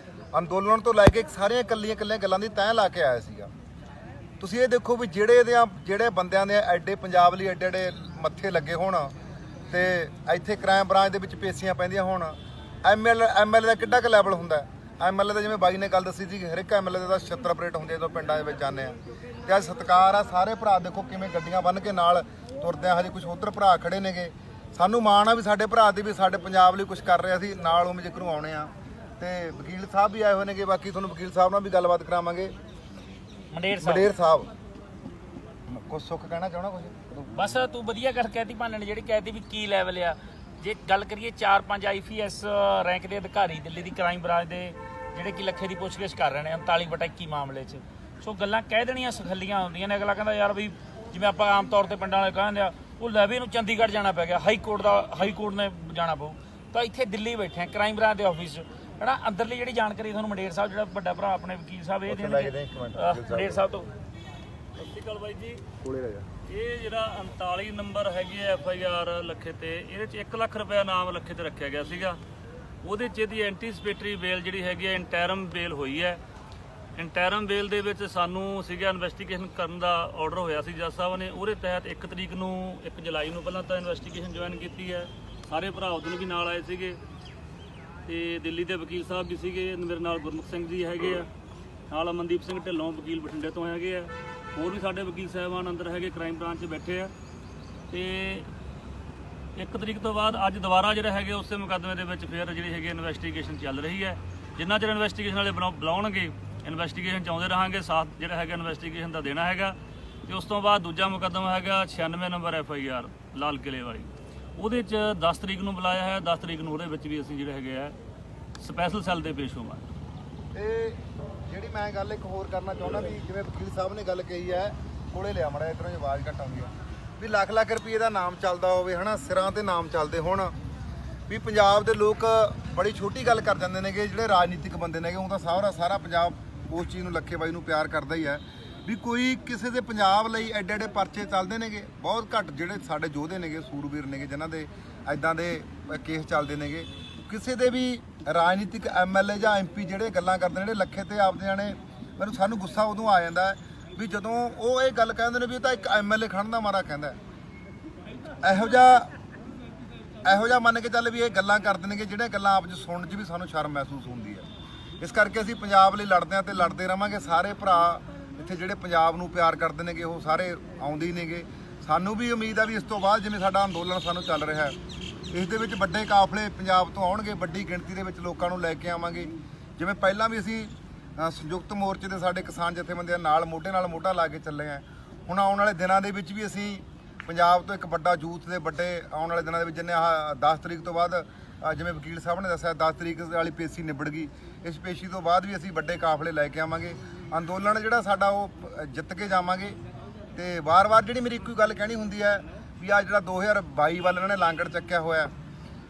ਅੰਦੋਲਨ ਤੋਂ ਲੈ ਕੇ ਸਾਰੀਆਂ ਇਕੱਲੀਆਂ ਗੱਲਾਂ ਦੀ ਤੈਅ ਲਾ ਕੇ ਆਇਆ ਸੀਗਾ। ਤੁਸੀਂ ਇਹ ਦੇਖੋ ਵੀ ਜਿਹੜੇ ਬੰਦਿਆਂ ਦੇ ਐਡੇ ਪੰਜਾਬ ਲਈ ਐਡੇ ਮੱਥੇ ਲੱਗੇ ਹੋਣ ਤੇ ਇੱਥੇ ਕ੍ਰਾਈਮ ਬ੍ਰਾਂਚ ਦੇ ਵਿੱਚ ਪੇਸ਼ੀਆਂ ਪੈਂਦੀਆਂ ਹੋਣ, MLA ਦਾ ਕਿੱਡਾ ਕੁ ਲੈਵਲ ਹੁੰਦਾ। MLA ਦਾ ਜਿਵੇਂ ਬਾਈ ਨੇ ਗੱਲ ਦੱਸੀ ਸੀ, ਹਰ ਇੱਕ MLA ਦਾ 76 ਆਪਰੇਟ ਹੁੰਦੇ ਜਦੋਂ ਪਿੰਡਾਂ ਦੇ ਵਿੱਚ ਜਾਂਦੇ ਆ। ਤੇ ਅੱਜ ਸਤਿਕਾਰ ਆ, ਸਾਰੇ ਭਰਾ ਦੇਖੋ ਕਿਵੇਂ ਗੱਡੀਆਂ ਬੰਨ੍ਹ ਕੇ ਨਾਲ ਤੁਰਦੇ ਆ। ਹਜੇ ਕੁਝ ਉਧਰ ਭਰਾ ਖੜੇ ਨੇਗੇ, ਸਾਨੂੰ ਮਾਣ ਆ ਵੀ ਸਾਡੇ ਭਰਾ ਦੀ ਵੀ ਸਾਡੇ ਪੰਜਾਬ ਲਈ ਕੁਝ ਕਰ ਰਿਹਾ ਸੀ। ਨਾਲ ਉਵੇਂ ਜ਼ਿਕਰੂ ਆਉਣੇ ਆ ਤੇ ਵਕੀਲ ਸਾਹਿਬ ਵੀ ਆਏ ਹੋਏ ਨੇਗੇ, ਬਾਕੀ ਤੁਹਾਨੂੰ ਵਕੀਲ ਸਾਹਿਬ ਨਾਲ ਵੀ ਗੱਲਬਾਤ ਕਰਾਵਾਂਗੇ। ਮੰਡੇਰ ਸਾਹਿਬ ਕੁਝ ਸੁੱਖ ਕਹਿਣਾ ਚਾਹਣਾ ਕੁਝ? ਬਸ ਤੂੰ ਵਧੀਆ ਗੱਲ ਕਹਿਤੀ ਭਾਨੇ ਨੇ, ਜਿਹੜੀ ਕਹਿਤੀ ਵੀ ਕੀ ਲੈਵਲ ਆ। ਜੇ ਗੱਲ ਕਰੀਏ 4-5 IPS ਰੈਂਕ ਦੇ ਅਧਿਕਾਰੀ ਦਿੱਲੀ ਦੀ ਕ੍ਰਾਈਮ ਬ੍ਰਾਂਚ ਦੇ ਜਿਹੜੇ ਕਿ ਲੱਖੇ ਦੀ ਪੁੱਛਗਿੱਛ ਕਰ ਰਹੇ ਨੇ 39/21 ਮਾਮਲੇ 'ਚ। ਸੋ ਗੱਲਾਂ ਕਹਿ ਦੇਣੀਆਂ ਸਖੱਲੀਆਂ ਹੁੰਦੀਆਂ ਨੇ। ਅਗਲਾ ਕਹਿੰਦਾ ਯਾਰ ਵੀ ਜਿਵੇਂ ਆਪਾਂ ਆਮ ਤੌਰ ਤੇ ਪਿੰਡਾਂ ਵਾਲੇ ਕਹਿੰਦੇ ਆ ਉਹ ਲੈ ਵੀ ਇਹਨੂੰ ਚੰਡੀਗੜ੍ਹ ਜਾਣਾ ਪੈ ਗਿਆ, ਹਾਈ ਕੋਰਟ ਨੇ ਜਾਣਾ ਪਊ, ਤਾਂ ਇੱਥੇ ਦਿੱਲੀ ਬੈਠੇ ਆ ਕ੍ਰਾਈਮ ਬ੍ਰਾਂਚ ਦੇ ਆਫਿਸ 'ਚ। ਹਨਾ ਅੰਦਰਲੀ ਜਿਹੜੀ ਜਾਣਕਾਰੀ ਤੁਹਾਨੂੰ ਮੰਡੇਰ ਸਾਹਿਬ ਜਿਹੜਾ ਵੱਡਾ ਭਰਾ ਆਪਣੇ ਵਕੀਲ ਸਾਹਿਬ ਇਹ ਦੇਣਗੇ। ਮੰਡੇਰ ਸਾਹਿਬ ਤੋਂ ਸਤਿ ਸ਼੍ਰੀ ਅਕਾਲ ਬਾਈ ਜੀ। ਇਹ ਜਿਹੜਾ 39 ਨੰਬਰ ਹੈਗੀ ਹੈ FIR ਲੱਖੇ ਤੇ, ਇਹਦੇ 'ਚ 1 ਲੱਖ ਰੁਪਇਆ ਨਾਮ ਲੱਖੇ ਤੇ ਰੱਖਿਆ ਗਿਆ ਸੀਗਾ। ਉਹਦੇ 'ਚ ਇਹਦੀ ਐਂਟੀਸਪੇਟਰੀ ਬੇਲ ਜਿਹੜੀ ਹੈਗੀ ਹੈ ਇੰਟਰਮ ਬੇਲ ਹੋਈ ਹੈ। ਇੰਟਰਮ ਬੇਲ ਦੇ ਵਿੱਚ ਸਾਨੂੰ ਸੀਗਾ ਇਨਵੈਸਟੀਗੇਸ਼ਨ ਕਰਨ ਦਾ ਆਰਡਰ ਹੋਇਆ ਸੀ ਜੱਜ ਸਾਹਿਬ ਨੇ। ਉਹਦੇ ਤਹਿਤ 1 ਤਰੀਕ ਨੂੰ 1 ਜੁਲਾਈ ਨੂੰ ਪਹਿਲਾਂ ਤਾਂ ਇਨਵੈਸਟੀਗੇਸ਼ਨ ਜੁਆਇਨ ਕੀਤੀ ਹੈ। ਸਾਰੇ ਭਰਾ ਉਦੋਂ ਵੀ ਨਾਲ ਆਏ ਸੀਗੇ ਤੇ ਦਿੱਲੀ ਦੇ ਵਕੀਲ ਸਾਹਿਬ ਵੀ ਸੀਗੇ। ਮੇਰੇ ਨਾਲ ਗੁਰਮੁਖ ਸਿੰਘ ਜੀ ਹੈਗੇ ਆ, ਨਾਲ ਅਮਨਦੀਪ ਸਿੰਘ ਢਿੱਲੋਂ ਵਕੀਲ ਬਠਿੰਡੇ ਤੋਂ ਹੈਗੇ ਆ, ਹੋਰ ਵੀ ਸਾਡੇ ਵਕੀਲ ਸਾਹਿਬਾਨ ਅੰਦਰ ਹੈਗੇ ਕ੍ਰਾਈਮ ਬ੍ਰਾਂਚ 'ਚ ਬੈਠੇ ਆ। ਤੇ 1 ਤਰੀਕ ਤੋਂ ਬਾਅਦ ਅੱਜ ਦੁਬਾਰਾ ਜਿਹੜਾ ਹੈਗੇ ਉਸੇ ਮੁਕੱਦਮੇ ਦੇ ਵਿੱਚ ਫਿਰ ਜਿਹੜੀ ਹੈਗੀ ਇਨਵੈਸਟੀਗੇਸ਼ਨ ਚੱਲ ਰਹੀ ਹੈ। ਜਿੰਨਾ ਚਿਰ ਇਨਵੈਸਟੀਗੇਸ਼ਨ ਵਾਲੇ ਬੁਲਾਉਣਗੇ ਇਨਵੈਸਟੀਗੇਸ਼ਨ 'ਚ ਆਉਂਦੇ ਰਹਾਂਗੇ, ਸਾਥ ਜਿਹੜਾ ਹੈਗਾ ਇਨਵੈਸਟੀਗੇਸ਼ਨ ਦਾ ਦੇਣਾ ਹੈਗਾ। ਤੇ ਉਸ ਤੋਂ ਬਾਅਦ ਦੂਜਾ ਮੁਕੱਦਮਾ ਹੈਗਾ 96 ਨੰਬਰ FIR ਲਾਲ ਕਿਲੇ ਵਾਲੀ, ਉਹਦੇ 'ਚ 10 ਤਰੀਕ ਨੂੰ ਬੁਲਾਇਆ ਹੈ। 10 ਤਰੀਕ ਨੂੰ ਉਹਦੇ ਵਿੱਚ ਵੀ ਅਸੀਂ ਜਿਹੜੇ ਹੈਗੇ ਆ ਸਪੈਸ਼ਲ ਸੈੱਲ ਦੇ ਪੇਸ਼ ਹੋਵਾਂਗੇ। ਤੇ ਜਿਹੜੀ ਮੈਂ ਗੱਲ ਇੱਕ ਹੋਰ ਕਰਨਾ ਚਾਹੁੰਦਾ ਵੀ ਜਿਵੇਂ ਵਕੀਲ ਸਾਹਿਬ ਨੇ ਗੱਲ ਕਹੀ ਹੈ, ਕੋਲੇ ਲਿਆ ਮੜਾ ਇਧਰੋਂ ਆਵਾਜ਼ ਘੱਟ ਆਉਂਦੀ ਆ, ਵੀ ਲੱਖ ਰੁਪਏ ਦਾ ਨਾਮ ਚੱਲਦਾ ਹੋਵੇ, ਹਨਾ ਸਿਰਾਂ ਤੇ ਨਾਮ ਚੱਲਦੇ ਹੁਣ ਵੀ ਪੰਜਾਬ ਦੇ ਲੋਕ ਬੜੀ ਛੋਟੀ ਗੱਲ ਕਰ ਜਾਂਦੇ ਨੇਗੇ। ਜਿਹੜੇ ਰਾਜਨੀਤਿਕ ਬੰਦੇ ਨੇਗੇ ਉਹ ਤਾਂ ਸਾਰਾ ਪੰਜਾਬ ਉਸ ਚੀਜ਼ ਨੂੰ ਲੱਖੇ ਬਾਈ ਨੂੰ ਪਿਆਰ ਕਰਦਾ ਹੀ ਹੈ ਵੀ ਕੋਈ ਕਿਸੇ ਦੇ ਪੰਜਾਬ ਲਈ ਐਡੇ ਐਡੇ ਪਰਚੇ ਚੱਲਦੇ ਨੇਗੇ। ਬਹੁਤ ਘੱਟ ਜਿਹੜੇ ਸਾਡੇ ਯੋਧੇ ਨੇਗੇ, ਸੂਰਬੀਰ ਨੇਗੇ, ਜਿਨ੍ਹਾਂ ਦੇ ਐਦਾਂ ਦੇ ਕੇਸ ਚੱਲਦੇ ਨੇਗੇ। ਕਿਸੇ ਦੇ ਵੀ ਰਾਜਨੀਤਿਕ MLA ਜਾਂ MP ਜਿਹੜੇ ਗੱਲਾਂ ਕਰਦੇ ਨੇ ਜਿਹੜੇ ਲੱਖੇ ਤੇ ਆਪਦੇ ਜਾਣੇ, ਸਾਨੂੰ ਗੁੱਸਾ ਉਦੋਂ ਆ ਜਾਂਦਾ ਵੀ ਜਦੋਂ ਉਹ ਇਹ ਗੱਲ ਕਹਿੰਦੇ ਨੇ ਵੀ ਇਹ ਤਾਂ ਇੱਕ MLA ਖੜਨ ਦਾ ਮਾਰਾ ਕਹਿੰਦਾ। ਇਹੋ ਜਿਹਾ ਮੰਨ ਕੇ ਚੱਲ ਵੀ ਇਹ ਗੱਲਾਂ ਕਰਦੇ ਨੇਗੇ ਜਿਹੜੀਆਂ ਗੱਲਾਂ ਆਪ 'ਚ ਸੁਣਨ 'ਚ ਵੀ ਸਾਨੂੰ ਸ਼ਰਮ ਮਹਿਸੂਸ ਹੁੰਦੀ ਹੈ। ਇਸ ਕਰਕੇ ਅਸੀਂ ਪੰਜਾਬ ਲਈ ਲੜਦੇ ਹਾਂ ਤੇ ਲੜਦੇ ਰਵਾਂਗੇ। ਸਾਰੇ ਭਰਾ ਇੱਥੇ ਜਿਹੜੇ ਪੰਜਾਬ ਨੂੰ ਪਿਆਰ ਕਰਦੇ ਨੇਗੇ ਉਹ ਸਾਰੇ ਆਉਂਦੇ ਹੀ ਨੇਗੇ। ਸਾਨੂੰ ਵੀ ਉਮੀਦ ਆ ਵੀ ਇਸ ਤੋਂ ਬਾਅਦ ਜਿਵੇਂ ਸਾਡਾ ਅੰਦੋਲਨ ਸਾਨੂੰ ਚੱਲ ਰਿਹਾ ਹੈ, ਇਸ ਦੇ ਵਿੱਚ ਵੱਡੇ ਕਾਫਲੇ ਪੰਜਾਬ ਤੋਂ ਆਉਣਗੇ, ਵੱਡੀ ਗਿਣਤੀ ਦੇ ਵਿੱਚ ਲੋਕਾਂ ਨੂੰ ਲੈ ਕੇ ਆਵਾਂਗੇ। ਜਿਵੇਂ ਪਹਿਲਾਂ ਵੀ ਅਸੀਂ ਸੰਯੁਕਤ ਮੋਰਚੇ ਦੇ ਸਾਡੇ ਕਿਸਾਨ ਜਥੇਬੰਦੀਆਂ ਨਾਲ ਮੋਢਾ ਲਾ ਕੇ ਚੱਲੇ ਆ। ਹੁਣ ਆਉਣ ਵਾਲੇ ਦਿਨਾਂ ਦੇ ਵਿੱਚ ਵੀ ਅਸੀਂ ਪੰਜਾਬ ਤੋਂ ਇੱਕ ਵੱਡਾ ਯੂਥ ਦੇ ਵੱਡੇ ਆਉਣ ਵਾਲੇ ਦਿਨਾਂ ਦੇ ਵਿੱਚ, ਜਿੰਨੇ 10 ਤਰੀਕ ਤੋਂ ਬਾਅਦ ਜਿਵੇਂ ਵਕੀਲ ਸਾਹਿਬ ਨੇ ਦੱਸਿਆ 10 ਤਰੀਕ ਵਾਲੀ ਪੇਸ਼ੀ ਨਿਬੜ ਗਈ, ਇਸ ਪੇਸ਼ੀ ਤੋਂ ਬਾਅਦ ਵੀ ਅਸੀਂ ਵੱਡੇ ਕਾਫਲੇ ਲੈ ਕੇ ਆਵਾਂਗੇ। ਅੰਦੋਲਨ ਜਿਹੜਾ ਸਾਡਾ ਉਹ ਜਿੱਤ ਕੇ ਜਾਵਾਂਗੇ। ਤੇ ਵਾਰ-ਵਾਰ ਜਿਹੜੀ ਮੇਰੀ ਇੱਕੋ ਗੱਲ ਕਹਿਣੀ ਹੁੰਦੀ ਹੈ ਵੀ ਆ ਜਿਹੜਾ 2022 ਵੱਲ ਇਹਨਾਂ ਨੇ ਲਾਂਗੜ ਚੱਕਿਆ ਹੋਇਆ,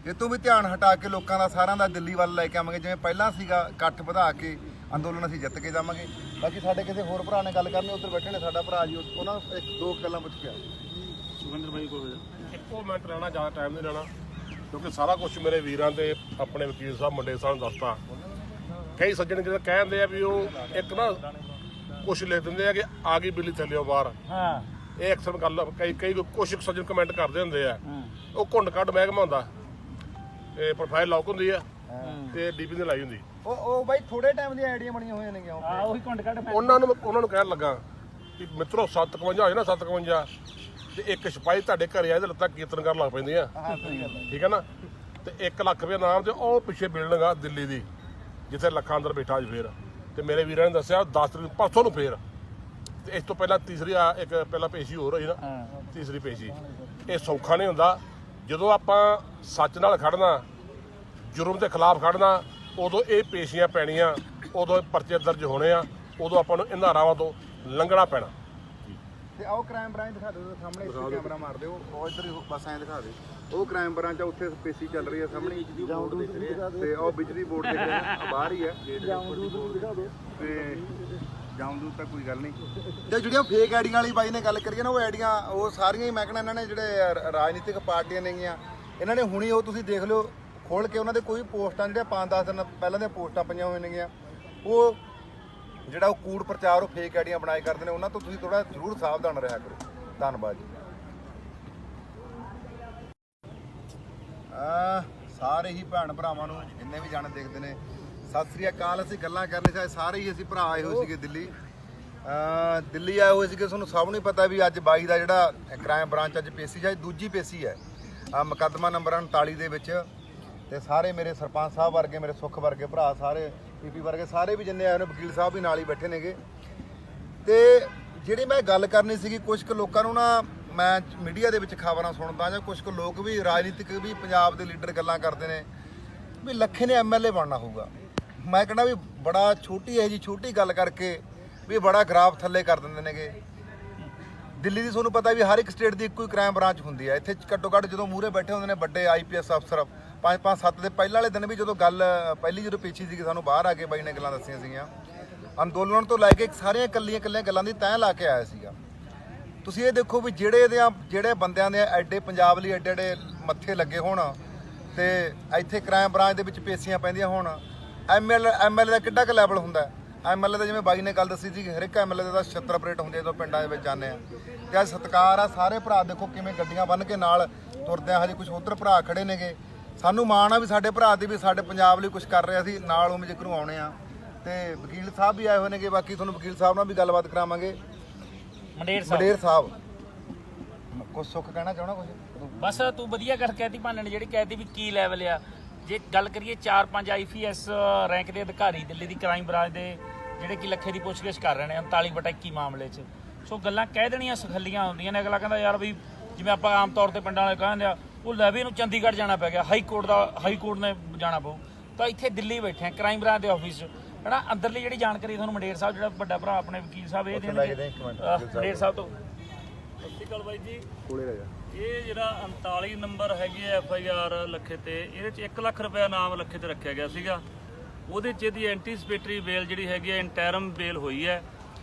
ਇਹ ਤੋਂ ਵੀ ਧਿਆਨ ਹਟਾ ਕੇ ਲੋਕਾਂ ਦਾ ਸਾਰਿਆਂ ਦਾ ਦਿੱਲੀ ਵੱਲ ਲੈ ਕੇ ਆਵਾਂਗੇ। ਜਿਵੇਂ ਪਹਿਲਾਂ ਸੀਗਾ ਇਕੱਠ ਵਧਾ ਕੇ ਅੰਦੋਲਨ ਅਸੀਂ ਜਿੱਤ ਕੇ ਜਾਵਾਂਗੇ। ਬਾਕੀ ਸਾਡੇ ਕਿਸੇ ਹੋਰ ਭਰਾ ਨੇ ਗੱਲ ਕਰਨੀ, ਉੱਧਰ ਬੈਠੇ ਨੇ ਸਾਡਾ ਭਰਾ ਜੀ, ਉਹਨਾਂ ਨੂੰ 1-2 ਗੱਲਾਂ ਪੁੱਛ ਕੇ ਆ। ਸੁਖਿੰਦਰ ਬਾਈ ਕੋਲ ਇੱਕੋ ਮਿੰਟ ਰਹਿਣਾ, ਜ਼ਿਆਦਾ ਟਾਈਮ ਨਹੀਂ ਲੈਣਾ ਕਿਉਂਕਿ ਸਾਰਾ ਕੁਝ ਮੇਰੇ ਵੀਰਾਂ ਤੇ ਆਪਣੇ ਵਕੀਲ ਸਾਹਿਬ ਮੰਡੇ ਸਾਹਿਬ ਨੂੰ ਦੱਸਤਾ। ਕਈ ਸੱਜਣ ਜਿਹੜੇ ਕਹਿੰਦੇ ਆ ਵੀ ਉਹ ਇੱਕ ਨਾ ਕੁਛ ਲਿਖ ਦਿੰਦੇ ਆ ਕਿ ਆ ਗਈ ਬਿੱਲੀ ਥੱਲਿਓ ਬਾਹਰ। ਹਾਂ, ਇਹ ਅਕਸਰ ਗੱਲ ਕਈ ਕੁਛ ਸੱਜਣ ਕਮੈਂਟ ਕਰਦੇ ਹੁੰਦੇ ਆ। ਉਹ ਘੁੰਡ ਕੱਢ ਮਹਿਕਮਾ ਹੁੰਦਾ, ਇਹ ਪ੍ਰੋਫਾਈਲ ਲੌਕ ਹੁੰਦੀ ਆ ਤੇ DP ਨੇ ਲਾਈ ਹੁੰਦੀ। ਉਹ ਬਾਈ ਥੋੜੇ ਟਾਈਮ ਦੀਆਂ ਆਈਡੀਆਂ ਬਣੀਆਂ ਹੋਈਆਂ ਨੇ। ਉਹੀ ਕੁੰਡ ਕੱਢ ਉਹਨਾਂ ਨੂੰ ਕਹਿਣ ਲੱਗਾ ਕਿ ਮਿੱਤਰੋ 751 ਹੋਏ ਨਾ 751 ਤੇ ਇੱਕ ਸਿਪਾਹੀ ਤੁਹਾਡੇ ਘਰੇ ਆਏ ਤੇ ਲੱਤਾਂ ਕੀਰਤਨ ਕਰਨ ਲੱਗ ਪੈਂਦੀਆਂ। ਠੀਕ ਹੈ ਨਾ। ਤੇ 1 ਲੱਖ ਰੁਪਏ ਨਾਮ ਤੇ ਉਹ ਪਿੱਛੇ ਬਿਲਡਿੰਗ ਆ ਦਿੱਲੀ ਦੀ ਜਿੱਥੇ ਲੱਖਾਂ ਅੰਦਰ ਬੈਠਾ ਅੱਜ ਫੇਰ। ਤੇ ਮੇਰੇ ਵੀਰਾਂ ਨੇ ਦੱਸਿਆ 10 ਤਰੀਕ ਪਰਸੋਂ ਨੂੰ ਫੇਰ। ਤੇ ਇਸ ਤੋਂ ਪਹਿਲਾਂ ਤੀਸਰੀ ਇੱਕ ਪਹਿਲਾਂ ਪੇਸ਼ੀ ਹੋਰ ਹੋਈ ਨਾ, ਤੀਸਰੀ ਪੇਸ਼ੀ। ਇਹ ਸੌਖਾ ਨਹੀਂ ਹੁੰਦਾ। ਜਦੋਂ ਆਪਾਂ ਸੱਚ ਨਾਲ ਖੜਨਾ, ਜੁਰਮ ਦੇ ਖਿਲਾਫ ਖੜਨਾ, ਉਦੋਂ ਇਹ ਪੇਸ਼ੀਆਂ ਪੈਣੀਆਂ, ਉਦੋਂ ਪਰਚੇ ਦਰਜ ਹੋਣੇ ਆ, ਉਦੋਂ ਆਪਾਂ ਨੂੰ ਇਹਨਾਂ ਰਾਵਾਂ ਤੋਂ ਲੰਘਣਾ ਪੈਣਾ। ਤੇ ਆਓ ਕ੍ਰਾਈਮ ਬ੍ਰਾਂਚ ਦਿਖਾ ਦਿਓ ਸਾਹਮਣੇ, ਇੱਥੇ ਕੈਮਰਾ ਮਾਰ ਦਿਓ, ਉਹ ਇੱਧਰ ਹੀ ਬਸ ਐਂ ਦਿਖਾ ਦੇ। ਉਹ ਕ੍ਰਾਈਮ ਬ੍ਰਾਂਚ ਆ, ਉੱਥੇ ਪੇਸ਼ੀ ਚੱਲ ਰਹੀ ਹੈ ਸਾਹਮਣੇ। ਤੇ ਉਹ ਬਿਜਲੀ ਬੋਰਡ ਦੇ ਬਾਹਰ ਹੀ ਹੈ ਤੇ ਜਾਉਂਦੂ ਤਾਂ ਕੋਈ ਗੱਲ ਨਹੀਂ। ਤੇ ਜਿਹੜੀਆਂ ਫੇਕ ਆਈਡੀਆਂ ਵਾਲੀ ਬਾਈ ਨੇ ਗੱਲ ਕਰੀਏ ਨਾ, ਉਹ ਆਈਡੀਆਂ ਉਹ ਸਾਰੀਆਂ ਹੀ ਮੈਂ ਕਹਿੰਦਾ ਇਹਨਾਂ ਨੇ ਜਿਹੜੇ ਰਾਜਨੀਤਿਕ ਪਾਰਟੀਆਂ ਨੇਗੀਆਂ, ਇਹਨਾਂ ਨੇ ਹੁਣੀ ਉਹ ਤੁਸੀਂ ਦੇਖ ਲਿਓ ਖੋਲ ਕੇ ਉਹਨਾਂ ਦੇ ਕੋਈ ਪੋਸਟਾਂ ਜਿਹੜੀਆਂ 5-10 ਦਿਨ ਪਹਿਲਾਂ ਦੀਆਂ ਪੋਸਟਾਂ ਪਈਆਂ ਹੋਈਆਂ ਨੇਗੀਆਂ, ਉਹ ਜਿਹੜਾ ਉਹ ਕੂੜ ਪ੍ਰਚਾਰ ਉਹ ਫੇਕ ਆਈਡੀਆਂ ਬਣਾਏ ਕਰਦੇ ਨੇ। ਉਹਨਾਂ ਤੋਂ ਤੁਸੀਂ ਥੋੜਾ ਜ਼ਰੂਰ ਸਾਵਧਾਨ ਰਿਹਾ ਕਰੋ। ਧੰਨਵਾਦ ਜੀ। ਸਾਰੇ ਹੀ ਭੈਣ ਭਰਾਵਾਂ ਨੂੰ ਜਿੰਨੇ ਵੀ ਜਾਣੇ ਦੇਖਦੇ ਨੇ, ਸਤਿ ਸ੍ਰੀ ਅਕਾਲ। ਅਸੀਂ ਗੱਲਾਂ ਕਰ ਰਹੇ ਸੀ, ਸਾਰੇ ਹੀ ਅਸੀਂ ਭਰਾ ਆਏ ਹੋਏ ਸੀਗੇ ਦਿੱਲੀ। ਦਿੱਲੀ ਆਏ ਹੋਏ ਸੀਗੇ। ਤੁਹਾਨੂੰ ਸਭ ਨੂੰ ਹੀ ਪਤਾ ਵੀ ਅੱਜ ਬਾਈ ਦਾ ਜਿਹੜਾ ਕ੍ਰਾਈਮ ਬ੍ਰਾਂਚ ਅੱਜ ਪੇਸ਼ੀ ਹੈ, ਦੂਜੀ ਪੇਸ਼ੀ ਹੈ ਮੁਕੱਦਮਾ ਨੰਬਰ 39 ਦੇ ਵਿੱਚ। ਤੇ ਸਾਰੇ ਮੇਰੇ ਸਰਪੰਚ ਸਾਹਿਬ ਵਰਗੇ, ਮੇਰੇ ਸੁੱਖ ਵਰਗੇ ਭਰਾ, ਸਾਰੇ ਪੀਪੀ ਵਰਗੇ ਸਾਰੇ ਵੀ ਜਿੰਨੇ ਆਏ ਨੇ, ਵਕੀਲ ਸਾਹਿਬ ਵੀ ਨਾਲ ਹੀ ਬੈਠੇ ਨੇਗੇ। ਤੇ ਜਿਹੜੀ ਮੈਂ ਗੱਲ ਕਰਨੀ ਸੀਗੀ, ਕੁਝ ਕੁ ਲੋਕਾਂ ਨੂੰ ਨਾ ਮੈਂ ਮੀਡੀਆ ਦੇ ਵਿੱਚ ਖਬਰਾਂ ਸੁਣਦਾ ਜਾਂ ਕੁਝ ਕੁ ਲੋਕ ਵੀ ਰਾਜਨੀਤਿਕ ਵੀ ਪੰਜਾਬ ਦੇ ਲੀਡਰ ਗੱਲਾਂ ਕਰਦੇ ਨੇ ਵੀ ਲੱਖੇ ਨੇ ਐਮਐਲਏ ਬਣਨਾ ਹੋਊਗਾ। ਮੈਂ ਕਹਿੰਦਾ ਵੀ ਬੜਾ ਛੋਟੀ ਹੈ ਜੀ, ਛੋਟੀ ਗੱਲ ਕਰਕੇ ਵੀ ਬੜਾ ਗ੍ਰਾਫ ਥੱਲੇ ਕਰ ਦਿੰਦੇ ਨੇਗੇ। ਦਿੱਲੀ ਦੀ ਤੁਹਾਨੂੰ ਪਤਾ ਵੀ ਹਰ ਇੱਕ ਸਟੇਟ ਦੀ ਇੱਕੋ ਹੀ ਕ੍ਰਾਈਮ ਬ੍ਰਾਂਚ ਹੁੰਦੀ ਹੈ। ਇੱਥੇ ਘੱਟੋ ਘੱਟ ਜਦੋਂ ਮੂਹਰੇ ਬੈਠੇ ਹੁੰਦੇ ਨੇ ਵੱਡੇ ਆਈਪੀਐਸ ਅਫਸਰ, 5-5-7 ਦੇ ਪਹਿਲਾਂ ਵਾਲੇ ਦਿਨ ਵੀ ਜਦੋਂ ਗੱਲ ਪਹਿਲੀ ਜਦੋਂ ਪੇਸ਼ੀ ਸੀਗੀ, ਸਾਨੂੰ ਬਾਹਰ ਆ ਕੇ ਬਾਈ ਨੇ ਗੱਲਾਂ ਦੱਸੀਆਂ ਸੀਗੀਆਂ। ਅੰਦੋਲਨ ਤੋਂ ਲੈ ਕੇ ਸਾਰੀਆਂ ਇਕੱਲੀਆਂ ਗੱਲਾਂ ਦੀ ਤੈਅ ਲਾ ਕੇ ਆਇਆ ਸੀਗਾ। ਤੁਸੀਂ ਇਹ ਦੇਖੋ ਵੀ ਜਿਹੜੇ ਬੰਦਿਆਂ ਦੇ ਐਡੇ ਪੰਜਾਬ ਲਈ ਐਡੇ ਮੱਥੇ ਲੱਗੇ ਹੋਣ ਤੇ ਇੱਥੇ ਕ੍ਰਾਈਮ ਬ੍ਰਾਂਚ ਦੇ ਵਿੱਚ ਪੇਸ਼ੀਆਂ ਪੈਂਦੀਆਂ ਹੋਣ, ਐਮਐਲਏ ਦਾ ਕਿੱਡਾ ਕੁ ਲੈਵਲ ਹੁੰਦਾ। ਐਮਐਲਏ ਦਾ ਜਿਵੇਂ ਬਾਈ ਨੇ ਗੱਲ ਦੱਸੀ ਸੀ, ਹਰ ਇੱਕ ਐਮਐਲਏ ਦਾ 76 ਆਪਰੇਟ ਹੁੰਦੇ ਜਦੋਂ ਪਿੰਡਾਂ ਦੇ ਵਿੱਚ ਜਾਂਦੇ ਆ। ਤੇ ਅੱਜ ਸਤਿਕਾਰ ਆ, ਸਾਰੇ ਭਰਾ ਦੇਖੋ ਕਿਵੇਂ ਗੱਡੀਆਂ ਬੰਨ੍ਹ ਕੇ ਨਾਲ ਤੁਰਦੇ ਆ। ਹਜੇ ਕੁਝ ਉੱਧਰ ਭਰਾ ਖੜੇ ਨੇਗੇ। ਸਾਨੂੰ ਮਾਣ ਆ ਵੀ ਸਾਡੇ ਭਰਾ ਤੇ ਵੀ ਸਾਡੇ ਪੰਜਾਬ ਲਈ ਕੁਝ ਕਰ ਰਿਹਾ ਸੀ ਨਾਲ, ਉਵੇਂ ਜ਼ਿਕਰ ਆਉਣੇ ਆ। ਤੇ ਵਕੀਲ ਸਾਹਿਬ ਵੀ ਆਏ ਹੋਏ ਨੇਗੇ, ਬਾਕੀ ਤੁਹਾਨੂੰ ਵਕੀਲ ਸਾਹਿਬ ਨਾਲ ਵੀ ਗੱਲਬਾਤ ਕਰਾਵਾਂਗੇ। ਮੰਡੇਰ ਸਾਹਿਬ ਕੁਝ ਸੁੱਖ ਕਹਿਣਾ ਚਾਹਣਾ ਕੁਝ? ਬਸ ਤੂੰ ਵਧੀਆ ਗੱਲ ਕਹਿਤੀ ਭਾਨੇ ਨੇ, ਜਿਹੜੀ ਕਹਿਤੀ ਵੀ ਕੀ ਲੈਵਲ ਆ। ਜੇ ਗੱਲ ਕਰੀਏ 4-5 ਆਈਪੀਐਸ ਰੈਂਕ ਦੇ ਅਧਿਕਾਰੀ ਦਿੱਲੀ ਦੀ ਕ੍ਰਾਈਮ ਬ੍ਰਾਂਚ ਦੇ ਜਿਹੜੇ ਕਿ ਲੱਖੇ ਦੀ ਪੁੱਛਗਿੱਛ ਕਰ ਰਹੇ ਨੇ 39/21 ਮਾਮਲੇ 'ਚ। ਸੋ ਗੱਲਾਂ ਕਹਿ ਦੇਣੀਆਂ ਸਖੱਲੀਆਂ ਹੁੰਦੀਆਂ ਨੇ। ਅਗਲਾ ਕਹਿੰਦਾ ਯਾਰ ਵੀ ਜਿਵੇਂ ਆਪਾਂ ਆਮ ਤੌਰ ਤੇ ਪਿੰਡਾਂ ਵਾਲੇ ਕਹਿੰਦੇ ਆ, ਉਹ ਲੈ ਵੀ ਇਹਨੂੰ ਚੰਡੀਗੜ੍ਹ ਜਾਣਾ ਪੈ ਗਿਆ, ਹਾਈ ਕੋਰਟ ਨੇ ਜਾਣਾ ਪਊ। ਤਾਂ ਇੱਥੇ ਦਿੱਲੀ ਬੈਠੇ ਆ ਕ੍ਰਾਈਮ ਬ੍ਰਾਂਚ ਦੇ ਆਫਿਸ 'ਚ, ਹੈ ਨਾ। ਅੰਦਰਲੀ ਜਿਹੜੀ ਜਾਣਕਾਰੀ ਤੁਹਾਨੂੰ ਮੰਡੇਰ ਸਾਹਿਬ, ਜਿਹੜਾ ਵੱਡਾ ਭਰਾ ਆਪਣੇ ਵਕੀਲ ਸਾਹਿਬ, ਇਹ ਦੇਣਗੇ ਮੰਡੇਰ ਸਾਹਿਬ ਤੋਂ। ਸਤਿ ਸ਼੍ਰੀ ਅਕਾਲ ਬਾਈ ਜੀ। ਇਹ ਜਿਹੜਾ 39 ਨੰਬਰ ਹੈਗੀ ਹੈ FIR ਲੱਖੇ ਤੇ, ਇਹਦੇ 'ਚ 1 ਲੱਖ ਰੁਪਇਆ ਨਾਮ ਲੱਖੇ ਤੇ ਰੱਖਿਆ ਗਿਆ ਸੀਗਾ। ਉਹਦੇ 'ਚ ਇਹਦੀ ਐਂਟੀਸਪੇਟਰੀ ਬੇਲ ਜਿਹੜੀ ਹੈਗੀ ਹੈ, ਇੰਟੈਰਮ ਬੇਲ ਹੋਈ ਹੈ।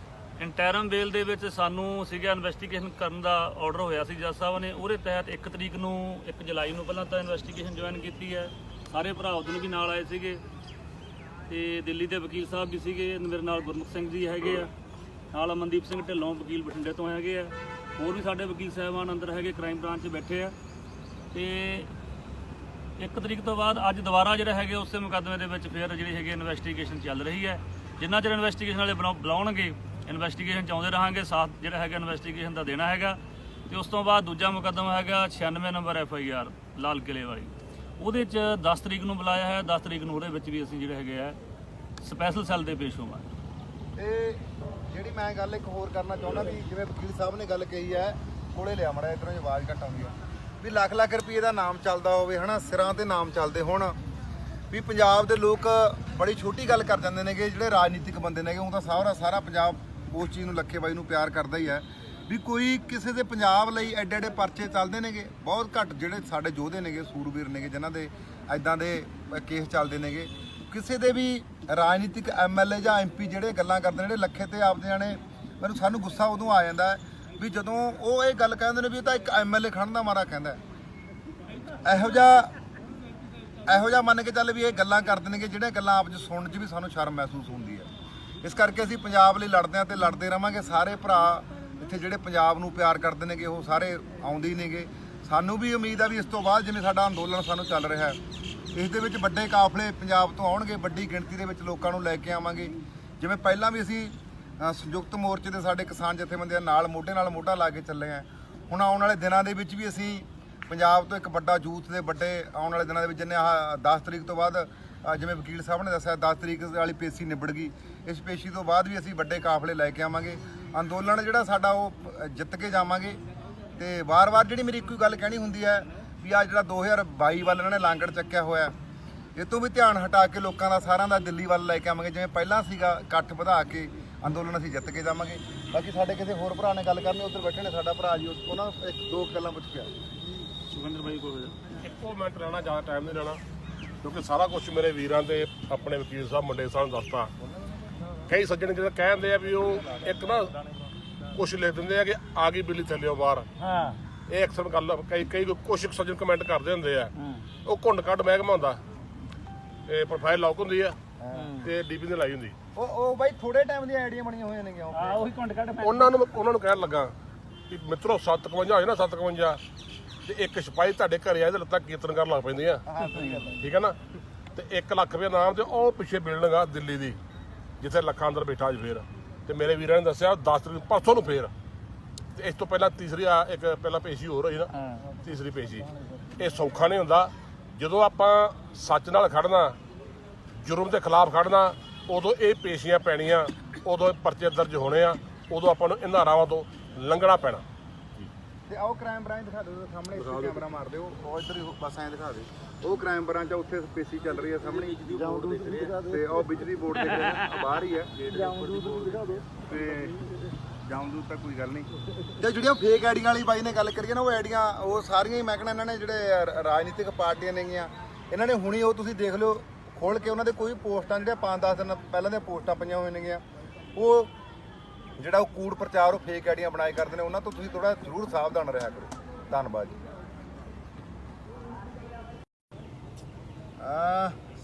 ਇੰਟੈਰਮ ਬੇਲ ਦੇ ਵਿੱਚ ਸਾਨੂੰ ਸੀਗਾ ਇਨਵੈਸਟੀਗੇਸ਼ਨ ਕਰਨ ਦਾ ਆਰਡਰ ਹੋਇਆ ਸੀ ਜੱਜ ਸਾਹਿਬ ਨੇ। ਉਹਦੇ ਤਹਿਤ 1 ਤਰੀਕ ਨੂੰ 1 ਜੁਲਾਈ ਨੂੰ ਪਹਿਲਾਂ ਤਾਂ ਇਨਵੈਸਟੀਗੇਸ਼ਨ ਜੁਆਇਨ ਕੀਤੀ ਹੈ। ਸਾਰੇ ਭਰਾ ਉਦੋਂ ਵੀ ਨਾਲ ਆਏ ਸੀਗੇ ਤੇ ਦਿੱਲੀ ਦੇ ਵਕੀਲ ਸਾਹਿਬ ਵੀ ਸੀਗੇ। ਮੇਰੇ ਨਾਲ ਗੁਰਮੁਖ ਸਿੰਘ ਜੀ ਹੈਗੇ ਆ, ਨਾਲ ਅਮਨਦੀਪ ਸਿੰਘ ਢਿੱਲੋਂ ਵਕੀਲ ਬਠਿੰਡੇ ਤੋਂ ਹੈਗੇ ਆ। ਹੋਰ ਵੀ ਸਾਡੇ ਵਕੀਲ ਸਾਹਿਬਾਨ ਅੰਦਰ ਹੈਗੇ, ਕ੍ਰਾਈਮ ਬ੍ਰਾਂਚ 'ਚ ਬੈਠੇ ਆ। ਤੇ 1 ਤਰੀਕ ਤੋਂ ਬਾਅਦ ਅੱਜ ਦੁਬਾਰਾ ਜਿਹੜਾ ਹੈਗੇ ਉਸੇ ਮੁਕੱਦਮੇ ਦੇ ਵਿੱਚ ਫਿਰ ਜਿਹੜੀ ਹੈਗੀ ਇਨਵੈਸਟੀਗੇਸ਼ਨ ਚੱਲ ਰਹੀ ਹੈ। ਜਿੰਨਾ ਚਿਰ ਇਨਵੈਸਟੀਗੇਸ਼ਨ ਵਾਲੇ ਬੁਲਾਉਣਗੇ, ਇਨਵੈਸਟੀਗੇਸ਼ਨ 'ਚ ਆਉਂਦੇ ਰਹਾਂਗੇ, ਸਾਥ ਜਿਹੜਾ ਹੈਗਾ ਇਨਵੈਸਟੀਗੇਸ਼ਨ ਦਾ ਦੇਣਾ ਹੈਗਾ। ਤੇ ਉਸ ਤੋਂ ਬਾਅਦ ਦੂਜਾ ਮੁਕੱਦਮਾ ਹੈਗਾ 96 ਨੰਬਰ FIR ਲਾਲ ਕਿਲੇ ਵਾਲੀ। ਉਹਦੇ 'ਚ 10 ਤਰੀਕ ਨੂੰ ਬੁਲਾਇਆ ਹੈ। 10 ਤਰੀਕ ਨੂੰ ਉਹਦੇ ਵਿੱਚ ਵੀ ਅਸੀਂ ਜਿਹੜੇ ਹੈਗੇ ਆ ਸਪੈਸ਼ਲ ਸੈੱਲ ਦੇ ਪੇਸ਼ ਹੋਵਾਂਗੇ। ਤੇ ਜਿਹੜੀ ਮੈਂ ਗੱਲ ਇੱਕ ਹੋਰ ਕਰਨਾ ਚਾਹੁੰਦਾ ਵੀ ਜਿਵੇਂ ਵਕੀਲ ਸਾਹਿਬ ਨੇ ਗੱਲ ਕਹੀ ਹੈ, ਕੋਲੇ ਲਿਆ ਮੜਾ ਇਧਰੋਂ ਆਵਾਜ਼ ਘੱਟ ਆਉਂਦੀ ਆ, ਵੀ ਲੱਖ ਰੁਪਏ ਦਾ ਨਾਮ ਚੱਲਦਾ ਹੋਵੇ, ਹਨਾ, ਸਿਰਾਂ ਤੇ ਨਾਮ ਚੱਲਦੇ ਹੋਣ। ਵੀ ਪੰਜਾਬ ਦੇ ਲੋਕ ਬੜੀ ਛੋਟੀ ਗੱਲ ਕਰ ਜਾਂਦੇ ਨੇਗੇ, ਜਿਹੜੇ ਰਾਜਨੀਤਿਕ ਬੰਦੇ ਨੇਗੇ। ਉਹ ਤਾਂ ਸਾਰਾ ਪੰਜਾਬ ਉਸ ਚੀਜ਼ ਨੂੰ, ਲੱਖੇ ਬਾਈ ਨੂੰ ਪਿਆਰ ਕਰਦਾ ਹੀ ਹੈ। ਵੀ ਕੋਈ ਕਿਸੇ ਦੇ ਪੰਜਾਬ ਲਈ ਐਡੇ ਪਰਚੇ ਚੱਲਦੇ ਨੇਗੇ, ਬਹੁਤ ਘੱਟ ਜਿਹੜੇ ਸਾਡੇ ਯੋਧੇ ਨੇਗੇ, ਸੂਰਬੀਰ ਨੇਗੇ, ਜਿਨ੍ਹਾਂ ਦੇ ਐਦਾਂ ਦੇ ਕੇਸ ਚੱਲਦੇ ਨੇਗੇ। ਕਿਸੇ ਦੇ ਵੀ ਰਾਜਨੀਤਿਕ MLA ਜਾਂ MP ਜਿਹੜੇ ਗੱਲਾਂ ਕਰਦੇ ਨੇ, ਜਿਹੜੇ ਲੱਖੇ ਤੇ ਆਪਦੇ ਜਾਣੇ, ਸਾਨੂੰ ਗੁੱਸਾ ਉਦੋਂ ਆ ਜਾਂਦਾ ਵੀ ਜਦੋਂ ਉਹ ਇਹ ਗੱਲ ਕਹਿੰਦੇ ਨੇ ਵੀ ਇਹ ਤਾਂ ਇੱਕ MLA ਖੜਨ ਦਾ ਮਾਰਾ ਕਹਿੰਦਾ। ਇਹੋ ਜਿਹਾ ਮੰਨ ਕੇ ਚੱਲ ਵੀ ਇਹ ਗੱਲਾਂ ਕਰਦੇ ਨੇਗੇ, ਜਿਹੜੀਆਂ ਗੱਲਾਂ ਆਪ 'ਚ ਸੁਣਨ 'ਚ ਵੀ ਸਾਨੂੰ ਸ਼ਰਮ ਮਹਿਸੂਸ ਹੁੰਦੀ ਹੈ। ਇਸ ਕਰਕੇ ਅਸੀਂ ਪੰਜਾਬ ਲਈ ਲੜਦੇ ਹਾਂ ਤੇ ਲੜਦੇ ਰਵਾਂਗੇ। ਸਾਰੇ ਭਰਾ ਇੱਥੇ ਜਿਹੜੇ ਪੰਜਾਬ ਨੂੰ ਪਿਆਰ ਕਰਦੇ ਨੇਗੇ, ਉਹ ਸਾਰੇ ਆਉਂਦੇ ਹੀ ਨੇਗੇ। ਸਾਨੂੰ ਵੀ ਉਮੀਦ ਆ ਵੀ ਇਸ ਤੋਂ ਬਾਅਦ ਜਿਵੇਂ ਸਾਡਾ ਅੰਦੋਲਨ ਸਾਨੂੰ ਚੱਲ ਰਿਹਾ, ਇਸ ਦੇ ਵਿੱਚ ਵੱਡੇ ਕਾਫਲੇ ਪੰਜਾਬ ਤੋਂ ਆਉਣਗੇ, ਵੱਡੀ ਗਿਣਤੀ ਦੇ ਵਿੱਚ ਲੋਕਾਂ ਨੂੰ ਲੈ ਕੇ ਆਵਾਂਗੇ। ਜਿਵੇਂ ਪਹਿਲਾਂ ਵੀ ਅਸੀਂ ਸੰਯੁਕਤ ਮੋਰਚੇ ਦੇ ਸਾਡੇ ਕਿਸਾਨ ਜਥੇਬੰਦੀਆਂ ਨਾਲ ਮੋਢਾ ਲਾ ਕੇ ਚੱਲੇ ਆ। ਹੁਣ ਆਉਣ ਵਾਲੇ ਦਿਨਾਂ ਦੇ ਵਿੱਚ ਵੀ ਅਸੀਂ ਪੰਜਾਬ ਤੋਂ ਇੱਕ ਵੱਡਾ ਯੂਥ ਦੇ ਵੱਡੇ ਆਉਣ ਵਾਲੇ ਦਿਨਾਂ ਦੇ ਵਿੱਚ, ਜਿੰਨੇ 10 ਤਰੀਕ ਤੋਂ ਬਾਅਦ, ਜਿਵੇਂ ਵਕੀਲ ਸਾਹਿਬ ਨੇ ਦੱਸਿਆ 10 ਤਰੀਕ ਵਾਲੀ ਪੇਸ਼ੀ ਨਿਬੜ ਗਈ, ਇਸ ਪੇਸ਼ੀ ਤੋਂ ਬਾਅਦ ਵੀ ਅਸੀਂ ਵੱਡੇ ਕਾਫਲੇ ਲੈ ਕੇ ਆਵਾਂਗੇ। ਅੰਦੋਲਨ ਜਿਹੜਾ ਸਾਡਾ ਉਹ ਜਿੱਤ ਕੇ ਜਾਵਾਂਗੇ। ਤੇ ਵਾਰ-ਵਾਰ ਜਿਹੜੀ ਮੇਰੀ ਇੱਕੋ ਗੱਲ ਕਹਿਣੀ ਹੁੰਦੀ ਹੈ ਵੀ ਆ ਜਿਹੜਾ 2022 ਵੱਲ ਇਹਨਾਂ ਨੇ ਲਾਂਗੜ ਚੱਕਿਆ ਹੋਇਆ, ਇਹ ਤੋਂ ਵੀ ਧਿਆਨ ਹਟਾ ਕੇ ਲੋਕਾਂ ਦਾ ਸਾਰਿਆਂ ਦਾ ਦਿੱਲੀ ਵੱਲ ਲੈ ਕੇ ਆਵਾਂਗੇ। ਜਿਵੇਂ ਪਹਿਲਾਂ ਸੀਗਾ, ਇਕੱਠ ਵਧਾ ਕੇ ਅੰਦੋਲਨ ਅਸੀਂ ਜਿੱਤ ਕੇ ਜਾਵਾਂਗੇ। ਬਾਕੀ ਸਾਡੇ ਕਿਸੇ ਹੋਰ ਭਰਾ ਨੇ ਗੱਲ ਕਰਨੀ, ਉੱਧਰ ਬੈਠੇ ਨੇ ਸਾਡਾ ਭਰਾ ਜੀ, ਉਹਨਾਂ ਨੂੰ 1-2 ਗੱਲਾਂ ਪੁੱਛ ਕੇ ਸੁਖਿੰਦਰ ਬਾਈ ਕੋਲ ਇੱਕੋ ਮਿੰਟ ਰਹਿਣਾ, ਜ਼ਿਆਦਾ ਟਾਈਮ ਨਹੀਂ ਲੈਣਾ, ਕਿਉਂਕਿ ਸਾਰਾ ਕੁਝ ਮੇਰੇ ਵੀਰਾਂ ਤੇ ਆਪਣੇ ਵਕੀਲ ਸਾਹਿਬ ਮੰਡੇ ਸਾਹਿਬ ਨੂੰ ਦੱਸਤਾ। ਕਈ ਸੱਜਣ ਜਿਹੜੇ ਕਹਿੰਦੇ ਆ ਵੀ ਉਹ ਇੱਕ ਨਾ ਕੁਛ ਲਿਖ ਦਿੰਦੇ ਆ ਕਿ ਆ ਗਈ ਬਿੱਲੀ ਥੱਲਿਓ ਬਾਹਰ। ਹਾਂ, ਇਹ ਅਕਸਰ ਗੱਲ ਕਈ ਕੁਛ ਸੱਜਣ ਕਮੈਂਟ ਕਰਦੇ ਹੁੰਦੇ ਆ। ਉਹ ਘੁੰਡ ਕੱਢ ਮਹਿਕਮਾ ਹੁੰਦਾ, ਇਹ ਪ੍ਰੋਫਾਈਲ ਲੌਕ ਹੁੰਦੀ ਆ ਤੇ DP ਨੇ ਲਾਈ ਹੁੰਦੀ। ਉਹ ਬਾਈ ਥੋੜੇ ਟਾਈਮ ਦੀਆਂ ਆਈਡੀਆਂ ਬਣੀਆਂ ਹੋਈਆਂ ਨੇਗੀਆਂ। ਉਹੀ ਘੁੰਡ ਕੱਢ ਉਹਨਾਂ ਨੂੰ ਕਹਿਣ ਲੱਗਾ ਕਿ ਮਿੱਤਰੋ 751 ਹੋਏ ਨਾ 751 ਤੇ ਇੱਕ ਸਿਪਾਹੀ ਤੁਹਾਡੇ ਘਰੇ ਆਏ ਤੇ ਲੱਤਾਂ ਕੀਰਤਨ ਕਰਨ ਲੱਗ ਪੈਂਦੀਆਂ, ਠੀਕ ਹੈ ਨਾ। ਤੇ 1 ਲੱਖ ਰੁਪਏ ਨਾਮ ਤੇ ਉਹ ਪਿੱਛੇ ਬਿਲਡਿੰਗ ਆ ਦਿੱਲੀ ਦੀ, ਜਿੱਥੇ ਲੱਖਾਂ ਅੰਦਰ ਬੈਠਾ ਅੱਜ ਫੇਰ ਤੇ ਮੇਰੇ ਵੀਰਾਂ ਨੇ ਦੱਸਿਆ 10 ਤਰੀਕ ਪਰਸੋਂ ਨੂੰ ਫੇਰ ਤੇ ਇਸ ਤੋਂ ਪਹਿਲਾਂ ਤੀਸਰੀ ਇੱਕ ਪਹਿਲਾਂ ਪੇਸ਼ੀ ਹੋਰ ਹੋਈ ਨਾ, ਤੀਸਰੀ ਪੇਸ਼ੀ। ਇਹ ਸੌਖਾ ਨਹੀਂ ਹੁੰਦਾ। ਜਦੋਂ ਆਪਾਂ ਸੱਚ ਨਾਲ ਖੜਨਾ, ਜੁਰਮ ਦੇ ਖਿਲਾਫ ਖੜਨਾ, ਉਦੋਂ ਇਹ ਪੇਸ਼ੀਆਂ ਪੈਣੀਆਂ, ਉਦੋਂ ਇਹ ਪਰਚੇ ਦਰਜ ਹੋਣੇ ਆ, ਉਦੋਂ ਆਪਾਂ ਨੂੰ ਇਹਨਾਂ ਰਾਵਾਂ ਤੋਂ ਲੰਘਣਾ ਪੈਣਾ। ਤੇ ਆਓ ਕ੍ਰਾਈਮ ਬ੍ਰਾਂਚ ਦਿਖਾ ਦਿਓ ਸਾਹਮਣੇ, ਇੱਥੇ ਕੈਮਰਾ ਮਾਰ ਦਿਓ, ਉਹ ਇੱਧਰ ਹੀ ਬਸ ਐਂ ਦਿਖਾ ਦਿਓ। ਉਹ ਕ੍ਰਾਈਮ ਬ੍ਰਾਂਚ ਆ, ਉੱਥੇ ਪੇਸ਼ੀ ਚੱਲ ਰਹੀ ਹੈ ਸਾਹਮਣੇ, ਤੇ ਉਹ ਬਿਜਲੀ ਬੋਰਡ ਦੇਖ ਰਹੇ ਆ, ਬਾਹਰ ਹੀ ਹੈ ਤੇ ਜਾਉਂਦੂ ਤਾਂ ਕੋਈ ਗੱਲ ਨਹੀਂ। ਤੇ ਜਿਹੜੀਆਂ ਫੇਕ ਆਈਡੀਆਂ ਵਾਲੀ ਬਾਈ ਨੇ ਗੱਲ ਕਰੀਏ ਨਾ, ਉਹ ਆਈਡੀਆਂ ਉਹ ਸਾਰੀਆਂ ਹੀ ਮੈਂ ਕਹਿੰਦਾ ਇਹਨਾਂ ਨੇ ਜਿਹੜੇ ਰਾਜਨੀਤਿਕ ਪਾਰਟੀਆਂ ਨੇਗੀਆਂ, ਇਹਨਾਂ ਨੇ ਹੁਣੀ ਉਹ ਤੁਸੀਂ ਦੇਖ ਲਿਓ ਖੋਲ ਕੇ, ਉਹਨਾਂ ਦੇ ਕੋਈ ਪੋਸਟਾਂ ਜਿਹੜੀਆਂ 5-10 ਦਿਨ ਪਹਿਲਾਂ ਦੀਆਂ ਪੋਸਟਾਂ ਪਈਆਂ ਹੋਈਆਂ ਨੇਗੀਆਂ, ਉਹ ਜਿਹੜਾ ਉਹ ਕੂੜ ਪ੍ਰਚਾਰ ਉਹ ਫੇਕ ਆਈਡੀਆਂ ਬਣਾਏ ਕਰਦੇ ਨੇ, ਉਹਨਾਂ ਤੋਂ ਤੁਸੀਂ ਥੋੜਾ ਜ਼ਰੂਰ ਸਾਵਧਾਨ ਰਿਹਾ ਕਰੋ। ਧੰਨਵਾਦ ਜੀ।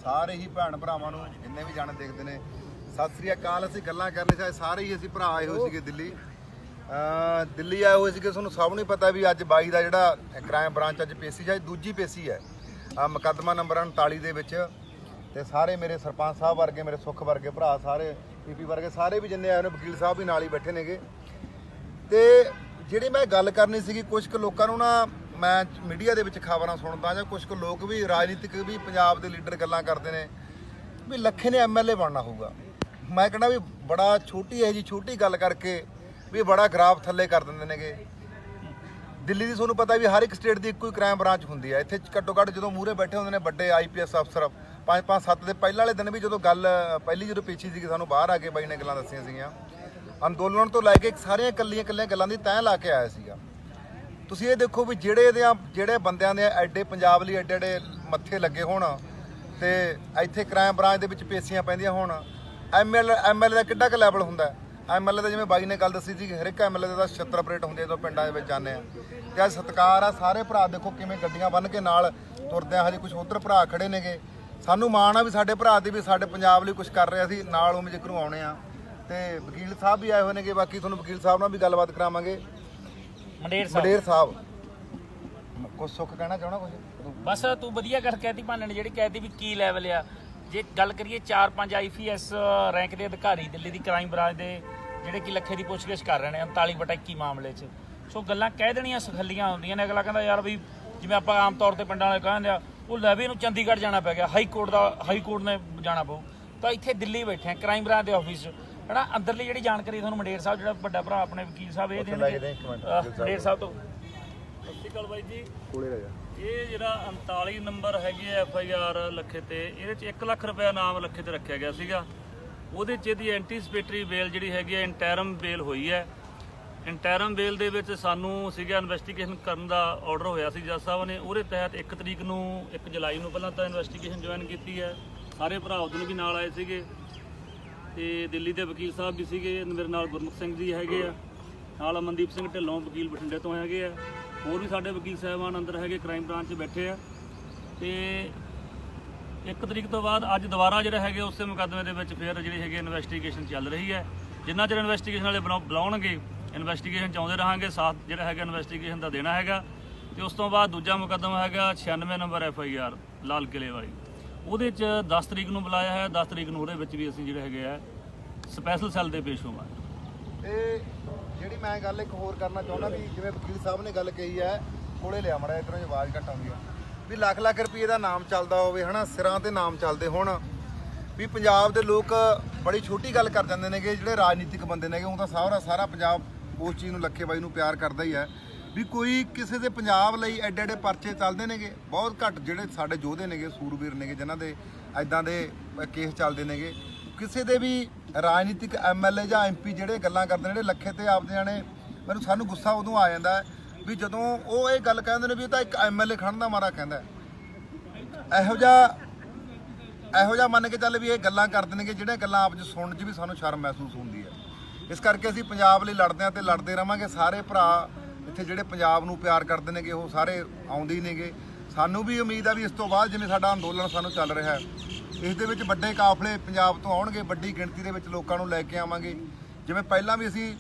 ਸਾਰੇ ਹੀ ਭੈਣ ਭਰਾਵਾਂ ਨੂੰ ਜਿੰਨੇ ਵੀ ਜਾਣੇ ਦੇਖਦੇ ਨੇ ਸਤਿ ਸ੍ਰੀ ਅਕਾਲ। ਅਸੀਂ ਗੱਲਾਂ ਕਰਨੇ ਚਾਹੇ ਸਾਰੇ ਹੀ ਅਸੀਂ ਭਰਾ ਆਏ ਹੋਏ ਸੀਗੇ ਦਿੱਲੀ ਆਏ ਹੋਏ ਸੀਗੇ। ਤੁਹਾਨੂੰ ਸਭ ਨੂੰ ਪਤਾ ਵੀ ਅੱਜ ਬਾਈ ਦਾ ਜਿਹੜਾ ਕ੍ਰਾਈਮ ਬ੍ਰਾਂਚ ਅੱਜ ਪੇਸ਼ੀ ਹੈ, ਦੂਜੀ ਪੇਸ਼ੀ ਹੈ ਮੁਕੱਦਮਾ ਨੰਬਰ 39 ਦੇ ਵਿੱਚ। ਤੇ ਸਾਰੇ ਮੇਰੇ ਸਰਪੰਚ ਸਾਹਿਬ ਵਰਗੇ, ਮੇਰੇ ਸੁੱਖ ਵਰਗੇ ਭਰਾ, ਸਾਰੇ ਪੀਪੀ ਵਰਗੇ ਸਾਰੇ ਵੀ ਜਿੰਨੇ ਆਏ ਨੇ, ਵਕੀਲ ਸਾਹਿਬ ਵੀ ਨਾਲ ਹੀ ਬੈਠੇ ਨੇਗੇ। ਤੇ ਜਿਹੜੀ ਮੈਂ ਗੱਲ ਕਰਨੀ ਸੀਗੀ, ਕੁਝ ਕੁ ਲੋਕਾਂ ਨੂੰ ਨਾ ਮੈਂ ਮੀਡੀਆ ਦੇ ਵਿੱਚ ਖਬਰਾਂ ਸੁਣਦਾ, ਜਾਂ ਕੁਝ ਕੁ ਲੋਕ ਵੀ ਰਾਜਨੀਤਿਕ ਵੀ ਪੰਜਾਬ ਦੇ ਲੀਡਰ ਗੱਲਾਂ ਕਰਦੇ ਨੇ ਵੀ ਲੱਖੇ ਨੇ ਐਮਐਲਏ ਬਣਨਾ ਹੋਊਗਾ। ਮੈਂ ਕਹਿੰਦਾ ਵੀ ਬੜਾ ਛੋਟੀ ਹੈ ਜੀ, ਛੋਟੀ ਗੱਲ ਕਰਕੇ ਵੀ ਬੜਾ ਗਰਾਫ ਥੱਲੇ ਕਰ ਦਿੰਦੇ ਨੇਗੇ। ਦਿੱਲੀ ਦੀ ਤੁਹਾਨੂੰ ਪਤਾ ਵੀ ਹਰ ਇੱਕ ਸਟੇਟ ਦੀ ਇੱਕੋ ਹੀ ਕ੍ਰਾਈਮ ਬ੍ਰਾਂਚ ਹੁੰਦੀ ਹੈ। ਇੱਥੇ ਘੱਟੋ ਘੱਟ ਜਦੋਂ ਮੂਹਰੇ ਬੈਠੇ ਹੁੰਦੇ ਨੇ ਵੱਡੇ ਆਈਪੀਐਸ ਅਫਸਰ, 5-5-7 ਦੇ ਪਹਿਲਾਂ ਵਾਲੇ ਦਿਨ ਵੀ ਜਦੋਂ ਗੱਲ ਪਹਿਲੀ ਜਦੋਂ ਪੇਸ਼ੀ ਸੀਗੀ, ਸਾਨੂੰ ਬਾਹਰ ਆ ਕੇ ਬਾਈ ਨੇ ਗੱਲਾਂ ਦੱਸੀਆਂ ਸੀਗੀਆਂ। ਅੰਦੋਲਨ ਤੋਂ ਲੈ ਕੇ ਸਾਰੀਆਂ ਇਕੱਲੀਆਂ ਗੱਲਾਂ ਦੀ ਤੈਅ ਲਾ ਕੇ ਆਇਆ ਸੀਗਾ। ਤੁਸੀਂ ਇਹ ਦੇਖੋ ਵੀ ਜਿਹੜੇ ਬੰਦਿਆਂ ਦੇ ਐਡੇ ਪੰਜਾਬ ਲਈ ਐਡੇ ਮੱਥੇ ਲੱਗੇ ਹੋਣ ਤੇ ਇੱਥੇ ਕ੍ਰਾਈਮ ਬ੍ਰਾਂਚ ਦੇ ਵਿੱਚ ਪੇਸ਼ੀਆਂ ਪੈਂਦੀਆਂ ਹੋਣ, ਐਮਐਲਏ ਦਾ ਕਿੱਡਾ ਕੁ ਲੈਵਲ ਹੁੰਦਾ। ਐਮਐਲਏ ਦਾ ਜਿਵੇਂ ਬਾਈ ਨੇ ਗੱਲ ਦੱਸੀ ਸੀ, ਹਰ ਇੱਕ ਐਮਐਲਏ ਦਾ 76 ਆਪਰੇਟ ਹੁੰਦੇ ਜਦੋਂ ਪਿੰਡਾਂ ਦੇ ਵਿੱਚ ਜਾਂਦੇ ਆ। ਤੇ ਅੱਜ ਸਤਿਕਾਰ ਆ, ਸਾਰੇ ਭਰਾ ਦੇਖੋ ਕਿਵੇਂ ਗੱਡੀਆਂ ਬੰਨ੍ਹ ਕੇ ਨਾਲ ਤੁਰਦੇ ਆ। ਹਜੇ ਕੁਝ ਉੱਧਰ ਭਰਾ ਖੜੇ ਨੇਗੇ, ਸਾਨੂੰ ਮਾਣ ਆ ਵੀ ਸਾਡੇ ਭਰਾ ਤੇ ਵੀ ਸਾਡੇ ਪੰਜਾਬ ਲਈ ਕੁਝ ਕਰ ਰਿਹਾ ਸੀ ਨਾਲ, ਉਵੇਂ ਜ਼ਿਕਰ ਆਉਣੇ ਆ। ਤੇ ਵਕੀਲ ਸਾਹਿਬ ਵੀ ਆਏ ਹੋਏ ਨੇਗੇ, ਬਾਕੀ ਤੁਹਾਨੂੰ ਵਕੀਲ ਸਾਹਿਬ ਨਾਲ ਵੀ ਗੱਲਬਾਤ ਕਰਾਵਾਂਗੇ। ਮੰਡੇਰ ਸਾਹਿਬ ਕੁਝ ਸੁੱਖ ਕਹਿਣਾ ਚਾਹਣਾ ਕੁਝ? ਬਸ ਤੂੰ ਵਧੀਆ ਗੱਲ ਕਹਿਤੀ ਭਾਨੇ ਨੇ, ਜਿਹੜੀ ਕਹਿਤੀ ਵੀ ਕੀ ਲੈਵਲ ਆ। ਜੇ ਗੱਲ ਕਰੀਏ 4-5 ਆਈਪੀਐਸ ਰੈਂਕ ਦੇ ਅਧਿਕਾਰੀ ਦਿੱਲੀ ਦੀ ਕ੍ਰਾਈਮ ਬ੍ਰਾਂਚ ਦੇ, ਜਿਹੜੇ ਕਿ ਲੱਖੇ ਦੀ ਪੁੱਛਗਿੱਛ ਕਰ ਰਹੇ ਨੇ 39/21 ਮਾਮਲੇ 'ਚ। ਸੋ ਗੱਲਾਂ ਕਹਿ ਦੇਣੀਆਂ ਸਖੱਲੀਆਂ ਹੁੰਦੀਆਂ ਨੇ। ਅਗਲਾ ਕਹਿੰਦਾ ਯਾਰ ਵੀ ਜਿਵੇਂ ਆਪਾਂ ਆਮ ਤੌਰ ਤੇ ਪਿੰਡਾਂ ਵਾਲੇ ਕਹਿੰਦੇ ਆ, ਉਹ ਲੈ ਵੀ ਇਹਨੂੰ ਚੰਡੀਗੜ੍ਹ ਜਾਣਾ ਪੈ ਗਿਆ, ਹਾਈ ਕੋਰਟ ਨੇ ਜਾਣਾ ਪਊ। ਤਾਂ ਇੱਥੇ ਦਿੱਲੀ ਬੈਠੇ ਆ ਕ੍ਰਾਈਮ ਬ੍ਰਾਂਚ ਦੇ ਆਫਿਸ 'ਚ, ਹੈ ਨਾ। ਅੰਦਰਲੀ ਜਿਹੜੀ ਜਾਣਕਾਰੀ ਤੁਹਾਨੂੰ ਮੰਡੇਰ ਸਾਹਿਬ, ਜਿਹੜਾ ਵੱਡਾ ਭਰਾ ਆਪਣੇ ਵਕੀਲ ਸਾਹਿਬ, ਇਹ ਦੇਣਗੇ ਮੰਡੇਰ ਸਾਹਿਬ ਤੋਂ। ਸਤਿ ਸ਼੍ਰੀ ਅਕਾਲ ਬਾਈ ਜੀ। ਕੋਲੇ ਰਹਿ ਜਾ। ਇਹ ਜਿਹੜਾ 39 ਨੰਬਰ ਹੈਗੀ ਹੈ FIR ਲੱਖੇ ਤੇ, ਇਹਦੇ 'ਚ 1 ਲੱਖ ਰੁਪਇਆ ਨਾਮ ਲੱਖੇ ਤੇ ਰੱਖਿਆ ਗਿਆ ਸੀਗਾ। ਉਹਦੇ 'ਚ ਇਹਦੀ ਐਂਟੀਸਪੇਟਰੀ ਬੇਲ ਜਿਹੜੀ ਹੈਗੀ ਹੈ, ਇੰਟੈਰਮ ਬੇਲ ਹੋਈ ਹੈ। ਇੰਟੈਰਮ ਬੇਲ ਦੇ ਵਿੱਚ ਸਾਨੂੰ ਸੀਗਾ ਇਨਵੈਸਟੀਗੇਸ਼ਨ ਕਰਨ ਦਾ ਆਰਡਰ ਹੋਇਆ ਸੀ ਜੱਜ ਸਾਹਿਬ ਨੇ। ਉਹਦੇ ਤਹਿਤ 1 ਤਰੀਕ ਨੂੰ 1 ਜੁਲਾਈ ਨੂੰ ਪਹਿਲਾਂ ਤਾਂ ਇਨਵੈਸਟੀਗੇਸ਼ਨ ਜੁਆਇਨ ਕੀਤੀ ਹੈ। ਸਾਰੇ ਭਰਾ ਉਦੋਂ ਵੀ ਨਾਲ ਆਏ ਸੀਗੇ ਤੇ ਦਿੱਲੀ ਦੇ ਵਕੀਲ ਸਾਹਿਬ ਵੀ ਸੀਗੇ। ਮੇਰੇ ਨਾਲ ਗੁਰਮੁਖ ਸਿੰਘ ਜੀ ਹੈਗੇ ਆ, ਨਾਲ ਅਮਨਦੀਪ ਸਿੰਘ ਢਿੱਲੋਂ ਵਕੀਲ ਬਠਿੰਡੇ ਤੋਂ ਹੈਗੇ ਆ, ਹੋਰ ਵੀ ਸਾਡੇ ਵਕੀਲ ਸਾਹਿਬਾਨ ਅੰਦਰ ਹੈਗੇ, ਕ੍ਰਾਈਮ ਬ੍ਰਾਂਚ 'ਚ ਬੈਠੇ ਆ। ਤੇ 1 ਤਰੀਕ ਤੋਂ ਬਾਅਦ ਅੱਜ ਦੁਬਾਰਾ ਜਿਹੜੇ ਹੈਗੇ ਉਸੇ ਮੁਕੱਦਮੇ ਦੇ ਵਿੱਚ ਫਿਰ ਜਿਹੜੀ ਹੈਗੀ ਇਨਵੈਸਟੀਗੇਸ਼ਨ ਚੱਲ ਰਹੀ ਹੈ। ਜਿੰਨਾ ਚਿਰ ਇਨਵੈਸਟੀਗੇਸ਼ਨ ਵਾਲੇ ਬੁਲਾਉਣਗੇ, ਇਨਵੈਸਟੀਗੇਸ਼ਨ 'ਚ ਆਉਂਦੇ ਰਹਾਂਗੇ, ਸਾਥ ਜਿਹੜਾ ਹੈਗਾ ਇਨਵੈਸਟੀਗੇਸ਼ਨ ਦਾ ਦੇਣਾ ਹੈਗਾ। ਤੇ ਉਸ ਤੋਂ ਬਾਅਦ ਦੂਜਾ ਮੁਕੱਦਮਾ ਹੈਗਾ 96 ਨੰਬਰ FIR ਲਾਲ ਕਿਲੇ ਵਾਲੀ, ਉਹਦੇ 'ਚ 10 ਤਰੀਕ ਨੂੰ ਬੁਲਾਇਆ ਹੈ। 10 ਤਰੀਕ ਨੂੰ ਉਹਦੇ ਵਿੱਚ ਵੀ ਅਸੀਂ ਜਿਹੜੇ ਹੈਗੇ ਆ ਸਪੈਸ਼ਲ ਸੈੱਲ ਦੇ ਪੇਸ਼ ਹੋਵਾਂਗੇ। ਤੇ ਜਿਹੜੀ ਮੈਂ ਗੱਲ ਇੱਕ ਹੋਰ ਕਰਨਾ ਚਾਹੁੰਦਾ ਵੀ ਜਿਵੇਂ ਵਕੀਲ ਸਾਹਿਬ ਨੇ ਗੱਲ ਕਹੀ ਹੈ, ਕੋਲੇ ਲਿਆ ਮੜਾ ਇੱਧਰੋਂ ਆਵਾਜ਼ ਘੱਟ ਆਉਂਦੀ ਆ, ਵੀ ਲੱਖ ਰੁਪਏ ਦਾ ਨਾਮ ਚੱਲਦਾ ਹੋਵੇ, ਹਨਾ, ਸਿਰਾਂ ਤੇ ਨਾਮ ਚੱਲਦੇ ਹੋਣ, ਵੀ ਪੰਜਾਬ ਦੇ ਲੋਕ ਬੜੀ ਛੋਟੀ ਗੱਲ ਕਰ ਜਾਂਦੇ ਨੇਗੇ। ਜਿਹੜੇ ਰਾਜਨੀਤਿਕ ਬੰਦੇ ਨੇਗੇ, ਉਹ ਤਾਂ ਸਾਰਾ ਪੰਜਾਬ ਉਸ ਚੀਜ਼ ਨੂੰ ਲੱਖੇ ਬਾਈ ਨੂੰ ਪਿਆਰ ਕਰਦਾ ਹੀ ਹੈ। ਵੀ ਕੋਈ ਕਿਸੇ ਦੇ ਪੰਜਾਬ ਲਈ ਐਡੇ ਪਰਚੇ ਚੱਲਦੇ ਨੇਗੇ, ਬਹੁਤ ਘੱਟ ਜਿਹੜੇ ਸਾਡੇ ਯੋਧੇ ਨੇਗੇ, ਸੂਰਬੀਰ ਨੇਗੇ, ਜਿਨ੍ਹਾਂ ਦੇ ਐਦਾਂ ਦੇ ਕੇਸ ਚੱਲਦੇ ਨੇਗੇ। ਕਿਸੇ ਦੇ ਵੀ ਰਾਜਨੀਤਿਕ MLA ਜਾਂ MP ਜਿਹੜੇ ਗੱਲਾਂ ਕਰਦੇ ਨੇ, ਜਿਹੜੇ ਲੱਖੇ ਤੇ ਆਪਦੇ ਜਾਣੇ, ਸਾਨੂੰ ਗੁੱਸਾ ਉਦੋਂ ਆ ਜਾਂਦਾ ਵੀ ਜਦੋਂ ਉਹ ਇਹ ਗੱਲ ਕਹਿੰਦੇ ਨੇ ਵੀ ਇਹ ਤਾਂ ਇੱਕ MLA ਖੜਨ ਦਾ ਮਾਰਾ ਕਹਿੰਦਾ। ਇਹੋ ਜਿਹਾ ਮੰਨ ਕੇ ਚੱਲ ਵੀ ਇਹ ਗੱਲਾਂ ਕਰਦੇ ਨੇਗੇ, ਜਿਹੜੀਆਂ ਗੱਲਾਂ ਆਪ 'ਚ ਸੁਣਨ 'ਚ ਵੀ ਸਾਨੂੰ ਸ਼ਰਮ ਮਹਿਸੂਸ ਹੁੰਦੀ ਹੈ। ਇਸ ਕਰਕੇ ਅਸੀਂ ਪੰਜਾਬ ਲਈ ਲੜਦੇ ਹਾਂ ਤੇ ਲੜਦੇ ਰਵਾਂਗੇ। ਸਾਰੇ ਭਰਾ ਇੱਥੇ ਜਿਹੜੇ ਪੰਜਾਬ ਨੂੰ ਪਿਆਰ ਕਰਦੇ ਨੇਗੇ, ਉਹ ਸਾਰੇ ਆਉਂਦੇ ਹੀ ਨੇਗੇ। ਸਾਨੂੰ ਵੀ ਉਮੀਦ ਆ ਵੀ ਇਸ ਤੋਂ ਬਾਅਦ ਜਿਵੇਂ ਸਾਡਾ ਅੰਦੋਲਨ ਸਾਨੂੰ ਚੱਲ ਰਿਹਾ ਹੈ, ਇਸ ਦੇ ਵਿੱਚ ਵੱਡੇ ਕਾਫਲੇ ਪੰਜਾਬ ਤੋਂ ਆਉਣਗੇ, ਵੱਡੀ ਗਿਣਤੀ ਦੇ ਵਿੱਚ ਲੋਕਾਂ ਨੂੰ ਲੈ ਕੇ ਆਵਾਂਗੇ। ਜਿਵੇਂ ਪਹਿਲਾਂ ਵੀ ਅਸੀਂ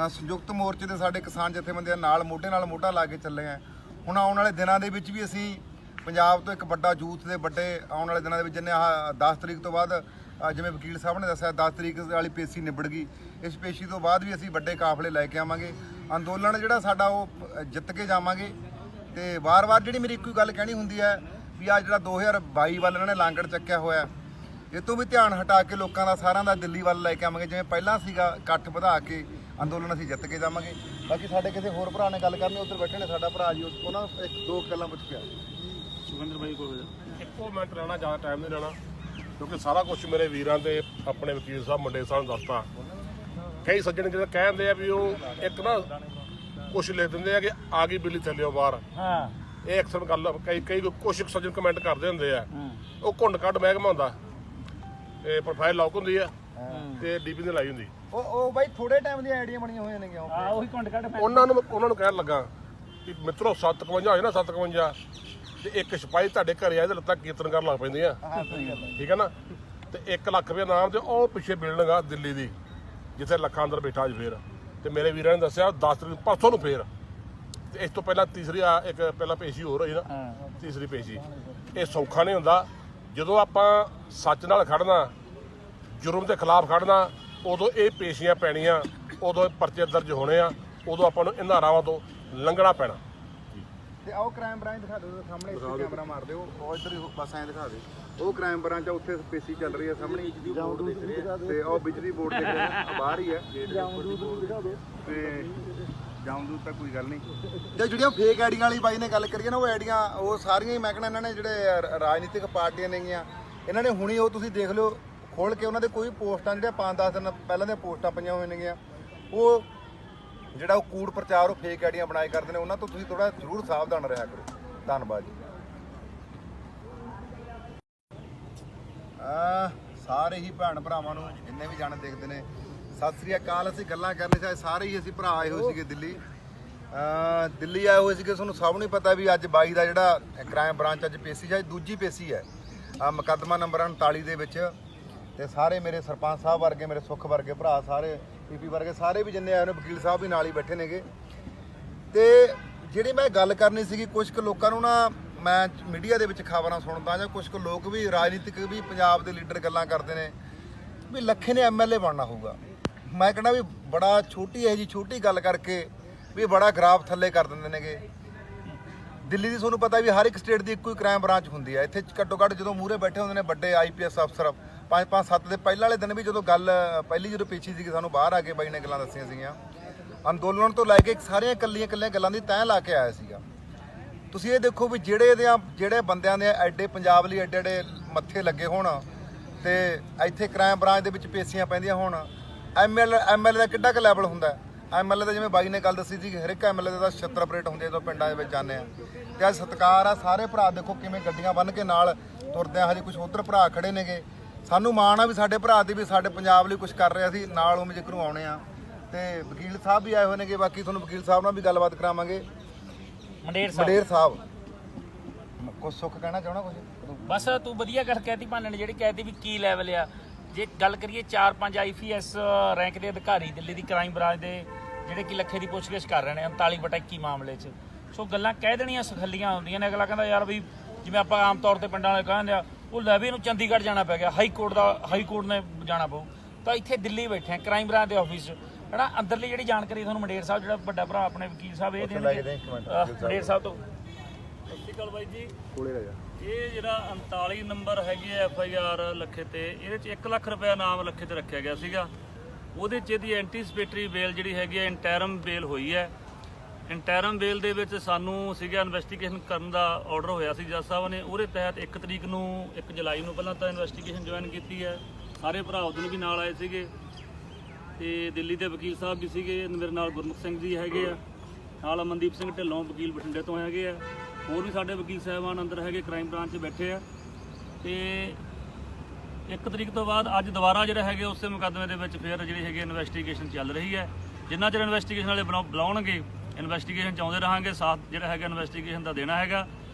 ਸੰਯੁਕਤ ਮੋਰਚੇ ਦੇ ਸਾਡੇ ਕਿਸਾਨ ਜਥੇਬੰਦੀਆਂ ਨਾਲ ਮੋਢਾ ਲਾ ਕੇ ਚੱਲੇ ਹਾਂ। ਹੁਣ ਆਉਣ ਵਾਲੇ ਦਿਨਾਂ ਦੇ ਵਿੱਚ ਵੀ ਅਸੀਂ ਪੰਜਾਬ ਤੋਂ ਇੱਕ ਵੱਡਾ ਯੂਥ ਦੇ ਵੱਡੇ ਆਉਣ ਵਾਲੇ ਦਿਨਾਂ ਦੇ ਵਿੱਚ, ਜਿੰਨੇ 10 ਤਰੀਕ ਤੋਂ ਬਾਅਦ ਜਿਵੇਂ ਵਕੀਲ ਸਾਹਿਬ ਨੇ ਦੱਸਿਆ 10 ਤਰੀਕ ਵਾਲੀ ਪੇਸ਼ੀ ਨਿਬੜ ਗਈ। ਇਸ ਪੇਸ਼ੀ ਤੋਂ ਬਾਅਦ ਵੀ ਅਸੀਂ ਵੱਡੇ ਕਾਫਲੇ ਲੈ ਕੇ ਆਵਾਂਗੇ। ਅੰਦੋਲਨ ਜਿਹੜਾ ਸਾਡਾ ਉਹ ਜਿੱਤ ਕੇ ਜਾਵਾਂਗੇ। ਤੇ ਵਾਰ-ਵਾਰ ਜਿਹੜੀ ਮੇਰੀ ਇੱਕੋ ਗੱਲ ਕਹਿਣੀ ਹੁੰਦੀ ਹੈ ਵੀ ਆ ਜਿਹੜਾ 2022 ਵੱਲ ਇਹਨਾਂ ਨੇ ਲਾਂਗੜ ਚੱਕਿਆ ਹੋਇਆ, ਇਹ ਤੋਂ ਵੀ ਧਿਆਨ ਹਟਾ ਕੇ ਲੋਕਾਂ ਦਾ ਸਾਰਿਆਂ ਦਾ ਦਿੱਲੀ ਵੱਲ ਲੈ ਕੇ ਆਵਾਂਗੇ। ਜਿਵੇਂ ਪਹਿਲਾਂ ਸੀਗਾ ਇਕੱਠ ਵਧਾ ਕੇ ਅੰਦੋਲਨ ਅਸੀਂ ਜਿੱਤ ਕੇ ਜਾਵਾਂਗੇ। ਬਾਕੀ ਸਾਡੇ ਕਿਸੇ ਹੋਰ ਭਰਾ ਨੇ ਗੱਲ ਕਰਨੀ, ਉੱਧਰ ਬੈਠੇ ਨੇ ਸਾਡਾ ਭਰਾ ਜੀ, ਉਹਨਾਂ ਨੂੰ ਇੱਕ ਦੋ ਗੱਲਾਂ ਪੁੱਛ ਕੇ ਸੁਖਿੰਦਰ ਬਾਈ ਕੋਲ ਇੱਕੋ ਮਿੰਟ ਲੈਣਾ, ਜ਼ਿਆਦਾ ਟਾਈਮ ਨਹੀਂ ਲੈਣਾ, ਕਿਉਂਕਿ ਸਾਰਾ ਕੁਝ ਮੇਰੇ ਵੀਰਾਂ ਤੇ ਆਪਣੇ ਵਕੀਲ ਸਾਹਿਬ ਮੰਡੇ ਸਾਹਿਬ ਨੂੰ ਦੱਸਤਾ। ਕਈ ਸੱਜਣ ਜਿਹੜੇ ਕਹਿੰਦੇ ਆ ਵੀ ਉਹ ਇੱਕ ਨਾ ਕੁਝ ਲਿਖ ਦਿੰਦੇ ਆ ਕਿ ਆ ਗਈ ਬਿੱਲੀ ਥੱਲਿਓ ਬਾਹਰ। ਹਾਂ, ਇਹ ਅਕਸਰ ਗੱਲ ਕਈ ਕੁਝ ਸੱਜਣ ਕਮੈਂਟ ਕਰਦੇ ਹੁੰਦੇ ਆ। ਉਹ ਘੁੰਡ ਕੱਢ ਮਹਿਕਮਾ ਹੁੰਦਾ, ਇਹ ਪ੍ਰੋਫਾਈਲ ਲੌਕ ਹੁੰਦੀ ਆ ਤੇ ਡੀਪੀ ਤੇ ਲਾਈ ਹੁੰਦੀ। ਉਹ ਬਾਈ ਥੋੜੇ ਟਾਈਮ ਦੀਆਂ ਆਈਡੀਆਂ ਬਣੀਆਂ ਹੋਈਆਂ ਨੇ ਕਿਉਂ? ਉਹੀ ਕੁੰਡ ਕੱਢ ਉਹਨਾਂ ਨੂੰ ਕਹਿਣ ਲੱਗਾ ਕਿ ਮਿੱਤਰੋ 751 ਹੋਏ ਨਾ 751 ਤੇ ਇੱਕ ਸਿਪਾਹੀ ਤੁਹਾਡੇ ਘਰੇ ਆਏ ਤੇ ਲੱਤਾਂ ਕੀਰਤਨ ਕਰਨ ਲੱਗ ਪੈਂਦੀਆਂ। ਹਾਂ ਸਹੀ ਗੱਲ ਹੈ। ਠੀਕ ਹੈ ਨਾ। ਤੇ 1 ਲੱਖ ਰੁਪਏ ਨਾਮ ਤੇ ਉਹ ਪਿੱਛੇ ਬਿਲਡਿੰਗ ਆ ਦਿੱਲੀ ਦੀ, ਜਿੱਥੇ ਲੱਖਾਂ ਅੰਦਰ ਬੈਠਾ ਅੱਜ ਫੇਰ। ਤੇ ਮੇਰੇ ਵੀਰਾਂ ਨੇ ਦੱਸਿਆ 10 ਤਰੀਕ ਪਰਸੋਂ ਨੂੰ ਫੇਰ। ਤੇ ਇਸ ਤੋਂ ਪਹਿਲਾਂ ਤੀਸਰੀ ਇੱਕ ਪਹਿਲਾਂ ਪੇਸ਼ੀ ਹੋਰ ਹੋਈ ਨਾ, ਤੀਸਰੀ ਪੇਸ਼ੀ। ਇਹ ਸੌਖਾ ਨਹੀਂ ਹੁੰਦਾ। ਜਦੋਂ ਆਪਾਂ ਸੱਚ ਨਾਲ ਖੜਨਾ, ਜੁਰਮ ਦੇ ਖਿਲਾਫ ਖੜਨਾ, ਉਦੋਂ ਇਹ ਪੇਸ਼ੀਆਂ ਪੈਣੀਆਂ, ਉਦੋਂ ਇਹ ਪਰਚੇ ਦਰਜ ਹੋਣੇ ਆ, ਉਦੋਂ ਆਪਾਂ ਨੂੰ ਇਹਨਾਂ ਰਾਵਾਂ ਤੋਂ ਲੰਘਣਾ ਪੈਣਾ। ਤੇ ਆਓ ਕ੍ਰਾਈਮ ਬ੍ਰਾਂਚ ਦਿਖਾ ਦਿਓ ਸਾਹਮਣੇ, ਇੱਥੇ ਕੈਮਰਾ ਮਾਰ ਦਿਓ, ਉਹ ਇੱਧਰ ਹੀ ਬਸ ਐਂ ਦਿਖਾ ਦਿਓ। ਉਹ ਕ੍ਰਾਈਮ ਬ੍ਰਾਂਚ ਆ, ਉੱਥੇ ਪੇਸ਼ੀ ਚੱਲ ਰਹੀ ਹੈ ਸਾਹਮਣੇ ਤੇ ਉਹ ਬਿਜਲੀ ਬੋਰਡ ਦੇਖ ਰਹੇ ਆ, ਬਾਹਰ ਹੀ ਹੈ ਤੇ ਜਾਉਂਦੂ ਤਾਂ ਕੋਈ ਗੱਲ ਨਹੀਂ। ਤੇ ਜਿਹੜੀਆਂ ਫੇਕ ਆਈਡੀਆਂ ਵਾਲੀ ਬਾਈ ਨੇ ਗੱਲ ਕਰੀਏ ਨਾ, ਉਹ ਆਈਡੀਆਂ ਉਹ ਸਾਰੀਆਂ ਹੀ ਮੈਂ ਕਹਿੰਦਾ ਇਹਨਾਂ ਨੇ ਜਿਹੜੇ ਰਾਜਨੀਤਿਕ ਪਾਰਟੀਆਂ ਨੇਗੀਆਂ, ਇਹਨਾਂ ਨੇ ਹੁਣੀ ਉਹ ਤੁਸੀਂ ਦੇਖ ਲਿਓ ਖੋਲ ਕੇ, ਉਹਨਾਂ ਦੇ ਕੋਈ ਪੋਸਟਾਂ ਜਿਹੜੀਆਂ 5-10 ਦਿਨ ਪਹਿਲਾਂ ਦੀਆਂ ਪੋਸਟਾਂ ਪਈਆਂ ਹੋਈਆਂ ਨੇਗੀਆਂ, ਉਹ ਜਿਹੜਾ ਉਹ ਕੂੜ ਪ੍ਰਚਾਰ ਉਹ ਫੇਕ ਆਈਡੀਆਂ ਬਣਾਏ ਕਰਦੇ ਨੇ, ਉਹਨਾਂ ਤੋਂ ਤੁਸੀਂ ਥੋੜਾ ਜ਼ਰੂਰ ਸਾਵਧਾਨ ਰਿਹਾ ਕਰੋ। ਧੰਨਵਾਦ ਜੀ। ਸਾਰੇ ਹੀ ਭੈਣ ਭਰਾਵਾਂ ਨੂੰ ਜਿੰਨੇ ਵੀ ਜਾਣੇ ਦੇਖਦੇ ਨੇ ਸਤਿ ਸ੍ਰੀ ਅਕਾਲ। ਅਸੀਂ ਗੱਲਾਂ ਕਰਨੇ ਚਾਹੇ ਸਾਰੇ ਹੀ ਅਸੀਂ ਭਰਾ ਆਏ ਹੋਏ ਸੀਗੇ ਦਿੱਲੀ ਆਏ ਹੋਏ ਸੀਗੇ। ਤੁਹਾਨੂੰ ਸਭ ਨੂੰ ਪਤਾ ਵੀ ਅੱਜ 22 ਦਾ ਜਿਹੜਾ ਕ੍ਰਾਈਮ ਬ੍ਰਾਂਚ ਅੱਜ ਪੇਸ਼ੀ ਹੈ, ਦੂਜੀ ਪੇਸ਼ੀ ਹੈ ਮੁਕੱਦਮਾ ਨੰਬਰ 39 ਦੇ ਵਿੱਚ। ਤੇ ਸਾਰੇ ਮੇਰੇ ਸਰਪੰਚ ਸਾਹਿਬ ਵਰਗੇ, ਮੇਰੇ ਸੁੱਖ ਵਰਗੇ ਭਰਾ, ਸਾਰੇ ਪੀਪੀ ਵਰਗੇ ਸਾਰੇ ਵੀ ਜਿੰਨੇ ਆਏ ਨੇ, ਵਕੀਲ ਸਾਹਿਬ ਵੀ ਨਾਲ ਹੀ ਬੈਠੇ ਨੇਗੇ। ਤੇ ਜਿਹੜੀ ਮੈਂ ਗੱਲ ਕਰਨੀ ਸੀਗੀ, ਕੁਝ ਕੁ ਲੋਕਾਂ ਨੂੰ ਨਾ ਮੈਂ ਮੀਡੀਆ ਦੇ ਵਿੱਚ ਖਬਰਾਂ ਸੁਣਦਾ, ਜਾਂ ਕੁਝ ਕੁ ਲੋਕ ਵੀ ਰਾਜਨੀਤਿਕ ਵੀ ਪੰਜਾਬ ਦੇ ਲੀਡਰ ਗੱਲਾਂ ਕਰਦੇ ਨੇ ਵੀ ਲੱਖੇ ਨੇ ਐਮਐਲਏ ਬਣਨਾ ਹੋਊਗਾ। ਮੈਂ ਕਹਿੰਦਾ ਵੀ ਬੜਾ ਛੋਟੀ ਹੈ ਜੀ, ਛੋਟੀ ਗੱਲ ਕਰਕੇ ਵੀ ਬੜਾ ਗ੍ਰਾਫ ਥੱਲੇ ਕਰ ਦਿੰਦੇ ਨੇਗੇ। ਦਿੱਲੀ ਦੀ ਤੁਹਾਨੂੰ ਪਤਾ ਵੀ ਹਰ ਇੱਕ ਸਟੇਟ ਦੀ ਇੱਕੋ ਹੀ ਕ੍ਰਾਈਮ ਬ੍ਰਾਂਚ ਹੁੰਦੀ ਹੈ। ਇੱਥੇ ਘੱਟੋ ਘੱਟ ਜਦੋਂ ਮੂਹਰੇ ਬੈਠੇ ਹੁੰਦੇ ਨੇ ਵੱਡੇ ਆਈਪੀਐਸ ਅਫਸਰ, 5-5-7 ਦੇ ਪਹਿਲਾਂ ਵਾਲੇ ਦਿਨ ਵੀ ਜਦੋਂ ਗੱਲ ਪਹਿਲੀ ਜਦੋਂ ਪੇਸ਼ੀ ਸੀਗੀ, ਸਾਨੂੰ ਬਾਹਰ ਆ ਕੇ ਬਾਈ ਨੇ ਗੱਲਾਂ ਦੱਸੀਆਂ ਸੀਗੀਆਂ। ਅੰਦੋਲਨ ਤੋਂ ਲੈ ਕੇ ਸਾਰੀਆਂ ਇਕੱਲੀਆਂ ਗੱਲਾਂ ਦੀ ਤੈਅ ਲਾ ਕੇ ਆਇਆ ਸੀਗਾ। ਤੁਸੀਂ ਇਹ ਦੇਖੋ ਵੀ ਜਿਹੜੇ ਬੰਦਿਆਂ ਦੇ ਐਡੇ ਪੰਜਾਬ ਲਈ ਐਡੇ ਮੱਥੇ ਲੱਗੇ ਹੋਣ ਤੇ ਇੱਥੇ ਕ੍ਰਾਈਮ ਬ੍ਰਾਂਚ ਦੇ ਵਿੱਚ ਪੇਸ਼ੀਆਂ ਪੈਂਦੀਆਂ ਹੋਣ, ਐਮਐਲਏ ਦਾ ਕਿੱਡਾ ਕੁ ਲੈਵਲ ਹੁੰਦਾ। ਐਮਐਲਏ ਦਾ ਜਿਵੇਂ ਬਾਈ ਨੇ ਗੱਲ ਦੱਸੀ ਸੀ, ਹਰ ਇੱਕ ਐਮਐਲਏ ਦਾ 76 ਆਪਰੇਟ ਹੁੰਦੇ ਜਦੋਂ ਪਿੰਡਾਂ ਦੇ ਵਿੱਚ ਜਾਂਦੇ ਆ। ਤੇ ਅੱਜ ਸਤਿਕਾਰ ਆ, ਸਾਰੇ ਭਰਾ ਦੇਖੋ ਕਿਵੇਂ ਗੱਡੀਆਂ ਬੰਨ੍ਹ ਕੇ ਨਾਲ ਤੁਰਦੇ ਆ। ਹਜੇ ਕੁਝ ਉੱਧਰ ਭਰਾ ਖੜੇ ਨੇਗੇ, ਸਾਨੂੰ ਮਾਣ ਆ ਵੀ ਸਾਡੇ ਭਰਾ ਦੀ ਵੀ ਸਾਡੇ ਪੰਜਾਬ ਲਈ ਕੁਝ ਕਰ ਰਿਹਾ ਸੀ, ਨਾਲ ਉਵੇਂ ਜ਼ਿਕਰ ਨੂੰ ਆਉਣੇ ਆ। ਤੇ ਵਕੀਲ ਸਾਹਿਬ ਵੀ ਆਏ ਹੋਏ ਨੇਗੇ, ਬਾਕੀ ਤੁਹਾਨੂੰ ਵਕੀਲ ਸਾਹਿਬ ਨਾਲ ਵੀ ਗੱਲਬਾਤ ਕਰਾਵਾਂਗੇ। ਮੰਡੇਰ ਸਾਹਿਬ ਕੁਝ ਸੁੱਖ ਕਹਿਣਾ ਚਾਹਣਾ ਕੁਝ? ਬਸ ਤੂੰ ਵਧੀਆ ਗੱਲ ਕਹਿਤੀ ਭਾਨੇ ਨੇ, ਜਿਹੜੀ ਕਹਿਤੀ ਵੀ ਕੀ ਲੈਵਲ ਆ। ਜੇ ਗੱਲ ਕਰੀਏ 4-5 IPS ਰੈਂਕ ਦੇ ਅਧਿਕਾਰੀ ਦਿੱਲੀ ਦੀ ਕ੍ਰਾਈਮ ਬ੍ਰਾਂਚ ਦੇ, ਜਿਹੜੇ ਕਿ ਲੱਖੇ ਦੀ ਪੁੱਛਗਿੱਛ ਕਰ ਰਹੇ ਨੇ 39/21 ਮਾਮਲੇ 'ਚ। ਸੋ ਗੱਲਾਂ ਕਹਿ ਦੇਣੀਆਂ ਸਖੱਲੀਆਂ ਹੁੰਦੀਆਂ ਨੇ। ਅਗਲਾ ਕਹਿੰਦਾ ਯਾਰ ਵੀ ਜਿਵੇਂ ਆਪਾਂ ਆਮ ਤੌਰ ਤੇ ਪਿੰਡਾਂ ਵਾਲੇ ਕਹਿੰਦੇ ਆ, ਉਹ ਲੈ ਵੀ ਇਹਨੂੰ ਚੰਡੀਗੜ੍ਹ ਜਾਣਾ ਪੈ ਗਿਆ, ਹਾਈ ਕੋਰਟ ਨੇ ਜਾਣਾ ਪਊ। ਤਾਂ ਇੱਥੇ ਦਿੱਲੀ ਬੈਠੇ ਆ ਕ੍ਰਾਈਮ ਬ੍ਰਾਂਚ ਦੇ ਆਫਿਸ 'ਚ, ਹਨਾ। ਅੰਦਰਲੀ ਜਿਹੜੀ ਜਾਣਕਾਰੀ ਤੁਹਾਨੂੰ ਮੰਡੇਰ ਸਾਹਿਬ, ਜਿਹੜਾ ਵੱਡਾ ਭਰਾ ਆਪਣੇ ਵਕੀਲ ਸਾਹਿਬ, ਇਹ ਦੇਣਗੇ ਮੰਡੇਰ ਸਾਹਿਬ ਤੋਂ। ਸਤਿ ਸ਼੍ਰੀ ਅਕਾਲ ਬਾਈ ਜੀ। ਕੋਲੇ ਰਹਿ ਜਾ। ਇਹ ਜਿਹੜਾ 39 ਨੰਬਰ ਹੈਗੀ ਹੈ FIR ਲੱਖੇ ਤੇ, ਇਹਦੇ 'ਚ 1 ਲੱਖ ਰੁਪਏ ਨਾਮ ਲੱਖੇ ਤੇ ਰੱਖਿਆ ਗਿਆ ਸੀਗਾ। ਉਹਦੇ 'ਚ ਇਹਦੀ ਐਂਟੀਸਪੇਟਰੀ ਬੇਲ ਜਿਹੜੀ ਹੈਗੀ ਹੈ, ਇੰਟਰਮ ਬੇਲ ਹੋਈ ਹੈ। ਇੰਟਰਮ ਬੇਲ ਦੇ ਵਿੱਚ ਸਾਨੂੰ ਸੀਗਾ ਇਨਵੈਸਟੀਗੇਸ਼ਨ ਕਰਨ ਦਾ ਆਰਡਰ ਹੋਇਆ ਸੀ ਜੱਜ ਸਾਹਿਬ ਨੇ। ਉਹਦੇ ਤਹਿਤ 1 ਤਰੀਕ ਨੂੰ 1 ਜੁਲਾਈ ਨੂੰ ਪਹਿਲਾਂ ਤਾਂ ਇਨਵੈਸਟੀਗੇਸ਼ਨ ਜੁਆਇਨ ਕੀਤੀ ਹੈ। ਸਾਰੇ ਭਰਾ ਉਦੋਂ ਵੀ ਨਾਲ ਆਏ ਸੀਗੇ ਤੇ ਦਿੱਲੀ ਦੇ ਵਕੀਲ ਸਾਹਿਬ ਵੀ ਸੀਗੇ। ਮੇਰੇ ਨਾਲ ਗੁਰਮੁਖ ਸਿੰਘ ਜੀ ਹੈਗੇ ਆ, ਨਾਲ ਅਮਨਦੀਪ ਸਿੰਘ ਢਿੱਲੋਂ ਵਕੀਲ ਬਠਿੰਡੇ ਤੋਂ ਹੈਗੇ ਆ, ਹੋਰ ਵੀ ਸਾਡੇ ਵਕੀਲ ਸਾਹਿਬਾਨ ਅੰਦਰ ਹੈਗੇ, ਕ੍ਰਾਈਮ ਬ੍ਰਾਂਚ 'ਚ ਬੈਠੇ ਆ। ਤੇ 1 ਤਰੀਕ ਤੋਂ ਬਾਅਦ ਅੱਜ ਦੁਬਾਰਾ ਜਿਹੜਾ ਹੈਗੇ ਉਸੇ ਮੁਕੱਦਮੇ ਦੇ ਵਿੱਚ ਫਿਰ ਜਿਹੜੀ ਹੈਗੀ ਇਨਵੈਸਟੀਗੇਸ਼ਨ ਚੱਲ ਰਹੀ ਹੈ। ਜਿੰਨਾ ਚਿਰ ਇਨਵੈਸਟੀਗੇਸ਼ਨ ਵਾਲੇ ਬੁਲਾਉਣਗੇ, ਇਨਵੈਸਟੀਗੇਸ਼ਨ 'ਚ ਆਉਂਦੇ ਰਹਾਂਗੇ, ਸਾਥ ਜਿਹੜਾ ਹੈਗਾ ਇਨਵੈਸਟੀਗੇਸ਼ਨ ਦਾ ਦੇਣਾ ਹੈਗਾ।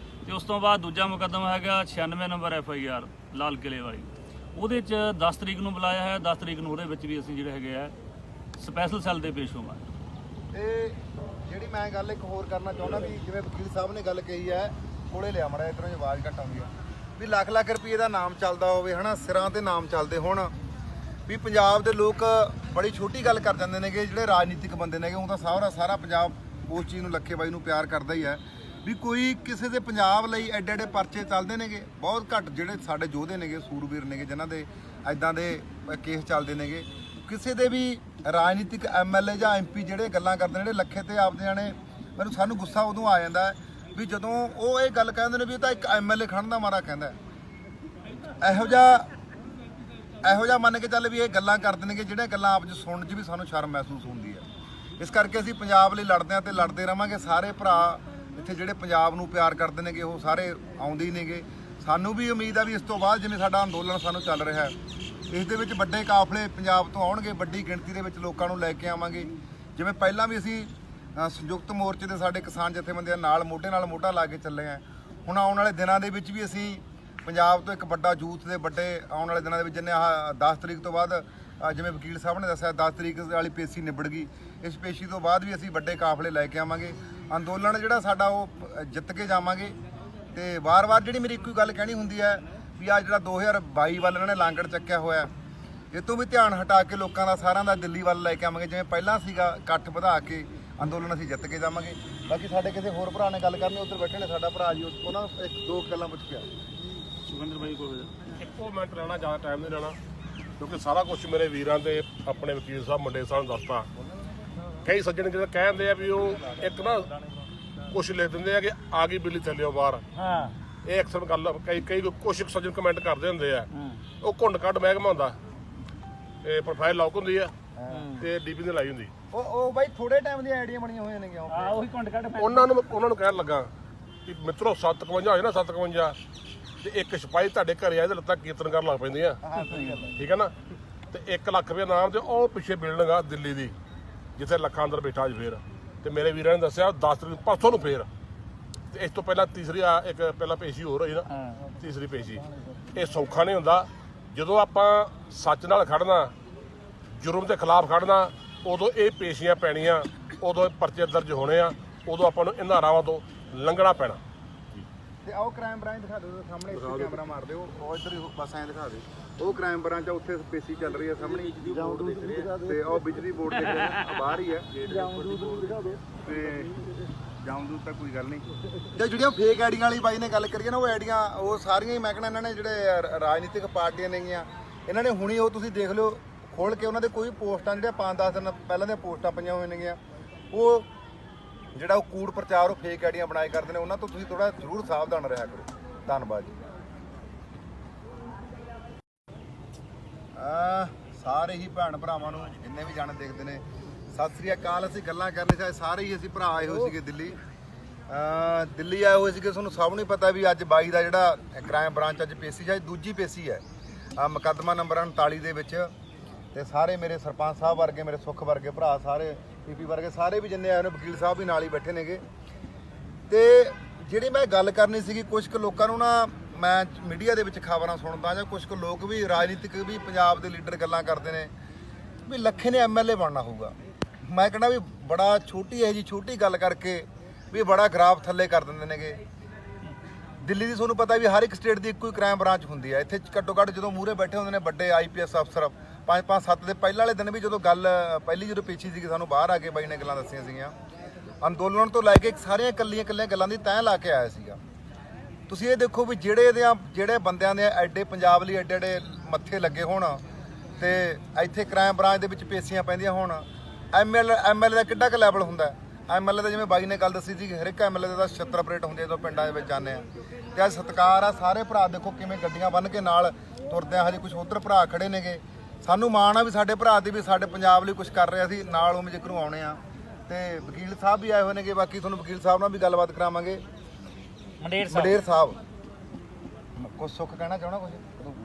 ਤੇ ਉਸ ਤੋਂ ਬਾਅਦ ਦੂਜਾ ਮੁਕੱਦਮਾ ਹੈਗਾ 96 ਨੰਬਰ FIR ਲਾਲ ਕਿਲੇ ਵਾਲੀ, ਉਹਦੇ 'ਚ 10 ਤਰੀਕ ਨੂੰ ਬੁਲਾਇਆ ਹੈ। 10 ਤਰੀਕ ਨੂੰ ਉਹਦੇ ਵਿੱਚ ਵੀ ਅਸੀਂ ਜਿਹੜੇ ਹੈਗੇ ਆ ਸਪੈਸ਼ਲ ਸੈੱਲ ਦੇ ਪੇਸ਼ ਹੋਵਾਂਗੇ। ਤੇ ਜਿਹੜੀ ਮੈਂ ਗੱਲ ਇੱਕ ਹੋਰ ਕਰਨਾ ਚਾਹੁੰਦਾ ਵੀ ਜਿਵੇਂ ਵਕੀਲ ਸਾਹਿਬ ਨੇ ਗੱਲ ਕਹੀ ਹੈ, ਕੋਲੇ ਲਿਆ ਮੜਾ ਇਧਰੋਂ ਆਵਾਜ਼ ਘੱਟ ਆਉਂਦੀ ਆ। ਵੀ ਲੱਖ ਲੱਖ ਰੁਪਏ ਦਾ ਨਾਮ ਚੱਲਦਾ ਹੋਵੇ ਹਨਾ, ਸਿਰਾਂ ਤੇ ਨਾਮ ਚੱਲਦੇ ਹੋਣ, ਵੀ ਪੰਜਾਬ ਦੇ ਲੋਕ ਬੜੀ ਛੋਟੀ ਗੱਲ ਕਰ ਜਾਂਦੇ ਨੇਗੇ ਜਿਹੜੇ ਰਾਜਨੀਤਿਕ ਬੰਦੇ ਨੇਗੇ। ਉਹ ਤਾਂ ਸਾਰਾ ਪੰਜਾਬ ਉਸ ਚੀਜ਼ ਨੂੰ ਲੱਖੇ ਬਾਈ ਨੂੰ ਪਿਆਰ ਕਰਦਾ ਹੀ ਹੈ ਵੀ ਕੋਈ ਕਿਸੇ ਦੇ ਪੰਜਾਬ ਲਈ ਐਡੇ ਐਡੇ ਪਰਚੇ ਚੱਲਦੇ ਨੇਗੇ। ਬਹੁਤ ਘੱਟ ਜਿਹੜੇ ਸਾਡੇ ਯੋਧੇ ਨੇਗੇ, ਸੂਰਬੀਰ ਨੇਗੇ, ਜਿਨ੍ਹਾਂ ਦੇ ਐਦਾਂ ਦੇ ਕੇਸ ਚੱਲਦੇ ਨੇਗੇ। ਕਿਸੇ ਦੇ ਵੀ ਰਾਜਨੀਤਿਕ ਐਮਐਲਏ ਜਾਂ ਐਮਪੀ ਜਿਹੜੇ ਗੱਲਾਂ ਕਰਦੇ ਨੇ ਜਿਹੜੇ ਲੱਖੇ ਤੇ ਆਪਦੇ ਜਾਣੇ, ਸਾਨੂੰ ਗੁੱਸਾ ਉਦੋਂ ਆ ਜਾਂਦਾ ਵੀ ਜਦੋਂ ਉਹ ਇਹ ਗੱਲ ਕਹਿੰਦੇ ਨੇ ਵੀ ਇਹ ਤਾਂ ਇੱਕ ਐਮਐਲਏ ਖੜਨ ਦਾ ਮਾਰਾ ਕਹਿੰਦਾ। ਇਹੋ ਜਿਹਾ ਮੰਨ ਕੇ ਚੱਲ ਵੀ ਇਹ ਗੱਲਾਂ ਕਰਦੇ ਨੇਗੇ ਜਿਹੜੀਆਂ ਗੱਲਾਂ ਆਪ 'ਚ ਸੁਣਨ 'ਚ ਵੀ ਸਾਨੂੰ ਸ਼ਰਮ ਮਹਿਸੂਸ ਹੁੰਦੀ ਹੈ। ਇਸ ਕਰਕੇ ਅਸੀਂ ਪੰਜਾਬ ਲਈ ਲੜਦੇ ਹਾਂ ਤੇ ਲੜਦੇ ਰਵਾਂਗੇ। ਸਾਰੇ ਭਰਾ ਇੱਥੇ ਜਿਹੜੇ ਪੰਜਾਬ ਨੂੰ ਪਿਆਰ ਕਰਦੇ ਨੇਗੇ ਉਹ ਸਾਰੇ ਆਉਂਦੇ ਹੀ ਨੇਗੇ। ਸਾਨੂੰ ਵੀ ਉਮੀਦ ਆ ਵੀ ਇਸ ਤੋਂ ਬਾਅਦ ਜਿਵੇਂ ਸਾਡਾ ਅੰਦੋਲਨ ਸਾਨੂੰ ਚੱਲ ਰਿਹਾ ਹੈ, ਇਸ ਦੇ ਵਿੱਚ ਵੱਡੇ ਕਾਫਲੇ ਪੰਜਾਬ ਤੋਂ ਆਉਣਗੇ, ਵੱਡੀ ਗਿਣਤੀ ਦੇ ਵਿੱਚ ਲੋਕਾਂ ਨੂੰ ਲੈ ਕੇ ਆਵਾਂਗੇ। ਜਿਵੇਂ ਪਹਿਲਾਂ ਵੀ ਅਸੀਂ ਸੰਯੁਕਤ ਮੋਰਚੇ ਦੇ ਸਾਡੇ ਕਿਸਾਨ ਜਥੇਬੰਦੀਆਂ ਨਾਲ ਮੋਢਾ ਲਾ ਕੇ ਚੱਲੇ ਆ। ਹੁਣ ਆਉਣ ਵਾਲੇ ਦਿਨਾਂ ਦੇ ਵਿੱਚ ਵੀ ਅਸੀਂ ਪੰਜਾਬ ਤੋਂ ਇੱਕ ਵੱਡਾ ਯੂਥ ਦੇ ਵੱਡੇ ਆਉਣ ਵਾਲੇ ਦਿਨਾਂ ਦੇ ਵਿੱਚ ਜਿੰਨੇ ਆਹ 10 ਤਰੀਕ ਤੋਂ ਬਾਅਦ ਜਿਵੇਂ ਵਕੀਲ ਸਾਹਿਬ ਨੇ ਦੱਸਿਆ 10 ਤਰੀਕ ਵਾਲੀ ਪੇਸ਼ੀ ਨਿਬੜ ਗਈ। ਇਸ ਪੇਸ਼ੀ ਤੋਂ ਬਾਅਦ ਵੀ ਅਸੀਂ ਵੱਡੇ ਕਾਫਲੇ ਲੈ ਕੇ ਆਵਾਂਗੇ। ਅੰਦੋਲਨ ਜਿਹੜਾ ਸਾਡਾ ਉਹ ਜਿੱਤ ਕੇ ਜਾਵਾਂਗੇ। ਤੇ ਵਾਰ-ਵਾਰ ਜਿਹੜੀ ਮੇਰੀ ਇੱਕੋ ਗੱਲ ਕਹਿਣੀ ਹੁੰਦੀ ਹੈ ਵੀ ਆ ਜਿਹੜਾ 2022 ਵੱਲ ਇਹਨਾਂ ਨੇ ਲਾਂਗੜ ਚੱਕਿਆ ਹੋਇਆ, ਇਹ ਤੋਂ ਵੀ ਧਿਆਨ ਹਟਾ ਕੇ ਲੋਕਾਂ ਦਾ ਸਾਰਿਆਂ ਦਾ ਦਿੱਲੀ ਵੱਲ ਲੈ ਕੇ ਆਵਾਂਗੇ। ਜਿਵੇਂ ਪਹਿਲਾਂ ਸੀਗਾ ਇਕੱਠ ਵਧਾ ਕੇ ਅੰਦੋਲਨ ਅਸੀਂ ਜਿੱਤ ਕੇ ਜਾਵਾਂਗੇ। ਬਾਕੀ ਸਾਡੇ ਕਿਸੇ ਹੋਰ ਭਰਾ ਨੇ ਗੱਲ ਕਰਨੀ, ਉੱਧਰ ਬੈਠੇ ਨੇ ਸਾਡਾ ਭਰਾ ਜੀ, ਉਹਨਾਂ ਨੂੰ ਇੱਕ ਦੋ ਗੱਲਾਂ ਪੁੱਛ ਕੇ ਸੁਖਿੰਦਰ ਬਾਈ ਕੋਲ ਇੱਕੋ ਮਿੰਟ ਲੈਣਾ, ਜ਼ਿਆਦਾ ਟਾਈਮ ਨਹੀਂ ਲੈਣਾ ਕਿਉਂਕਿ ਸਾਰਾ ਕੁਝ ਮੇਰੇ ਵੀਰਾਂ ਦੇ ਆਪਣੇ ਵਕੀਲ ਸਾਹਿਬ ਮੁੰਡੇ ਸਾਹਿਬ ਨੂੰ ਦੱਸਤਾ। ਕਈ ਸੱਜਣ ਜਿਹੜੇ ਕਹਿੰਦੇ ਆ ਵੀ ਉਹ ਇੱਕ ਨਾ ਕੁਛ ਲਿਖ ਦਿੰਦੇ ਆ ਕਿ ਆ ਗਈ ਬਿੱਲੀ ਥੱਲਿਓ ਬਾਹਰ। ਹਾਂ, ਇਹ ਅਕਸਰ ਗੱਲ ਕਈ ਕੁਛ ਸੱਜਣ ਕਮੈਂਟ ਕਰਦੇ ਹੁੰਦੇ ਆ। ਉਹ ਘੁੰਡ ਕੱਢ ਮਹਿਕਮਾ ਹੁੰਦਾ, ਇਹ ਪ੍ਰੋਫਾਈਲ ਲੌਕ ਹੁੰਦੀ ਆ ਤੇ ਡੀਪੀ ਨੇ ਲਾਈ ਹੁੰਦੀ। ਉਹ ਬਾਈ ਥੋੜੇ ਟਾਈਮ ਦੀਆਂ ਆਈਡੀਆ ਬਣੀਆਂ ਹੋਈਆਂ ਨੇ। ਉਹੀ ਕੁੰਡ ਕੱਢ ਉਹਨਾਂ ਨੂੰ ਕਹਿਣ ਲੱਗਾ ਕਿ ਮਿੱਤਰੋ 751 ਹੋਏ ਨਾ 751 ਤੇ ਇੱਕ ਸਿਪਾਹੀ ਤੁਹਾਡੇ ਘਰੇ ਆਏ ਤੇ ਲੱਤਾਂ ਕੀਰਤਨ ਕਰਨ ਲੱਗ ਪੈਂਦੀਆਂ। ਠੀਕ ਹੈ ਨਾ। ਤੇ 1 ਲੱਖ ਰੁਪਏ ਨਾਮ ਤੇ ਉਹ ਪਿੱਛੇ ਬਿਲਡਿੰਗ ਆ ਦਿੱਲੀ ਦੀ ਜਿੱਥੇ ਲੱਖਾਂ ਅੰਦਰ ਬੈਠਾ ਅੱਜ ਫੇਰ। ਤੇ ਮੇਰੇ ਵੀਰਾਂ ਨੇ ਦੱਸਿਆ 10 ਤਰੀਕ ਪਰਸੋਂ ਨੂੰ ਫੇਰ। ਤੇ ਇਸ ਤੋਂ ਪਹਿਲਾਂ ਤੀਸਰੀ ਇੱਕ ਪਹਿਲਾਂ ਪੇਸ਼ੀ ਹੋਰ ਹੋਈ ਨਾ, ਤੀਸਰੀ ਪੇਸ਼ੀ। ਇਹ ਸੌਖਾ ਨਹੀਂ ਹੁੰਦਾ। ਜਦੋਂ ਆਪਾਂ ਸੱਚ ਨਾਲ ਖੜਨਾ, ਜੁਰਮ ਦੇ ਖਿਲਾਫ ਖੜਨਾ, ਉਦੋਂ ਇਹ ਪੇਸ਼ੀਆਂ ਪੈਣੀਆਂ, ਉਦੋਂ ਇਹ ਪਰਚੇ ਦਰਜ ਹੋਣੇ ਆ, ਉਦੋਂ ਆਪਾਂ ਨੂੰ ਇਹਨਾਂ ਰਾਵਾਂ ਤੋਂ ਲੰਘਣਾ ਪੈਣਾ। ਤੇ ਆਓ ਕ੍ਰਾਈਮ ਬ੍ਰਾਂਚ ਦਿਖਾ ਦਿਓ ਸਾਹਮਣੇ, ਇੱਥੇ ਕੈਮਰਾ ਮਾਰ ਦਿਓ, ਉਹ ਇੱਧਰ ਹੀ ਬਸ ਐਂ ਦਿਖਾ ਦਿਓ। ਉਹ ਕ੍ਰਾਈਮ ਬ੍ਰਾਂਚ ਆ, ਉੱਥੇ ਪੇਸ਼ੀ ਚੱਲ ਰਹੀ ਹੈ ਸਾਹਮਣੇ। ਤੇ ਉਹ ਬਿਜਲੀ ਬੋਰਡ ਦੇ ਬਾਹਰ ਹੀ ਹੈ। ਤੇ ਜਾਮਦੂਦ ਤਾਂ ਕੋਈ ਗੱਲ ਨਹੀਂ। ਤੇ ਜਿਹੜੀਆਂ ਫੇਕ ਆਈਡੀਆਂ ਵਾਲੀ ਬਾਈ ਨੇ ਗੱਲ ਕਰੀਏ ਨਾ, ਉਹ ਆਈਡੀਆਂ ਉਹ ਸਾਰੀਆਂ ਹੀ ਮੈਂ ਕਹਿੰਦਾ ਇਹਨਾਂ ਨੇ ਜਿਹੜੇ ਰਾਜਨੀਤਿਕ ਪਾਰਟੀਆਂ ਨੇਗੀਆਂ, ਇਹਨਾਂ ਨੇ ਹੁਣੀ ਉਹ ਤੁਸੀਂ ਦੇਖ ਲਿਓ ਖੋਲ ਕੇ ਉਹਨਾਂ ਦੇ ਕੋਈ ਪੋਸਟਾਂ ਜਿਹੜੀਆਂ 5-10 ਦਿਨ ਪਹਿਲਾਂ ਦੀਆਂ ਪੋਸਟਾਂ ਪਈਆਂ ਹੋਈਆਂ ਨੇਗੀਆਂ, ਉਹ ਜਿਹੜਾ ਉਹ ਕੂੜ ਪ੍ਰਚਾਰ ਉਹ ਫੇਕ ਆਈਡੀਆਂ ਬਣਾਏ ਕਰਦੇ ਨੇ। ਉਹਨਾਂ ਤੋਂ ਤੁਸੀਂ ਥੋੜਾ ਜ਼ਰੂਰ ਸਾਵਧਾਨ ਰਿਹਾ ਕਰੋ। ਧੰਨਵਾਦ ਜੀ। ਸਾਰੇ ਹੀ ਭੈਣ ਭਰਾਵਾਂ ਨੂੰ ਜਿੰਨੇ ਵੀ ਜਾਣੇ ਦੇਖਦੇ ਨੇ ਸਤਿ ਸ੍ਰੀ ਅਕਾਲ। ਅਸੀਂ ਗੱਲਾਂ ਕਰਨੀ ਸੀ, ਸਾਰੇ ਹੀ ਅਸੀਂ ਭਰਾ ਆਏ ਹੋਏ ਸੀਗੇ ਦਿੱਲੀ ਆਏ ਹੋਏ ਸੀਗੇ। ਤੁਹਾਨੂੰ ਸਭ ਨੂੰ ਪਤਾ ਵੀ ਅੱਜ 22 ਦਾ ਜਿਹੜਾ ਕ੍ਰਾਈਮ ਬ੍ਰਾਂਚ ਅੱਜ ਪੇਸ਼ੀ ਹੈ, ਦੂਜੀ ਪੇਸ਼ੀ ਹੈ ਮੁਕੱਦਮਾ ਨੰਬਰ 39 ਦੇ ਵਿੱਚ। ਤੇ ਸਾਰੇ ਮੇਰੇ ਸਰਪੰਚ ਸਾਹਿਬ ਵਰਗੇ, ਮੇਰੇ ਸੁੱਖ ਵਰਗੇ ਭਰਾ, ਸਾਰੇ ਪੀਪੀ ਵਰਗੇ ਸਾਰੇ ਵੀ ਜਿੰਨੇ ਆਏ ਨੇ, ਵਕੀਲ ਸਾਹਿਬ ਵੀ ਨਾਲ ਹੀ ਬੈਠੇ ਨੇਗੇ। ਤੇ ਜਿਹੜੀ ਮੈਂ ਗੱਲ ਕਰਨੀ ਸੀਗੀ, ਕੁਝ ਕੁ ਲੋਕਾਂ ਨੂੰ ਨਾ ਮੈਂ ਮੀਡੀਆ ਦੇ ਵਿੱਚ ਖਬਰਾਂ ਸੁਣਦਾ ਜਾਂ ਕੁਝ ਕੁ ਲੋਕ ਵੀ ਰਾਜਨੀਤਿਕ ਵੀ ਪੰਜਾਬ ਦੇ ਲੀਡਰ ਗੱਲਾਂ ਕਰਦੇ ਨੇ ਵੀ ਲੱਖੇ ਨੇ ਐਮਐਲਏ ਬਣਨਾ ਹੋਊਗਾ। ਮੈਂ ਕਹਿੰਦਾ ਵੀ ਬੜਾ ਛੋਟੀ ਹੈ ਜੀ, ਛੋਟੀ ਗੱਲ ਕਰਕੇ ਵੀ ਬੜਾ ਗ੍ਰਾਫ ਥੱਲੇ ਕਰ ਦਿੰਦੇ ਨੇਗੇ। ਦਿੱਲੀ ਦੀ ਤੁਹਾਨੂੰ ਪਤਾ ਵੀ ਹਰ ਇੱਕ ਸਟੇਟ ਦੀ ਇੱਕੋ ਹੀ ਕ੍ਰਾਈਮ ਬ੍ਰਾਂਚ ਹੁੰਦੀ ਹੈ। ਇੱਥੇ ਘੱਟੋ ਘੱਟ ਜਦੋਂ ਮੂਹਰੇ ਬੈਠੇ ਹੁੰਦੇ ਨੇ ਵੱਡੇ ਆਈਪੀਐਸ ਅਫਸਰ, 5-5-7 ਦੇ ਪਹਿਲਾਂ ਵਾਲੇ ਦਿਨ ਵੀ ਜਦੋਂ ਗੱਲ ਪਹਿਲੀ ਜਦੋਂ ਪੇਸ਼ੀ ਸੀਗੀ, ਸਾਨੂੰ ਬਾਹਰ ਆ ਕੇ ਬਾਈ ਨੇ ਗੱਲਾਂ ਦੱਸੀਆਂ ਸੀਗੀਆਂ। ਅੰਦੋਲਨ ਤੋਂ ਲੈ ਕੇ ਸਾਰੀਆਂ ਇਕੱਲੀਆਂ ਗੱਲਾਂ ਦੀ ਤੈਅ ਲਾ ਕੇ ਆਇਆ ਸੀਗਾ। ਤੁਸੀਂ ਇਹ ਦੇਖੋ ਵੀ ਜਿਹੜੇ ਬੰਦਿਆਂ ਦੇ ਐਡੇ ਪੰਜਾਬ ਲਈ ਐਡੇ ਮੱਥੇ ਲੱਗੇ ਹੋਣ ਤੇ ਇੱਥੇ ਕ੍ਰਾਈਮ ਬ੍ਰਾਂਚ ਦੇ ਵਿੱਚ ਪੇਸ਼ੀਆਂ ਪੈਂਦੀਆਂ ਹੋਣ, ਐਮਐਲਏ ਦਾ ਕਿੱਡਾ ਕੁ ਲੈਵਲ ਹੁੰਦਾ। ਐਮਐਲਏ ਦਾ ਜਿਵੇਂ ਬਾਈ ਨੇ ਗੱਲ ਦੱਸੀ ਸੀ, ਹਰ ਇੱਕ ਐਮਐਲਏ ਦਾ 76 ਆਪਰੇਟ ਹੁੰਦੇ ਜਦੋਂ ਪਿੰਡਾਂ ਦੇ ਵਿੱਚ ਜਾਂਦੇ ਆ। ਤੇ ਅੱਜ ਸਤਿਕਾਰ ਆ, ਸਾਰੇ ਭਰਾ ਦੇਖੋ ਕਿਵੇਂ ਗੱਡੀਆਂ ਬੰਨ੍ਹ ਕੇ ਨਾਲ ਤੁਰਦੇ ਆ। ਹਜੇ ਕੁਝ ਉੱਧਰ ਭਰਾ ਖੜੇ ਨੇਗੇ। ਸਾਨੂੰ ਮਾਣ ਆ ਵੀ ਸਾਡੇ ਭਰਾ ਦੀ ਵੀ ਸਾਡੇ ਪੰਜਾਬ ਲਈ ਕੁਝ ਕਰ ਰਿਹਾ ਸੀ, ਨਾਲ ਉਹ ਜ਼ਿਕਰ ਨੂੰ ਆਉਣੇ ਆ। ਤੇ ਵਕੀਲ ਸਾਹਿਬ ਵੀ ਆਏ ਹੋਏ ਨੇਗੇ, ਬਾਕੀ ਤੁਹਾਨੂੰ ਵਕੀਲ ਸਾਹਿਬ ਨਾਲ ਵੀ ਗੱਲਬਾਤ ਕਰਾਵਾਂਗੇ। ਮੰਡੇਰ ਸਾਹਿਬ ਕੁਝ ਸੁੱਖ ਕਹਿਣਾ ਚਾਹਣਾ ਕੁਝ?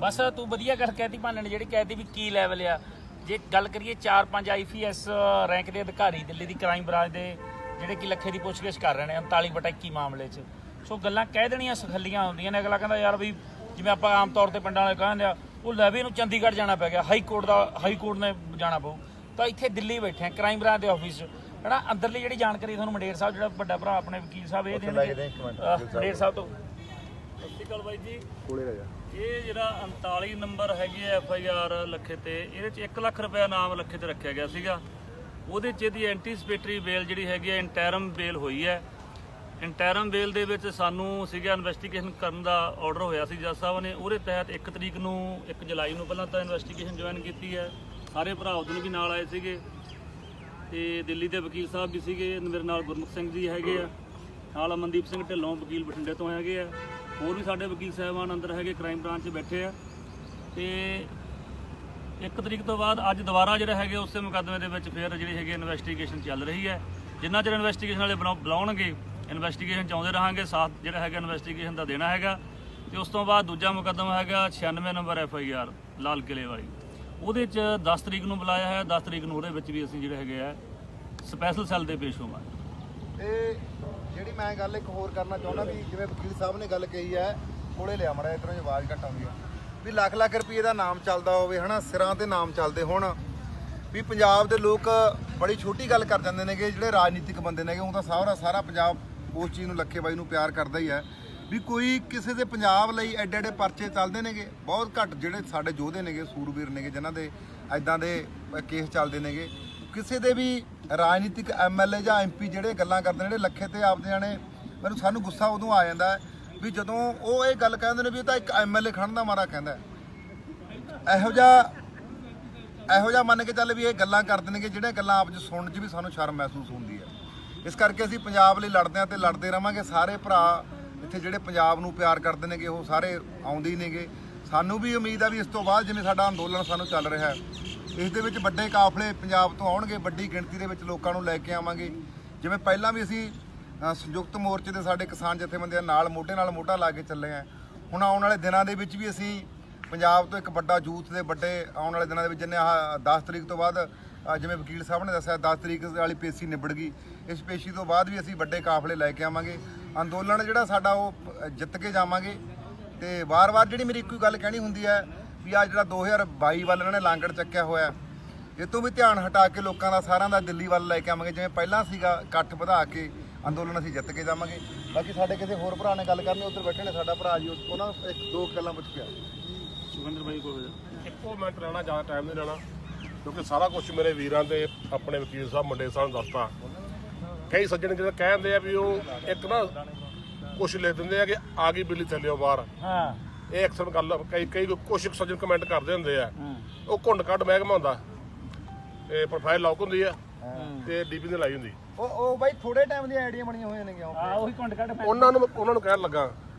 ਬਸ ਤੂੰ ਵਧੀਆ ਗੱਲ ਕਹਿਤੀ ਭਾਨੇ ਨੇ, ਜਿਹੜੀ ਕਹਿਤੀ ਵੀ ਕੀ ਲੈਵਲ ਆ। ਜੇ ਗੱਲ ਕਰੀਏ 4-5 IPS ਰੈਂਕ ਦੇ ਅਧਿਕਾਰੀ ਦਿੱਲੀ ਦੀ ਕ੍ਰਾਈਮ ਬ੍ਰਾਂਚ ਦੇ ਜਿਹੜੇ ਕਿ ਲੱਖੇ ਦੀ ਪੁੱਛਗਿੱਛ ਕਰ ਰਹੇ ਨੇ 39/21 ਮਾਮਲੇ 'ਚ। ਸੋ ਗੱਲਾਂ ਕਹਿ ਦੇਣੀਆਂ ਸਖੱਲੀਆਂ ਹੁੰਦੀਆਂ ਨੇ। ਅਗਲਾ ਕਹਿੰਦਾ ਯਾਰ ਵੀ ਜਿਵੇਂ ਆਪਾਂ ਆਮ ਤੌਰ ਤੇ ਪਿੰਡਾਂ ਵਾਲੇ ਕਹਿੰਦੇ ਆ, ਉਹ ਲੈ ਵੀ ਇਹਨੂੰ ਚੰਡੀਗੜ੍ਹ ਜਾਣਾ ਪੈ ਗਿਆ, ਹਾਈ ਕੋਰਟ ਨੇ ਜਾਣਾ ਪਊ। ਤਾਂ ਇੱਥੇ ਦਿੱਲੀ ਬੈਠੇ ਆ ਕ੍ਰਾਈਮ ਬ੍ਰਾਂਚ ਦੇ ਆਫਿਸ 'ਚ। ਹਨਾ ਅੰਦਰਲੀ ਜਿਹੜੀ ਜਾਣਕਾਰੀ ਤੁਹਾਨੂੰ ਮੰਡੇਰ ਸਾਹਿਬ ਜਿਹੜਾ ਵੱਡਾ ਭਰਾ ਆਪਣੇ ਵਕੀਲ ਸਾਹਿਬ ਇਹ ਦੇਣਗੇ। ਮੰਡੇਰ ਸਾਹਿਬ ਤੋਂ ਸਤਿ ਸ਼੍ਰੀ ਅਕਾਲ ਬਾਈ ਜੀ। ਇਹ ਜਿਹੜਾ 39 ਨੰਬਰ ਹੈਗੀ ਐ FIR ਲੱਖੇ ਤੇ, ਇਹਦੇ ਚ 1 ਲੱਖ ਰੁਪਏ ਨਾਮ ਲੱਖੇ ਤੇ ਰੱਖਿਆ ਗਿਆ ਸੀਗਾ। ਉਹਦੇ ਚ ਇਹਦੀ ਐਂਟੀਸਪੇਟਰੀ ਬੇਲ ਜਿਹੜੀ ਹੈਗੀ ਐ ਇੰਟਰਮ ਬੇਲ ਹੋਈ ਹੈ। ਇੰਟਰਮ ਬੇਲ ਦੇ ਵਿੱਚ ਸਾਨੂੰ ਸੀਗਾ ਇਨਵੈਸਟੀਗੇਸ਼ਨ ਕਰਨ ਦਾ ਆਰਡਰ ਹੋਇਆ ਸੀ ਜੱਜ ਸਾਹਿਬ ਨੇ। ਉਹਦੇ ਤਹਿਤ 1 ਤਰੀਕ ਨੂੰ 1 ਜੁਲਾਈ ਨੂੰ ਪਹਿਲਾਂ ਤਾਂ ਇਨਵੈਸਟੀਗੇਸ਼ਨ ਜੁਆਇਨ ਕੀਤੀ ਹੈ। ਸਾਰੇ ਭਰਾ ਉਦੋਂ ਵੀ ਨਾਲ ਆਏ ਸੀਗੇ ਤੇ ਦਿੱਲੀ ਦੇ ਵਕੀਲ ਸਾਹਿਬ ਵੀ ਸੀਗੇ। ਮੇਰੇ ਨਾਲ ਗੁਰਮੁਖ ਸਿੰਘ ਜੀ ਹੈਗੇ ਆ, ਨਾਲ ਅਮਨਦੀਪ ਸਿੰਘ ਢਿੱਲੋਂ ਵਕੀਲ ਬਠਿੰਡੇ ਤੋਂ ਹੈਗੇ ਆ, ਹੋਰ ਵੀ ਸਾਡੇ ਵਕੀਲ ਸਾਹਿਬਾਨ ਅੰਦਰ ਹੈਗੇ, ਕ੍ਰਾਈਮ ਬ੍ਰਾਂਚ 'ਚ ਬੈਠੇ ਆ। ਤੇ 1 ਤਰੀਕ ਤੋਂ ਬਾਅਦ ਅੱਜ ਦੁਬਾਰਾ ਜਿਹੜਾ ਹੈਗੇ ਉਸੇ ਮੁਕੱਦਮੇ ਦੇ ਵਿੱਚ ਫਿਰ ਜਿਹੜੀ ਹੈਗੀ ਇਨਵੈਸਟੀਗੇਸ਼ਨ ਚੱਲ ਰਹੀ ਹੈ। ਜਿੰਨਾ ਚਿਰ ਇਨਵੈਸਟੀਗੇਸ਼ਨ ਵਾਲੇ ਬੁਲਾਉਣਗੇ ਇਨਵੈਸਟੀਗੇਸ਼ਨ 'ਚ ਆਉਂਦੇ ਰਹਾਂਗੇ, ਸਾਥ ਜਿਹੜਾ ਹੈਗਾ ਇਨਵੈਸਟੀਗੇਸ਼ਨ ਦਾ ਦੇਣਾ ਹੈਗਾ। ਤੇ ਉਸ ਤੋਂ ਬਾਅਦ ਦੂਜਾ ਮੁਕੱਦਮਾ ਹੈਗਾ 96 ਨੰਬਰ FIR ਲਾਲ ਕਿਲੇ ਵਾਲੀ, ਉਹਦੇ 'ਚ 10 ਤਰੀਕ ਨੂੰ ਬੁਲਾਇਆ ਹੈ। 10 ਤਰੀਕ ਨੂੰ ਉਹਦੇ ਵਿੱਚ ਵੀ ਅਸੀਂ ਜਿਹੜੇ ਹੈਗੇ ਆ ਸਪੈਸ਼ਲ ਸੈੱਲ ਦੇ ਪੇਸ਼ ਹੋਵਾਂਗੇ। ਤੇ ਜਿਹੜੀ ਮੈਂ ਗੱਲ ਇੱਕ ਹੋਰ ਕਰਨਾ ਚਾਹੁੰਦਾ ਵੀ ਜਿਵੇਂ ਵਕੀਲ ਸਾਹਿਬ ਨੇ ਗੱਲ ਕਹੀ ਹੈ, ਕੋਲੇ ਲਿਆ ਮੜਾ ਇਧਰੋਂ ਆਵਾਜ਼ ਘੱਟ ਆਉਂਦੀ ਆ, ਵੀ ਲੱਖ ਲੱਖ ਰੁਪਏ ਦਾ ਨਾਮ ਚੱਲਦਾ ਹੋਵੇ ਹਨਾ, ਸਿਰਾਂ ਤੇ ਨਾਮ ਚੱਲਦੇ ਹੁਣ ਵੀ ਪੰਜਾਬ ਦੇ ਲੋਕ ਬੜੀ ਛੋਟੀ ਗੱਲ ਕਰ ਜਾਂਦੇ ਨੇਗੇ। ਜਿਹੜੇ ਰਾਜਨੀਤਿਕ ਬੰਦੇ ਨੇਗੇ, ਉਹ ਤਾਂ ਸਾਰਾ ਪੰਜਾਬ ਉਸ ਚੀਜ਼ ਨੂੰ ਲੱਖੇ ਬਾਈ ਨੂੰ ਪਿਆਰ ਕਰਦਾ ਹੀ ਹੈ ਵੀ ਕੋਈ ਕਿਸੇ ਦੇ ਪੰਜਾਬ ਲਈ ਐਡੇ ਐਡੇ ਪਰਚੇ ਚੱਲਦੇ ਨੇਗੇ। ਬਹੁਤ ਘੱਟ ਜਿਹੜੇ ਸਾਡੇ ਯੋਧੇ ਨੇਗੇ, ਸੂਰਬੀਰ ਨੇਗੇ, ਜਿਨ੍ਹਾਂ ਦੇ ਐਦਾਂ ਦੇ ਕੇਸ ਚੱਲਦੇ ਨੇਗੇ। ਕਿਸੇ ਦੇ ਵੀ ਰਾਜਨੀਤਿਕ MLA ਜਾਂ MP ਜਿਹੜੇ ਗੱਲਾਂ ਕਰਦੇ ਨੇ, ਜਿਹੜੇ ਲੱਖੇ ਤੇ ਆਪਦੇ ਜਾਣੇ, ਸਾਨੂੰ ਗੁੱਸਾ ਉਦੋਂ ਆ ਜਾਂਦਾ ਵੀ ਜਦੋਂ ਉਹ ਇਹ ਗੱਲ ਕਹਿੰਦੇ ਨੇ ਵੀ ਇਹ ਤਾਂ ਇੱਕ MLA ਖੜਨ ਦਾ ਮਾਰਾ ਕਹਿੰਦਾ। ਇਹੋ ਜਿਹਾ ਮੰਨ ਕੇ ਚੱਲ ਵੀ ਇਹ ਗੱਲਾਂ ਕਰਦੇ ਨੇਗੇ ਜਿਹੜੀਆਂ ਗੱਲਾਂ ਆਪ 'ਚ ਸੁਣਨ 'ਚ ਵੀ ਸਾਨੂੰ ਸ਼ਰਮ ਮਹਿਸੂਸ ਹੁੰਦੀ ਹੈ। ਇਸ ਕਰਕੇ ਅਸੀਂ ਪੰਜਾਬ ਲਈ ਲੜਦੇ ਹਾਂ ਤੇ ਲੜਦੇ ਰਵਾਂਗੇ। ਸਾਰੇ ਭਰਾ ਇੱਥੇ ਜਿਹੜੇ ਪੰਜਾਬ ਨੂੰ ਪਿਆਰ ਕਰਦੇ ਨੇਗੇ ਉਹ ਸਾਰੇ ਆਉਂਦੇ ਹੀ ਨੇਗੇ। ਸਾਨੂੰ ਵੀ ਉਮੀਦ ਆ ਵੀ ਇਸ ਤੋਂ ਬਾਅਦ ਜਿਵੇਂ ਸਾਡਾ ਅੰਦੋਲਨ ਸਾਨੂੰ ਚੱਲ ਰਿਹਾ ਹੈ, ਇਸ ਦੇ ਵਿੱਚ ਵੱਡੇ ਕਾਫਲੇ ਪੰਜਾਬ ਤੋਂ ਆਉਣਗੇ, ਵੱਡੀ ਗਿਣਤੀ ਦੇ ਵਿੱਚ ਲੋਕਾਂ ਨੂੰ ਲੈ ਕੇ ਆਵਾਂਗੇ। ਜਿਵੇਂ ਪਹਿਲਾਂ ਵੀ ਅਸੀਂ ਸੰਯੁਕਤ ਮੋਰਚੇ ਦੇ ਸਾਡੇ ਕਿਸਾਨ ਜਥੇਬੰਦੀਆਂ ਨਾਲ ਮੋਢੇ ਨਾਲ ਮੋਢਾ ਲਾ ਕੇ ਚੱਲੇ ਹਾਂ। ਹੁਣ ਆਉਣ ਵਾਲੇ ਦਿਨਾਂ ਦੇ ਵਿੱਚ ਵੀ ਅਸੀਂ ਪੰਜਾਬ ਤੋਂ ਇੱਕ ਵੱਡਾ ਯੂਥ ਦੇ ਵੱਡੇ ਆਉਣ ਵਾਲੇ ਦਿਨਾਂ ਦੇ ਵਿੱਚ ਜਿੰਨੇ 10 ਤਰੀਕ ਤੋਂ ਬਾਅਦ ਜਿਵੇਂ ਵਕੀਲ ਸਾਹਿਬ ਨੇ ਦੱਸਿਆ 10 ਤਰੀਕ ਵਾਲੀ ਪੇਸ਼ੀ ਨਿਬੜ ਗਈ। ਇਸ ਪੇਸ਼ੀ ਤੋਂ ਬਾਅਦ ਵੀ ਅਸੀਂ ਵੱਡੇ ਕਾਫਲੇ ਲੈ ਕੇ ਆਵਾਂਗੇ। ਅੰਦੋਲਨ ਜਿਹੜਾ ਸਾਡਾ ਉਹ ਜਿੱਤ ਕੇ ਜਾਵਾਂਗੇ। ਤੇ ਵਾਰ-ਵਾਰ ਜਿਹੜੀ ਮੇਰੀ ਇੱਕੋ ਗੱਲ ਕਹਿਣੀ ਹੁੰਦੀ ਹੈ ਵੀ ਆ ਜਿਹੜਾ 2022 ਵੱਲ ਇਹਨਾਂ ਨੇ ਲਾਂਗੜ ਚੱਕਿਆ ਹੋਇਆ, ਇਹ ਤੋਂ ਵੀ ਧਿਆਨ ਹਟਾ ਕੇ ਲੋਕਾਂ ਦਾ ਸਾਰਿਆਂ ਦਾ ਦਿੱਲੀ ਵੱਲ ਲੈ ਕੇ ਆਵਾਂਗੇ। ਜਿਵੇਂ ਪਹਿਲਾਂ ਸੀਗਾ ਇਕੱਠ ਵਧਾ ਕੇ ਅੰਦੋਲਨ ਅਸੀਂ ਜਿੱਤ ਕੇ ਜਾਵਾਂਗੇ। ਬਾਕੀ ਸਾਡੇ ਕਿਸੇ ਹੋਰ ਭਰਾ ਨੇ ਗੱਲ ਕਰਨੀ, ਉੱਧਰ ਬੈਠੇ ਨੇ ਸਾਡਾ ਭਰਾ ਜੀ, ਉਹਨਾਂ ਨੂੰ 1-2 ਗੱਲਾਂ ਪੁੱਛ ਕੇ ਸੁਖਿੰਦਰ ਬਾਈ ਕੋਲ ਇੱਕੋ ਮਿੰਟ ਲੈਣਾ, ਜ਼ਿਆਦਾ ਟਾਈਮ ਨਹੀਂ ਲੈਣਾ, ਕਿਉਂਕਿ ਸਾਰਾ ਕੁਝ ਮੇਰੇ ਵੀਰਾਂ ਦੇ ਆਪਣੇ ਵਕੀਲ ਸਾਹਿਬ ਮੁੰਡੇ ਸਾਹਿਬ ਨੂੰ ਦੱਸਤਾ। ਕਈ ਸੱਜਣ ਜਿਹੜੇ ਕਹਿੰਦੇ ਆ ਵੀ ਉਹ ਇੱਕ ਨਾ ਕੁਛ ਲਿਖ ਦਿੰਦੇ ਆ ਕਿ ਆ ਗਈ ਬਿੱਲੀ ਥੱਲਿਓ ਬਾਹਰ। ਹਾਂ, ਇਹ ਅਕਸਰ ਗੱਲ ਕਈ ਕੁਛ ਸੱਜਣ ਕਮੈਂਟ ਕਰਦੇ ਹੁੰਦੇ ਆ। ਉਹ ਘੁੰਡ ਕੱਢ ਮਹਿਕਮਾ ਹੁੰਦਾ, ਇਹ ਪ੍ਰੋਫਾਈਲ ਲੌਕ ਹੁੰਦੀ ਆ ਤੇ DP ਨੇ ਲਾਈ ਹੁੰਦੀ। ਉਹ ਬਾਈ ਥੋੜੇ ਟਾਈਮ ਦੀਆਂ ਆਈਡੀਆਂ ਬਣੀਆਂ ਹੋਈਆਂ ਨੇ। ਉਹੀ ਕੁੰਡ ਕੱਢ ਉਹਨਾਂ ਨੂੰ ਕਹਿਣ ਲੱਗਾ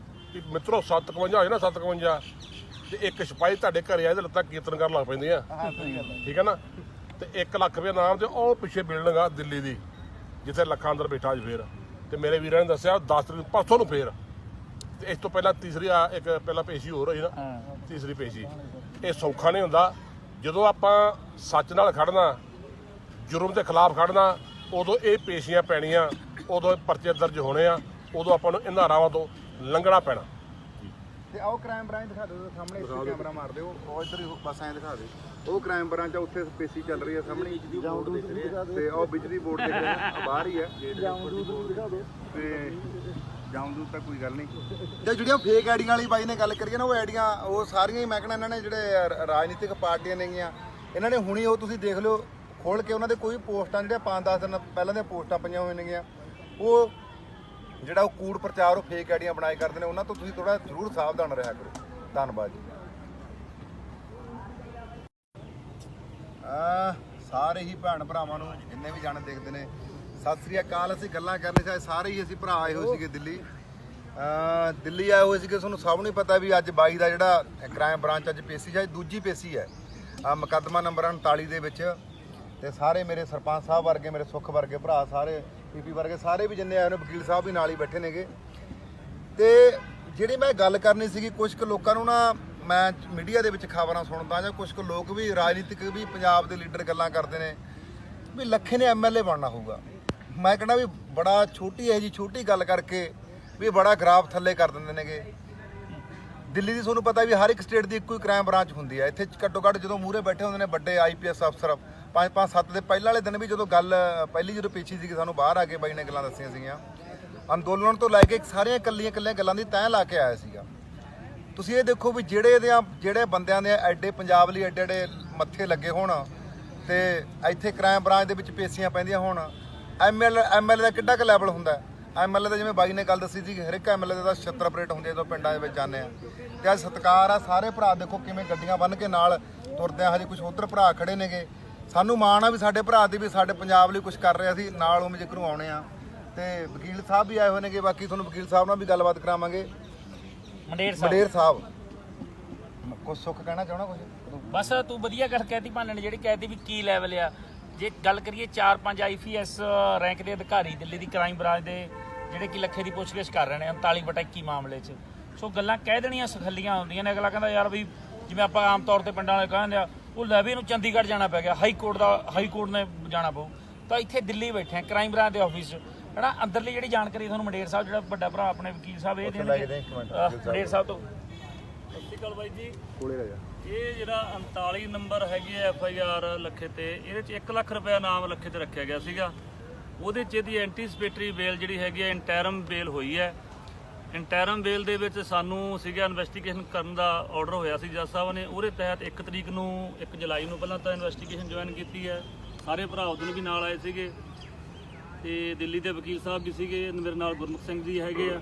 ਕਿ ਮਿੱਤਰੋ 751 ਹੋਏ ਨਾ 751 ਤੇ ਇੱਕ ਸਿਪਾਹੀ ਤੁਹਾਡੇ ਘਰੇ ਆਏ ਤੇ ਲੱਤਾਂ ਕੀਰਤਨ ਕਰਨ ਲੱਗ ਪੈਂਦੀਆਂ। ਠੀਕ ਹੈ ਨਾ। ਤੇ 1 ਲੱਖ ਰੁਪਏ ਨਾਮ ਤੇ ਉਹ ਪਿੱਛੇ ਬਿਲਡਿੰਗ ਆ ਦਿੱਲੀ ਦੀ ਜਿੱਥੇ ਲੱਖਾਂ ਅੰਦਰ ਬੈਠਾ ਅੱਜ ਫੇਰ। ਤੇ ਮੇਰੇ ਵੀਰਾਂ ਨੇ ਦੱਸਿਆ 10 ਤਰੀਕ ਪਰਸੋਂ ਨੂੰ ਫੇਰ। ਤੇ ਇਸ ਤੋਂ ਪਹਿਲਾਂ ਤੀਸਰੀ ਇੱਕ ਪਹਿਲਾਂ ਪੇਸ਼ੀ ਹੋਰ ਹੋਈ ਨਾ, ਤੀਸਰੀ ਪੇਸ਼ੀ। ਇਹ ਸੌਖਾ ਨਹੀਂ ਹੁੰਦਾ। ਜਦੋਂ ਆਪਾਂ ਸੱਚ ਨਾਲ ਖੜਨਾ, ਜੁਰਮ ਦੇ ਖਿਲਾਫ ਖੜਨਾ, ਉਦੋਂ ਇਹ ਪੇਸ਼ੀਆਂ ਪੈਣੀਆਂ, ਉਦੋਂ ਇਹ ਪਰਚੇ ਦਰਜ ਹੋਣੇ ਆ, ਉਦੋਂ ਆਪਾਂ ਨੂੰ ਇਹਨਾਂ ਰਾਵਾਂ ਤੋਂ ਲੰਘਣਾ ਪੈਣਾ। ਤੇ ਆਓ ਕ੍ਰਾਈਮ ਬ੍ਰਾਂਚ ਦਿਖਾ ਦਿਓ ਸਾਹਮਣੇ, ਇੱਥੇ ਕੈਮਰਾ ਮਾਰ ਦਿਓ, ਉਹ ਇੱਧਰ ਹੀ ਬਸ ਐਂ ਦਿਖਾ ਦਿਓ। ਉਹ ਕ੍ਰਾਈਮ ਬ੍ਰਾਂਚ ਆ, ਉੱਥੇ ਪੇਸ਼ੀ ਚੱਲ ਰਹੀ ਹੈ ਸਾਹਮਣੇ। ਤੇ ਉਹ ਬਿਜਲੀ ਬੋਰਡ ਦੇ ਬਾਹਰ ਹੀ ਹੈ। ਤੇ ਜਾਮਦੂਦ ਤਾਂ ਕੋਈ ਗੱਲ ਨਹੀਂ। ਤੇ ਜਿਹੜੀਆਂ ਫੇਕ ਆਈਡੀਆਂ ਵਾਲੀ ਬਾਈ ਨੇ ਗੱਲ ਕਰੀਏ ਨਾ, ਉਹ ਆਈਡੀਆਂ ਉਹ ਸਾਰੀਆਂ ਹੀ ਮੈਂ ਕਹਿੰਦਾ ਇਹਨਾਂ ਨੇ ਜਿਹੜੇ ਰਾਜਨੀਤਿਕ ਪਾਰਟੀਆਂ ਨੇਗੀਆਂ, ਇਹਨਾਂ ਨੇ ਹੁਣੀ ਉਹ ਤੁਸੀਂ ਦੇਖ ਲਿਓ ਖੋਲ ਕੇ ਉਹਨਾਂ ਦੇ ਕੋਈ ਪੋਸਟਾਂ ਜਿਹੜੀਆਂ 5-10 ਦਿਨ ਪਹਿਲਾਂ ਦੀਆਂ ਪੋਸਟਾਂ ਪਈਆਂ ਹੋਈਆਂ ਨੇਗੀਆਂ, ਉਹ ਜਿਹੜਾ ਉਹ ਕੂੜ ਪ੍ਰਚਾਰ ਉਹ ਫੇਕ ਆਈਡੀਆਂ ਬਣਾਏ ਕਰਦੇ ਨੇ। ਉਹਨਾਂ ਤੋਂ ਤੁਸੀਂ ਥੋੜਾ ਜ਼ਰੂਰ ਸਾਵਧਾਨ ਰਿਹਾ ਕਰੋ। ਧੰਨਵਾਦ ਜੀ। ਸਾਰੇ ਹੀ ਭੈਣ ਭਰਾਵਾਂ ਨੂੰ ਜਿੰਨੇ ਵੀ ਜਾਣੇ ਦੇਖਦੇ ਨੇ ਸਤਿ ਸ੍ਰੀ ਅਕਾਲ। ਅਸੀਂ ਗੱਲਾਂ ਕਰਨੀ ਸੀ, ਸਾਰੇ ਹੀ ਅਸੀਂ ਭਰਾ ਆਏ ਹੋਏ ਸੀਗੇ ਦਿੱਲੀ ਆਏ ਹੋਏ ਸੀਗੇ। ਤੁਹਾਨੂੰ ਸਭ ਨੂੰ ਪਤਾ ਵੀ ਅੱਜ 22 ਦਾ ਜਿਹੜਾ ਕ੍ਰਾਈਮ ਬ੍ਰਾਂਚ ਅੱਜ ਪੇਸ਼ੀ ਹੈ, ਦੂਜੀ ਪੇਸ਼ੀ ਹੈ ਮੁਕੱਦਮਾ ਨੰਬਰ 39 ਦੇ ਵਿੱਚ। ਤੇ ਸਾਰੇ ਮੇਰੇ ਸਰਪੰਚ ਸਾਹਿਬ ਵਰਗੇ, ਮੇਰੇ ਸੁੱਖ ਵਰਗੇ ਭਰਾ, ਸਾਰੇ PP ਵਰਗੇ ਸਾਰੇ ਵੀ ਜਿੰਨੇ ਆਏ ਨੇ, ਵਕੀਲ ਸਾਹਿਬ ਵੀ ਨਾਲ ਹੀ ਬੈਠੇ ਨੇਗੇ। ਤੇ ਜਿਹੜੀ ਮੈਂ ਗੱਲ ਕਰਨੀ ਸੀਗੀ, ਕੁਝ ਕੁ ਲੋਕਾਂ ਨੂੰ ਨਾ ਮੈਂ ਮੀਡੀਆ ਦੇ ਵਿੱਚ ਖਬਰਾਂ ਸੁਣਦਾ, ਜਾਂ ਕੁਝ ਕੁ ਲੋਕ ਵੀ ਰਾਜਨੀਤਿਕ ਵੀ ਪੰਜਾਬ ਦੇ ਲੀਡਰ ਗੱਲਾਂ ਕਰਦੇ ਨੇ ਵੀ ਲੱਖੇ ਨੇ MLA ਬਣਨਾ ਹੋਊਗਾ। ਮੈਂ ਕਹਿੰਦਾ ਵੀ ਬੜਾ ਛੋਟੀ ਹੈ ਜੀ, ਛੋਟੀ ਗੱਲ ਕਰਕੇ ਵੀ ਬੜਾ ਗ੍ਰਾਫ ਥੱਲੇ ਕਰ ਦਿੰਦੇ ਨੇਗੇ। ਦਿੱਲੀ ਦੀ ਤੁਹਾਨੂੰ ਪਤਾ ਵੀ ਹਰ ਇੱਕ ਸਟੇਟ ਦੀ ਇੱਕੋ ਹੀ ਕ੍ਰਾਈਮ ਬ੍ਰਾਂਚ ਹੁੰਦੀ ਹੈ। ਇੱਥੇ ਘੱਟੋ ਘੱਟ ਜਦੋਂ ਮੂਹਰੇ ਬੈਠੇ ਹੁੰਦੇ ਨੇ ਵੱਡੇ IPS ਅਫਸਰ, 5-5-7 ਦੇ ਪਹਿਲਾਂ ਵਾਲੇ ਦਿਨ ਵੀ ਜਦੋਂ ਗੱਲ ਪਹਿਲੀ ਜਦੋਂ ਪੇਸ਼ੀ ਸੀਗੀ, ਸਾਨੂੰ ਬਾਹਰ ਆ ਕੇ ਬਾਈ ਨੇ ਗੱਲਾਂ ਦੱਸੀਆਂ ਸੀਗੀਆਂ। ਅੰਦੋਲਨ ਤੋਂ ਲੈ ਕੇ ਸਾਰੀਆਂ ਇਕੱਲੀਆਂ ਗੱਲਾਂ ਦੀ ਤੈਅ ਲਾ ਕੇ ਆਇਆ ਸੀਗਾ। ਤੁਸੀਂ ਇਹ ਦੇਖੋ ਵੀ ਜਿਹੜੇ ਬੰਦਿਆਂ ਦੇ ਐਡੇ ਪੰਜਾਬ ਲਈ ਐਡੇ ਐਡੇ ਮੱਥੇ ਲੱਗੇ ਹੋਣ ਤੇ ਇੱਥੇ ਕ੍ਰਾਈਮ ਬ੍ਰਾਂਚ ਦੇ ਵਿੱਚ ਪੇਸ਼ੀਆਂ ਪੈਂਦੀਆਂ ਹੋਣ। ਐਮਐਲਏ ਦਾ ਕਿੱਡਾ ਕੁ ਲੈਵਲ ਹੁੰਦਾ? ਐਮਐਲਏ ਦਾ ਜਿਵੇਂ ਬਾਈ ਨੇ ਗੱਲ ਦੱਸੀ ਸੀ, ਹਰ ਇੱਕ ਐਮਐਲਏ ਦਾ 76 ਆਪਰੇਟ ਹੁੰਦੇ ਜਦੋਂ ਪਿੰਡਾਂ ਦੇ ਵਿੱਚ ਜਾਂਦੇ ਆ। ਤੇ ਅੱਜ ਸਤਿਕਾਰ ਆ, ਸਾਰੇ ਭਰਾ ਦੇਖੋ ਕਿਵੇਂ ਗੱਡੀਆਂ ਬੰਨ੍ਹ ਕੇ ਨਾਲ ਤੁਰਦੇ ਆ। ਹਜੇ ਕੁਝ ਉੱਧਰ ਭਰਾ ਖੜੇ ਨੇਗੇ, ਸਾਨੂੰ ਮਾਣ ਆ ਵੀ ਸਾਡੇ ਭਰਾ ਦੀ ਵੀ ਸਾਡੇ ਪੰਜਾਬ ਲਈ ਕੁਝ ਕਰ ਰਿਹਾ ਸੀ, ਨਾਲ ਉਹ ਜ਼ਿਕਰ ਨੂੰ ਆਉਣੇ ਆ। ਤੇ ਵਕੀਲ ਸਾਹਿਬ ਵੀ ਆਏ ਹੋਏ ਨੇਗੇ, ਬਾਕੀ ਤੁਹਾਨੂੰ ਵਕੀਲ ਸਾਹਿਬ ਨਾਲ ਵੀ ਗੱਲਬਾਤ ਕਰਾਵਾਂਗੇ। ਮੰਡੇਰ ਸਾਹਿਬ ਕੁਝ ਸੁੱਖ ਕਹਿਣਾ ਚਾਹਣਾ ਕੁਝ? ਬਸ ਤੂੰ ਵਧੀਆ ਗੱਲ ਕਹਿਤੀ ਭਾਨੇ ਨੇ, ਜਿਹੜੀ ਕਹਿਤੀ ਵੀ ਕੀ ਲੈਵਲ ਆ। ਜੇ ਗੱਲ ਕਰੀਏ 4-5 IPS ਰੈਂਕ ਦੇ ਅਧਿਕਾਰੀ ਦਿੱਲੀ ਦੀ ਕ੍ਰਾਈਮ ਬ੍ਰਾਂਚ ਦੇ ਜਿਹੜੇ ਕਿ ਲੱਖੇ ਦੀ ਪੁੱਛਗਿੱਛ ਕਰ ਰਹੇ ਨੇ 39/21 ਮਾਮਲੇ 'ਚ। ਸੋ ਗੱਲਾਂ ਕਹਿ ਦੇਣੀਆਂ ਸਖੱਲੀਆਂ ਹੁੰਦੀਆਂ ਨੇ। ਅਗਲਾ ਕਹਿੰਦਾ ਯਾਰ ਵੀ ਜਿਵੇਂ ਆਪਾਂ ਆਮ ਤੌਰ ਤੇ ਪਿੰਡਾਂ ਵਾਲੇ ਕਹਿੰਦੇ ਆ, ਉਹ ਲੈ ਵੀ ਇਹਨੂੰ ਚੰਡੀਗੜ੍ਹ ਜਾਣਾ ਪੈ ਗਿਆ, ਹਾਈ ਕੋਰਟ ਨੇ ਜਾਣਾ ਪਊ। ਤਾਂ ਇੱਥੇ ਦਿੱਲੀ ਬੈਠੇ ਆ ਕ੍ਰਾਈਮ ਬ੍ਰਾਂਚ ਦੇ ਆਫਿਸ 'ਚ, ਹਨਾ। ਅੰਦਰਲੀ ਜਿਹੜੀ ਜਾਣਕਾਰੀ ਤੁਹਾਨੂੰ ਮੰਡੇਰ ਸਾਹਿਬ, ਜਿਹੜਾ ਵੱਡਾ ਭਰਾ ਆਪਣੇ ਵਕੀਲ ਸਾਹਿਬ, ਇਹ ਦੇਣਗੇ ਮੰਡੇਰ ਸਾਹਿਬ ਤੋਂ। ਸਤਿ ਸ਼੍ਰੀ ਅਕਾਲ ਬਾਈ ਜੀ। ਕੋਲੇ ਰਹਿ ਜਾ। ਇਹ ਜਿਹੜਾ 39 ਨੰਬਰ ਹੈਗੀ ਹੈ FIR ਲੱਖੇ ਤੇ, ਇਹਦੇ 'ਚ 1 ਲੱਖ ਰੁਪਏ ਨਾਮ ਲੱਖੇ ਤੇ ਰੱਖਿਆ ਗਿਆ ਸੀਗਾ। ਉਹਦੇ 'ਚ ਇਹਦੀ ਐਂਟੀਸਪੇਟਰੀ ਬੇਲ ਜਿਹੜੀ ਹੈਗੀ ਹੈ, ਇੰਟਰਮ ਬੇਲ ਹੋਈ ਹੈ। ਇੰਟਰਮ ਬੇਲ ਦੇ ਵਿੱਚ ਸਾਨੂੰ ਸੀਗਾ ਇਨਵੈਸਟੀਗੇਸ਼ਨ ਕਰਨ ਦਾ ਆਰਡਰ ਹੋਇਆ ਸੀ ਜੱਜ ਸਾਹਿਬ ਨੇ। ਉਹਦੇ ਤਹਿਤ 1 ਤਰੀਕ ਨੂੰ 1 ਜੁਲਾਈ ਨੂੰ ਪਹਿਲਾਂ ਤਾਂ ਇਨਵੈਸਟੀਗੇਸ਼ਨ ਜੁਆਇਨ ਕੀਤੀ ਹੈ। ਸਾਰੇ ਭਰਾ ਉਦੋਂ ਵੀ ਨਾਲ ਆਏ ਸੀਗੇ ਤੇ ਦਿੱਲੀ ਦੇ ਵਕੀਲ ਸਾਹਿਬ ਵੀ ਸੀਗੇ। ਮੇਰੇ ਨਾਲ ਗੁਰਮੁਖ ਸਿੰਘ ਜੀ ਹੈਗੇ ਆ,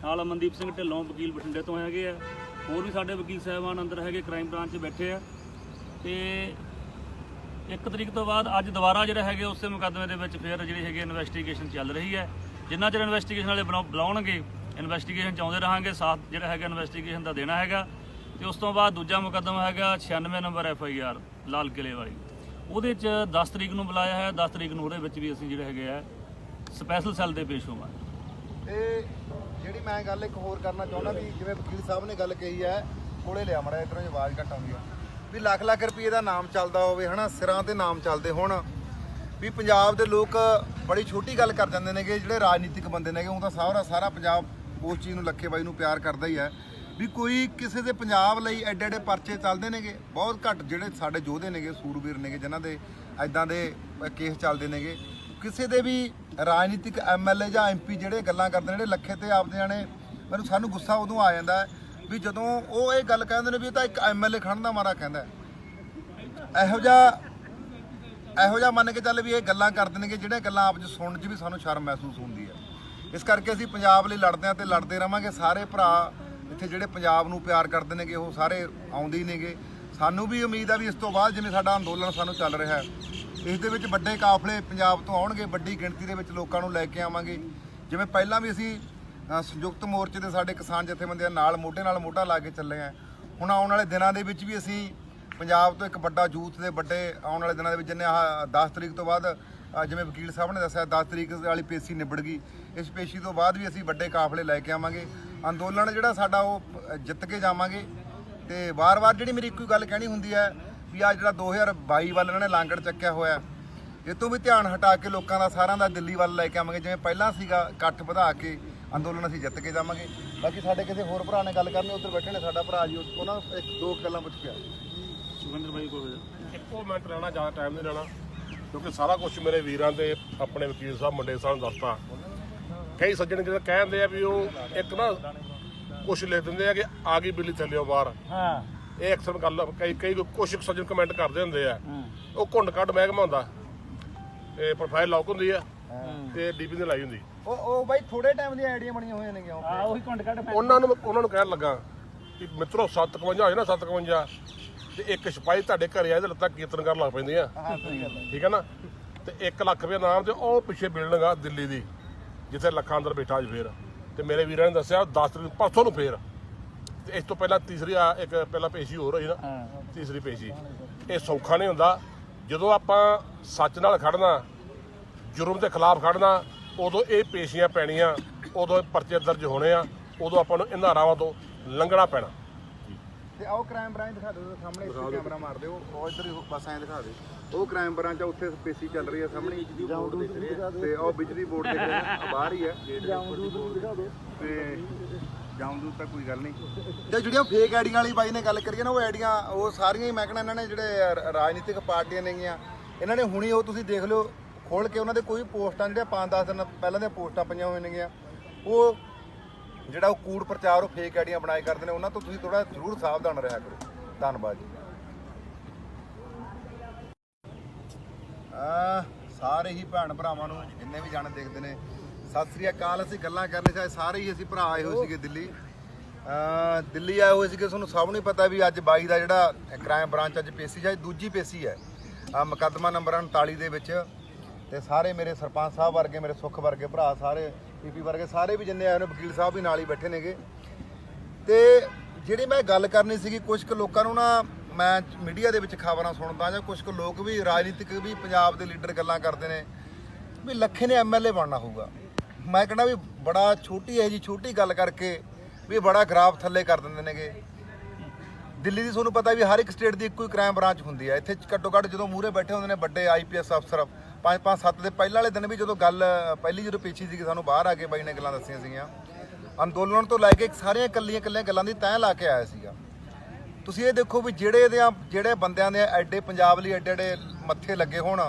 ਨਾਲ ਅਮਨਦੀਪ ਸਿੰਘ ਢਿੱਲੋਂ ਵਕੀਲ ਬਠਿੰਡੇ ਤੋਂ ਹੈਗੇ ਆ। ਹੋਰ ਵੀ ਸਾਡੇ ਵਕੀਲ ਸਾਹਿਬਾਨ ਅੰਦਰ ਹੈਗੇ, ਕ੍ਰਾਈਮ ਬ੍ਰਾਂਚ 'ਚ ਬੈਠੇ ਆ। ਤੇ 1 ਤਰੀਕ ਤੋਂ ਬਾਅਦ ਅੱਜ ਦੁਬਾਰਾ ਜਿਹੜਾ ਹੈਗੇ ਉਸੇ ਮੁਕੱਦਮੇ ਦੇ ਵਿੱਚ ਫਿਰ ਜਿਹੜੀ ਹੈਗੀ ਇਨਵੈਸਟੀਗੇਸ਼ਨ ਚੱਲ ਰਹੀ ਹੈ। ਜਿੰਨਾ ਚਿਰ ਇਨਵੈਸਟੀਗੇਸ਼ਨ ਵਾਲੇ ਬੁਲਾਉਣਗੇ, ਇਨਵੈਸਟੀਗੇਸ਼ਨ 'ਚ ਆਉਂਦੇ ਰਹਾਂਗੇ, ਸਾਥ ਜਿਹੜਾ ਹੈਗਾ ਇਨਵੈਸਟੀਗੇਸ਼ਨ ਦਾ ਦੇਣਾ ਹੈਗਾ। ਤੇ ਉਸ ਤੋਂ ਬਾਅਦ ਦੂਜਾ ਮੁਕੱਦਮਾ ਹੈਗਾ 96 ਨੰਬਰ FIR ਲਾਲ ਕਿਲੇ ਵਾਲੀ। ਉਹਦੇ 'ਚ 10 ਤਰੀਕ ਨੂੰ ਬੁਲਾਇਆ ਹੈ। 10 ਤਰੀਕ ਨੂੰ ਉਹਦੇ ਵਿੱਚ ਵੀ ਅਸੀਂ ਜਿਹੜੇ ਹੈਗੇ ਆ ਸਪੈਸ਼ਲ ਸੈੱਲ ਦੇ ਪੇਸ਼ ਹੋਵਾਂਗੇ। ਤੇ ਜਿਹੜੀ ਮੈਂ ਗੱਲ ਇੱਕ ਹੋਰ ਕਰਨਾ ਚਾਹੁੰਦਾ ਵੀ ਜਿਵੇਂ ਵਕੀਲ ਸਾਹਿਬ ਨੇ ਗੱਲ ਕਹੀ ਹੈ, ਕੋਲੇ ਲਿਆ ਮੜਾ ਇਧਰੋਂ ਆਵਾਜ਼ ਘੱਟ ਆਉਂਦੀ ਆ, ਵੀ ਲੱਖ ਲੱਖ ਰੁਪਏ ਦਾ ਨਾਮ ਚੱਲਦਾ ਹੋਵੇ, ਹਨਾ, ਸਿਰਾਂ ਤੇ ਨਾਮ ਚੱਲਦੇ ਹੁਣ। ਵੀ ਪੰਜਾਬ ਦੇ ਲੋਕ ਬੜੀ ਛੋਟੀ ਗੱਲ ਕਰ ਜਾਂਦੇ ਨੇਗੇ, ਜਿਹੜੇ ਰਾਜਨੀਤਿਕ ਬੰਦੇ ਨੇਗੇ। ਉਹ ਤਾਂ ਸਾਰਾ ਪੰਜਾਬ ਉਸ ਚੀਜ਼ ਨੂੰ, ਲੱਖੇ ਬਾਈ ਨੂੰ ਪਿਆਰ ਕਰਦਾ ਹੀ ਹੈ। ਵੀ ਕੋਈ ਕਿਸੇ ਦੇ ਪੰਜਾਬ ਲਈ ਐਡੇ ਐਡੇ ਪਰਚੇ ਚੱਲਦੇ ਨੇਗੇ, ਬਹੁਤ ਘੱਟ ਜਿਹੜੇ ਸਾਡੇ ਯੋਧੇ ਨੇਗੇ, ਸੂਰਬੀਰ ਨੇਗੇ, ਜਿਨ੍ਹਾਂ ਦੇ ਐਦਾਂ ਦੇ ਕੇਸ ਚੱਲਦੇ ਨੇਗੇ। ਕਿਸੇ ਦੇ ਵੀ ਰਾਜਨੀਤਿਕ MLA ਜਾਂ MP ਜਿਹੜੇ ਗੱਲਾਂ ਕਰਦੇ ਨੇ, ਜਿਹੜੇ ਲੱਖੇ ਤੇ ਆਪਦੇ ਜਾਣੇ, ਸਾਨੂੰ ਗੁੱਸਾ ਉਦੋਂ ਆ ਜਾਂਦਾ ਵੀ ਜਦੋਂ ਉਹ ਇਹ ਗੱਲ ਕਹਿੰਦੇ ਨੇ ਵੀ ਇਹ ਤਾਂ ਇੱਕ MLA ਖੜਨ ਦਾ ਮਾਰਾ ਕਹਿੰਦਾ। ਇਹੋ ਜਿਹਾ ਮੰਨ ਕੇ ਚੱਲ ਵੀ ਇਹ ਗੱਲਾਂ ਕਰਦੇ ਨੇਗੇ, ਜਿਹੜੀਆਂ ਗੱਲਾਂ ਆਪ 'ਚ ਸੁਣਨ 'ਚ ਵੀ ਸਾਨੂੰ ਸ਼ਰਮ ਮਹਿਸੂਸ ਹੁੰਦੀ ਹੈ। ਇਸ ਕਰਕੇ ਅਸੀਂ ਪੰਜਾਬ ਲਈ ਲੜਦੇ ਹਾਂ ਤੇ ਲੜਦੇ ਰਹਾਂਗੇ। ਸਾਰੇ ਭਰਾ ਇੱਥੇ ਜਿਹੜੇ ਪੰਜਾਬ ਨੂੰ ਪਿਆਰ ਕਰਦੇ ਨੇਗੇ, ਉਹ ਸਾਰੇ ਆਉਂਦੇ ਹੀ ਨੇਗੇ। ਸਾਨੂੰ ਵੀ ਉਮੀਦ ਆ ਵੀ ਇਸ ਤੋਂ ਬਾਅਦ ਜਿਵੇਂ ਸਾਡਾ ਅੰਦੋਲਨ ਸਾਨੂੰ ਚੱਲ ਰਿਹਾ ਹੈ, ਇਸ ਦੇ ਵਿੱਚ ਵੱਡੇ ਕਾਫਲੇ ਪੰਜਾਬ ਤੋਂ ਆਉਣਗੇ, ਵੱਡੀ ਗਿਣਤੀ ਦੇ ਵਿੱਚ ਲੋਕਾਂ ਨੂੰ ਲੈ ਕੇ ਆਵਾਂਗੇ। ਜਿਵੇਂ ਪਹਿਲਾਂ ਵੀ ਅਸੀਂ ਸੰਯੁਕਤ ਮੋਰਚੇ ਦੇ ਸਾਡੇ ਕਿਸਾਨ ਜਥੇਬੰਦੀਆਂ ਨਾਲ ਮੋਢੇ ਨਾਲ ਮੋਢਾ ਲਾ ਕੇ ਚੱਲੇ ਆ। ਹੁਣ ਆਉਣ ਵਾਲੇ ਦਿਨਾਂ ਦੇ ਵਿੱਚ ਵੀ ਅਸੀਂ ਪੰਜਾਬ ਤੋਂ ਇੱਕ ਵੱਡਾ ਯੂਥ ਦੇ ਵੱਡੇ ਆਉਣ ਵਾਲੇ ਦਿਨਾਂ ਦੇ ਵਿੱਚ, ਜਿੰਨੇ ਆਹ 10 ਤਰੀਕ ਤੋਂ ਬਾਅਦ ਜਿਵੇਂ ਵਕੀਲ ਸਾਹਿਬ ਨੇ ਦੱਸਿਆ 10 ਤਰੀਕ ਵਾਲੀ ਪੇਸ਼ੀ ਨਿਬੜ ਗਈ। ਇਸ ਪੇਸ਼ੀ ਤੋਂ ਬਾਅਦ ਵੀ ਅਸੀਂ ਵੱਡੇ ਕਾਫਲੇ ਲੈ ਕੇ ਆਵਾਂਗੇ। ਅੰਦੋਲਨ ਜਿਹੜਾ ਸਾਡਾ ਉਹ ਜਿੱਤ ਕੇ ਜਾਵਾਂਗੇ। ਤੇ ਵਾਰ-ਵਾਰ ਜਿਹੜੀ ਮੇਰੀ ਇੱਕੋ ਗੱਲ ਕਹਿਣੀ ਹੁੰਦੀ ਹੈ ਵੀ ਆ ਜਿਹੜਾ 2022 ਵੱਲ ਇਹਨਾਂ ਨੇ ਲਾਂਗੜ ਚੱਕਿਆ ਹੋਇਆ, ਇਹ ਤੋਂ ਵੀ ਧਿਆਨ ਹਟਾ ਕੇ ਲੋਕਾਂ ਦਾ ਸਾਰਿਆਂ ਦਾ ਦਿੱਲੀ ਵੱਲ ਲੈ ਕੇ ਆਵਾਂਗੇ। ਜਿਵੇਂ ਪਹਿਲਾਂ ਸੀਗਾ, ਇਕੱਠ ਵਧਾ ਕੇ ਅੰਦੋਲਨ ਅਸੀਂ ਜਿੱਤ ਕੇ ਜਾਵਾਂਗੇ। ਬਾਕੀ ਸਾਡੇ ਕਿਸੇ ਹੋਰ ਭਰਾ ਨੇ ਗੱਲ ਕਰਨੀ, ਉੱਧਰ ਬੈਠੇ ਨੇ ਸਾਡਾ ਭਰਾ ਜੀ, ਉਹਨਾਂ ਨੂੰ 1-2 ਗੱਲਾਂ ਪੁੱਛ ਕੇ ਸੁਖਿੰਦਰ ਬਾਈ ਕੋਲ ਇੱਕੋ ਮਿੰਟ ਲੈਣਾ, ਜ਼ਿਆਦਾ ਟਾਈਮ ਨਹੀਂ ਲੈਣਾ, ਕਿਉਂਕਿ ਸਾਰਾ ਕੁਝ ਮੇਰੇ ਵੀਰਾਂ ਦੇ ਆਪਣੇ ਵਕੀਲ ਸਾਹਿਬ ਮੰਡੇ ਸਾਹਿਬ ਨੂੰ ਦੱਸਤਾ। ਕਈ ਸੱਜਣ ਜਿਹੜੇ ਕਹਿੰਦੇ ਆ ਵੀ ਉਹ ਇੱਕ ਨਾ ਕੁਛ ਲਿਖ ਦਿੰਦੇ ਆ ਕਿ ਆ ਗਈ ਬਿੱਲੀ ਥੱਲਿਓ ਬਾਹਰ। ਹਾਂ, ਇਹ ਅਕਸਰ ਗੱਲ ਕਈ ਕੁਛ ਸੱਜਣ ਕਮੈਂਟ ਕਰਦੇ ਹੁੰਦੇ ਆ। ਉਹ ਘੁੰਡ ਕੱਢ ਮਹਿਕਮਾ ਹੁੰਦਾ, ਇਹ ਪ੍ਰੋਫਾਈਲ ਲੌਕ ਹੁੰਦੀ ਆ ਤੇ DP ਨੇ ਲਾਈ ਹੁੰਦੀ। ਉਹ ਬਾਈ ਥੋੜੇ ਟਾਈਮ ਦੀਆਂ ਆਈਡੀਆਂ ਬਣੀਆਂ ਹੋਈਆਂ ਨੇ। ਉਹੀ ਕੁੰਡ ਕੱਢ ਉਹਨਾਂ ਨੂੰ ਕਹਿਣ ਲੱਗਾ ਕਿ ਮਿੱਤਰੋ 751 ਹੋਏ ਨਾ 751 ਤੇ ਇੱਕ ਸਿਪਾਹੀ ਤੁਹਾਡੇ ਘਰੇ ਆਏ ਤੇ ਲੱਤਾਂ ਕੀਰਤਨ ਕਰਨ ਲੱਗ ਪੈਂਦੀਆਂ। ਠੀਕ ਹੈ ਨਾ। ਤੇ 1 ਲੱਖ ਰੁਪਏ ਨਾਮ ਤੇ ਉਹ ਪਿੱਛੇ ਬਿਲਡਿੰਗ ਆ ਦਿੱਲੀ ਦੀ, ਜਿੱਥੇ ਲੱਖਾਂ ਅੰਦਰ ਬੈਠਾ ਅੱਜ ਫੇਰ। ਤੇ ਮੇਰੇ ਵੀਰਾਂ ਨੇ ਦੱਸਿਆ 10 ਤਰੀਕ ਪਰਸੋਂ ਨੂੰ ਫੇਰ। ਤੇ ਇਸ ਤੋਂ ਪਹਿਲਾਂ ਤੀਸਰੀ ਇੱਕ ਪਹਿਲਾਂ ਪੇਸ਼ੀ ਹੋਰ ਹੋਈ ਨਾ, ਤੀਸਰੀ ਪੇਸ਼ੀ। ਇਹ ਸੌਖਾ ਨਹੀਂ ਹੁੰਦਾ। ਜਦੋਂ ਆਪਾਂ ਸੱਚ ਨਾਲ ਖੜਨਾ, ਜੁਰਮ ਦੇ ਖਿਲਾਫ ਖੜਨਾ, ਉਦੋਂ ਇਹ ਪੇਸ਼ੀਆਂ ਪੈਣੀਆਂ, ਉਦੋਂ ਇਹ ਪਰਚੇ ਦਰਜ ਹੋਣੇ ਆ, ਉਦੋਂ ਆਪਾਂ ਨੂੰ ਇਹਨਾਂ ਰਾਵਾਂ ਤੋਂ ਲੰਘਣਾ ਪੈਣਾ। ਤੇ ਆਓ ਕ੍ਰਾਈਮ ਬ੍ਰਾਂਚ ਦਿਖਾ ਦਿਓ ਸਾਹਮਣੇ, ਇੱਥੇ ਕੈਮਰਾ ਮਾਰ ਦਿਓ, ਉਹ ਇੱਧਰ ਹੀ ਬਸ ਐਂ ਦਿਖਾ ਦੇ। ਉਹ ਕ੍ਰਾਈਮ ਬ੍ਰਾਂਚ ਆ, ਉੱਥੇ ਪੇਸ਼ੀ ਚੱਲ ਰਹੀ ਹੈ ਸਾਹਮਣੇ, ਤੇ ਉਹ ਬਿਜਲੀ ਬੋਰਡ ਦੇ ਬਾਹਰ ਹੀ ਹੈ। ਤੇ ਜਾਮਦੂਦ ਤਾਂ ਕੋਈ ਗੱਲ ਨਹੀਂ। ਤੇ ਜਿਹੜੀਆਂ ਫੇਕ ਆਈਡੀਆਂ ਵਾਲੀ ਬਾਈ ਨੇ ਗੱਲ ਕਰੀਏ ਨਾ, ਉਹ ਆਈਡੀਆਂ ਉਹ ਸਾਰੀਆਂ ਹੀ ਮੈਂ ਕਹਿੰਦਾ ਇਹਨਾਂ ਨੇ ਜਿਹੜੇ ਰਾਜਨੀਤਿਕ ਪਾਰਟੀਆਂ ਨੇਗੀਆਂ, ਇਹਨਾਂ ਨੇ ਹੁਣੀ ਉਹ ਤੁਸੀਂ ਦੇਖ ਲਿਓ ਖੋਲ ਕੇ, ਉਹਨਾਂ ਦੇ ਕੋਈ ਪੋਸਟਾਂ ਜਿਹੜੀਆਂ 5-10 ਦਿਨ ਪਹਿਲਾਂ ਦੀਆਂ ਪੋਸਟਾਂ ਪਈਆਂ ਹੋਈਆਂ ਨੇਗੀਆਂ, ਉਹ ਜਿਹੜਾ ਉਹ ਕੂੜ ਪ੍ਰਚਾਰ ਉਹ ਫੇਕ ਆਈਡੀਆਂ ਬਣਾਏ ਕਰਦੇ ਨੇ, ਉਹਨਾਂ ਤੋਂ ਤੁਸੀਂ ਥੋੜਾ ਜ਼ਰੂਰ ਸਾਵਧਾਨ ਰਿਹਾ ਕਰੋ। ਧੰਨਵਾਦ ਜੀ। ਸਾਰੇ ਹੀ ਭੈਣ ਭਰਾਵਾਂ ਨੂੰ ਜਿੰਨੇ ਵੀ ਜਾਣੇ ਦੇਖਦੇ ਨੇ ਸਤਿ ਸ੍ਰੀ ਅਕਾਲ। ਅਸੀਂ ਗੱਲਾਂ ਕਰਨੇ ਚਾਹੇ ਸਾਰੇ ਹੀ ਅਸੀਂ ਭਰਾ ਆਏ ਹੋਏ ਸੀਗੇ ਦਿੱਲੀ ਆਏ ਹੋਏ ਸੀਗੇ। ਤੁਹਾਨੂੰ ਸਭ ਨੂੰ ਪਤਾ ਵੀ ਅੱਜ ਬਾਈ ਦਾ ਜਿਹੜਾ ਕ੍ਰਾਈਮ ਬ੍ਰਾਂਚ ਅੱਜ ਪੇਸ਼ੀ ਜਾਂ ਦੂਜੀ ਪੇਸ਼ੀ ਹੈ ਮੁਕੱਦਮਾ ਨੰਬਰ 39 ਦੇ ਵਿੱਚ। ਤੇ ਸਾਰੇ ਮੇਰੇ ਸਰਪੰਚ ਸਾਹਿਬ ਵਰਗੇ, ਮੇਰੇ ਸੁੱਖ ਵਰਗੇ ਭਰਾ, ਸਾਰੇ ਪੀਪੀ ਵਰਗੇ ਸਾਰੇ ਵੀ ਜਿੰਨੇ ਆਏ ਨੇ, ਵਕੀਲ ਸਾਹਿਬ ਵੀ ਨਾਲ ਹੀ ਬੈਠੇ ਨੇਗੇ। ਤੇ ਜਿਹੜੀ ਮੈਂ ਗੱਲ ਕਰਨੀ ਸੀਗੀ, ਕੁਝ ਕੁ ਲੋਕਾਂ ਨੂੰ ਨਾ ਮੈਂ ਮੀਡੀਆ ਦੇ ਵਿੱਚ ਖਬਰਾਂ ਸੁਣਦਾ ਜਾਂ ਕੁਝ ਕੁ ਲੋਕ ਵੀ ਰਾਜਨੀਤਿਕ ਵੀ ਪੰਜਾਬ ਦੇ ਲੀਡਰ ਗੱਲਾਂ ਕਰਦੇ ਨੇ ਵੀ ਲੱਖੇ ਨੇ ਐਮਐਲਏ ਬਣਨਾ ਹੋਊਗਾ। ਮੈਂ ਕਹਿੰਦਾ ਵੀ ਬੜਾ ਛੋਟੀ ਹੈ ਜੀ, ਛੋਟੀ ਗੱਲ ਕਰਕੇ ਵੀ ਬੜਾ ਗਰਾਫ ਥੱਲੇ ਕਰ ਦਿੰਦੇ ਨੇਗੇ। ਦਿੱਲੀ ਦੀ ਤੁਹਾਨੂੰ ਪਤਾ ਵੀ ਹਰ ਇੱਕ ਸਟੇਟ ਦੀ ਇੱਕੋ ਹੀ ਕ੍ਰਾਈਮ ਬ੍ਰਾਂਚ ਹੁੰਦੀ ਹੈ। ਇੱਥੇ ਘੱਟੋ ਘੱਟ ਜਦੋਂ ਮੂਹਰੇ ਬੈਠੇ ਹੁੰਦੇ ਨੇ ਵੱਡੇ ਆਈਪੀਐਸ ਅਫਸਰ, 5-5-7 ਦੇ ਪਹਿਲਾਂ ਵਾਲੇ ਦਿਨ ਵੀ ਜਦੋਂ ਗੱਲ ਪਹਿਲੀ ਜਦੋਂ ਪੇਸ਼ੀ ਸੀਗੀ, ਸਾਨੂੰ ਬਾਹਰ ਆ ਕੇ ਬਾਈ ਨੇ ਗੱਲਾਂ ਦੱਸੀਆਂ ਸੀਗੀਆਂ। ਅੰਦੋਲਨ ਤੋਂ ਲੈ ਕੇ ਸਾਰੀਆਂ ਇਕੱਲੀਆਂ ਗੱਲਾਂ ਦੀ ਤੈਅ ਲਾ ਕੇ ਆਇਆ ਸੀਗਾ। ਤੁਸੀਂ ਇਹ ਦੇਖੋ ਵੀ ਜਿਹੜੇ ਬੰਦਿਆਂ ਦੇ ਐਡੇ ਪੰਜਾਬ ਲਈ ਐਡੇ ਮੱਥੇ ਲੱਗੇ ਹੋਣ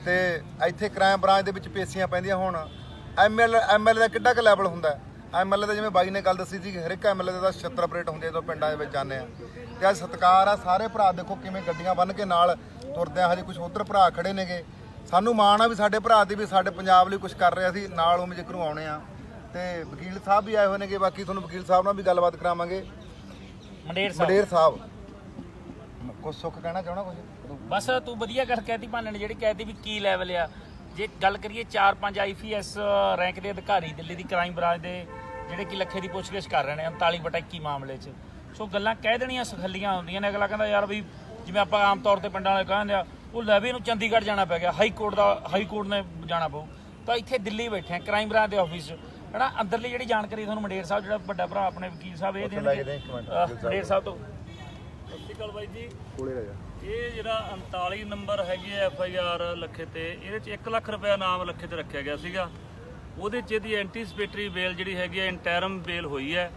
ਤੇ ਇੱਥੇ ਕ੍ਰਾਈਮ ਬ੍ਰਾਂਚ ਦੇ ਵਿੱਚ ਪੇਸ਼ੀਆਂ ਪੈਂਦੀਆਂ ਹੋਣ, ਐਮਐਲਏ ਦਾ ਕਿੱਡਾ ਕੁ ਲੈਵਲ ਹੁੰਦਾ। ਐਮਐਲਏ ਦਾ ਜਿਵੇਂ ਬਾਈ ਨੇ ਗੱਲ ਦੱਸੀ ਸੀ, ਹਰ ਇੱਕ ਐਮਐਲਏ ਦਾ 76 ਆਪਰੇਟ ਹੁੰਦੇ ਜਦੋਂ ਪਿੰਡਾਂ ਦੇ ਵਿੱਚ ਜਾਂਦੇ ਆ। ਤੇ ਅੱਜ ਸਤਿਕਾਰ ਆ, ਸਾਰੇ ਭਰਾ ਦੇਖੋ ਕਿਵੇਂ ਗੱਡੀਆਂ ਬੰਨ੍ਹ ਕੇ ਨਾਲ ਤੁਰਦੇ ਆ। ਹਜੇ ਕੁਝ ਉੱਧਰ ਭਰਾ ਖੜੇ ਨੇਗੇ, ਸਾਨੂੰ ਮਾਣ ਆ ਵੀ ਸਾਡੇ ਭਰਾ ਦੀ ਵੀ ਸਾਡੇ ਪੰਜਾਬ ਲਈ ਕੁਝ ਕਰ ਰਿਹਾ ਸੀ। ਨਾਲ ਉਹ ਜ਼ਿਕਰੂ ਆਉਣੇ ਆ ਤੇ ਵਕੀਲ ਸਾਹਿਬ ਵੀ ਆਏ ਹੋਏ ਨੇਗੇ। ਬਾਕੀ ਤੁਹਾਨੂੰ ਵਕੀਲ ਸਾਹਿਬ ਨਾਲ ਵੀ ਗੱਲਬਾਤ ਕਰਾਵਾਂਗੇ। ਮੰਡੇਰ ਸਾਹਿਬ ਕੁਝ ਸੁੱਖ ਕਹਿਣਾ ਚਾਹਣਾ ਕੁਝ? ਬਸ ਤੂੰ ਵਧੀਆ ਗੱਲ ਕਹਿਤੀ ਭਾਨੇ ਨੇ, ਜਿਹੜੀ ਕਹਿਤੀ ਵੀ ਕੀ ਲੈਵਲ ਆ। ਜੇ ਗੱਲ ਕਰੀਏ 4-5 ਆਈਪੀਐਸ ਰੈਂਕ ਦੇ ਅਧਿਕਾਰੀ ਦਿੱਲੀ ਦੀ ਕ੍ਰਾਈਮ ਬ੍ਰਾਂਚ ਦੇ ਜਿਹੜੇ ਕਿ ਲੱਖੇ ਦੀ ਪੁੱਛਗਿੱਛ ਕਰ ਰਹੇ ਨੇ 39/21 ਮਾਮਲੇ 'ਚ। ਸੋ ਗੱਲਾਂ ਕਹਿ ਦੇਣੀਆਂ ਸਖੱਲੀਆਂ ਹੁੰਦੀਆਂ ਨੇ। ਅਗਲਾ ਕਹਿੰਦਾ ਯਾਰ ਵੀ ਜਿਵੇਂ ਆਪਾਂ ਆਮ ਤੌਰ ਤੇ ਪਿੰਡਾਂ ਵਾਲੇ ਕਹਿੰਦੇ ਆ, ਉਹ ਲੈ ਵੀ ਇਹਨੂੰ ਚੰਡੀਗੜ੍ਹ ਜਾਣਾ ਪੈ ਗਿਆ, ਹਾਈ ਕੋਰਟ ਨੇ ਜਾਣਾ ਪਊ। ਤਾਂ ਇੱਥੇ ਦਿੱਲੀ ਬੈਠੇ ਆ ਕ੍ਰਾਈਮ ਬ੍ਰਾਂਚ ਦੇ ਆਫਿਸ 'ਚ, ਹਨਾ। ਅੰਦਰਲੀ ਜਿਹੜੀ ਜਾਣਕਾਰੀ ਤੁਹਾਨੂੰ ਮੰਡੇਰ ਸਾਹਿਬ, ਜਿਹੜਾ ਵੱਡਾ ਭਰਾ ਆਪਣੇ ਵਕੀਲ ਸਾਹਿਬ, ਇਹ ਦੇਣਗੇ ਮੰਡੇਰ ਸਾਹਿਬ ਤੋਂ। ਸਤਿ ਸ਼੍ਰੀ ਅਕਾਲ ਬਾਈ ਜੀ। ਇਹ ਜਿਹੜਾ 39 ਨੰਬਰ ਹੈਗੀ ਹੈ FIR ਲੱਖੇ ਤੇ, ਇਹਦੇ 'ਚ 1 ਲੱਖ ਰੁਪਇਆ ਨਾਮ ਲੱਖੇ ਤੇ ਰੱਖਿਆ ਗਿਆ ਸੀਗਾ। ਉਹਦੇ 'ਚ ਇਹਦੀ ਐਂਟੀਸਪੇਟਰੀ ਬੇਲ ਜਿਹੜੀ ਹੈਗੀ ਹੈ ਇੰਟੈਰਮ ਬੇਲ ਹੋਈ ਹੈ।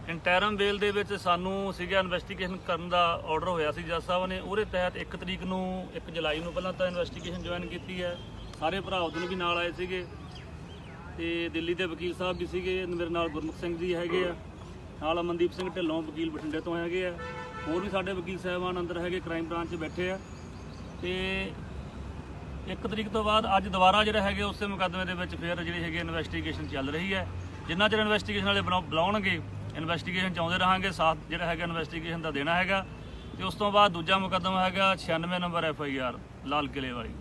ਇੰਟੈਰਮ ਬੇਲ ਦੇ ਵਿੱਚ ਸਾਨੂੰ ਸੀਗਾ ਇਨਵੈਸਟੀਗੇਸ਼ਨ ਕਰਨ ਦਾ ਆਰਡਰ ਹੋਇਆ ਸੀ ਜੱਜ ਸਾਹਿਬ ਨੇ। ਉਹਦੇ ਤਹਿਤ 1 ਤਰੀਕ ਨੂੰ 1 ਜੁਲਾਈ ਨੂੰ ਪਹਿਲਾਂ ਤਾਂ ਇਨਵੈਸਟੀਗੇਸ਼ਨ ਜੁਆਇਨ ਕੀਤੀ ਹੈ। ਸਾਰੇ ਭਰਾ ਉਦੋਂ ਵੀ ਨਾਲ ਆਏ ਸੀਗੇ ਤੇ ਦਿੱਲੀ ਦੇ ਵਕੀਲ ਸਾਹਿਬ ਵੀ ਸੀਗੇ। ਮੇਰੇ ਨਾਲ ਗੁਰਮੁਖ ਸਿੰਘ ਜੀ ਹੈਗੇ ਆ, ਨਾਲ ਅਮਨਦੀਪ ਸਿੰਘ ਢਿੱਲੋਂ ਵਕੀਲ ਬਠਿੰਡੇ ਤੋਂ ਹੈਗੇ ਆ। ਹੋਰ ਵੀ ਸਾਡੇ ਵਕੀਲ ਸਾਹਿਬਾਨ ਅੰਦਰ ਹੈਗੇ, ਕ੍ਰਾਈਮ ਬ੍ਰਾਂਚ 'ਚ ਬੈਠੇ ਆ। ਤੇ 1 ਤਰੀਕ ਤੋਂ ਬਾਅਦ ਅੱਜ ਦੁਬਾਰਾ ਜਿਹੜਾ ਹੈਗੇ ਉਸੇ ਮੁਕੱਦਮੇ ਦੇ ਵਿੱਚ ਫਿਰ ਜਿਹੜੀ ਹੈਗੀ ਇਨਵੈਸਟੀਗੇਸ਼ਨ ਚੱਲ ਰਹੀ ਹੈ। ਜਿੰਨਾ ਚਿਰ ਇਨਵੈਸਟੀਗੇਸ਼ਨ ਵਾਲੇ ਬੁਲਾਉਣਗੇ, ਇਨਵੈਸਟੀਗੇਸ਼ਨ 'ਚ ਆਉਂਦੇ ਰਹਾਂਗੇ, ਸਾਥ ਜਿਹੜਾ ਹੈਗਾ ਇਨਵੈਸਟੀਗੇਸ਼ਨ ਦਾ ਦੇਣਾ ਹੈਗਾ। ਤੇ ਉਸ ਤੋਂ ਬਾਅਦ ਦੂਜਾ ਮੁਕੱਦਮਾ ਹੈਗਾ 96 ਨੰਬਰ FIR ਲਾਲ ਕਿਲੇ ਵਾਲੀ,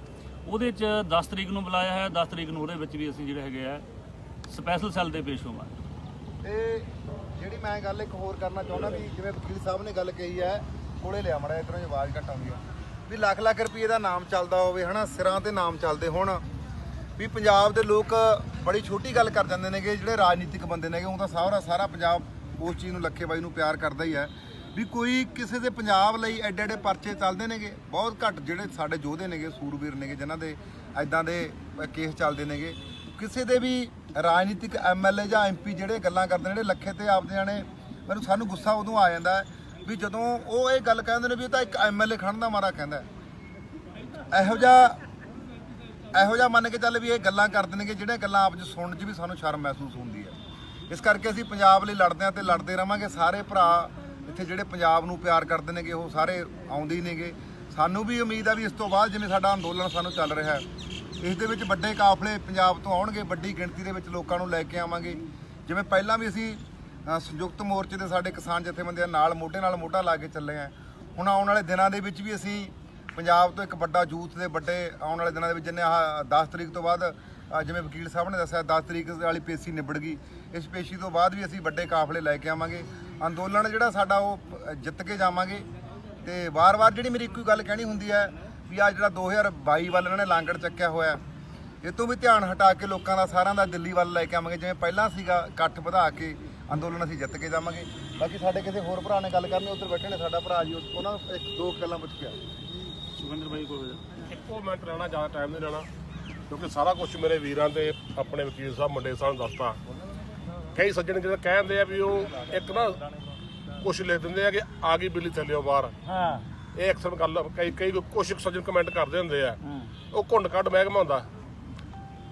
ਉਹਦੇ 'ਚ 10 ਤਰੀਕ ਨੂੰ ਬੁਲਾਇਆ ਹੈ। 10 ਤਰੀਕ ਨੂੰ ਉਹਦੇ ਵਿੱਚ ਵੀ ਅਸੀਂ ਜਿਹੜੇ ਹੈਗੇ ਆ ਸਪੈਸ਼ਲ ਸੈੱਲ ਦੇ ਪੇਸ਼ ਹੋਵਾਂਗੇ। ਤੇ ਜਿਹੜੀ ਮੈਂ ਗੱਲ ਇੱਕ ਹੋਰ ਕਰਨਾ ਚਾਹੁੰਦਾ ਵੀ ਜਿਵੇਂ ਵਕੀਲ ਸਾਹਿਬ ਨੇ ਗੱਲ ਕਹੀ ਹੈ, ਕੋਲੇ ਲਿਆ ਮੜਾ ਇਧਰੋਂ ਆਵਾਜ਼ ਘੱਟ ਆਉਂਦੀ ਆ, ਵੀ ਲੱਖ ਰੁਪਏ ਦਾ ਨਾਮ ਚੱਲਦਾ ਹੋਵੇ, ਹਨਾ, ਸਿਰਾਂ ਤੇ ਨਾਮ ਚੱਲਦੇ ਹੋਣ। ਵੀ ਪੰਜਾਬ ਦੇ ਲੋਕ ਬੜੀ ਛੋਟੀ ਗੱਲ ਕਰ ਜਾਂਦੇ ਨੇਗੇ, ਜਿਹੜੇ ਰਾਜਨੀਤਿਕ ਬੰਦੇ ਨੇਗੇ। ਉਹ ਤਾਂ ਸਾਰਾ ਪੰਜਾਬ ਉਸ ਚੀਜ਼ ਨੂੰ ਲੱਖੇ ਬਾਈ ਨੂੰ ਪਿਆਰ ਕਰਦਾ ਹੀ ਹੈ ਵੀ ਕੋਈ ਕਿਸੇ ਦੇ ਪੰਜਾਬ ਲਈ ਐਡੇ ਪਰਚੇ ਚੱਲਦੇ ਨੇਗੇ। ਬਹੁਤ ਘੱਟ ਜਿਹੜੇ ਸਾਡੇ ਯੋਧੇ ਨੇਗੇ, ਸੂਰਬੀਰ ਨੇਗੇ, ਜਿਨ੍ਹਾਂ ਦੇ ਐਦਾਂ ਦੇ ਕੇਸ ਚੱਲਦੇ ਨੇਗੇ। ਕਿਸੇ ਦੇ ਵੀ ਰਾਜਨੀਤਿਕ MLA ਜਾਂ MP ਜਿਹੜੇ ਗੱਲਾਂ ਕਰਦੇ ਨੇ, ਜਿਹੜੇ ਲੱਖੇ ਤੇ ਆਪਦੇ ਜਾਣੇ, ਸਾਨੂੰ ਗੁੱਸਾ ਉਦੋਂ ਆ ਜਾਂਦਾ ਵੀ ਜਦੋਂ ਉਹ ਇਹ ਗੱਲ ਕਹਿੰਦੇ ਨੇ ਵੀ ਇਹ ਤਾਂ ਇੱਕ MLA ਖੜਨ ਦਾ ਮਾਰਾ ਕਹਿੰਦਾ। ਇਹੋ ਜਿਹਾ ਮੰਨ ਕੇ ਚੱਲ ਵੀ ਇਹ ਗੱਲਾਂ ਕਰਦੇ ਨੇਗੇ, ਜਿਹੜੀਆਂ ਗੱਲਾਂ ਆਪ 'ਚ ਸੁਣਨ 'ਚ ਵੀ ਸਾਨੂੰ ਸ਼ਰਮ ਮਹਿਸੂਸ ਹੁੰਦੀ ਹੈ। ਇਸ ਕਰਕੇ ਅਸੀਂ ਪੰਜਾਬ ਲਈ ਲੜਦੇ ਹਾਂ ਤੇ ਲੜਦੇ ਰਵਾਂਗੇ। ਸਾਰੇ ਭਰਾ ਇੱਥੇ ਜਿਹੜੇ ਪੰਜਾਬ ਨੂੰ ਪਿਆਰ ਕਰਦੇ ਨੇਗੇ, ਉਹ ਸਾਰੇ ਆਉਂਦੇ ਹੀ ਨੇਗੇ। ਸਾਨੂੰ ਵੀ ਉਮੀਦ ਆ ਵੀ ਇਸ ਤੋਂ ਬਾਅਦ ਜਿਵੇਂ ਸਾਡਾ ਅੰਦੋਲਨ ਸਾਨੂੰ ਚੱਲ ਰਿਹਾ, ਇਸ ਦੇ ਵਿੱਚ ਵੱਡੇ ਕਾਫਲੇ ਪੰਜਾਬ ਤੋਂ ਆਉਣਗੇ, ਵੱਡੀ ਗਿਣਤੀ ਦੇ ਵਿੱਚ ਲੋਕਾਂ ਨੂੰ ਲੈ ਕੇ ਆਵਾਂਗੇ। ਜਿਵੇਂ ਪਹਿਲਾਂ ਵੀ ਅਸੀਂ ਸੰਯੁਕਤ ਮੋਰਚੇ ਦੇ ਸਾਡੇ ਕਿਸਾਨ ਜਥੇਬੰਦੀਆਂ ਨਾਲ ਮੋਢਾ ਲਾ ਕੇ ਚੱਲੇ ਆ। ਹੁਣ ਆਉਣ ਵਾਲੇ ਦਿਨਾਂ ਦੇ ਵਿੱਚ ਵੀ ਅਸੀਂ ਪੰਜਾਬ ਤੋਂ ਇੱਕ ਵੱਡਾ ਯੂਥ ਦੇ ਵੱਡੇ ਆਉਣ ਵਾਲੇ ਦਿਨਾਂ ਦੇ ਵਿੱਚ, ਜਿੰਨੇ 10 ਤਰੀਕ ਤੋਂ ਬਾਅਦ ਜਿਵੇਂ ਵਕੀਲ ਸਾਹਿਬ ਨੇ ਦੱਸਿਆ 10 ਤਰੀਕ ਵਾਲੀ ਪੇਸ਼ੀ ਨਿਬੜ ਗਈ, ਇਸ ਪੇਸ਼ੀ ਤੋਂ ਬਾਅਦ ਵੀ ਅਸੀਂ ਵੱਡੇ ਕਾਫਲੇ ਲੈ ਕੇ ਆਵਾਂਗੇ। ਅੰਦੋਲਨ ਜਿਹੜਾ ਸਾਡਾ ਉਹ ਜਿੱਤ ਕੇ ਜਾਵਾਂਗੇ। ਤੇ ਵਾਰ-ਵਾਰ ਜਿਹੜੀ ਮੇਰੀ ਇੱਕੋ ਗੱਲ ਕਹਿਣੀ ਹੁੰਦੀ ਹੈ ਵੀ ਆ ਜਿਹੜਾ 2022 ਵੱਲ ਇਹਨਾਂ ਨੇ ਲਾਂਗੜ ਚੱਕਿਆ ਹੋਇਆ, ਇਹ ਤੋਂ ਵੀ ਧਿਆਨ ਹਟਾ ਕੇ ਲੋਕਾਂ ਦਾ ਸਾਰਿਆਂ ਦਾ ਦਿੱਲੀ ਵੱਲ ਲੈ ਕੇ ਆਵਾਂਗੇ। ਜਿਵੇਂ ਪਹਿਲਾਂ ਸੀਗਾ, ਇਕੱਠ ਵਧਾ ਕੇ ਅੰਦੋਲਨ ਅਸੀਂ ਜਿੱਤ ਕੇ ਜਾਵਾਂਗੇ। ਬਾਕੀ ਸਾਡੇ ਕਿਸੇ ਹੋਰ ਭਰਾ ਨੇ ਗੱਲ ਕਰਨੀ, ਉੱਧਰ ਬੈਠੇ ਨੇ ਸਾਡਾ ਭਰਾ ਜੀ, ਉਹਨਾਂ ਨੂੰ 1-2 ਗੱਲਾਂ ਪੁੱਛ ਕੇ ਆ। ਸੁਖਿੰਦਰ ਬਾਈ ਕੋਲ ਇੱਕੋ ਮਿੰਟ ਰਹਿਣਾ, ਜ਼ਿਆਦਾ ਟਾਈਮ ਨਹੀਂ ਲੈਣਾ, ਕਿਉਂਕਿ ਸਾਰਾ ਕੁਝ ਮੇਰੇ ਵੀਰਾਂ ਦੇ ਆਪਣੇ ਵਕੀਲ ਸਾਹਿਬ ਮੰਡੇ ਸਾਹਿਬ ਨੂੰ ਦੱਸਤਾ। ਕਈ ਸੱਜਣ ਜਿਹੜੇ ਕਹਿੰਦੇ ਆ ਵੀ ਉਹ ਇੱਕ ਨਾ ਕੁਛ ਲਿਖ ਦਿੰਦੇ ਆ ਕਿ ਆ ਗਈ ਬਿੱਲੀ ਥੱਲਿਓ ਬਾਹਰ। ਹਾਂ, ਇਹ ਅਕਸਰ ਗੱਲ ਕਈ ਕੁਛ ਸੱਜਣ ਕਮੈਂਟ ਕਰਦੇ ਹੁੰਦੇ ਆ, ਉਹ ਘੁੰਡ ਕੱਢ ਮਹਿਕਮਾ ਹੁੰਦਾ,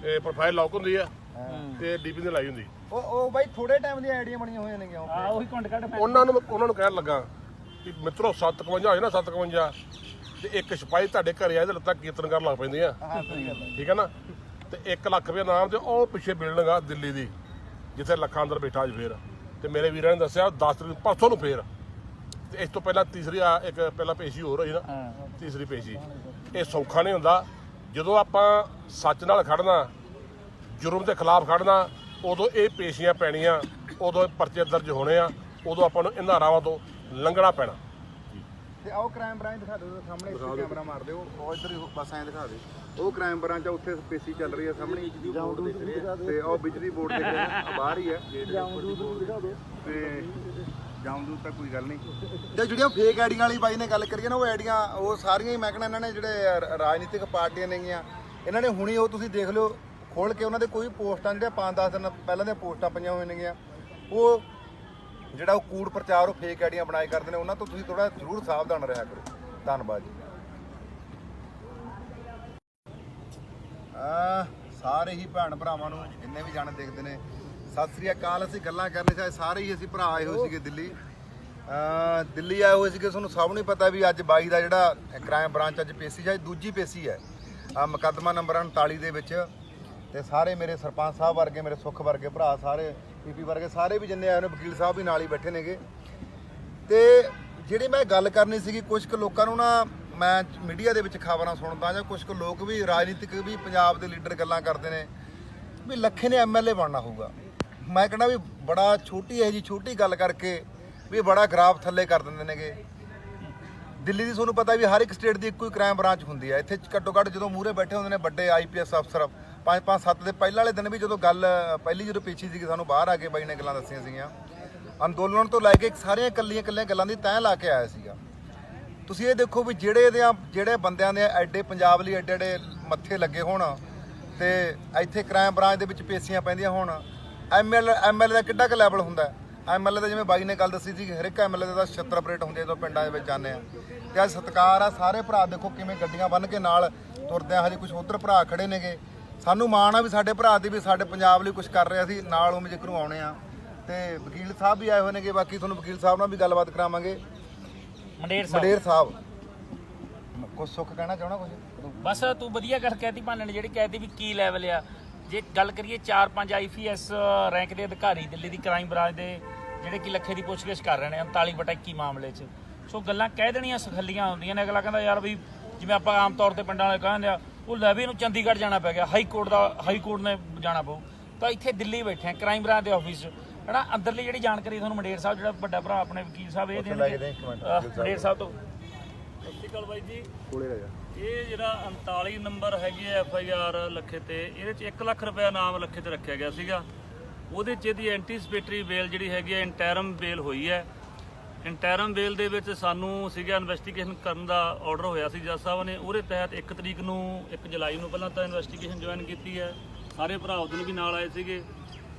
ਇਹ ਪ੍ਰੋਫਾਈਲ ਲੌਕ ਹੁੰਦੀ ਆ, ਤੇ ਡੀਪੀ ਨੇ ਲਾਈ ਹੁੰਦੀ। ਉਹ ਬਾਈ ਥੋੜੇ ਟਾਈਮ ਦੀਆਂ ਆਈਡੀਆਂ ਬਣੀਆਂ ਹੋਈਆਂ ਨੇ ਕਿਉਂ ਆ ਉਹੀ ਕੁੰਡ ਕੱਢ ਉਹਨਾਂ ਨੂੰ ਕਹਿਣ ਲੱਗਾ ਕਿ ਮਿੱਤਰੋ 751 ਹੋਏ ਨਾ 751 ਤੇ ਇੱਕ ਸਿਪਾਹੀ ਤੁਹਾਡੇ ਘਰੇ ਆਏ ਤੇ ਲੱਤਾਂ ਕੀਰਤਨ ਕਰਨ ਲੱਗ ਪੈਂਦੀਆਂ। ਹਾਂ ਸਹੀ ਗੱਲ ਹੈ। ਠੀਕ ਹੈ ਨਾ, ਤੇ 1 ਲੱਖ ਰੁਪਏ ਨਾਮ ਤੇ ਉਹ ਪਿੱਛੇ ਬਿਲਡਿੰਗ ਆ ਦਿੱਲੀ ਦੀ ਜਿੱਥੇ ਲੱਖਾਂ ਅੰਦਰ ਬੈਠਾ ਅੱਜ ਫੇਰ। ਤੇ ਮੇਰੇ ਵੀਰਾਂ ਨੇ ਦੱਸਿਆ 10 ਤਰੀਕ ਪਰਸੋਂ ਨੂੰ ਫੇਰ, ਤੇ ਇਸ ਤੋਂ ਪਹਿਲਾਂ ਤੀਸਰੀ ਇੱਕ ਪਹਿਲਾਂ ਪੇਸ਼ੀ ਹੋਰ ਹੋਈ ਨਾ, ਤੀਸਰੀ ਪੇਸ਼ੀ। ਇਹ ਸੌਖਾ ਨਹੀਂ ਹੁੰਦਾ ਜਦੋਂ ਆਪਾਂ ਸੱਚ ਨਾਲ ਖੜਨਾ, ਜੁਰਮ ਦੇ ਖਿਲਾਫ ਖੜਨਾ, ਉਦੋਂ ਇਹ ਪੇਸ਼ੀਆਂ ਪੈਣੀਆਂ, ਉਦੋਂ ਪਰਚੇ ਦਰਜ ਹੋਣੇ ਆ, ਉਦੋਂ ਆਪਾਂ ਨੂੰ ਇਹਨਾਂ ਰਾਵਾਂ ਤੋਂ ਲੰਘਣਾ ਪੈਣਾ। ਤੇ ਆਓ ਕ੍ਰਾਈਮ ਬ੍ਰਾਂਚ ਦਿਖਾ ਦਿਓ ਸਾਹਮਣੇ, ਇੱਥੇ ਕੈਮਰਾ ਮਾਰ ਦਿਓ, ਉਹ ਇੱਧਰ ਹੀ ਬਸ ਐਂ ਦਿਖਾ ਦਿਓ। ਉਹ ਕ੍ਰਾਈਮ ਬ੍ਰਾਂਚ ਆ, ਉੱਥੇ ਪੇਸ਼ੀ ਚੱਲ ਰਹੀ ਹੈ ਸਾਹਮਣੇ, ਤੇ ਉਹ ਬਿਜਲੀ ਬੋਰਡ ਦੇ ਬਾਹਰ ਹੀ ਹੈ। ਤੇ ਜਾਮਦੂਦ ਤਾਂ ਕੋਈ ਗੱਲ ਨਹੀਂ। ਤੇ ਜਿਹੜੀਆਂ ਫੇਕ ਆਈਡੀਆਂ ਵਾਲੀ ਬਾਈ ਨੇ ਗੱਲ ਕਰੀਏ ਨਾ, ਉਹ ਆਈਡੀਆਂ ਉਹ ਸਾਰੀਆਂ ਹੀ ਮੈਂ ਕਹਿੰਦਾ ਇਹਨਾਂ ਨੇ ਜਿਹੜੇ ਰਾਜਨੀਤਿਕ ਪਾਰਟੀਆਂ ਨੇਗੀਆਂ, ਇਹਨਾਂ ਨੇ ਹੁਣੀ ਉਹ ਤੁਸੀਂ ਦੇਖ ਲਿਓ ਖੋਲ ਕੇ ਉਹਨਾਂ ਦੇ ਕੋਈ ਪੋਸਟਾਂ ਜਿਹੜੀਆਂ 5-10 ਦਿਨ ਪਹਿਲਾਂ ਦੀਆਂ ਪੋਸਟਾਂ ਪਈਆਂ ਹੋਈਆਂ ਨੇਗੀਆਂ, ਉਹ ਜਿਹੜਾ ਉਹ ਕੂੜ ਪ੍ਰਚਾਰ ਉਹ ਫੇਕ ਆਈਡੀਆਂ ਬਣਾਏ ਕਰਦੇ ਨੇ, ਉਹਨਾਂ ਤੋਂ ਤੁਸੀਂ ਥੋੜਾ ਜ਼ਰੂਰ ਸਾਵਧਾਨ ਰਿਹਾ ਕਰੋ। ਧੰਨਵਾਦ ਜੀ। ਸਾਰੇ ਹੀ ਭੈਣ ਭਰਾਵਾਂ ਨੂੰ ਜਿੰਨੇ ਵੀ ਜਾਣੇ ਦੇਖਦੇ ਨੇ ਸਤਿ ਸ੍ਰੀ ਅਕਾਲ। ਅਸੀਂ ਗੱਲਾਂ ਕਰਨੇ ਚਾਹੇ ਸਾਰੇ ਹੀ ਅਸੀਂ ਭਰਾ ਆਏ ਹੋਏ ਸੀਗੇ ਦਿੱਲੀ ਆਏ ਹੋਏ ਸੀਗੇ। ਤੁਹਾਨੂੰ ਸਭ ਨੂੰ ਪਤਾ ਵੀ ਅੱਜ ਬਾਈ ਦਾ ਜਿਹੜਾ ਕ੍ਰਾਈਮ ਬ੍ਰਾਂਚ ਅੱਜ ਪੇਸ਼ੀ ਹੈ, ਦੂਜੀ ਪੇਸ਼ੀ ਹੈ ਮੁਕੱਦਮਾ ਨੰਬਰ 39 ਦੇ ਵਿੱਚ। ਤੇ ਸਾਰੇ ਮੇਰੇ ਸਰਪੰਚ ਸਾਹਿਬ ਵਰਗੇ, ਮੇਰੇ ਸੁੱਖ ਵਰਗੇ ਭਰਾ, ਸਾਰੇ ਪੀਪੀ ਵਰਗੇ ਸਾਰੇ ਵੀ ਜਿੰਨੇ ਆਏ ਨੇ, ਵਕੀਲ ਸਾਹਿਬ ਵੀ ਨਾਲ ਹੀ ਬੈਠੇ ਨੇਗੇ। ਤੇ ਜਿਹੜੀ ਮੈਂ ਗੱਲ ਕਰਨੀ ਸੀਗੀ, ਕੁਝ ਕੁ ਲੋਕਾਂ ਨੂੰ ਨਾ ਮੈਂ ਮੀਡੀਆ ਦੇ ਵਿੱਚ ਖਬਰਾਂ ਸੁਣਦਾ ਜਾਂ ਕੁਝ ਕੁ ਲੋਕ ਵੀ ਰਾਜਨੀਤਿਕ ਵੀ ਪੰਜਾਬ ਦੇ ਲੀਡਰ ਗੱਲਾਂ ਕਰਦੇ ਨੇ ਵੀ ਲੱਖੇ ਨੇ ਐਮਐਲਏ ਬਣਨਾ ਹੋਊਗਾ। ਮੈਂ ਕਹਿੰਦਾ ਵੀ ਬੜਾ ਛੋਟੀ ਹੈ ਜੀ, ਛੋਟੀ ਗੱਲ ਕਰਕੇ ਵੀ ਬੜਾ ਗਰਾਫ ਥੱਲੇ ਕਰ ਦਿੰਦੇ ਨੇਗੇ। ਦਿੱਲੀ ਦੀ ਤੁਹਾਨੂੰ ਪਤਾ ਵੀ ਹਰ ਇੱਕ ਸਟੇਟ ਦੀ ਇੱਕੋ ਹੀ ਕ੍ਰਾਈਮ ਬ੍ਰਾਂਚ ਹੁੰਦੀ ਹੈ। ਇੱਥੇ ਘੱਟੋ ਘੱਟ ਜਦੋਂ ਮੂਹਰੇ ਬੈਠੇ ਹੁੰਦੇ ਨੇ ਵੱਡੇ ਆਈਪੀਐਸ ਅਫਸਰ, 5-5-7 ਦੇ ਪਹਿਲਾਂ ਵਾਲੇ ਦਿਨ ਵੀ ਜਦੋਂ ਗੱਲ ਪਹਿਲੀ ਜਦੋਂ ਪੇਸ਼ੀ ਸੀਗੀ, ਸਾਨੂੰ ਬਾਹਰ ਆ ਕੇ ਬਾਈ ਨੇ ਗੱਲਾਂ ਦੱਸੀਆਂ ਸੀਗੀਆਂ। ਅੰਦੋਲਨ ਤੋਂ ਲੈ ਕੇ ਸਾਰੀਆਂ ਇਕੱਲੀਆਂ ਗੱਲਾਂ ਦੀ ਤੈਅ ਲਾ ਕੇ ਆਇਆ ਸੀਗਾ। ਤੁਸੀਂ ਇਹ ਦੇਖੋ ਵੀ ਜਿਹੜੇ ਬੰਦਿਆਂ ਦੇ ਐਡੇ ਪੰਜਾਬ ਲਈ ਐਡੇ ਮੱਥੇ ਲੱਗੇ ਹੋਣ ਤੇ ਇੱਥੇ ਕ੍ਰਾਈਮ ਬ੍ਰਾਂਚ ਦੇ ਵਿੱਚ ਪੇਸ਼ੀਆਂ ਪੈਂਦੀਆਂ ਹੋਣ, ਐਮਐਲਏ ਦਾ ਕਿੱਡਾ ਕੁ ਲੈਵਲ ਹੁੰਦਾ। ਐਮਐਲਏ ਦਾ ਜਿਵੇਂ ਬਾਈ ਨੇ ਗੱਲ ਦੱਸੀ ਸੀ, ਹਰ ਇੱਕ ਐਮਐਲਏ ਦਾ 76 ਅਪਰੇਟ ਹੁੰਦੇ ਜਦੋਂ ਪਿੰਡਾਂ ਦੇ ਵਿੱਚ ਜਾਂਦੇ ਆ। ਤੇ ਅੱਜ ਸਤਿਕਾਰ ਆ, ਸਾਰੇ ਭਰਾ ਦੇਖੋ ਕਿਵੇਂ ਗੱਡੀਆਂ ਬੰਨ੍ਹ ਕੇ ਨਾਲ ਤੁਰਦੇ ਆ। ਹਜੇ ਕੁਝ ਉੱਧਰ ਭਰਾ ਖੜੇ ਨੇਗੇ, ਸਾਨੂੰ ਮਾਣ ਆ ਵੀ ਸਾਡੇ ਭਰਾ ਦੀ ਵੀ ਸਾਡੇ ਪੰਜਾਬ ਲਈ ਕੁਝ ਕਰ ਰਿਹਾ ਸੀ, ਨਾਲ ਉਹ ਜ਼ਿਕਰੂ ਆਉਣੇ ਆ। ਤੇ ਵਕੀਲ ਸਾਹਿਬ ਵੀ ਆਏ ਹੋਏ ਨੇਗੇ, ਬਾਕੀ ਤੁਹਾਨੂੰ ਵਕੀਲ ਸਾਹਿਬ ਨਾਲ ਵੀ ਗੱਲਬਾਤ ਕਰਾਵਾਂਗੇ। ਮੰਡੇਰ ਸਾਹਿਬ ਕੁਝ ਸੁੱਖ ਕਹਿਣਾ ਚਾਹਣਾ ਕੁਝ? ਬਸ ਤੂੰ ਵਧੀਆ ਕਰ ਕਹਿਤੀ ਭਾਨਣ ਨੇ, ਜਿਹੜੀ ਕਹਿਤੀ ਵੀ ਕੀ ਲੈਵਲ ਆ। ਜੇ ਗੱਲ ਕਰੀਏ 4-5 ਆਈਪੀਐਸ ਰੈਂਕ ਦੇ ਅਧਿਕਾਰੀ ਦਿੱਲੀ ਦੀ ਕ੍ਰਾਈਮ ਬ੍ਰਾਂਚ ਦੇ ਜਿਹੜੇ ਕਿ ਲੱਖੇ ਦੀ ਪੁੱਛਗਿੱਛ ਕਰ ਰਹੇ ਨੇ 39/21 ਮਾਮਲੇ 'ਚ। ਸੋ ਗੱਲਾਂ ਕਹਿ ਦੇਣੀਆਂ ਸਖੱਲੀਆਂ ਹੁੰਦੀਆਂ ਨੇ। ਅਗਲਾ ਕਹਿੰਦਾ ਯਾਰ ਵੀ ਜਿਵੇਂ ਆਪਾਂ ਆਮ ਤੌਰ ਤੇ ਪਿੰਡਾਂ ਵਾਲੇ ਕਹਿੰਦੇ ਆ, ਉਹ ਲੈ ਵੀ ਇਹਨੂੰ ਚੰਡੀਗੜ੍ਹ ਜਾਣਾ ਪੈ ਗਿਆ, ਹਾਈ ਕੋਰਟ ਨੇ ਜਾਣਾ ਪਊ, ਤਾਂ ਇੱਥੇ ਦਿੱਲੀ ਬੈਠੇ ਆ ਕ੍ਰਾਈਮ ਬ੍ਰਾਂਚ ਦੇ ਆਫਿਸ 'ਚ। ਹਨਾ ਅੰਦਰਲੀ ਜਿਹੜੀ ਜਾਣਕਾਰੀ ਤੁਹਾਨੂੰ ਮੰਡੇਰ ਸਾਹਿਬ ਜਿਹੜਾ ਵੱਡਾ ਭਰਾ ਆਪਣੇ ਵਕੀਲ ਸਾਹਿਬ ਇਹ ਦੇਣਗੇ। ਮੰਡੇਰ ਸਾਹਿਬ ਤੋਂ ਸਤਿ ਸ਼੍ਰੀ ਅਕਾਲ ਬਾਈ ਜੀ। ਕੋਲੇ ਰਹਿ ਜਾ। ਇਹ ਜਿਹੜਾ 39 ਨੰਬਰ ਹੈਗੀ ਹੈ FIR ਲੱਖੇ ਤੇ, ਇਹਦੇ 'ਚ 1 ਲੱਖ ਰੁਪਏ ਨਾਮ ਲੱਖੇ ਤੇ ਰੱਖਿਆ ਗਿਆ ਸੀਗਾ। ਉਹਦੇ 'ਚ ਇਹਦੀ ਐਂਟੀਸਪੇਟਰੀ ਬੇਲ ਜਿਹੜੀ ਹੈਗੀ ਹੈ ਇੰਟਰਮ ਬੇਲ ਹੋਈ ਹੈ। ਇੰਟਰਮ ਬੇਲ ਦੇ ਵਿੱਚ ਸਾਨੂੰ ਸੀਗਾ ਇਨਵੈਸਟੀਗੇਸ਼ਨ ਕਰਨ ਦਾ ਆਰਡਰ ਹੋਇਆ ਸੀ ਜੱਜ ਸਾਹਿਬ ਨੇ। ਉਹਦੇ ਤਹਿਤ 1 ਤਰੀਕ ਨੂੰ 1 ਜੁਲਾਈ ਨੂੰ ਪਹਿਲਾਂ ਤਾਂ ਇਨਵੈਸਟੀਗੇਸ਼ਨ ਜੁਆਇਨ ਕੀਤੀ ਹੈ। ਸਾਰੇ ਭਰਾ ਉਦੋਂ ਵੀ ਨਾਲ ਆਏ ਸੀਗੇ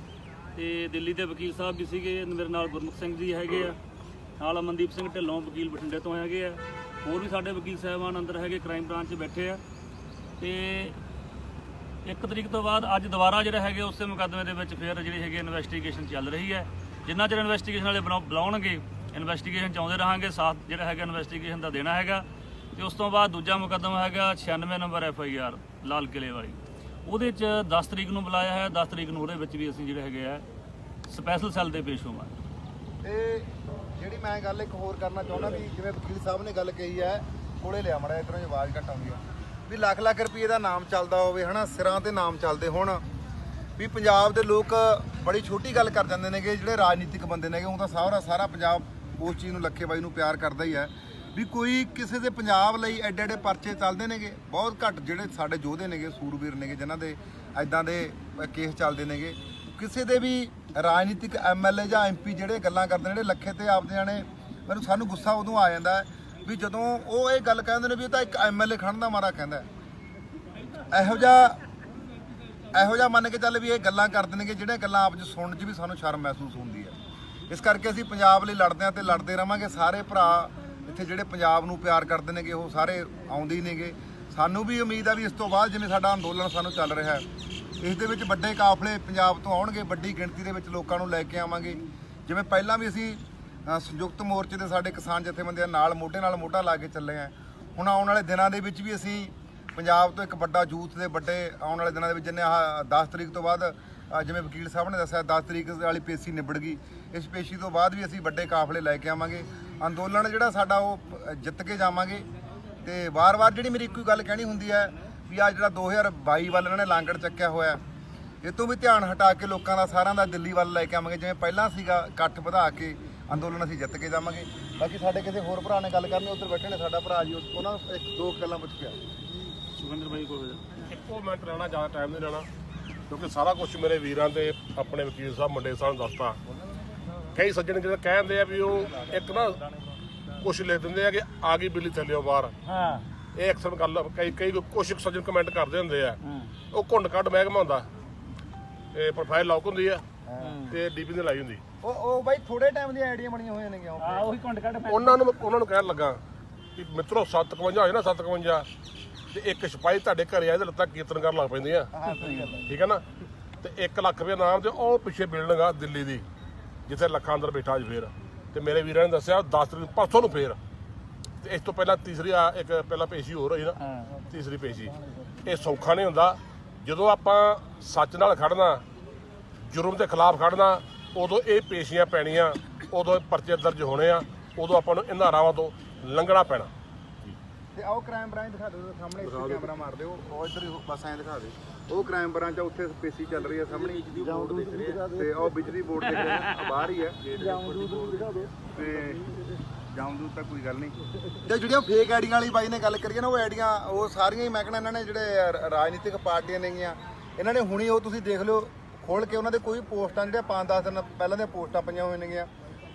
ਤੇ ਦਿੱਲੀ ਦੇ ਵਕੀਲ ਸਾਹਿਬ ਵੀ ਸੀਗੇ। ਮੇਰੇ ਨਾਲ ਗੁਰਮੁਖ ਸਿੰਘ ਜੀ ਹੈਗੇ ਆ, ਨਾਲ ਅਮਨਦੀਪ ਸਿੰਘ ਢਿੱਲੋਂ ਵਕੀਲ ਬਠਿੰਡੇ ਤੋਂ ਹੈਗੇ ਆ, ਹੋਰ ਵੀ ਸਾਡੇ ਵਕੀਲ ਸਾਹਿਬਾਨ ਅੰਦਰ ਹੈਗੇ ਕ੍ਰਾਈਮ ਬ੍ਰਾਂਚ 'ਚ ਬੈਠੇ ਆ। ਤੇ 1 ਤਰੀਕ ਤੋਂ ਬਾਅਦ ਅੱਜ ਦੁਬਾਰਾ ਜਿਹੜਾ ਹੈਗੇ ਉਸੇ ਮੁਕੱਦਮੇ ਦੇ ਵਿੱਚ ਫਿਰ ਜਿਹੜੀ ਹੈਗੀ ਇਨਵੈਸਟੀਗੇਸ਼ਨ ਚੱਲ ਰਹੀ ਹੈ। ਜਿੰਨਾ ਚਿਰ ਇਨਵੈਸਟੀਗੇਸ਼ਨ ਵਾਲੇ ਬੁਲਾਉਣਗੇ ਇਨਵੈਸਟੀਗੇਸ਼ਨ 'ਚ ਆਉਂਦੇ ਰਹਾਂਗੇ, ਸਾਥ ਜਿਹੜਾ ਹੈਗਾ ਇਨਵੈਸਟੀਗੇਸ਼ਨ ਦਾ ਦੇਣਾ ਹੈਗਾ। ਤੇ ਉਸ ਤੋਂ ਬਾਅਦ ਦੂਜਾ ਮੁਕੱਦਮਾ ਹੈਗਾ 96 ਨੰਬਰ FIR ਲਾਲ ਕਿਲੇ ਵਾਲੀ, ਉਹਦੇ 'ਚ 10 ਤਰੀਕ ਨੂੰ ਬੁਲਾਇਆ ਹੈ। 10 ਤਰੀਕ ਨੂੰ ਉਹਦੇ ਵਿੱਚ ਵੀ ਅਸੀਂ ਜਿਹੜੇ ਹੈਗੇ ਆ ਸਪੈਸ਼ਲ ਸੈੱਲ ਦੇ ਪੇਸ਼ ਹੋਵਾਂਗੇ। ਤੇ ਜਿਹੜੀ ਮੈਂ ਗੱਲ ਇੱਕ ਹੋਰ ਕਰਨਾ ਚਾਹੁੰਦਾ ਵੀ ਜਿਵੇਂ ਵਕੀਲ ਸਾਹਿਬ ਨੇ ਗੱਲ ਕਹੀ ਹੈ, ਕੋਲੇ ਲਿਆ ਮੜਾ ਇਧਰੋਂ ਆਵਾਜ਼ ਘੱਟ ਆਉਂਦੀ ਆ, ਵੀ ਲੱਖ ਰੁਪਏ ਦਾ ਨਾਮ ਚੱਲਦਾ ਹੋਵੇ, ਹਨਾ ਸਿਰਾਂ ਤੇ ਨਾਮ ਚੱਲਦੇ ਹੋਣ, ਵੀ ਪੰਜਾਬ ਦੇ ਲੋਕ ਬੜੀ ਛੋਟੀ ਗੱਲ ਕਰ ਜਾਂਦੇ ਨੇਗੇ। ਜਿਹੜੇ ਰਾਜਨੀਤਿਕ ਬੰਦੇ ਨੇਗੇ, ਉਹ ਤਾਂ ਸਾਰਾ ਪੰਜਾਬ ਉਸ ਚੀਜ਼ ਨੂੰ ਲੱਖੇ ਬਾਈ ਨੂੰ ਪਿਆਰ ਕਰਦਾ ਹੀ ਹੈ। ਵੀ ਕੋਈ ਕਿਸੇ ਦੇ ਪੰਜਾਬ ਲਈ ਐਡੇ ਪਰਚੇ ਚੱਲਦੇ ਨੇਗੇ, ਬਹੁਤ ਘੱਟ ਜਿਹੜੇ ਸਾਡੇ ਯੋਧੇ ਨੇਗੇ, ਸੂਰਬੀਰ ਨੇਗੇ, ਜਿਨ੍ਹਾਂ ਦੇ ਐਦਾਂ ਦੇ ਕੇਸ ਚੱਲਦੇ ਨੇਗੇ। ਕਿਸੇ ਦੇ ਵੀ ਰਾਜਨੀਤਿਕ MLA ਜਾਂ MP ਜਿਹੜੇ ਗੱਲਾਂ ਕਰਦੇ ਨੇ, ਜਿਹੜੇ ਲੱਖੇ ਤੇ ਆਪਦੇ ਜਾਣੇ, ਸਾਨੂੰ ਗੁੱਸਾ ਉਦੋਂ ਆ ਜਾਂਦਾ ਵੀ ਜਦੋਂ ਉਹ ਇਹ ਗੱਲ ਕਹਿੰਦੇ ਨੇ ਵੀ ਇਹ ਤਾਂ ਇੱਕ MLA ਖੜਨ ਦਾ ਮਾਰਾ ਕਹਿੰਦਾ। ਇਹੋ ਜਿਹਾ ਮੰਨ ਕੇ ਚੱਲ ਵੀ ਇਹ ਗੱਲਾਂ ਕਰਦੇ ਨੇਗੇ, ਜਿਹੜੀਆਂ ਗੱਲਾਂ ਆਪ 'ਚ ਸੁਣਨ 'ਚ ਵੀ ਸਾਨੂੰ ਸ਼ਰਮ ਮਹਿਸੂਸ ਹੁੰਦੀ ਹੈ। ਇਸ ਕਰਕੇ ਅਸੀਂ ਪੰਜਾਬ ਲਈ ਲੜਦੇ ਹਾਂ ਤੇ ਲੜਦੇ ਰਵਾਂਗੇ। ਸਾਰੇ ਭਰਾ ਇੱਥੇ ਜਿਹੜੇ ਪੰਜਾਬ ਨੂੰ ਪਿਆਰ ਕਰਦੇ ਨੇਗੇ, ਉਹ ਸਾਰੇ ਆਉਂਦੇ ਹੀ ਨੇਗੇ। ਸਾਨੂੰ ਵੀ ਉਮੀਦ ਆ ਵੀ ਇਸ ਤੋਂ ਬਾਅਦ ਜਿਵੇਂ ਸਾਡਾ ਅੰਦੋਲਨ ਸਾਨੂੰ ਚੱਲ ਰਿਹਾ ਇਸ ਦੇ ਵਿੱਚ ਵੱਡੇ ਕਾਫਲੇ ਪੰਜਾਬ ਤੋਂ ਆਉਣਗੇ, ਵੱਡੀ ਗਿਣਤੀ ਦੇ ਵਿੱਚ ਲੋਕਾਂ ਨੂੰ ਲੈ ਕੇ ਆਵਾਂਗੇ। ਜਿਵੇਂ ਪਹਿਲਾਂ ਵੀ ਅਸੀਂ ਸੰਯੁਕਤ ਮੋਰਚੇ ਦੇ ਸਾਡੇ ਕਿਸਾਨ ਜਥੇਬੰਦੀਆਂ ਨਾਲ ਮੋਢਾ ਲਾ ਕੇ ਚੱਲੇ ਆ। ਹੁਣ ਆਉਣ ਵਾਲੇ ਦਿਨਾਂ ਦੇ ਵਿੱਚ ਵੀ ਅਸੀਂ ਪੰਜਾਬ ਤੋਂ ਇੱਕ ਵੱਡਾ ਯੂਥ ਦੇ ਵੱਡੇ ਆਉਣ ਵਾਲੇ ਦਿਨਾਂ ਦੇ ਵਿੱਚ, ਜਿੰਨੇ 10 ਤਰੀਕ ਤੋਂ ਬਾਅਦ ਜਿਵੇਂ ਵਕੀਲ ਸਾਹਿਬ ਨੇ ਦੱਸਿਆ 10 ਤਰੀਕ ਵਾਲੀ ਪੇਸ਼ੀ ਨਿਬੜ ਗਈ, ਇਸ ਪੇਸ਼ੀ ਤੋਂ ਬਾਅਦ ਵੀ ਅਸੀਂ ਵੱਡੇ ਕਾਫਲੇ ਲੈ ਕੇ ਆਵਾਂਗੇ। ਅੰਦੋਲਨ ਜਿਹੜਾ ਸਾਡਾ ਉਹ ਜਿੱਤ ਕੇ ਜਾਵਾਂਗੇ। ਤੇ ਵਾਰ-ਵਾਰ ਜਿਹੜੀ ਮੇਰੀ ਇੱਕੋ ਗੱਲ ਕਹਿਣੀ ਹੁੰਦੀ ਹੈ ਵੀ ਆ ਜਿਹੜਾ 2022 ਵੱਲ ਇਹਨਾਂ ਨੇ ਲਾਂਗੜ ਚੱਕਿਆ ਹੋਇਆ, ਇਹ ਤੋਂ ਵੀ ਧਿਆਨ ਹਟਾ ਕੇ ਲੋਕਾਂ ਦਾ ਸਾਰਿਆਂ ਦਾ ਦਿੱਲੀ ਵੱਲ ਲੈ ਕੇ ਆਵਾਂਗੇ। ਜਿਵੇਂ ਪਹਿਲਾਂ ਸੀਗਾ ਇਕੱਠ ਵਧਾ ਕੇ ਅੰਦੋਲਨ ਅਸੀਂ ਜਿੱਤ ਕੇ ਜਾਵਾਂਗੇ। ਬਾਕੀ ਸਾਡੇ ਕਿਸੇ ਹੋਰ ਭਰਾ ਨੇ ਗੱਲ ਕਰਨੀ, ਉੱਧਰ ਬੈਠੇ ਨੇ ਸਾਡਾ ਭਰਾ ਜੀ, ਉਹਨਾਂ ਨੂੰ ਇੱਕ ਦੋ ਗੱਲਾਂ ਪੁੱਛ ਕੇ ਆ। ਸੁਖਿੰਦਰ ਬਾਈ ਕੋਲ ਇੱਕੋ ਮਿੰਟ ਰਹਿਣਾ, ਜ਼ਿਆਦਾ ਟਾਈਮ ਨਹੀਂ ਰਹਿਣਾ, ਕਿਉਂਕਿ ਸਾਰਾ ਕੁਝ ਮੇਰੇ ਵੀਰਾਂ ਤੇ ਆਪਣੇ ਵਕੀਲ ਸਾਹਿਬ ਮੰਡੇ ਸਾਹਿਬ ਨੂੰ ਦੱਸਤਾ। ਕਈ ਸੱਜਣ ਜਿਹੜੇ ਕਹਿੰਦੇ ਆ ਵੀ ਉਹ ਇੱਕ ਨਾ ਕੁਝ ਲਿਖ ਦਿੰਦੇ ਆ ਕਿ ਆ ਗਈ ਬਿੱਲੀ ਥੱਲਿਓ ਬਾਹਰ। ਹਾਂ, ਇਹ ਅਕਸਰ ਗੱਲ ਕਈ ਕੁਝ ਸੱਜਣ ਕਮੈਂਟ ਕਰਦੇ ਹੁੰਦੇ ਆ, ਉਹ ਘੁੰਡ ਕੱਢ ਮਹਿਕਮਾ ਹੁੰਦਾ, ਇਹ ਪ੍ਰੋਫਾਈਲ ਲੌਕ ਹੁੰਦੀ ਆ ਤੇ ਡੀਪੀ ਨੇ ਲਾਈ ਹੁੰਦੀ। ਉਹ ਬਾਈ ਥੋੜੇ ਟਾਈਮ ਦੀਆਂ ਆਈਡੀਆਂ ਬਣੀਆਂ ਹੋਈਆਂ ਨੇ ਕਿਉਂ? ਆ ਉਹੀ ਕੁੰਡ ਕੱਢ ਉਹਨਾਂ ਨੂੰ ਕਹਿਣ ਲੱਗਾ ਕਿ ਮਿੱਤਰੋ 751 ਹੋਏ ਨਾ 751 ਤੇ ਇੱਕ ਸਿਪਾਹੀ ਤੁਹਾਡੇ ਘਰੇ ਆਏ ਤੇ ਲੱਤਾਂ ਕੀਰਤਨ ਕਰਨ ਲੱਗ ਪੈਂਦੀਆਂ। ਹਾਂ ਸਹੀ ਗੱਲ ਹੈ। ਠੀਕ ਹੈ ਨਾ, ਤੇ 1 ਲੱਖ ਰੁਪਏ ਨਾਮ ਤੇ ਉਹ ਪਿੱਛੇ ਬਿਲਡਿੰਗ ਆ ਦਿੱਲੀ ਦੀ, ਜਿੱਥੇ ਲੱਖਾਂ ਅੰਦਰ ਬੈਠਾ ਅੱਜ ਫੇਰ। ਤੇ ਮੇਰੇ ਵੀਰਾਂ ਨੇ ਦੱਸਿਆ 10 ਤਰੀਕ ਪਰਸੋਂ ਨੂੰ ਫੇਰ, ਤੇ ਇਸ ਤੋਂ ਪਹਿਲਾਂ ਤੀਸਰੀ ਇੱਕ ਪਹਿਲਾਂ ਪੇਸ਼ੀ ਹੋਰ ਹੋਈ ਨਾ, ਤੀਸਰੀ ਪੇਸ਼ੀ। ਇਹ ਸੌਖਾ ਨਹੀਂ ਹੁੰਦਾ। ਜਦੋਂ ਆਪਾਂ ਸੱਚ ਨਾਲ ਖੜਨਾ, ਜੁਰਮ ਦੇ ਖਿਲਾਫ ਖੜਨਾ, ਉਦੋਂ ਇਹ ਪੇਸ਼ੀਆਂ ਪੈਣੀਆਂ, ਉਦੋਂ ਪਰਚੇ ਦਰਜ ਹੋਣੇ ਆ, ਉਦੋਂ ਆਪਾਂ ਨੂੰ ਇਹਨਾਂ ਰਾਵਾਂ ਤੋਂ ਲੰਘਣਾ ਪੈਣਾ। ਤੇ ਆਓ ਕ੍ਰਾਈਮ ਬ੍ਰਾਂਚ ਦਿਖਾ ਦਿਓ ਸਾਹਮਣੇ, ਇੱਥੇ ਕੈਮਰਾ ਮਾਰ ਦਿਓ, ਉਹ ਇੱਧਰ ਹੀ ਬਸ ਐਂ ਦਿਖਾ ਦਿਓ। ਉਹ ਕ੍ਰਾਈਮ ਬ੍ਰਾਂਚ ਆ, ਉੱਥੇ ਪੇਸ਼ੀ ਚੱਲ ਰਹੀ ਹੈ ਸਾਹਮਣੇ, ਤੇ ਉਹ ਬਿਜਲੀ ਬੋਰਡ ਦੇ ਬਾਹਰ ਹੀ ਹੈ। ਤੇ ਜਾਮਦੂਤ ਤਾਂ ਕੋਈ ਗੱਲ ਨਹੀਂ। ਤੇ ਜਿਹੜੀਆਂ ਫੇਕ ਆਈਡੀਆਂ ਵਾਲੀ ਬਾਈ ਨੇ ਗੱਲ ਕਰੀਏ ਨਾ, ਉਹ ਆਈਡੀਆਂ ਉਹ ਸਾਰੀਆਂ ਹੀ ਮੈਂ ਕਹਿੰਦਾ ਇਹਨਾਂ ਨੇ ਜਿਹੜੇ ਰਾਜਨੀਤਿਕ ਪਾਰਟੀਆਂ ਨੇਗੀਆਂ, ਇਹਨਾਂ ਨੇ ਹੁਣੀ ਉਹ ਤੁਸੀਂ ਦੇਖ ਲਿਓ ਖੋਲ ਕੇ, ਉਹਨਾਂ ਦੇ ਕੋਈ ਪੋਸਟਾਂ ਜਿਹੜੀਆਂ 5-10 ਦਿਨ ਪਹਿਲਾਂ ਦੀਆਂ ਪੋਸਟਾਂ ਪਈਆਂ ਹੋਈਆਂ ਨੇਗੀਆਂ,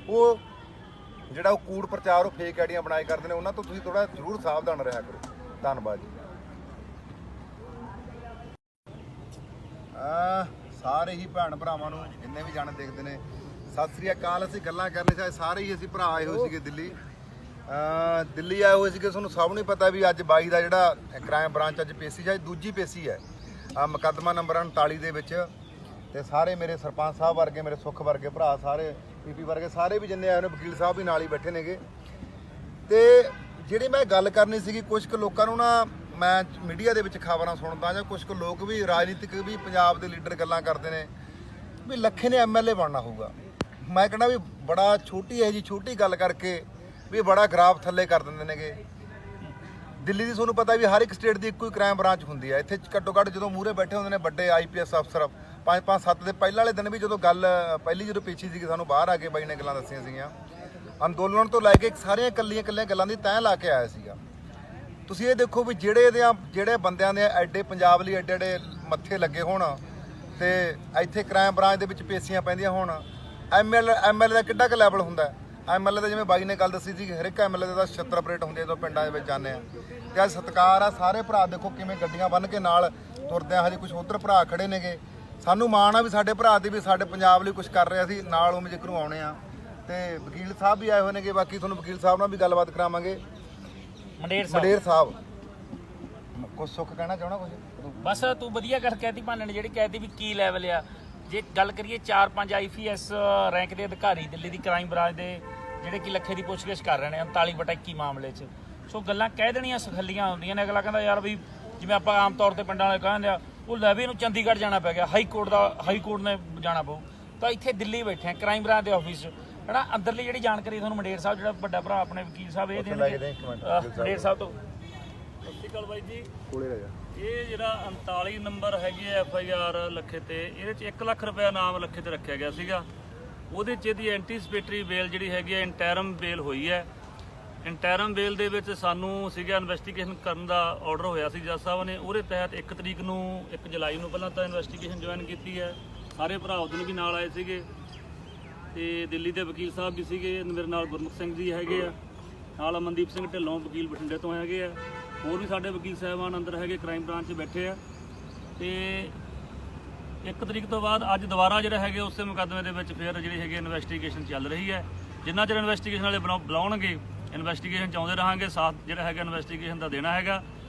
ਉਹ ਜਿਹੜਾ ਉਹ ਕੂੜ ਪ੍ਰਚਾਰ ਉਹ ਫੇਕ ਆਈਡੀਆਂ ਬਣਾਏ ਕਰਦੇ ਨੇ, ਉਹਨਾਂ ਤੋਂ ਤੁਸੀਂ ਥੋੜਾ ਜ਼ਰੂਰ ਸਾਵਧਾਨ ਰਿਹਾ ਕਰੋ। ਧੰਨਵਾਦ ਜੀ। ਸਾਰੇ ਹੀ ਭੈਣ ਭਰਾਵਾਂ ਨੂੰ ਜਿੰਨੇ ਵੀ ਜਾਣੇ ਦੇਖਦੇ ਨੇ ਸਤਿ ਸ੍ਰੀ ਅਕਾਲ। ਅਸੀਂ ਗੱਲਾਂ ਕਰਨੀ ਸੀ, ਸਾਰੇ ਹੀ ਅਸੀਂ ਭਰਾ ਆਏ ਹੋਏ ਸੀਗੇ ਦਿੱਲੀ ਆਏ ਹੋਏ ਸੀਗੇ। ਤੁਹਾਨੂੰ ਸਭ ਨੂੰ ਪਤਾ ਵੀ ਅੱਜ ਬਾਈ ਦਾ ਜਿਹੜਾ ਕ੍ਰਾਈਮ ਬ੍ਰਾਂਚ ਅੱਜ ਪੇਸ਼ੀ ਹੈ, ਦੂਜੀ ਪੇਸ਼ੀ ਹੈ ਮੁਕੱਦਮਾ ਨੰਬਰ 39 ਦੇ ਵਿੱਚ। ਤੇ ਸਾਰੇ ਮੇਰੇ ਸਰਪੰਚ ਸਾਹਿਬ ਵਰਗੇ, ਮੇਰੇ ਸੁੱਖ ਵਰਗੇ ਭਰਾ, ਸਾਰੇ ਪੀਪੀ ਵਰਗੇ ਸਾਰੇ ਵੀ ਜਿੰਨੇ ਆਏ ਨੇ, ਵਕੀਲ ਸਾਹਿਬ ਵੀ ਨਾਲ ਹੀ ਬੈਠੇ ਨੇਗੇ। ਤੇ ਜਿਹੜੀ ਮੈਂ ਗੱਲ ਕਰਨੀ ਸੀਗੀ, ਕੁਝ ਕੁ ਲੋਕਾਂ ਨੂੰ ਨਾ ਮੈਂ ਮੀਡੀਆ ਦੇ ਵਿੱਚ ਖਬਰਾਂ ਸੁਣਦਾ, ਜਾਂ ਕੁਝ ਕੁ ਲੋਕ ਵੀ ਰਾਜਨੀਤਿਕ ਵੀ ਪੰਜਾਬ ਦੇ ਲੀਡਰ ਗੱਲਾਂ ਕਰਦੇ ਨੇ ਵੀ ਲੱਖੇ ਨੇ ਐਮਐਲਏ ਬਣਨਾ ਹੋਊਗਾ। ਮੈਂ ਕਹਿੰਦਾ ਵੀ ਬੜਾ ਛੋਟੀ ਹੈ ਜੀ, ਛੋਟੀ ਗੱਲ ਕਰਕੇ ਵੀ ਬੜਾ ਗਰਾਫ ਥੱਲੇ ਕਰ ਦਿੰਦੇ ਨੇਗੇ। ਦਿੱਲੀ ਦੀ ਤੁਹਾਨੂੰ ਪਤਾ ਵੀ ਹਰ ਇੱਕ ਸਟੇਟ ਦੀ ਇੱਕੋ ਹੀ ਕ੍ਰਾਈਮ ਬ੍ਰਾਂਚ ਹੁੰਦੀ ਹੈ। ਇੱਥੇ ਘੱਟੋ ਘੱਟ ਜਦੋਂ ਮੂਹਰੇ ਬੈਠੇ ਹੁੰਦੇ ਨੇ ਵੱਡੇ ਆਈਪੀਐਸ ਅਫਸਰ, 5-5-7 ਦੇ ਪਹਿਲਾਂ ਵਾਲੇ ਦਿਨ ਵੀ ਜਦੋਂ ਗੱਲ ਪਹਿਲੀ ਜਦੋਂ ਪੇਸ਼ੀ ਸੀਗੀ, ਸਾਨੂੰ ਬਾਹਰ ਆ ਕੇ ਬਾਈ ਨੇ ਗੱਲਾਂ ਦੱਸੀਆਂ ਸੀਗੀਆਂ। ਅੰਦੋਲਨ ਤੋਂ ਲੈ ਕੇ ਸਾਰੀਆਂ ਇਕੱਲੀਆਂ ਗੱਲਾਂ ਦੀ ਤੈਅ ਲਾ ਕੇ ਆਇਆ ਸੀਗਾ। ਤੁਸੀਂ ਇਹ ਦੇਖੋ ਵੀ ਜਿਹੜੇ ਬੰਦਿਆਂ ਦੇ ਐਡੇ ਪੰਜਾਬ ਲਈ ਐਡੇ ਮੱਥੇ ਲੱਗੇ ਹੋਣ, ਤੇ ਇੱਥੇ ਕ੍ਰਾਈਮ ਬ੍ਰਾਂਚ ਦੇ ਵਿੱਚ ਪੇਸ਼ੀਆਂ ਪੈਂਦੀਆਂ ਹੋਣ, ਐਮਐਲਏ ਦਾ ਕਿੱਡਾ ਕੁ ਲੈਵਲ ਹੁੰਦਾ। ਐਮਐਲਏ ਦਾ ਜਿਵੇਂ ਬਾਈ ਨੇ ਗੱਲ ਦੱਸੀ ਸੀ, ਹਰ ਇੱਕ ਐਮਐਲਏ ਦਾ 76 ਆਪਰੇਟ ਹੁੰਦੇ ਜਦੋਂ ਪਿੰਡਾਂ ਦੇ ਵਿੱਚ ਜਾਂਦੇ ਆ। ਤੇ ਅੱਜ ਸਤਿਕਾਰ ਆ, ਸਾਰੇ ਭਰਾ ਦੇਖੋ ਕਿਵੇਂ ਗੱਡੀਆਂ ਬੰਨ੍ਹ ਕੇ ਨਾਲ ਤੁਰਦੇ ਆ। ਹਜੇ ਕੁਝ ਉੱਧਰ ਭਰਾ ਖੜੇ ਨੇਗੇ, ਸਾਨੂੰ ਮਾਣ ਆ ਵੀ ਸਾਡੇ ਭਰਾ ਤੇ ਵੀ ਸਾਡੇ ਪੰਜਾਬ ਲਈ ਕੁਝ ਕਰ ਰਿਹਾ ਸੀ ਨਾਲ, ਉਵੇਂ ਜ਼ਿਕਰੂ ਆਉਣੇ ਆ। ਤੇ ਵਕੀਲ ਸਾਹਿਬ ਵੀ ਆਏ ਹੋਏ ਨੇਗੇ, ਬਾਕੀ ਤੁਹਾਨੂੰ ਵਕੀਲ ਸਾਹਿਬ ਨਾਲ ਵੀ ਗੱਲਬਾਤ ਕਰਾਵਾਂਗੇ। ਮੰਡੇਰ ਸਾਹਿਬ ਕੁਝ ਸੁੱਖ ਕਹਿਣਾ ਚਾਹਣਾ? ਕੁਝ ਬਸ ਤੂੰ ਵਧੀਆ ਗੱਲ ਕਹਿਤੀ ਭਾਨੇ ਨੇ, ਜਿਹੜੀ ਕਹਿਤੀ ਵੀ ਕੀ ਲੈਵਲ ਆ। ਜੇ ਗੱਲ ਕਰੀਏ 4-5 ਆਈਪੀਐਸ ਰੈਂਕ ਦੇ ਅਧਿਕਾਰੀ ਦਿੱਲੀ ਦੀ ਕ੍ਰਾਈਮ ਬ੍ਰਾਂਚ ਦੇ, ਜਿਹੜੇ ਕਿ ਲੱਖੇ ਦੀ ਪੁੱਛਗਿੱਛ ਕਰ ਰਹੇ ਨੇ 39/21 ਮਾਮਲੇ 'ਚ। ਸੋ ਗੱਲਾਂ ਕਹਿ ਦੇਣੀਆਂ ਸਖੱਲੀਆਂ ਹੁੰਦੀਆਂ ਨੇ। ਅਗਲਾ ਕਹਿੰਦਾ ਯਾਰ ਵੀ ਜਿਵੇਂ ਆਪਾਂ ਆਮ ਤੌਰ ਤੇ ਪਿੰਡਾਂ ਵਾਲੇ ਕਹਿੰਦੇ ਆ, ਉਹ ਲੈ ਵੀ ਇਹਨੂੰ ਚੰਡੀਗੜ੍ਹ ਜਾਣਾ ਪੈ ਗਿਆ, ਹਾਈ ਕੋਰਟ ਨੇ ਜਾਣਾ ਪਊ। ਤਾਂ ਇੱਥੇ ਦਿੱਲੀ ਬੈਠੇ ਆ ਕ੍ਰਾਈਮ ਬ੍ਰਾਂਚ ਦੇ ਆਫਿਸ 'ਚ, ਹਨਾ। ਅੰਦਰਲੀ ਜਿਹੜੀ ਜਾਣਕਾਰੀ ਤੁਹਾਨੂੰ ਮੰਡੇਰ ਸਾਹਿਬ, ਜਿਹੜਾ ਵੱਡਾ ਭਰਾ ਆਪਣੇ ਵਕੀਲ ਸਾਹਿਬ, ਇਹ ਦੇਣਗੇ ਮੰਡੇਰ ਸਾਹਿਬ ਤੋਂ। ਸਤਿ ਸ਼੍ਰੀ ਅਕਾਲ ਬਾਈ ਜੀ। ਕੋਲੇ ਰਹਿ ਜਾ। ਇਹ ਜਿਹੜਾ 39 ਨੰਬਰ ਹੈਗੀ ਹੈ FIR ਲੱਖੇ ਤੇ, ਇਹਦੇ 'ਚ 1 ਲੱਖ ਰੁਪਏ ਨਾਮ ਲੱਖੇ ਤੇ ਰੱਖਿਆ ਗਿਆ ਸੀਗਾ। ਉਹਦੇ 'ਚ ਇਹਦੀ ਐਂਟੀਸਪੇਟਰੀ ਬੇਲ ਜਿਹੜੀ ਹੈਗੀ ਹੈ, ਇੰਟਰਮ ਬੇਲ ਹੋਈ ਹੈ। ਇੰਟਰਮ ਬੇਲ ਦੇ ਵਿੱਚ ਸਾਨੂੰ ਸੀਗਾ ਇਨਵੈਸਟੀਗੇਸ਼ਨ ਕਰਨ ਦਾ ਆਰਡਰ ਹੋਇਆ ਸੀ ਜੱਜ ਸਾਹਿਬ ਨੇ। ਉਹਦੇ ਤਹਿਤ 1 ਤਰੀਕ ਨੂੰ 1 ਜੁਲਾਈ ਨੂੰ ਪਹਿਲਾਂ ਤਾਂ ਇਨਵੈਸਟੀਗੇਸ਼ਨ ਜੁਆਇਨ ਕੀਤੀ ਹੈ। ਸਾਰੇ ਭਰਾ ਉਦੋਂ ਵੀ ਨਾਲ ਆਏ ਸੀਗੇ, ਤੇ ਦਿੱਲੀ ਦੇ ਵਕੀਲ ਸਾਹਿਬ ਵੀ ਸੀਗੇ। ਮੇਰੇ ਨਾਲ ਗੁਰਮੁਖ ਸਿੰਘ ਜੀ ਹੈਗੇ ਆ, ਨਾਲ ਅਮਨਦੀਪ ਸਿੰਘ ਢਿੱਲੋਂ ਵਕੀਲ ਬਠਿੰਡੇ ਤੋਂ ਹੈਗੇ ਆ। ਹੋਰ ਵੀ ਸਾਡੇ ਵਕੀਲ ਸਾਹਿਬਾਨ ਅੰਦਰ ਹੈਗੇ, ਕ੍ਰਾਈਮ ਬ੍ਰਾਂਚ 'ਚ ਬੈਠੇ ਆ। ਤੇ 1 ਤਰੀਕ ਤੋਂ ਬਾਅਦ ਅੱਜ ਦੁਬਾਰਾ ਜਿਹੜਾ ਹੈਗੇ ਉਸੇ ਮੁਕੱਦਮੇ ਦੇ ਵਿੱਚ ਫਿਰ ਜਿਹੜੀ ਹੈਗੀ ਇਨਵੈਸਟੀਗੇਸ਼ਨ ਚੱਲ ਰਹੀ ਹੈ। ਜਿੰਨਾ ਚਿਰ ਇਨਵੈਸਟੀਗੇਸ਼ਨ ਵਾਲੇ ਬੁਲਾਉਣਗੇ, ਇਨਵੈਸਟੀਗੇਸ਼ਨ 'ਚ ਆਉਂਦੇ ਰਹਾਂਗੇ, ਸਾਥ ਜਿਹੜਾ ਹੈਗਾ ਇਨਵੈਸਟੀਗੇਸ਼ਨ ਦਾ ਦੇਣਾ ਹੈਗਾ।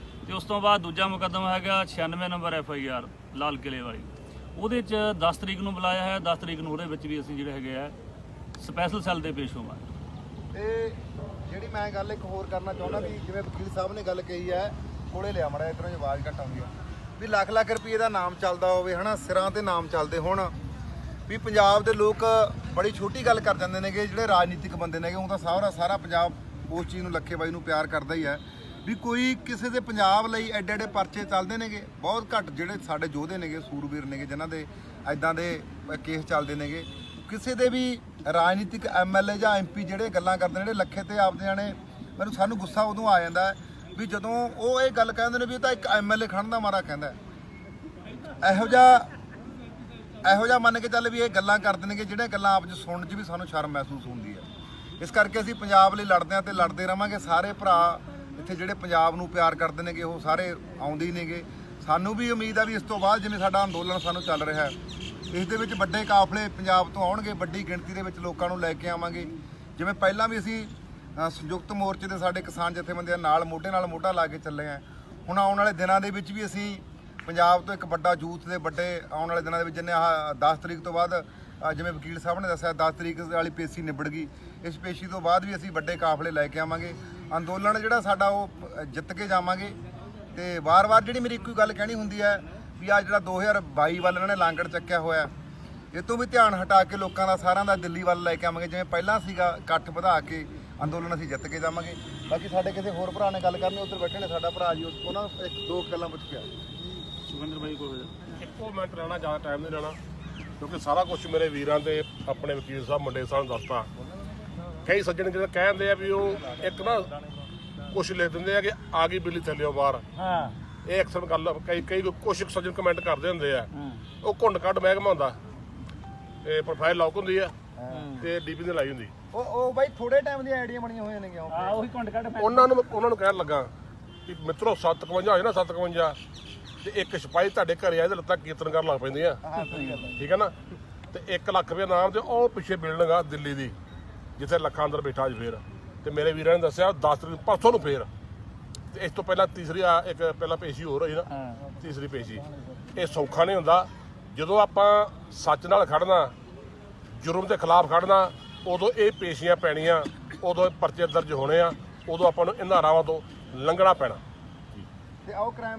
ਤੇ ਉਸ ਤੋਂ ਬਾਅਦ ਦੂਜਾ ਮੁਕੱਦਮਾ ਹੈਗਾ 96 ਨੰਬਰ FIR ਲਾਲ ਕਿਲੇ ਵਾਲੀ। ਉਹਦੇ 'ਚ 10 ਤਰੀਕ ਨੂੰ ਬੁਲਾਇਆ ਹੈ। 10 ਤਰੀਕ ਨੂੰ ਉਹਦੇ ਵਿੱਚ ਵੀ ਅਸੀਂ ਜਿਹੜੇ ਹੈਗੇ ਆ ਸਪੈਸ਼ਲ ਸੈੱਲ ਦੇ ਪੇਸ਼ ਹੋਵਾਂਗੇ। ਤੇ ਜਿਹੜੀ ਮੈਂ ਗੱਲ ਇੱਕ ਹੋਰ ਕਰਨਾ ਚਾਹੁੰਦਾ ਵੀ ਜਿਵੇਂ ਵਕੀਲ ਸਾਹਿਬ ਨੇ ਗੱਲ ਕਹੀ ਹੈ, ਕੋਲੇ ਲਿਆ ਮੜਾ ਇਧਰੋਂ ਆਵਾਜ਼ ਘੱਟ ਆਉਂਦੀ ਆ, ਵੀ ਲੱਖ ਲੱਖ ਰੁਪਏ ਦਾ ਨਾਮ ਚੱਲਦਾ ਹੋਵੇ ਹਨਾ, ਸਿਰਾਂ ਤੇ ਨਾਮ ਚੱਲਦੇ ਹੋਣ, ਵੀ ਪੰਜਾਬ ਦੇ ਲੋਕ ਬੜੀ ਛੋਟੀ ਗੱਲ ਕਰ ਜਾਂਦੇ ਨੇਗੇ ਜਿਹੜੇ ਰਾਜਨੀਤਿਕ ਬੰਦੇ ਨੇਗੇ। ਉਹ ਤਾਂ ਸਾਰਾ ਪੰਜਾਬ ਉਸ ਚੀਜ਼ ਨੂੰ ਲੱਖੇ ਬਾਈ ਨੂੰ ਪਿਆਰ ਕਰਦਾ ਹੀ ਹੈ, ਵੀ ਕੋਈ ਕਿਸੇ ਦੇ ਪੰਜਾਬ ਲਈ ਐਡੇ ਐਡੇ ਪਰਚੇ ਚੱਲਦੇ ਨੇਗੇ। ਬਹੁਤ ਘੱਟ ਜਿਹੜੇ ਸਾਡੇ ਯੋਧੇ ਨੇਗੇ, ਸੂਰਬੀਰ ਨੇਗੇ, ਜਿਨ੍ਹਾਂ ਦੇ ਐਦਾਂ ਦੇ ਕੇਸ ਚੱਲਦੇ ਨੇਗੇ। ਕਿਸੇ ਦੇ ਵੀ ਰਾਜਨੀਤਿਕ MLA ਜਾਂ MP ਜਿਹੜੇ ਗੱਲਾਂ ਕਰਦੇ ਨੇ ਜਿਹੜੇ ਲੱਖੇ ਤੇ ਆਪਦੇ ਜਾਣੇ, ਸਾਨੂੰ ਗੁੱਸਾ ਉਦੋਂ ਆ ਜਾਂਦਾ ਹੈ ਵੀ ਜਦੋਂ ਉਹ ਇਹ ਗੱਲ ਕਹਿੰਦੇ ਨੇ ਵੀ ਇਹ ਤਾਂ ਇੱਕ MLA ਖੜਨ ਦਾ ਮਾਰਾ ਕਹਿੰਦਾ। ਇਹੋ ਜਿਹਾ ਮੰਨ ਕੇ ਚੱਲ ਵੀ ਇਹ ਗੱਲਾਂ ਕਰਦੇ ਨੇ ਕਿ ਜਿਹੜੀਆਂ ਗੱਲਾਂ ਆਪ 'ਚ ਸੁਣਨ 'ਚ ਵੀ ਸਾਨੂੰ ਸ਼ਰਮ ਮਹਿਸੂਸ ਹੁੰਦੀ ਹੈ। ਇਸ ਕਰਕੇ ਅਸੀਂ ਪੰਜਾਬ ਲਈ ਲੜਦੇ ਹਾਂ ਤੇ ਲੜਦੇ ਰਵਾਂਗੇ। ਸਾਰੇ ਭਰਾ ਇੱਥੇ ਜਿਹੜੇ ਪੰਜਾਬ ਨੂੰ ਪਿਆਰ ਕਰਦੇ ਨੇਗੇ ਉਹ ਸਾਰੇ ਆਉਂਦੇ ਹੀ ਨੇਗੇ। ਸਾਨੂੰ ਵੀ ਉਮੀਦ ਆ ਵੀ ਇਸ ਤੋਂ ਬਾਅਦ ਜਿਵੇਂ ਸਾਡਾ ਅੰਦੋਲਨ ਸਾਨੂੰ ਚੱਲ ਰਿਹਾ ਹੈ, ਇਸ ਦੇ ਵਿੱਚ ਵੱਡੇ ਕਾਫਲੇ ਪੰਜਾਬ ਤੋਂ ਆਉਣਗੇ, ਵੱਡੀ ਗਿਣਤੀ ਦੇ ਵਿੱਚ ਲੋਕਾਂ ਨੂੰ ਲੈ ਕੇ ਆਵਾਂਗੇ। ਜਿਵੇਂ ਪਹਿਲਾਂ ਵੀ ਅਸੀਂ ਸੰਯੁਕਤ ਮੋਰਚੇ ਦੇ ਸਾਡੇ ਕਿਸਾਨ ਜਥੇਬੰਦੀਆਂ ਨਾਲ ਮੋਢਾ ਲਾ ਕੇ ਚੱਲੇ ਆ। ਹੁਣ ਆਉਣ ਵਾਲੇ ਦਿਨਾਂ ਦੇ ਵਿੱਚ ਵੀ ਅਸੀਂ ਪੰਜਾਬ ਤੋਂ ਇੱਕ ਵੱਡਾ ਯੂਥ ਦੇ ਵੱਡੇ ਆਉਣ ਵਾਲੇ ਦਿਨਾਂ ਦੇ ਵਿੱਚ ਜਿੰਨੇ 10 ਤਰੀਕ ਤੋਂ ਬਾਅਦ ਜਿਵੇਂ ਵਕੀਲ ਸਾਹਿਬ ਨੇ ਦੱਸਿਆ 10 ਤਰੀਕ ਵਾਲੀ ਪੇਸ਼ੀ ਨਿਬੜ ਗਈ। ਇਸ ਪੇਸ਼ੀ ਤੋਂ ਬਾਅਦ ਵੀ ਅਸੀਂ ਵੱਡੇ ਕਾਫਲੇ ਲੈ ਕੇ ਆਵਾਂਗੇ। ਅੰਦੋਲਨ ਜਿਹੜਾ ਸਾਡਾ ਉਹ ਜਿੱਤ ਕੇ ਜਾਵਾਂਗੇ। ਤੇ ਵਾਰ-ਵਾਰ ਜਿਹੜੀ ਮੇਰੀ ਇੱਕੋ ਗੱਲ ਕਹਿਣੀ ਹੁੰਦੀ ਹੈ ਵੀ ਆ ਜਿਹੜਾ 2022 ਵੱਲ ਇਹਨਾਂ ਨੇ ਲਾਂਗੜ ਚੱਕਿਆ ਹੋਇਆ, ਇਹ ਤੋਂ ਵੀ ਧਿਆਨ ਹਟਾ ਕੇ ਲੋਕਾਂ ਦਾ ਸਾਰਿਆਂ ਦਾ ਦਿੱਲੀ ਵੱਲ ਲੈ ਕੇ ਆਵਾਂਗੇ। ਜਿਵੇਂ ਪਹਿਲਾਂ ਸੀਗਾ ਇਕੱਠ ਵਧਾ ਕੇ ਅੰਦੋਲਨ ਅਸੀਂ ਜਿੱਤ ਕੇ ਜਾਵਾਂਗੇ। ਬਾਕੀ ਸਾਡੇ ਕਿਸੇ ਹੋਰ ਭਰਾ ਨੇ ਗੱਲ ਕਰਨੀ, ਉੱਧਰ ਬੈਠੇ ਨੇ ਸਾਡਾ ਭਰਾ ਜੀ, ਉਹਨਾਂ ਨੂੰ ਇੱਕ ਦੋ ਗੱਲਾਂ ਪੁੱਛ ਕੇ ਆ। ਸੁਖਿੰਦਰ ਬਾਈ ਕੋਲ ਇੱਕੋ ਮਿੰਟ ਲੈਣਾ, ਜ਼ਿਆਦਾ ਟਾਈਮ ਨਹੀਂ ਲੈਣਾ, ਕਿਉਂਕਿ ਸਾਰਾ ਕੁਝ ਮੇਰੇ ਵੀਰਾਂ ਦੇ ਆਪਣੇ ਵਕੀਲ ਸਾਹਿਬ ਮੰਡੇ ਸਾਹਿਬ ਨੂੰ ਦੱਸਤਾ। ਕਈ ਸੱਜਣ ਜਿਹੜੇ ਕਹਿੰਦੇ ਆ ਵੀ ਉਹ ਇੱਕ ਨਾ ਕੁਛ ਲਿਖ ਦਿੰਦੇ ਆ ਕਿ ਆ ਗਈ ਬਿੱਲੀ ਥੱਲਿਓ ਬਾਹਰ। ਹਾਂ, ਇਹ ਅਕਸਰ ਗੱਲ ਕਈ ਕੁਛ ਸੱਜਣ ਕਮੈਂਟ ਕਰਦੇ ਹੁੰਦੇ ਆ। ਉਹ ਘੁੰਡ ਕੱਢ ਮਹਿਕਮਾ ਹੁੰਦਾ, ਇਹ ਪ੍ਰੋਫਾਈਲ ਲੌਕ ਹੁੰਦੀ ਆ ਤੇ DP ਨੇ ਲਾਈ ਹੁੰਦੀ। ਉਹ ਬਾਈ ਥੋੜੇ ਟਾਈਮ ਦੀਆਂ ਆਈਡੀਆਂ ਬਣੀਆਂ ਹੋਈਆਂ ਨੇਗੀਆਂ। ਉਹੀ ਕੁੰਡ ਕੱਢ ਉਹਨਾਂ ਨੂੰ ਕਹਿਣ ਲੱਗਾ ਕਿ ਮਿੱਤਰੋ 751 ਹੋਏ ਨਾ 751 ਤੇ ਇੱਕ ਸਿਪਾਹੀ ਤੁਹਾਡੇ ਘਰੇ ਆਏ ਤੇ ਲੱਤਾਂ ਕੀਰਤਨ ਕਰਨ ਲੱਗ ਪੈਂਦੀਆਂ। ਠੀਕ ਹੈ ਨਾ। ਤੇ 1 ਲੱਖ ਰੁਪਏ ਨਾਮ ਤੇ ਉਹ ਪਿੱਛੇ ਬਿਲਡਿੰਗ ਆ ਦਿੱਲੀ ਦੀ ਜਿੱਥੇ ਲੱਖਾਂ ਅੰਦਰ ਬੈਠਾ ਅੱਜ ਫੇਰ। ਤੇ ਮੇਰੇ ਵੀਰਾਂ ਨੇ ਦੱਸਿਆ 10 ਤਰੀਕ ਪਰਸੋਂ ਨੂੰ ਫੇਰ। ਤੇ ਇਸ ਤੋਂ ਪਹਿਲਾਂ ਤੀਸਰੀ ਇੱਕ ਪਹਿਲਾਂ ਪੇਸ਼ੀ ਹੋਰ ਹੋਈ ਨਾ, ਤੀਸਰੀ ਪੇਸ਼ੀ। ਇਹ ਸੌਖਾ ਨਹੀਂ ਹੁੰਦਾ। ਜਦੋਂ ਆਪਾਂ ਸੱਚ ਨਾਲ ਖੜਨਾ, ਜੁਰਮ ਦੇ ਖਿਲਾਫ ਖੜਨਾ, ਉਦੋਂ ਇਹ ਪੇਸ਼ੀਆਂ ਪੈਣੀਆਂ, ਉਦੋਂ ਪਰਚੇ ਦਰਜ ਹੋਣੇ ਆ, ਉਦੋਂ ਆਪਾਂ ਨੂੰ ਇਹਨਾਂ ਰਾਵਾਂ ਤੋਂ ਲੰਘਣਾ ਪੈਣਾ। ਤੇ ਆਓ ਕ੍ਰਾਈਮ